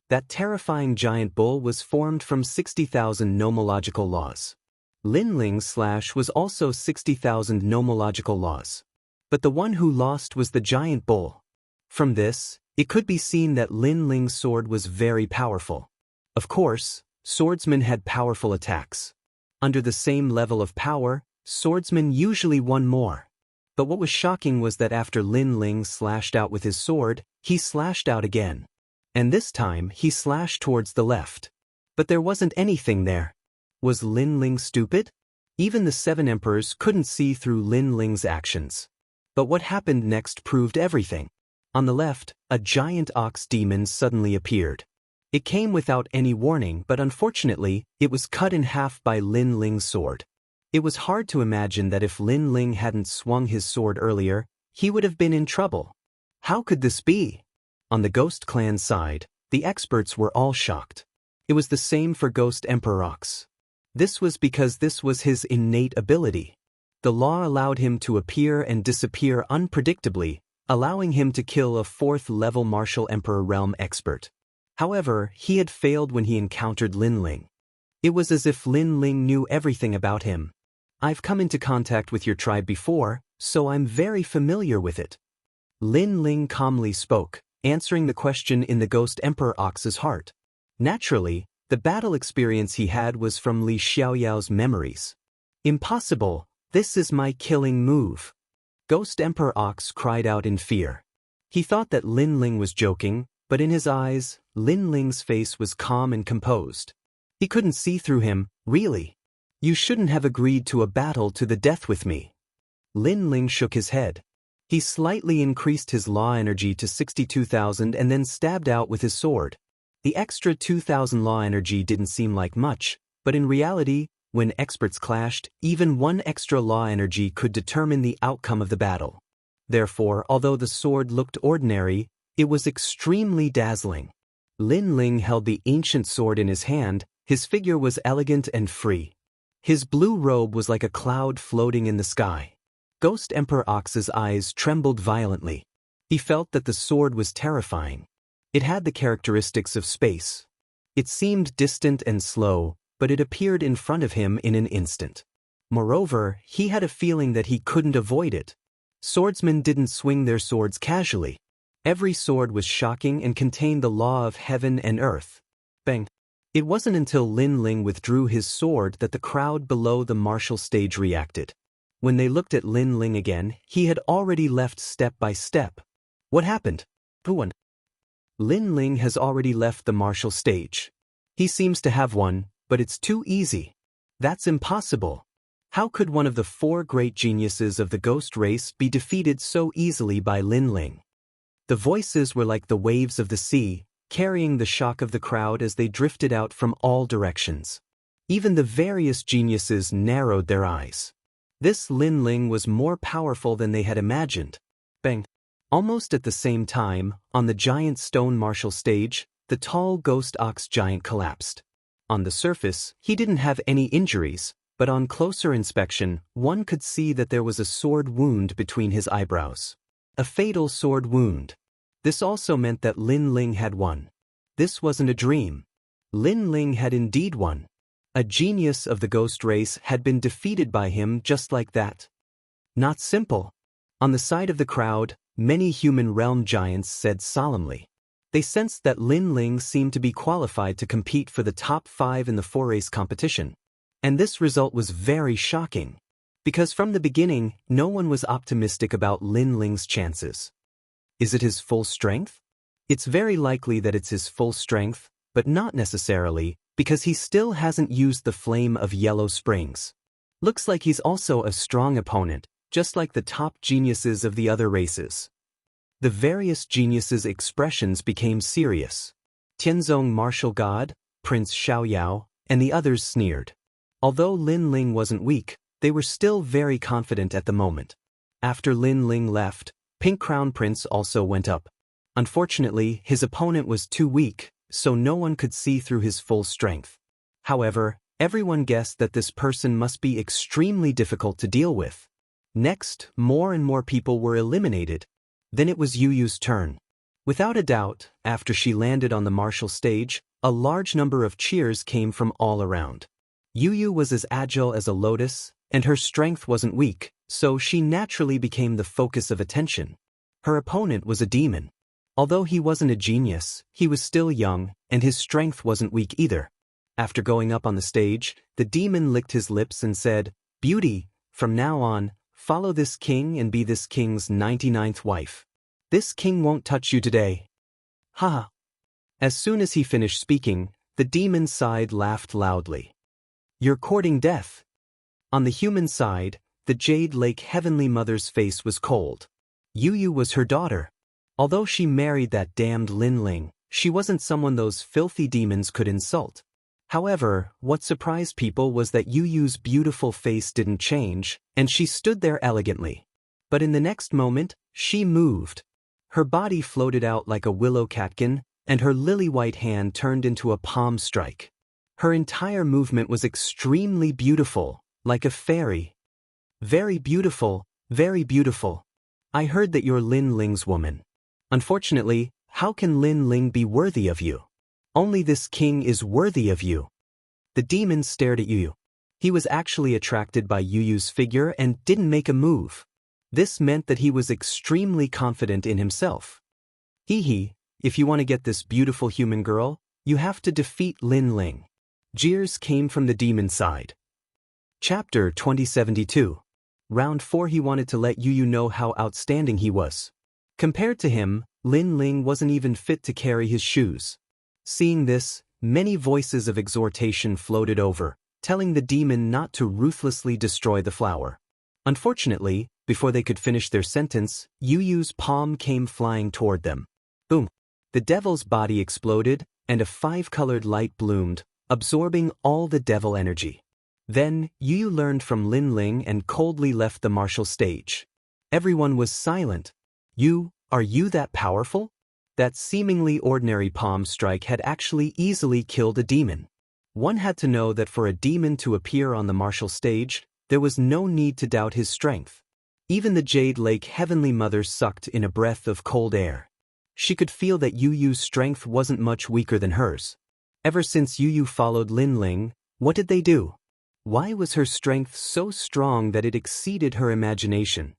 That terrifying giant bull was formed from 60,000 nomological laws. Lin Ling's slash was also 60,000 nomological laws. But the one who lost was the giant bull. From this, it could be seen that Lin Ling's sword was very powerful. Of course, swordsmen had powerful attacks. Under the same level of power, swordsmen usually won more. But what was shocking was that after Lin Ling slashed out with his sword, he slashed out again. And this time, he slashed towards the left. But there wasn't anything there. Was Lin Ling stupid? Even the 7 emperors couldn't see through Lin Ling's actions. But what happened next proved everything. On the left, a giant ox demon suddenly appeared. It came without any warning, but unfortunately, it was cut in half by Lin Ling's sword. It was hard to imagine that if Lin Ling hadn't swung his sword earlier, he would have been in trouble. How could this be? On the Ghost Clan side, the experts were all shocked. It was the same for Ghost Emperor Ox. This was because this was his innate ability. The law allowed him to appear and disappear unpredictably, allowing him to kill a 4th-level Martial Emperor Realm expert. However, he had failed when he encountered Lin Ling. It was as if Lin Ling knew everything about him. I've come into contact with your tribe before, so I'm very familiar with it. Lin Ling calmly spoke, answering the question in the Ghost Emperor Ox's heart. Naturally, the battle experience he had was from Li Xiaoyao's memories. Impossible, this is my killing move. Ghost Emperor Ox cried out in fear. He thought that Lin Ling was joking, but in his eyes, Lin Ling's face was calm and composed. He couldn't see through him, really. You shouldn't have agreed to a battle to the death with me. Lin Ling shook his head. He slightly increased his law energy to 62,000 and then stabbed out with his sword. The extra 2,000 law energy didn't seem like much, but in reality, when experts clashed, even one extra law energy could determine the outcome of the battle. Therefore, although the sword looked ordinary, it was extremely dazzling. Lin Ling held the ancient sword in his hand. His figure was elegant and free. His blue robe was like a cloud floating in the sky. Ghost Emperor Ox's eyes trembled violently. He felt that the sword was terrifying. It had the characteristics of space. It seemed distant and slow, but it appeared in front of him in an instant. Moreover, he had a feeling that he couldn't avoid it. Swordsmen didn't swing their swords casually. Every sword was shocking and contained the law of heaven and earth. Bang! It wasn't until Lin Ling withdrew his sword that the crowd below the martial stage reacted. When they looked at Lin Ling again, he had already left step by step. What happened? Who won? Lin Ling has already left the martial stage. He seems to have won, but it's too easy. That's impossible. How could one of the 4 great geniuses of the ghost race be defeated so easily by Lin Ling? The voices were like the waves of the sea, carrying the shock of the crowd as they drifted out from all directions. Even the various geniuses narrowed their eyes. This Lin Ling was more powerful than they had imagined. Bang! Almost at the same time, on the giant stone martial stage, the tall ghost ox giant collapsed. On the surface, he didn't have any injuries, but on closer inspection, one could see that there was a sword wound between his eyebrows. A fatal sword wound. This also meant that Lin Ling had won. This wasn't a dream. Lin Ling had indeed won. A genius of the ghost race had been defeated by him just like that. Not simple. On the side of the crowd, many human realm giants said solemnly. They sensed that Lin Ling seemed to be qualified to compete for the top 5 in the 4-race competition. And this result was very shocking. Because from the beginning, no one was optimistic about Lin Ling's chances. Is it his full strength? It's very likely that it's his full strength, but not necessarily, because he still hasn't used the flame of Yellow Springs. Looks like he's also a strong opponent, just like the top geniuses of the other races. The various geniuses' expressions became serious. Tianzong Martial God, Prince Xiaoyao, and the others sneered. Although Lin Ling wasn't weak, they were still very confident at the moment. After Lin Ling left, Pink Crown Prince also went up. Unfortunately, his opponent was too weak, so no one could see through his full strength. However, everyone guessed that this person must be extremely difficult to deal with. Next, more and more people were eliminated. Then it was Yuyu's turn. Without a doubt, after she landed on the martial stage, a large number of cheers came from all around. Yuyu was as agile as a lotus, and her strength wasn't weak, so she naturally became the focus of attention. Her opponent was a demon. Although he wasn't a genius, he was still young, and his strength wasn't weak either. After going up on the stage, the demon licked his lips and said, "Beauty, from now on, follow this king and be this king's 99th wife. This king won't touch you today." Ha! As soon as he finished speaking, the demon side laughed loudly. "You're courting death." On the human side, the Jade Lake Heavenly Mother's face was cold. Yuyu was her daughter. Although she married that damned Lin Ling, she wasn't someone those filthy demons could insult. However, what surprised people was that Yuyu's beautiful face didn't change, and she stood there elegantly. But in the next moment, she moved. Her body floated out like a willow catkin, and her lily-white hand turned into a palm strike. Her entire movement was extremely beautiful, like a fairy. Very beautiful, very beautiful. I heard that you're Lin Ling's woman. Unfortunately, how can Lin Ling be worthy of you? Only this king is worthy of you. The demon stared at Yuyu. He was actually attracted by Yuyu's figure and didn't make a move. This meant that he was extremely confident in himself. Hee hee, if you want to get this beautiful human girl, you have to defeat Lin Ling. Jeers came from the demon side. Chapter 2072. Round 4. He wanted to let Yu Yu know how outstanding he was. Compared to him, Lin Ling wasn't even fit to carry his shoes. Seeing this, many voices of exhortation floated over, telling the demon not to ruthlessly destroy the flower. Unfortunately, before they could finish their sentence, Yu Yu's palm came flying toward them. Boom! The devil's body exploded, and a 5-colored light bloomed, absorbing all the devil energy. Then, Yu Yu learned from Lin Ling and coldly left the martial stage. Everyone was silent. Are you that powerful? That seemingly ordinary palm strike had actually easily killed a demon. One had to know that for a demon to appear on the martial stage, there was no need to doubt his strength. Even the Jade Lake Heavenly Mother sucked in a breath of cold air. She could feel that Yu Yu's strength wasn't much weaker than hers. Ever since Yu Yu followed Lin Ling, what did they do? Why was her strength so strong that it exceeded her imagination?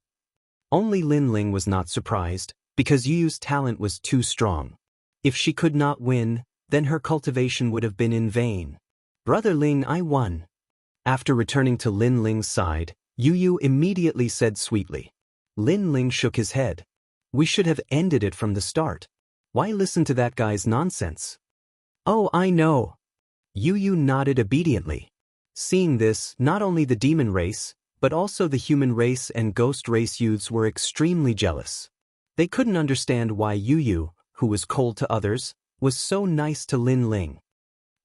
Only Lin Ling was not surprised, because Yu Yu's talent was too strong. If she could not win, then her cultivation would have been in vain. Brother Ling, I won. After returning to Lin Ling's side, Yu Yu immediately said sweetly. Lin Ling shook his head. We should have ended it from the start. Why listen to that guy's nonsense? Oh, I know. Yu Yu nodded obediently. Seeing this, not only the demon race, but also the human race and ghost race youths were extremely jealous. They couldn't understand why Yu Yu, who was cold to others, was so nice to Lin Ling.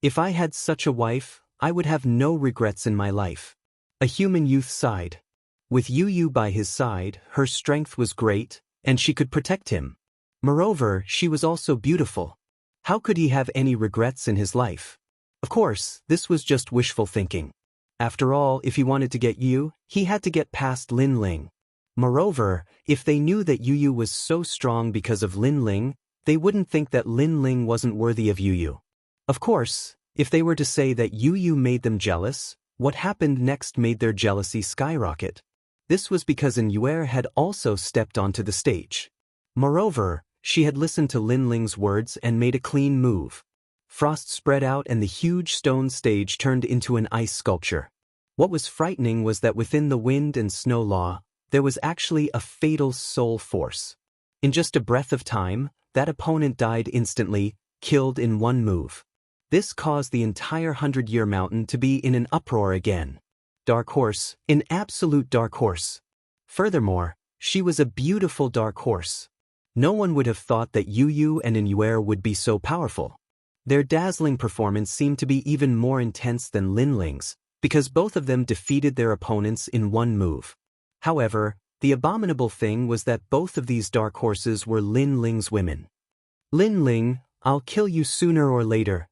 If I had such a wife, I would have no regrets in my life. A human youth sighed. With Yu Yu by his side, her strength was great, and she could protect him. Moreover, she was also beautiful. How could he have any regrets in his life? Of course, this was just wishful thinking. After all, if he wanted to get Yu, he had to get past Lin Ling. Moreover, if they knew that Yu Yu was so strong because of Lin Ling, they wouldn't think that Lin Ling wasn't worthy of Yu Yu. Of course, if they were to say that Yu Yu made them jealous, what happened next made their jealousy skyrocket. This was because Immortal had also stepped onto the stage. Moreover, she had listened to Lin Ling's words and made a clean move. Frost spread out and the huge stone stage turned into an ice sculpture. What was frightening was that within the wind and snow law, there was actually a fatal soul force. In just a breath of time, that opponent died instantly, killed in one move. This caused the entire 100-Year Mountain to be in an uproar again. Dark horse, an absolute dark horse. Furthermore, she was a beautiful dark horse. No one would have thought that Yu Yu and Immortal would be so powerful. Their dazzling performance seemed to be even more intense than Lin Ling's, because both of them defeated their opponents in one move. However, the abominable thing was that both of these dark horses were Lin Ling's women. Lin Ling, I'll kill you sooner or later!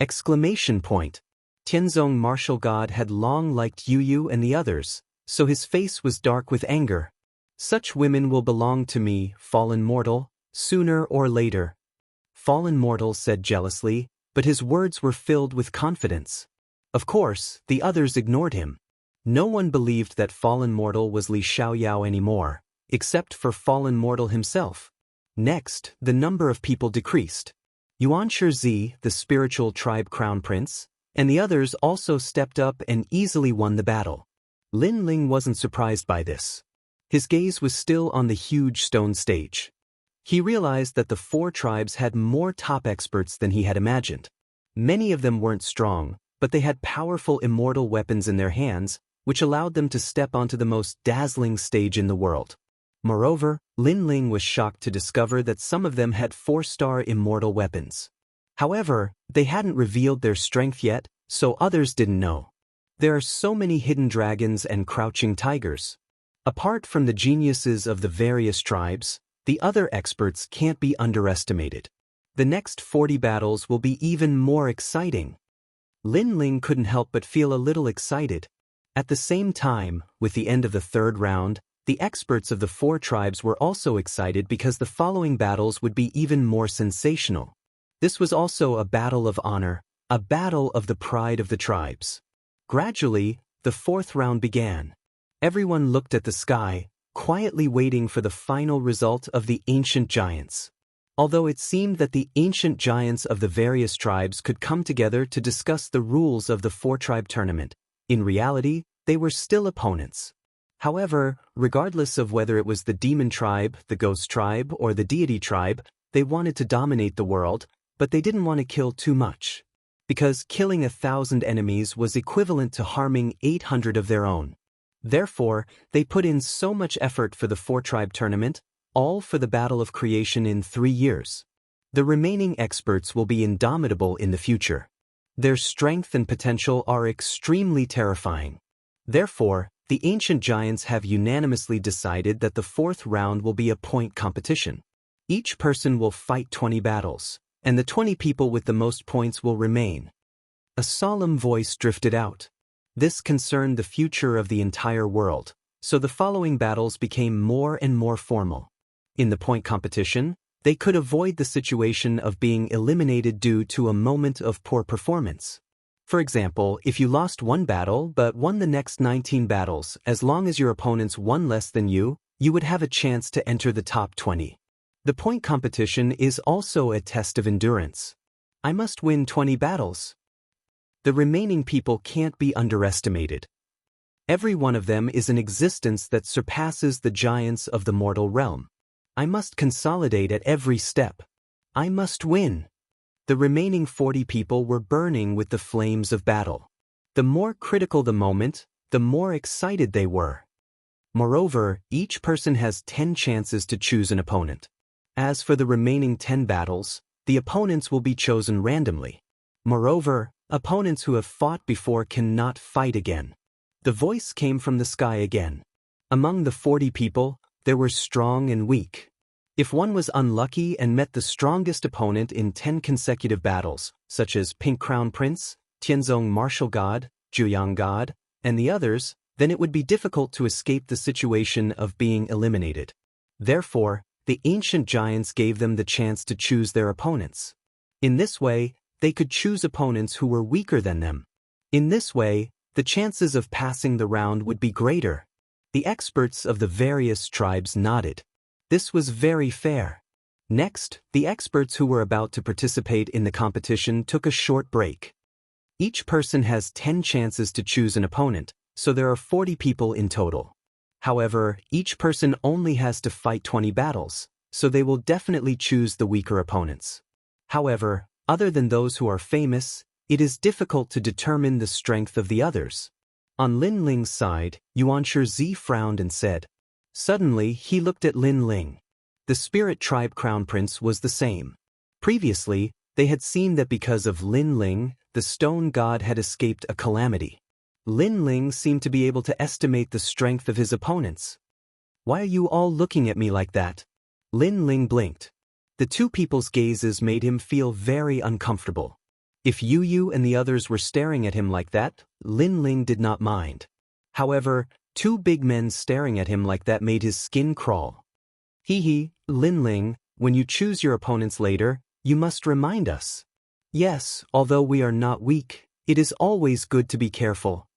Exclamation point. Tianzong martial god had long liked Yu Yu and the others, so his face was dark with anger. Such women will belong to me, fallen mortal, sooner or later. Fallen mortal said jealously, but his words were filled with confidence. Of course, the others ignored him. No one believed that fallen mortal was Li Xiaoyao anymore, except for fallen mortal himself. Next, the number of people decreased. Yuan Shizi, the spiritual tribe crown prince, and the others also stepped up and easily won the battle. Lin Ling wasn't surprised by this. His gaze was still on the huge stone stage. He realized that the 4 tribes had more top experts than he had imagined. Many of them weren't strong, but they had powerful immortal weapons in their hands, which allowed them to step onto the most dazzling stage in the world. Moreover, Lin Ling was shocked to discover that some of them had 4-star immortal weapons. However, they hadn't revealed their strength yet, so others didn't know. There are so many hidden dragons and crouching tigers. Apart from the geniuses of the various tribes, the other experts can't be underestimated. The next 40 battles will be even more exciting. Lin Ling couldn't help but feel a little excited. At the same time, with the end of the 3rd round, the experts of the 4 tribes were also excited because the following battles would be even more sensational. This was also a battle of honor, a battle of the pride of the tribes. Gradually, the 4th round began. Everyone looked at the sky, quietly waiting for the final result of the ancient giants. Although it seemed that the ancient giants of the various tribes could come together to discuss the rules of the four-tribe tournament, in reality, they were still opponents. However, regardless of whether it was the demon tribe, the ghost tribe, or the deity tribe, they wanted to dominate the world, but they didn't want to kill too much. Because killing 1,000 enemies was equivalent to harming 800 of their own. Therefore, they put in so much effort for the four-tribe tournament, all for the battle of creation in 3 years. The remaining experts will be indomitable in the future. Their strength and potential are extremely terrifying. Therefore, the ancient giants have unanimously decided that the fourth round will be a point competition. Each person will fight 20 battles, and the 20 people with the most points will remain. A solemn voice drifted out. This concerned the future of the entire world, so the following battles became more and more formal. In the point competition, they could avoid the situation of being eliminated due to a moment of poor performance. For example, if you lost one battle but won the next 19 battles, as long as your opponents won less than you would have a chance to enter the top 20. The point competition is also a test of endurance. I must win 20 battles. The remaining people can't be underestimated. Every one of them is an existence that surpasses the giants of the mortal realm. I must consolidate at every step. I must win. The remaining 40 people were burning with the flames of battle. The more critical the moment, the more excited they were. Moreover, each person has 10 chances to choose an opponent. As for the remaining 10 battles, the opponents will be chosen randomly. Moreover, opponents who have fought before cannot fight again. The voice came from the sky again. Among the 40 people, there were strong and weak. If one was unlucky and met the strongest opponent in 10 consecutive battles, such as Pink Crown Prince, Tianzong Martial God, Zhuyang God, and the others, then it would be difficult to escape the situation of being eliminated. Therefore, the ancient giants gave them the chance to choose their opponents. In this way, they could choose opponents who were weaker than them. In this way, the chances of passing the round would be greater. The experts of the various tribes nodded. This was very fair. Next, the experts who were about to participate in the competition took a short break. Each person has 10 chances to choose an opponent, so there are 40 people in total. However, each person only has to fight 20 battles, so they will definitely choose the weaker opponents. However, other than those who are famous, it is difficult to determine the strength of the others. On Lin Ling's side, Xianxia frowned and said. Suddenly, he looked at Lin Ling. The spirit tribe crown prince was the same. Previously, they had seen that because of Lin Ling, the stone god had escaped a calamity. Lin Ling seemed to be able to estimate the strength of his opponents. Why are you all looking at me like that? Lin Ling blinked. The two people's gazes made him feel very uncomfortable. If Yu and the others were staring at him like that, Lin Ling did not mind. However, two big men staring at him like that made his skin crawl. Hee, Lin Ling, when you choose your opponents later, you must remind us. Yes, although we are not weak, it is always good to be careful.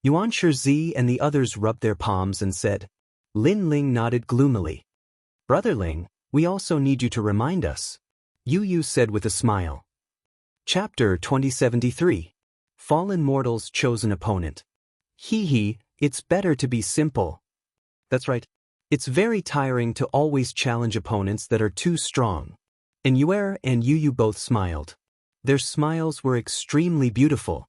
Xianxia and the others rubbed their palms and said. Lin Ling nodded gloomily. Brother Ling, we also need you to remind us. Yu said with a smile. Chapter 2073. Fallen Mortal's Chosen Opponent. Hee, it's better to be simple. That's right. It's very tiring to always challenge opponents that are too strong. And Yuer and Yu both smiled. Their smiles were extremely beautiful.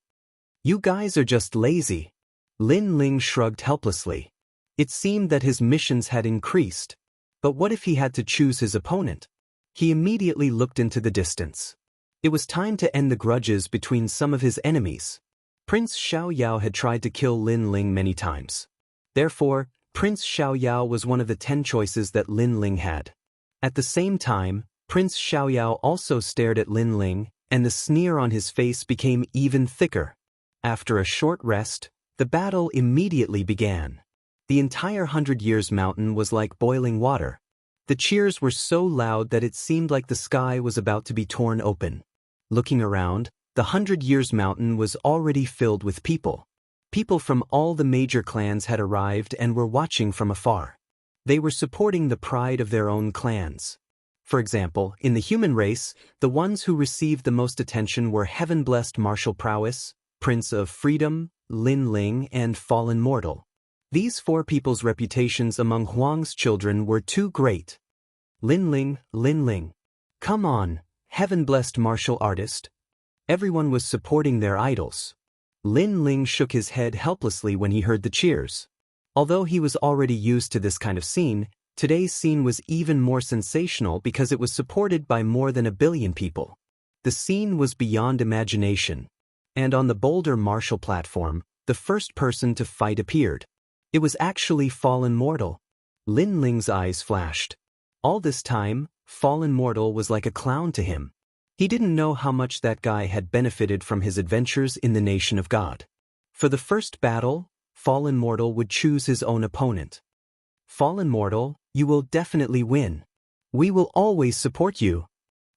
You guys are just lazy. Lin Ling shrugged helplessly. It seemed that his missions had increased. But what if he had to choose his opponent? He immediately looked into the distance. It was time to end the grudges between some of his enemies. Prince Xiaoyao had tried to kill Lin Ling many times. Therefore, Prince Xiaoyao was one of the 10 choices that Lin Ling had. At the same time, Prince Xiaoyao also stared at Lin Ling, and the sneer on his face became even thicker. After a short rest, the battle immediately began. The entire 100 Years Mountain was like boiling water. The cheers were so loud that it seemed like the sky was about to be torn open. Looking around, the 100 Years Mountain was already filled with people. People from all the major clans had arrived and were watching from afar. They were supporting the pride of their own clans. For example, in the human race, the ones who received the most attention were heaven-blessed martial prowess, Prince of Freedom, Lin Ling, and Fallen Mortal. These four people's reputations among Huang's children were too great. Lin Ling. Come on, heaven-blessed martial artist. Everyone was supporting their idols. Lin Ling shook his head helplessly when he heard the cheers. Although he was already used to this kind of scene, today's scene was even more sensational because it was supported by more than 1 billion people. The scene was beyond imagination. And on the boulder martial platform, the first person to fight appeared. It was actually Fallen Mortal. Lin Ling's eyes flashed. All this time, Fallen Mortal was like a clown to him. He didn't know how much that guy had benefited from his adventures in the nation of God. For the first battle, Fallen Mortal would choose his own opponent. Fallen Mortal, you will definitely win. We will always support you.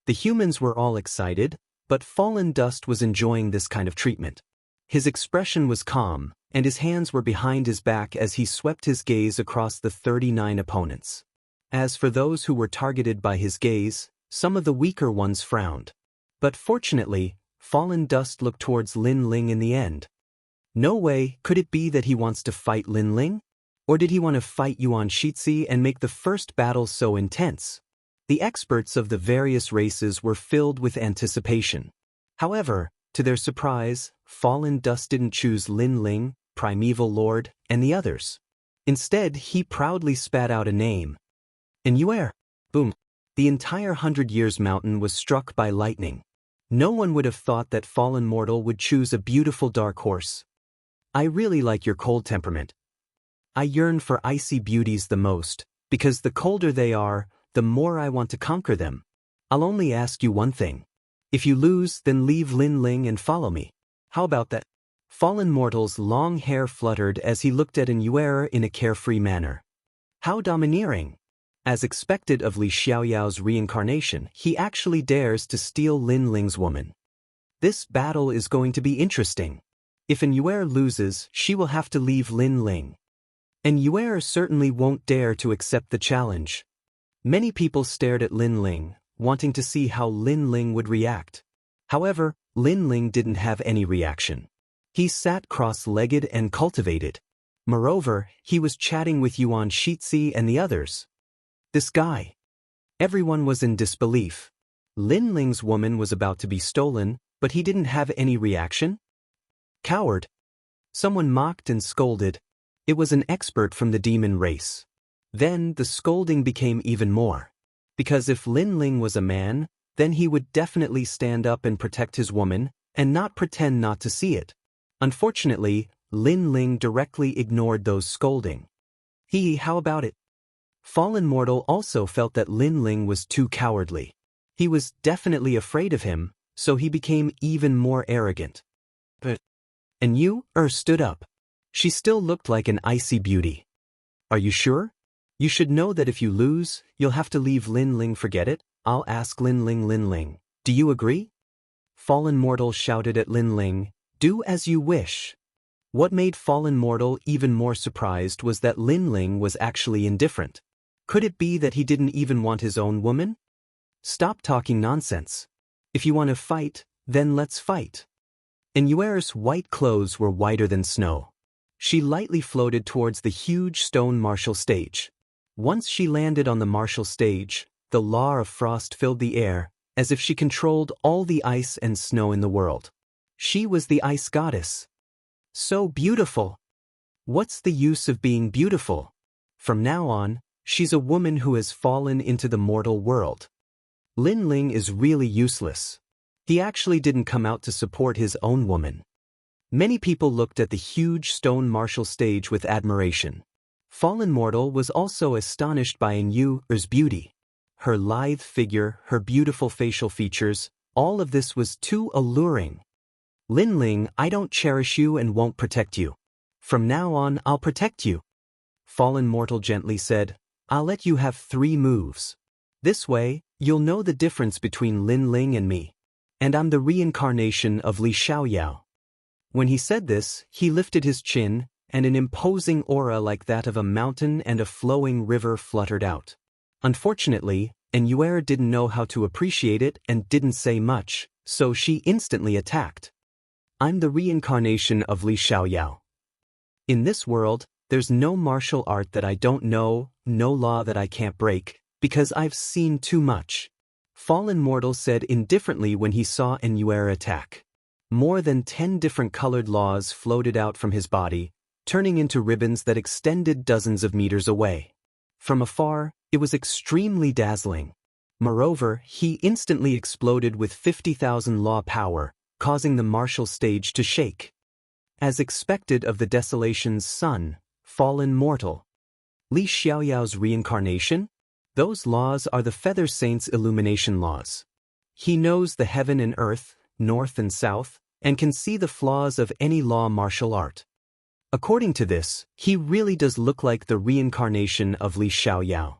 The humans were all excited, but Fallen Dust was enjoying this kind of treatment. His expression was calm, and his hands were behind his back as he swept his gaze across the 39 opponents. As for those who were targeted by his gaze, some of the weaker ones frowned. But fortunately, Fallen Dust looked towards Lin Ling in the end. No way, could it be that he wants to fight Lin Ling? Or did he want to fight Yuan Shixi and make the first battle so intense? The experts of the various races were filled with anticipation. However, to their surprise, Fallen Dust didn't choose Lin Ling, Primeval Lord, and the others. Instead, he proudly spat out a name. Immortal. Boom. The entire 100 Years Mountain was struck by lightning. No one would have thought that Fallen Mortal would choose a beautiful dark horse. I really like your cold temperament. I yearn for icy beauties the most, because the colder they are, the more I want to conquer them. I'll only ask you one thing. If you lose, then leave Lin Ling and follow me. How about that? Fallen Mortal's long hair fluttered as he looked at Immortal in a carefree manner. How domineering! As expected of Li Xiaoyao's reincarnation, he actually dares to steal Lin Ling's woman. This battle is going to be interesting. If Immortal loses, she will have to leave Lin Ling. And Immortal certainly won't dare to accept the challenge. Many people stared at Lin Ling, wanting to see how Lin Ling would react. However, Lin Ling didn't have any reaction. He sat cross-legged and cultivated. Moreover, he was chatting with Yuan Shixi and the others. This guy. Everyone was in disbelief. Lin Ling's woman was about to be stolen, but he didn't have any reaction? Coward. Someone mocked and scolded. It was an expert from the demon race. Then the scolding became even more. Because if Lin Ling was a man, then he would definitely stand up and protect his woman, and not pretend not to see it. Unfortunately, Lin Ling directly ignored those scolding. How about it? Fallen Mortal also felt that Lin Ling was too cowardly. He was definitely afraid of him, so he became even more arrogant. And you, stood up. She still looked like an icy beauty. Are you sure? You should know that if you lose, you'll have to leave Lin Ling. Forget it, I'll ask Lin Ling. Do you agree? Fallen Mortal shouted at Lin Ling, do as you wish. What made Fallen Mortal even more surprised was that Lin Ling was actually indifferent. Could it be that he didn't even want his own woman? Stop talking nonsense. If you want to fight, then let's fight. Immortal's white clothes were whiter than snow. She lightly floated towards the huge stone martial stage. Once she landed on the martial stage, the law of frost filled the air, as if she controlled all the ice and snow in the world. She was the ice goddess. So beautiful. What's the use of being beautiful? From now on, she's a woman who has fallen into the mortal world. Lin Ling is really useless. He actually didn't come out to support his own woman. Many people looked at the huge stone martial stage with admiration. Fallen Mortal was also astonished by Immortal's beauty. Her lithe figure, her beautiful facial features, all of this was too alluring. Lin Ling, I don't cherish you and won't protect you. From now on, I'll protect you. Fallen Mortal gently said, I'll let you have 3 moves. This way, you'll know the difference between Lin Ling and me. And I'm the reincarnation of Li Xiaoyao. When he said this, he lifted his chin, and an imposing aura like that of a mountain and a flowing river fluttered out. Unfortunately, and Yuer didn't know how to appreciate it and didn't say much, so she instantly attacked. I'm the reincarnation of Li Xiaoyao. In this world, there's no martial art that I don't know, no law that I can't break, because I've seen too much. Fallen Mortal said indifferently when he saw Yuer attack. More than 10 different colored laws floated out from his body, turning into ribbons that extended dozens of meters away. From afar, it was extremely dazzling. Moreover, he instantly exploded with 50,000 law power, causing the martial stage to shake. As expected of the Desolation's son, Fallen Mortal. Li Xiaoyao's reincarnation? Those laws are the Feather Saint's illumination laws. He knows the heaven and earth, north and south, and can see the flaws of any law martial art. According to this, he really does look like the reincarnation of Li Xiaoyao.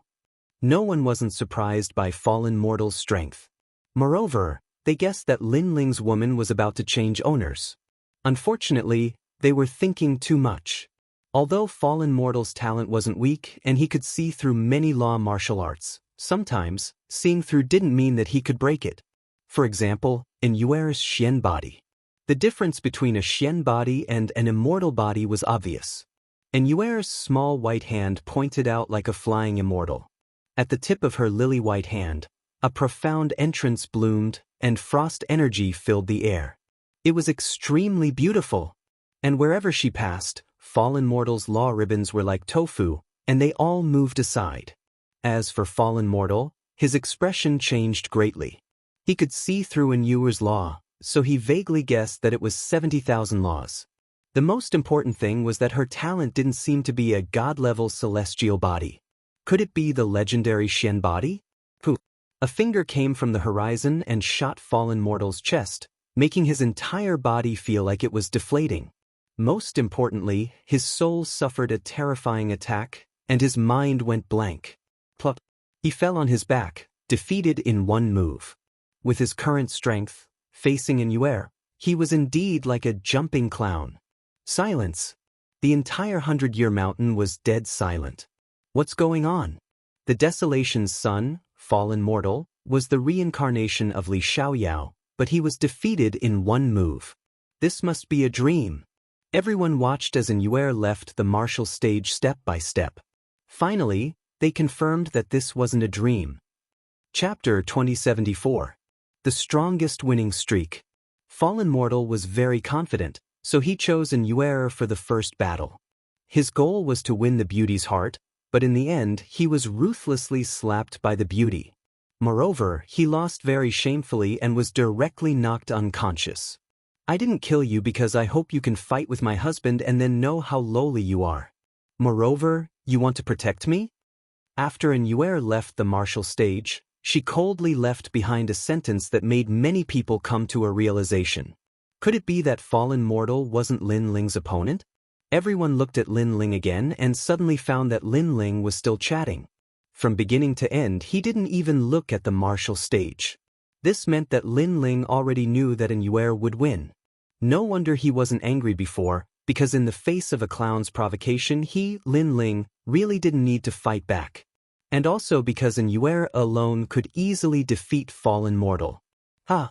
No one wasn't surprised by Fallen Mortal's strength. Moreover, they guessed that Lin Ling's woman was about to change owners. Unfortunately, they were thinking too much. Although Fallen Mortal's talent wasn't weak and he could see through many law martial arts, sometimes, seeing through didn't mean that he could break it. For example, in Yuer's Xian body. The difference between a Xian body and an immortal body was obvious. And Yuer's small white hand pointed out like a flying immortal. At the tip of her lily-white hand, a profound entrance bloomed, and frost energy filled the air. It was extremely beautiful. And wherever she passed, Fallen Mortal's law ribbons were like tofu, and they all moved aside. As for Fallen Mortal, his expression changed greatly. He could see through Yuer's law, so he vaguely guessed that it was 70,000 laws. The most important thing was that her talent didn't seem to be a god-level celestial body. Could it be the legendary Xian body? Poof! A finger came from the horizon and shot Fallen Mortal's chest, making his entire body feel like it was deflating. Most importantly, his soul suffered a terrifying attack, and his mind went blank. Plop! He fell on his back, defeated in one move. With his current strength, facing Yuer, he was indeed like a jumping clown. Silence! The entire 100-year mountain was dead silent. What's going on? The Desolation's son, Fallen Mortal, was the reincarnation of Li Xiaoyao, but he was defeated in one move. This must be a dream. Everyone watched as Yuer left the martial stage step by step. Finally, they confirmed that this wasn't a dream. Chapter 2074. The strongest winning streak. Fallen Mortal was very confident, so he chose Yuer for the first battle. His goal was to win the beauty's heart, but in the end he was ruthlessly slapped by the beauty. Moreover, he lost very shamefully and was directly knocked unconscious. I didn't kill you because I hope you can fight with my husband and then know how lowly you are. Moreover, you want to protect me? After Yuer left the martial stage, she coldly left behind a sentence that made many people come to a realization. Could it be that Fallen Mortal wasn't Lin Ling's opponent? Everyone looked at Lin Ling again and suddenly found that Lin Ling was still chatting. From beginning to end he didn't even look at the martial stage. This meant that Lin Ling already knew that Yuer would win. No wonder he wasn't angry before, because in the face of a clown's provocation he, Lin Ling, really didn't need to fight back. And also because Yuer alone could easily defeat Fallen Mortal. Ha!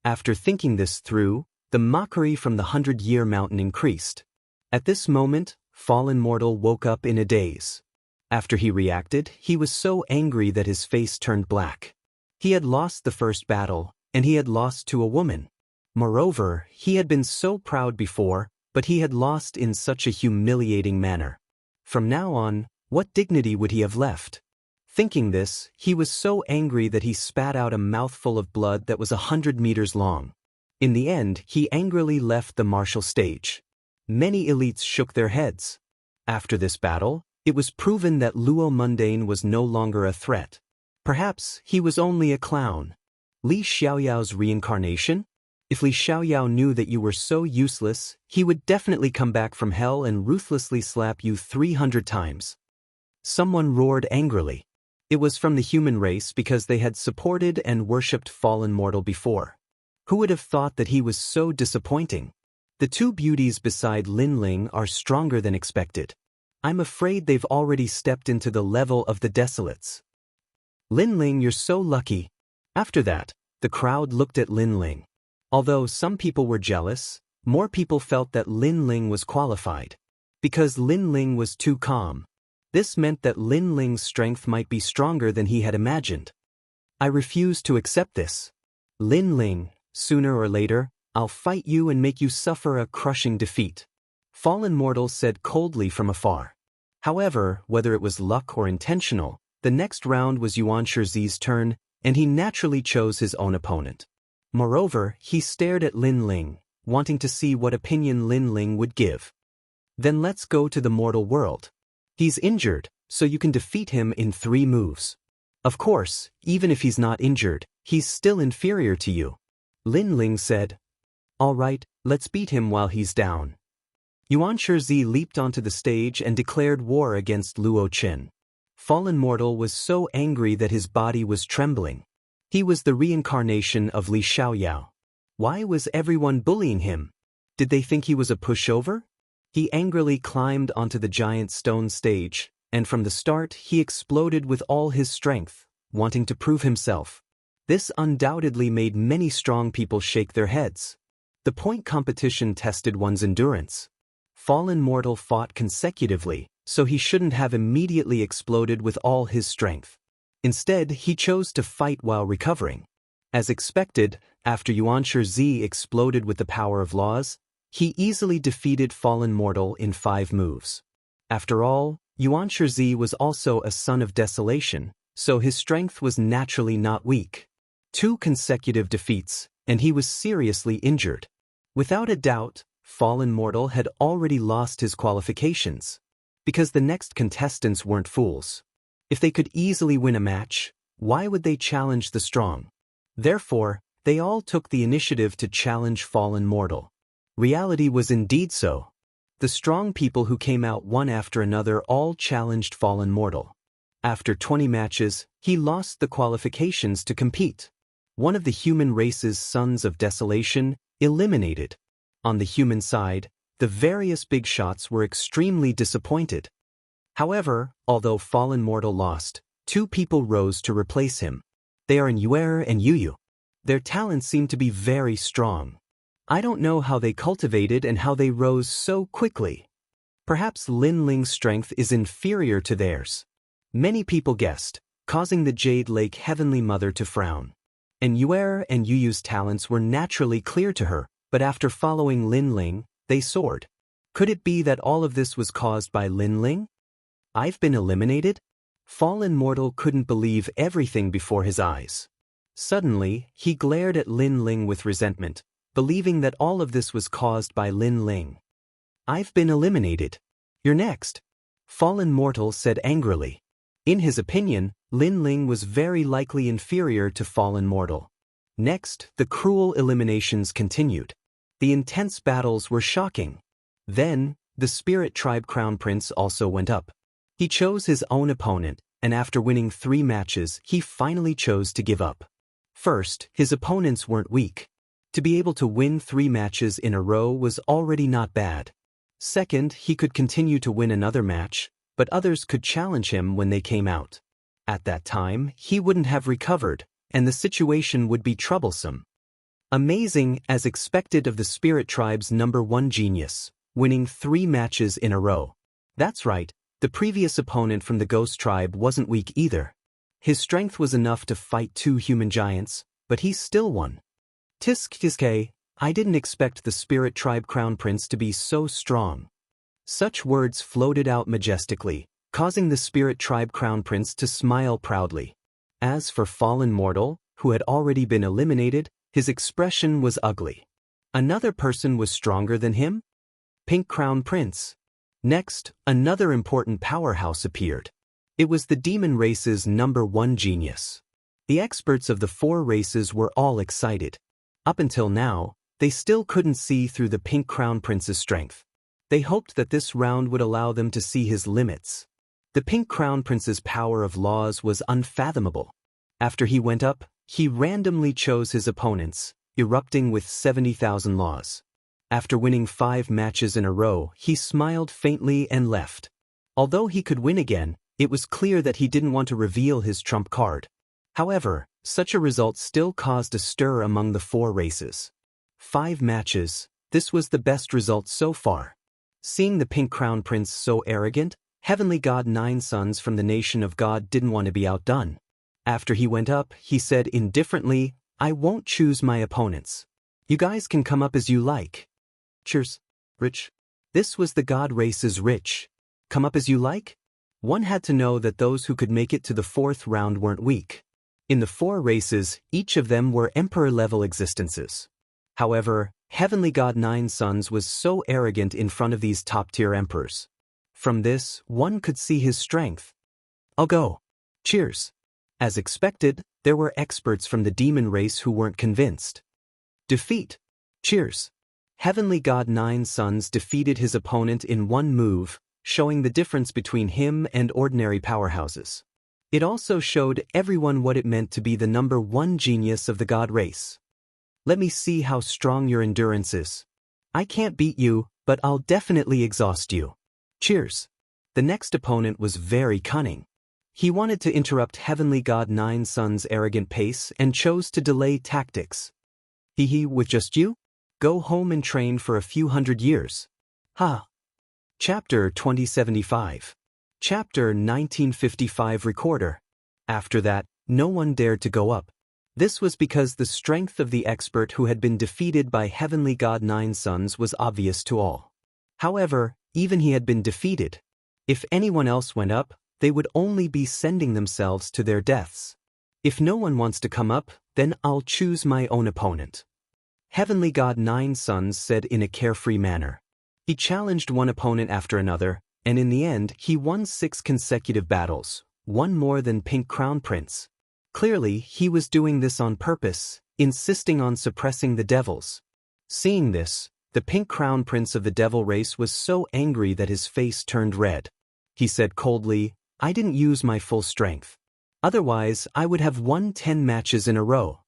After thinking this through, the mockery from the 100-year mountain increased. At this moment, Fallen Mortal woke up in a daze. After he reacted, he was so angry that his face turned black. He had lost the first battle, and he had lost to a woman. Moreover, he had been so proud before, but he had lost in such a humiliating manner. From now on, what dignity would he have left? Thinking this, he was so angry that he spat out a mouthful of blood that was 100 meters long. In the end, he angrily left the martial stage. Many elites shook their heads. After this battle, it was proven that Luo Mundane was no longer a threat. Perhaps he was only a clown. Li Xiaoyao's reincarnation? If Li Xiaoyao knew that you were so useless, he would definitely come back from hell and ruthlessly slap you 300 times. Someone roared angrily. It was from the human race because they had supported and worshipped Fallen Mortal before. Who would have thought that he was so disappointing? The two beauties beside Lin Ling are stronger than expected. I'm afraid they've already stepped into the level of the desolates. Lin Ling, you're so lucky. After that, the crowd looked at Lin Ling. Although some people were jealous, more people felt that Lin Ling was qualified. Because Lin Ling was too calm. This meant that Lin Ling's strength might be stronger than he had imagined. I refuse to accept this. Lin Ling, sooner or later, I'll fight you and make you suffer a crushing defeat. Fallen Mortal said coldly from afar. However, whether it was luck or intentional, the next round was Yuan Shizi's turn, and he naturally chose his own opponent. Moreover, he stared at Lin Ling, wanting to see what opinion Lin Ling would give. Then let's go to the mortal world. He's injured, so you can defeat him in 3 moves. Of course, even if he's not injured, he's still inferior to you. Lin Ling said. All right, let's beat him while he's down. Yuan Shizi leaped onto the stage and declared war against Luo Qin. Fallen Mortal was so angry that his body was trembling. He was the reincarnation of Li Xiaoyao. Why was everyone bullying him? Did they think he was a pushover? He angrily climbed onto the giant stone stage, and from the start he exploded with all his strength, wanting to prove himself. This undoubtedly made many strong people shake their heads. The point competition tested one's endurance. Fallen Mortal fought consecutively, so he shouldn't have immediately exploded with all his strength. Instead, he chose to fight while recovering. As expected, after Yuan Shizi exploded with the power of laws, he easily defeated Fallen Mortal in 5 moves. After all, Yuan Shizi was also a son of desolation, so his strength was naturally not weak. 2 consecutive defeats, and he was seriously injured. Without a doubt, Fallen Mortal had already lost his qualifications. Because the next contestants weren't fools. If they could easily win a match, why would they challenge the strong? Therefore, they all took the initiative to challenge Fallen Mortal. Reality was indeed so. The strong people who came out one after another all challenged Fallen Mortal. After 20 matches, he lost the qualifications to compete. One of the human race's sons of desolation, eliminated. On the human side, the various big shots were extremely disappointed. However, although Fallen Mortal lost, 2 people rose to replace him. They are Yuer and Yuyu. Their talents seem to be very strong. I don't know how they cultivated and how they rose so quickly. Perhaps Lin Ling's strength is inferior to theirs. Many people guessed, causing the Jade Lake Heavenly Mother to frown. And Yuer and Yuyu's talents were naturally clear to her, but after following Lin Ling, they soared. Could it be that all of this was caused by Lin Ling? I've been eliminated? Fallen Mortal couldn't believe everything before his eyes. Suddenly, he glared at Lin Ling with resentment, believing that all of this was caused by Lin Ling. I've been eliminated. You're next. Fallen Mortal said angrily. In his opinion, Lin Ling was very likely inferior to Fallen Mortal. Next, the cruel eliminations continued. The intense battles were shocking. Then, the Spirit Tribe Crown Prince also went up. He chose his own opponent, and after winning 3 matches, he finally chose to give up. First, his opponents weren't weak. To be able to win 3 matches in a row was already not bad. Second, he could continue to win another match, but others could challenge him when they came out. At that time, he wouldn't have recovered, and the situation would be troublesome. Amazing as expected of the Spirit Tribe's #1 genius, winning 3 matches in a row. That's right, the previous opponent from the Ghost Tribe wasn't weak either. His strength was enough to fight 2 human giants, but he still won. Tiske, I didn't expect the Spirit Tribe Crown Prince to be so strong. Such words floated out majestically, causing the Spirit Tribe Crown Prince to smile proudly. As for Fallen Mortal, who had already been eliminated, his expression was ugly. Another person was stronger than him? Pink Crown Prince. Next, another important powerhouse appeared. It was the demon race's #1 genius. The experts of the 4 races were all excited. Up until now, they still couldn't see through the Pink Crown Prince's strength. They hoped that this round would allow them to see his limits. The Pink Crown Prince's power of laws was unfathomable. After he went up, he randomly chose his opponents, erupting with 70,000 laws. After winning 5 matches in a row, he smiled faintly and left. Although he could win again, it was clear that he didn't want to reveal his trump card. However, such a result still caused a stir among the 4 races. 5 matches, this was the best result so far. Seeing the Pink Crown Prince so arrogant, Heavenly God 9 Sons from the nation of God didn't want to be outdone. After he went up, he said indifferently, "I won't choose my opponents. You guys can come up as you like." Cheers. Rich. This was the God race's rich. Come up as you like? One had to know that those who could make it to the 4th round weren't weak. In the 4 races, each of them were emperor-level existences. However, Heavenly God 9 Sons was so arrogant in front of these top-tier emperors. From this, one could see his strength. I'll go. Cheers. As expected, there were experts from the demon race who weren't convinced. Defeat. Cheers. Heavenly God 9 Sons defeated his opponent in one move, showing the difference between him and ordinary powerhouses. It also showed everyone what it meant to be the number 1 genius of the God race. Let me see how strong your endurance is. I can't beat you, but I'll definitely exhaust you. Cheers. The next opponent was very cunning. He wanted to interrupt Heavenly God 9 Sons' arrogant pace and chose to delay tactics. Hee with just you? Go home and train for a few hundred years. Ha. Chapter 2075. Chapter 1955 Recorder. After that, no one dared to go up. This was because the strength of the expert who had been defeated by Heavenly God 9 Sons was obvious to all. However, even he had been defeated. If anyone else went up, they would only be sending themselves to their deaths. If no one wants to come up, then I'll choose my own opponent. Heavenly God 9 Sons said in a carefree manner. He challenged one opponent after another, and in the end he won 6 consecutive battles, one more than Pink Crown Prince. Clearly, he was doing this on purpose, insisting on suppressing the devils. Seeing this, the Pink Crown Prince of the Devil race was so angry that his face turned red. He said coldly, "I didn't use my full strength. Otherwise, I would have won 10 matches in a row."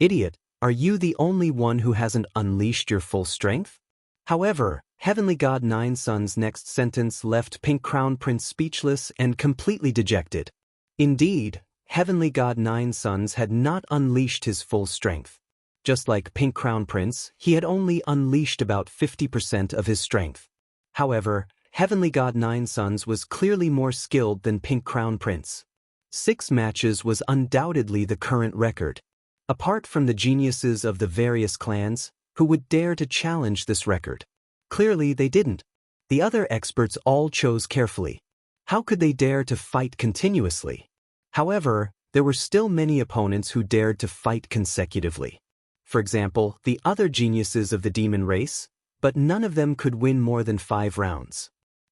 Idiot, are you the only one who hasn't unleashed your full strength? However, Heavenly God 9 Sons' next sentence left Pink Crown Prince speechless and completely dejected. Indeed, Heavenly God 9 Sons had not unleashed his full strength. Just like Pink Crown Prince, he had only unleashed about 50% of his strength. However, Heavenly God 9 Sons was clearly more skilled than Pink Crown Prince. 6 matches was undoubtedly the current record. Apart from the geniuses of the various clans, who would dare to challenge this record? Clearly they didn't. The other experts all chose carefully. How could they dare to fight continuously? However, there were still many opponents who dared to fight consecutively. For example, the other geniuses of the demon race, but none of them could win more than 5 rounds.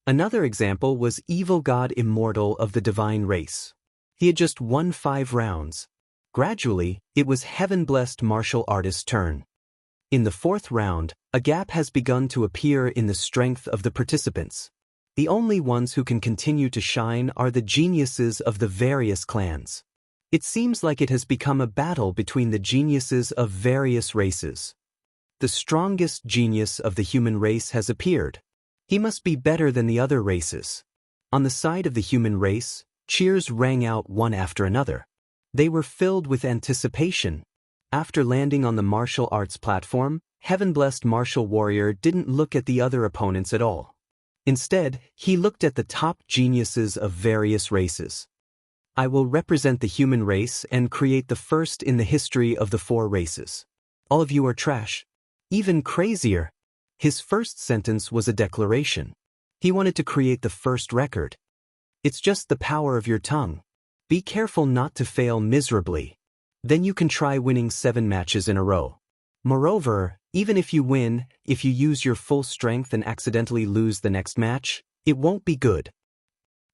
Another example was evil god Immortal of the divine race. He had just won 5 rounds. Gradually, it was heaven-blessed martial artist's turn. In the 4th round, a gap has begun to appear in the strength of the participants. The only ones who can continue to shine are the geniuses of the various clans. It seems like it has become a battle between the geniuses of various races. The strongest genius of the human race has appeared. He must be better than the other races. On the side of the human race, cheers rang out one after another. They were filled with anticipation. After landing on the martial arts platform, heaven-blessed martial warrior didn't look at the other opponents at all. Instead, he looked at the top geniuses of various races. I will represent the human race and create the first in the history of the 4 races. All of you are trash. Even crazier. His first sentence was a declaration. He wanted to create the first record. It's just the power of your tongue. Be careful not to fail miserably. Then you can try winning 7 matches in a row. Moreover, even if you win, if you use your full strength and accidentally lose the next match, it won't be good.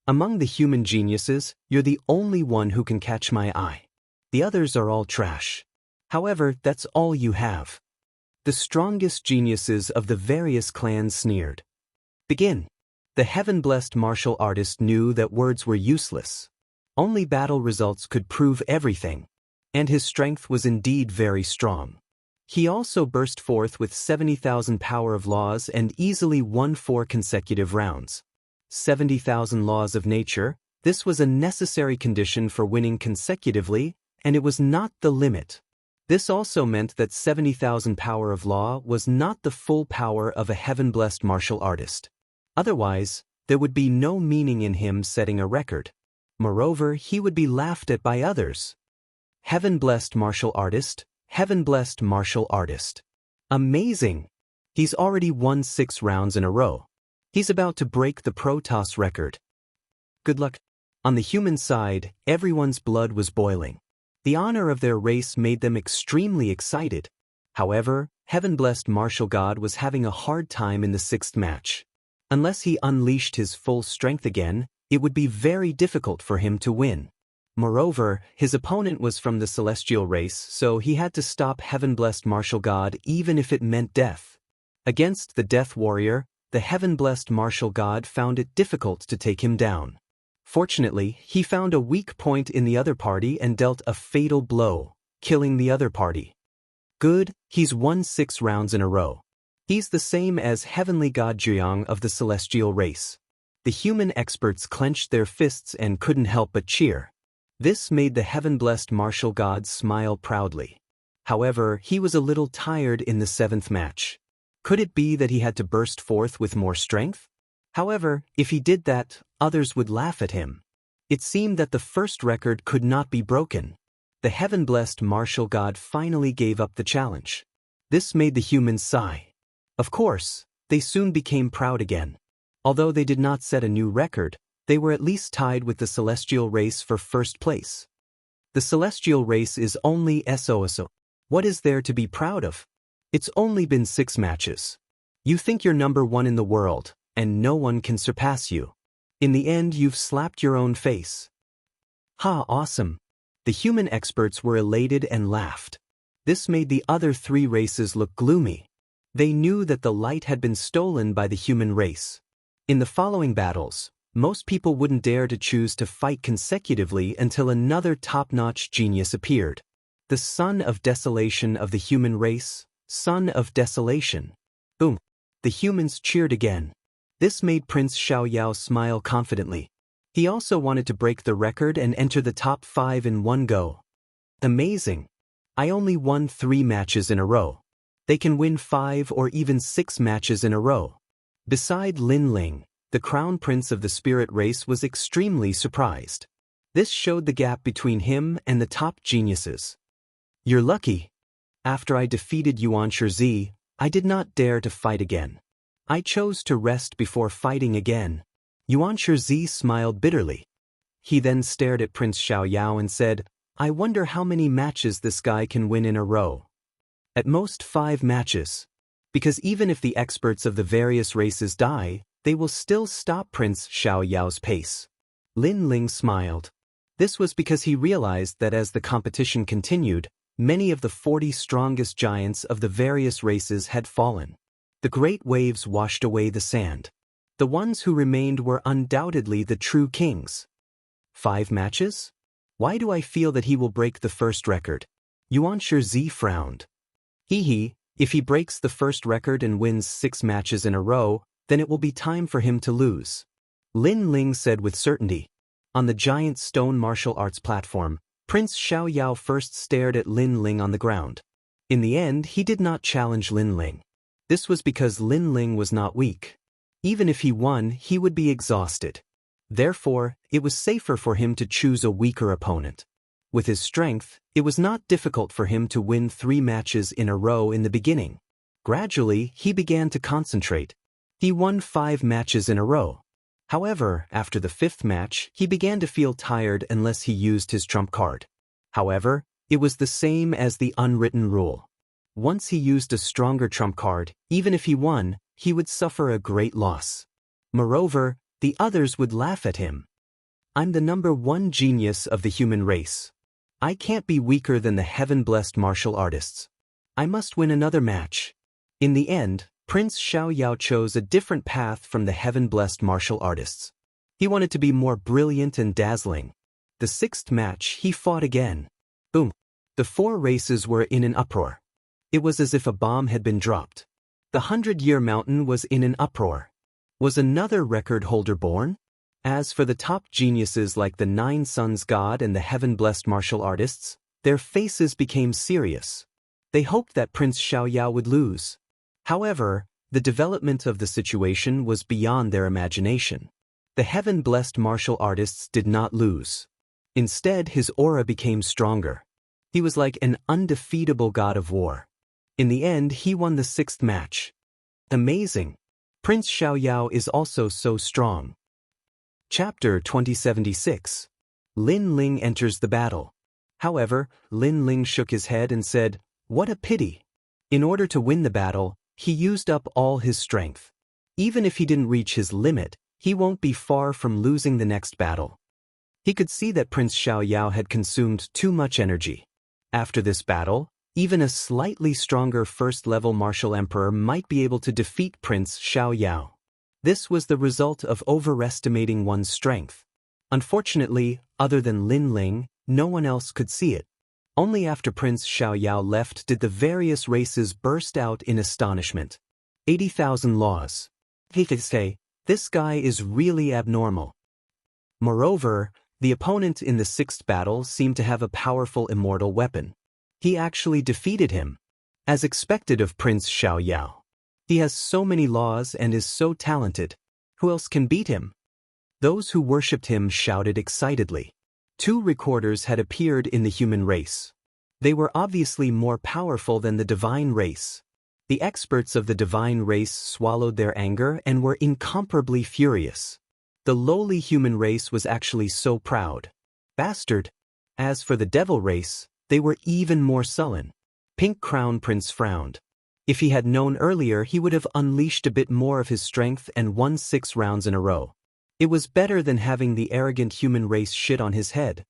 Among the human geniuses, you're the only one who can catch my eye. The others are all trash. However, that's all you have. The strongest geniuses of the various clans sneered. Begin. The heaven-blessed martial artist knew that words were useless. Only battle results could prove everything. And his strength was indeed very strong. He also burst forth with 70,000 power of laws and easily won 4 consecutive rounds. 70,000 laws of nature, This was a necessary condition for winning consecutively, and it was not the limit. This also meant that 70,000 power of law was not the full power of a heaven-blessed martial artist. Otherwise, there would be no meaning in him setting a record. Moreover, he would be laughed at by others. Heaven-blessed martial artist, heaven-blessed martial artist. Amazing! He's already won 6 rounds in a row. He's about to break the Protoss record. Good luck. On the human side, everyone's blood was boiling. The honor of their race made them extremely excited. However, heaven-blessed martial god was having a hard time in the 6th match. Unless he unleashed his full strength again, it would be very difficult for him to win. Moreover, his opponent was from the celestial race, so he had to stop heaven-blessed martial god even if it meant death. Against the death warrior, the heaven-blessed martial god found it difficult to take him down. Fortunately, he found a weak point in the other party and dealt a fatal blow, killing the other party. Good, he's won 6 rounds in a row. He's the same as heavenly god Jiang of the celestial race. The human experts clenched their fists and couldn't help but cheer. This made the heaven-blessed martial god smile proudly. However, he was a little tired in the 7th match. Could it be that he had to burst forth with more strength? However, if he did that, others would laugh at him. It seemed that the first record could not be broken. The heaven-blessed martial god finally gave up the challenge. This made the humans sigh. Of course, they soon became proud again. Although they did not set a new record, they were at least tied with the celestial race for first place. The celestial race is only SOSO. What is there to be proud of? It's only been 6 matches. You think you're number 1 in the world, and no one can surpass you. In the end, you've slapped your own face. Ha, awesome. The human experts were elated and laughed. This made the other 3 races look gloomy. They knew that the light had been stolen by the human race. In the following battles, most people wouldn't dare to choose to fight consecutively until another top-notch genius appeared. The son of desolation of the human race, son of desolation. Boom. The humans cheered again. This made Prince Xiaoyao smile confidently. He also wanted to break the record and enter the top 5 in one go. Amazing. I only won 3 matches in a row. They can win 5 or even 6 matches in a row. Beside Lin Ling, the crown prince of the spirit race was extremely surprised. This showed the gap between him and the top geniuses. You're lucky. After I defeated Yuan Shizi, I did not dare to fight again. I chose to rest before fighting again. Yuan Shizi smiled bitterly. He then stared at Prince Xiaoyao and said, I wonder how many matches this guy can win in a row. At most 5 matches. Because even if the experts of the various races die, they will still stop Prince Xiaoyao's pace. Lin Ling smiled. This was because he realized that as the competition continued, many of the 40 strongest giants of the various races had fallen. The great waves washed away the sand. The ones who remained were undoubtedly the true kings. 5 matches? Why do I feel that he will break the first record? Yuan Shizi frowned. If he breaks the first record and wins 6 matches in a row, then it will be time for him to lose. Lin Ling said with certainty. On the giant stone martial arts platform, Prince Xiaoyao first stared at Lin Ling on the ground. In the end, he did not challenge Lin Ling. This was because Lin Ling was not weak. Even if he won, he would be exhausted. Therefore, it was safer for him to choose a weaker opponent. With his strength, it was not difficult for him to win 3 matches in a row in the beginning. Gradually, he began to concentrate. He won 5 matches in a row. However, after the 5th match, he began to feel tired unless he used his trump card. However, it was the same as the unwritten rule. Once he used a stronger trump card, even if he won, he would suffer a great loss. Moreover, the others would laugh at him. I'm the number 1 genius of the human race. I can't be weaker than the heaven-blessed martial artists. I must win another match. In the end, Prince Xiaoyao chose a different path from the heaven-blessed martial artists. He wanted to be more brilliant and dazzling. The 6th match, he fought again. Boom. The 4 races were in an uproar. It was as if a bomb had been dropped. The 100-year mountain was in an uproar. Was another record holder born? As for the top geniuses like the Nine Sons God and the heaven-blessed martial artists, their faces became serious. They hoped that Prince Xiaoyao would lose. However, the development of the situation was beyond their imagination. The heaven-blessed martial artists did not lose. Instead, his aura became stronger. He was like an undefeatable god of war. In the end, he won the 6th match. Amazing! Prince Xiaoyao is also so strong. Chapter 2076. Lin Ling enters the battle. However, Lin Ling shook his head and said, "What a pity." In order to win the battle, he used up all his strength. Even if he didn't reach his limit, he won't be far from losing the next battle. He could see that Prince Xiaoyao had consumed too much energy. After this battle, even a slightly stronger first-level martial emperor might be able to defeat Prince Xiaoyao. This was the result of overestimating one's strength. Unfortunately, other than Lin Ling, no one else could see it. Only after Prince Xiaoyao left did the various races burst out in astonishment. 80,000 laws. He could say, this guy is really abnormal. Moreover, the opponent in the 6th battle seemed to have a powerful immortal weapon. He actually defeated him. As expected of Prince Xiaoyao. He has so many laws and is so talented. Who else can beat him? Those who worshipped him shouted excitedly. 2 recorders had appeared in the human race. They were obviously more powerful than the divine race. The experts of the divine race swallowed their anger and were incomparably furious. The lowly human race was actually so proud. Bastard! As for the devil race, they were even more sullen. Pink Crown Prince frowned. If he had known earlier, he would have unleashed a bit more of his strength and won 6 rounds in a row. It was better than having the arrogant human race shit on his head.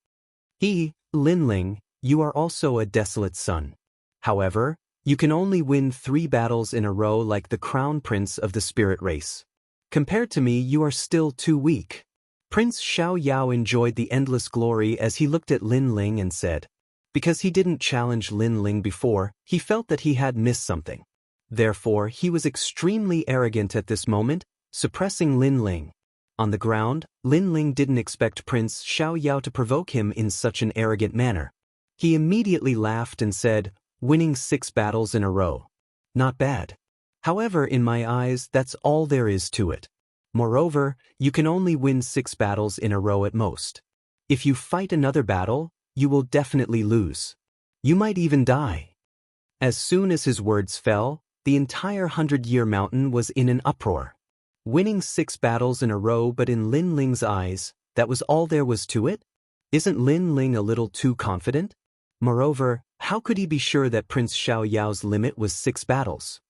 Lin Ling, you are also a desolate son. However, you can only win 3 battles in a row like the crown prince of the spirit race. Compared to me, you are still too weak. Prince Xiaoyao enjoyed the endless glory as he looked at Lin Ling and said, because he didn't challenge Lin Ling before, he felt that he had missed something. Therefore, he was extremely arrogant at this moment, suppressing Lin Ling. On the ground, Lin Ling didn't expect Prince Xiaoyao to provoke him in such an arrogant manner. He immediately laughed and said, winning 6 battles in a row. Not bad. However, in my eyes, that's all there is to it. Moreover, you can only win 6 battles in a row at most. If you fight another battle, you will definitely lose. You might even die. As soon as his words fell, the entire 100-year mountain was in an uproar. Winning 6 battles in a row, but in Lin Ling's eyes, that was all there was to it? Isn't Lin Ling a little too confident? Moreover, how could he be sure that Prince Xiaoyao's limit was 6 battles?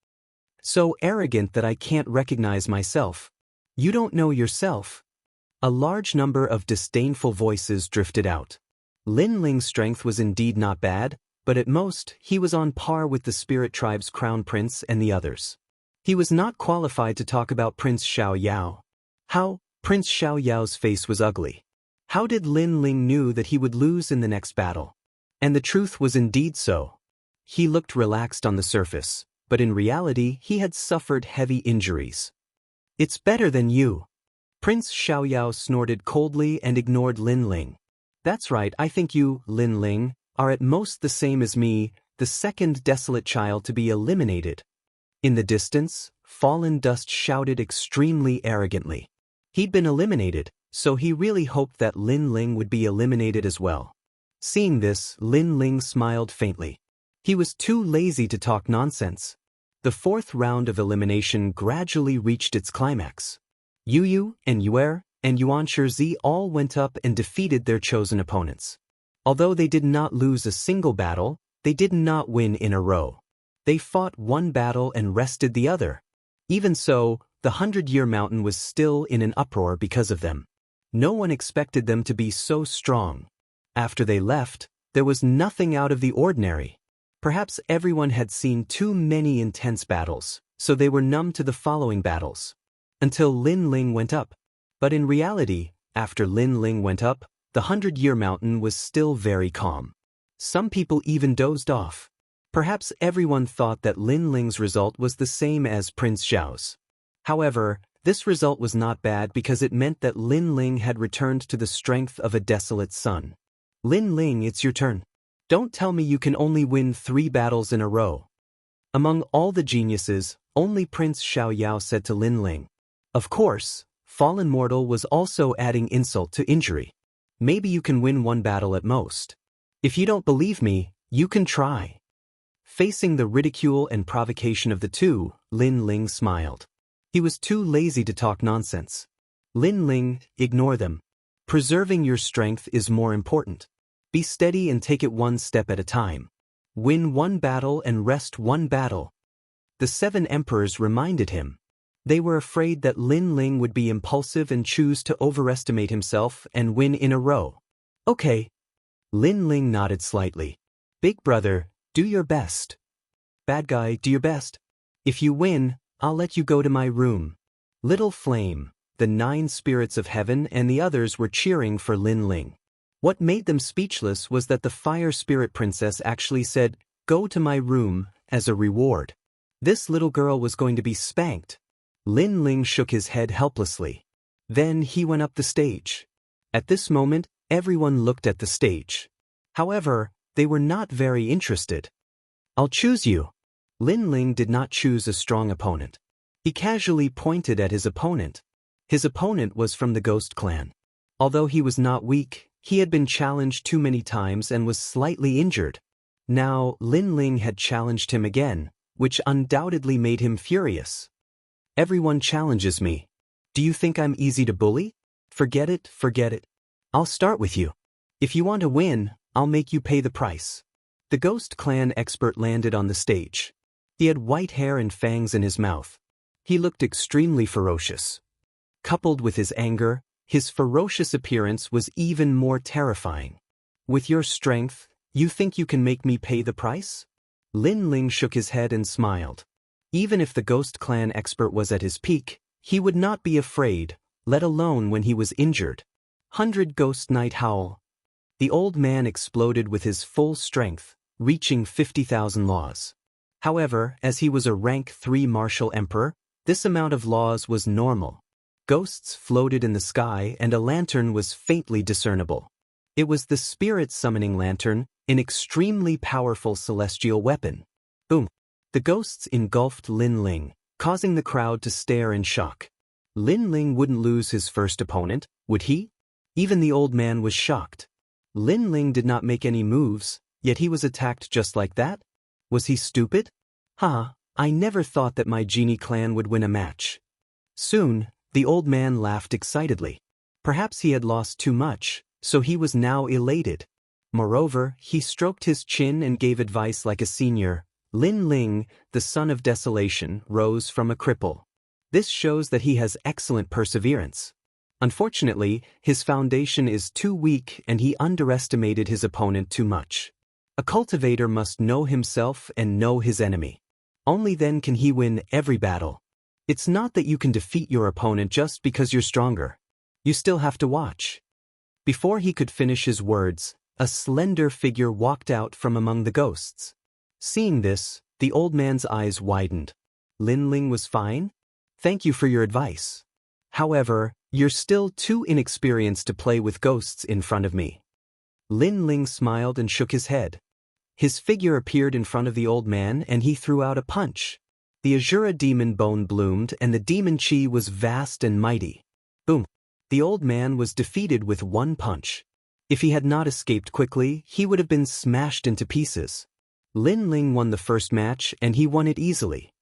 So arrogant that I can't recognize myself. You don't know yourself. A large number of disdainful voices drifted out. Lin Ling's strength was indeed not bad, but at most, he was on par with the Spirit Tribe's crown prince and the others. He was not qualified to talk about Prince Xiaoyao. How? Prince Xiaoyao's face was ugly. How did Lin Ling knew that he would lose in the next battle? And the truth was indeed so. He looked relaxed on the surface, but in reality, he had suffered heavy injuries. It's better than you. Prince Xiaoyao snorted coldly and ignored Lin Ling. That's right, I think you, Lin Ling, are at most the same as me, the second desolate child to be eliminated. In the distance, Fallen Dust shouted extremely arrogantly. He'd been eliminated, so he really hoped that Lin Ling would be eliminated as well. Seeing this, Lin Ling smiled faintly. He was too lazy to talk nonsense. The 4th round of elimination gradually reached its climax. Yu and Yuer and Yuan Shizi all went up and defeated their chosen opponents. Although they did not lose a single battle, they did not win in a row. They fought one battle and rested the other. Even so, the 100-year mountain was still in an uproar because of them. No one expected them to be so strong. After they left, there was nothing out of the ordinary. Perhaps everyone had seen too many intense battles, so they were numb to the following battles. Until Lin Ling went up. But in reality, after Lin Ling went up, the 100-year mountain was still very calm. Some people even dozed off. Perhaps everyone thought that Lin Ling's result was the same as Prince Xiao's. However, This result was not bad because it meant that Lin Ling had returned to the strength of a desolate sun. Lin Ling, it's your turn. Don't tell me you can only win 3 battles in a row. Among all the geniuses, only Prince Xiaoyao said to Lin Ling. Of course, fallen mortal was also adding insult to injury. Maybe you can win 1 battle at most. If you don't believe me, you can try. Facing the ridicule and provocation of the two, Lin Ling smiled. He was too lazy to talk nonsense. Lin Ling, ignore them. Preserving your strength is more important. Be steady and take it 1 step at a time. Win 1 battle and rest 1 battle. The 7 emperors reminded him. They were afraid that Lin Ling would be impulsive and choose to overestimate himself and win in a row. Okay. Lin Ling nodded slightly. Big brother, do your best. Bad guy, do your best. If you win, I'll let you go to my room. Little Flame, the 9 spirits of heaven and the others were cheering for Lin Ling. What made them speechless was that the fire spirit princess actually said, "Go to my room," as a reward. This little girl was going to be spanked. Lin Ling shook his head helplessly. Then he went up the stage. At this moment, everyone looked at the stage. However, they were not very interested. I'll choose you. Lin Ling did not choose a strong opponent. He casually pointed at his opponent. His opponent was from the Ghost clan. Although he was not weak, he had been challenged too many times and was slightly injured. Now, Lin Ling had challenged him again, which undoubtedly made him furious. Everyone challenges me. Do you think I'm easy to bully? Forget it, forget it. I'll start with you. If you want to win, I'll make you pay the price. The Ghost clan expert landed on the stage. He had white hair and fangs in his mouth. He looked extremely ferocious. Coupled with his anger, his ferocious appearance was even more terrifying. With your strength, you think you can make me pay the price? Lin Ling shook his head and smiled. Even if the Ghost clan expert was at his peak, he would not be afraid, let alone when he was injured. 100 Ghost Night Howl. The old man exploded with his full strength, reaching 50,000 laws. However, as he was a rank 3 martial emperor, this amount of laws was normal. Ghosts floated in the sky and a lantern was faintly discernible. It was the spirit summoning lantern, an extremely powerful celestial weapon. Boom! The ghosts engulfed Lin Ling, causing the crowd to stare in shock. Lin Ling wouldn't lose his first opponent, would he? Even the old man was shocked. Lin Ling did not make any moves, yet he was attacked just like that? Was he stupid? I never thought that my genie clan would win a match. Soon, the old man laughed excitedly. Perhaps he had lost too much, so he was now elated. Moreover, he stroked his chin and gave advice like a senior. Lin Ling, the son of desolation, rose from a cripple. This shows that he has excellent perseverance. Unfortunately, his foundation is too weak and he underestimated his opponent too much. A cultivator must know himself and know his enemy. Only then can he win every battle. It's not that you can defeat your opponent just because you're stronger. You still have to watch. Before he could finish his words, a slender figure walked out from among the ghosts. Seeing this, the old man's eyes widened. Lin Ling was fine? Thank you for your advice. However, you're still too inexperienced to play with ghosts in front of me. Lin Ling smiled and shook his head. His figure appeared in front of the old man and he threw out a punch. The Azura demon bone bloomed and the demon chi was vast and mighty. Boom! The old man was defeated with 1 punch. If he had not escaped quickly, he would have been smashed into pieces. Lin Ling won the first match and he won it easily.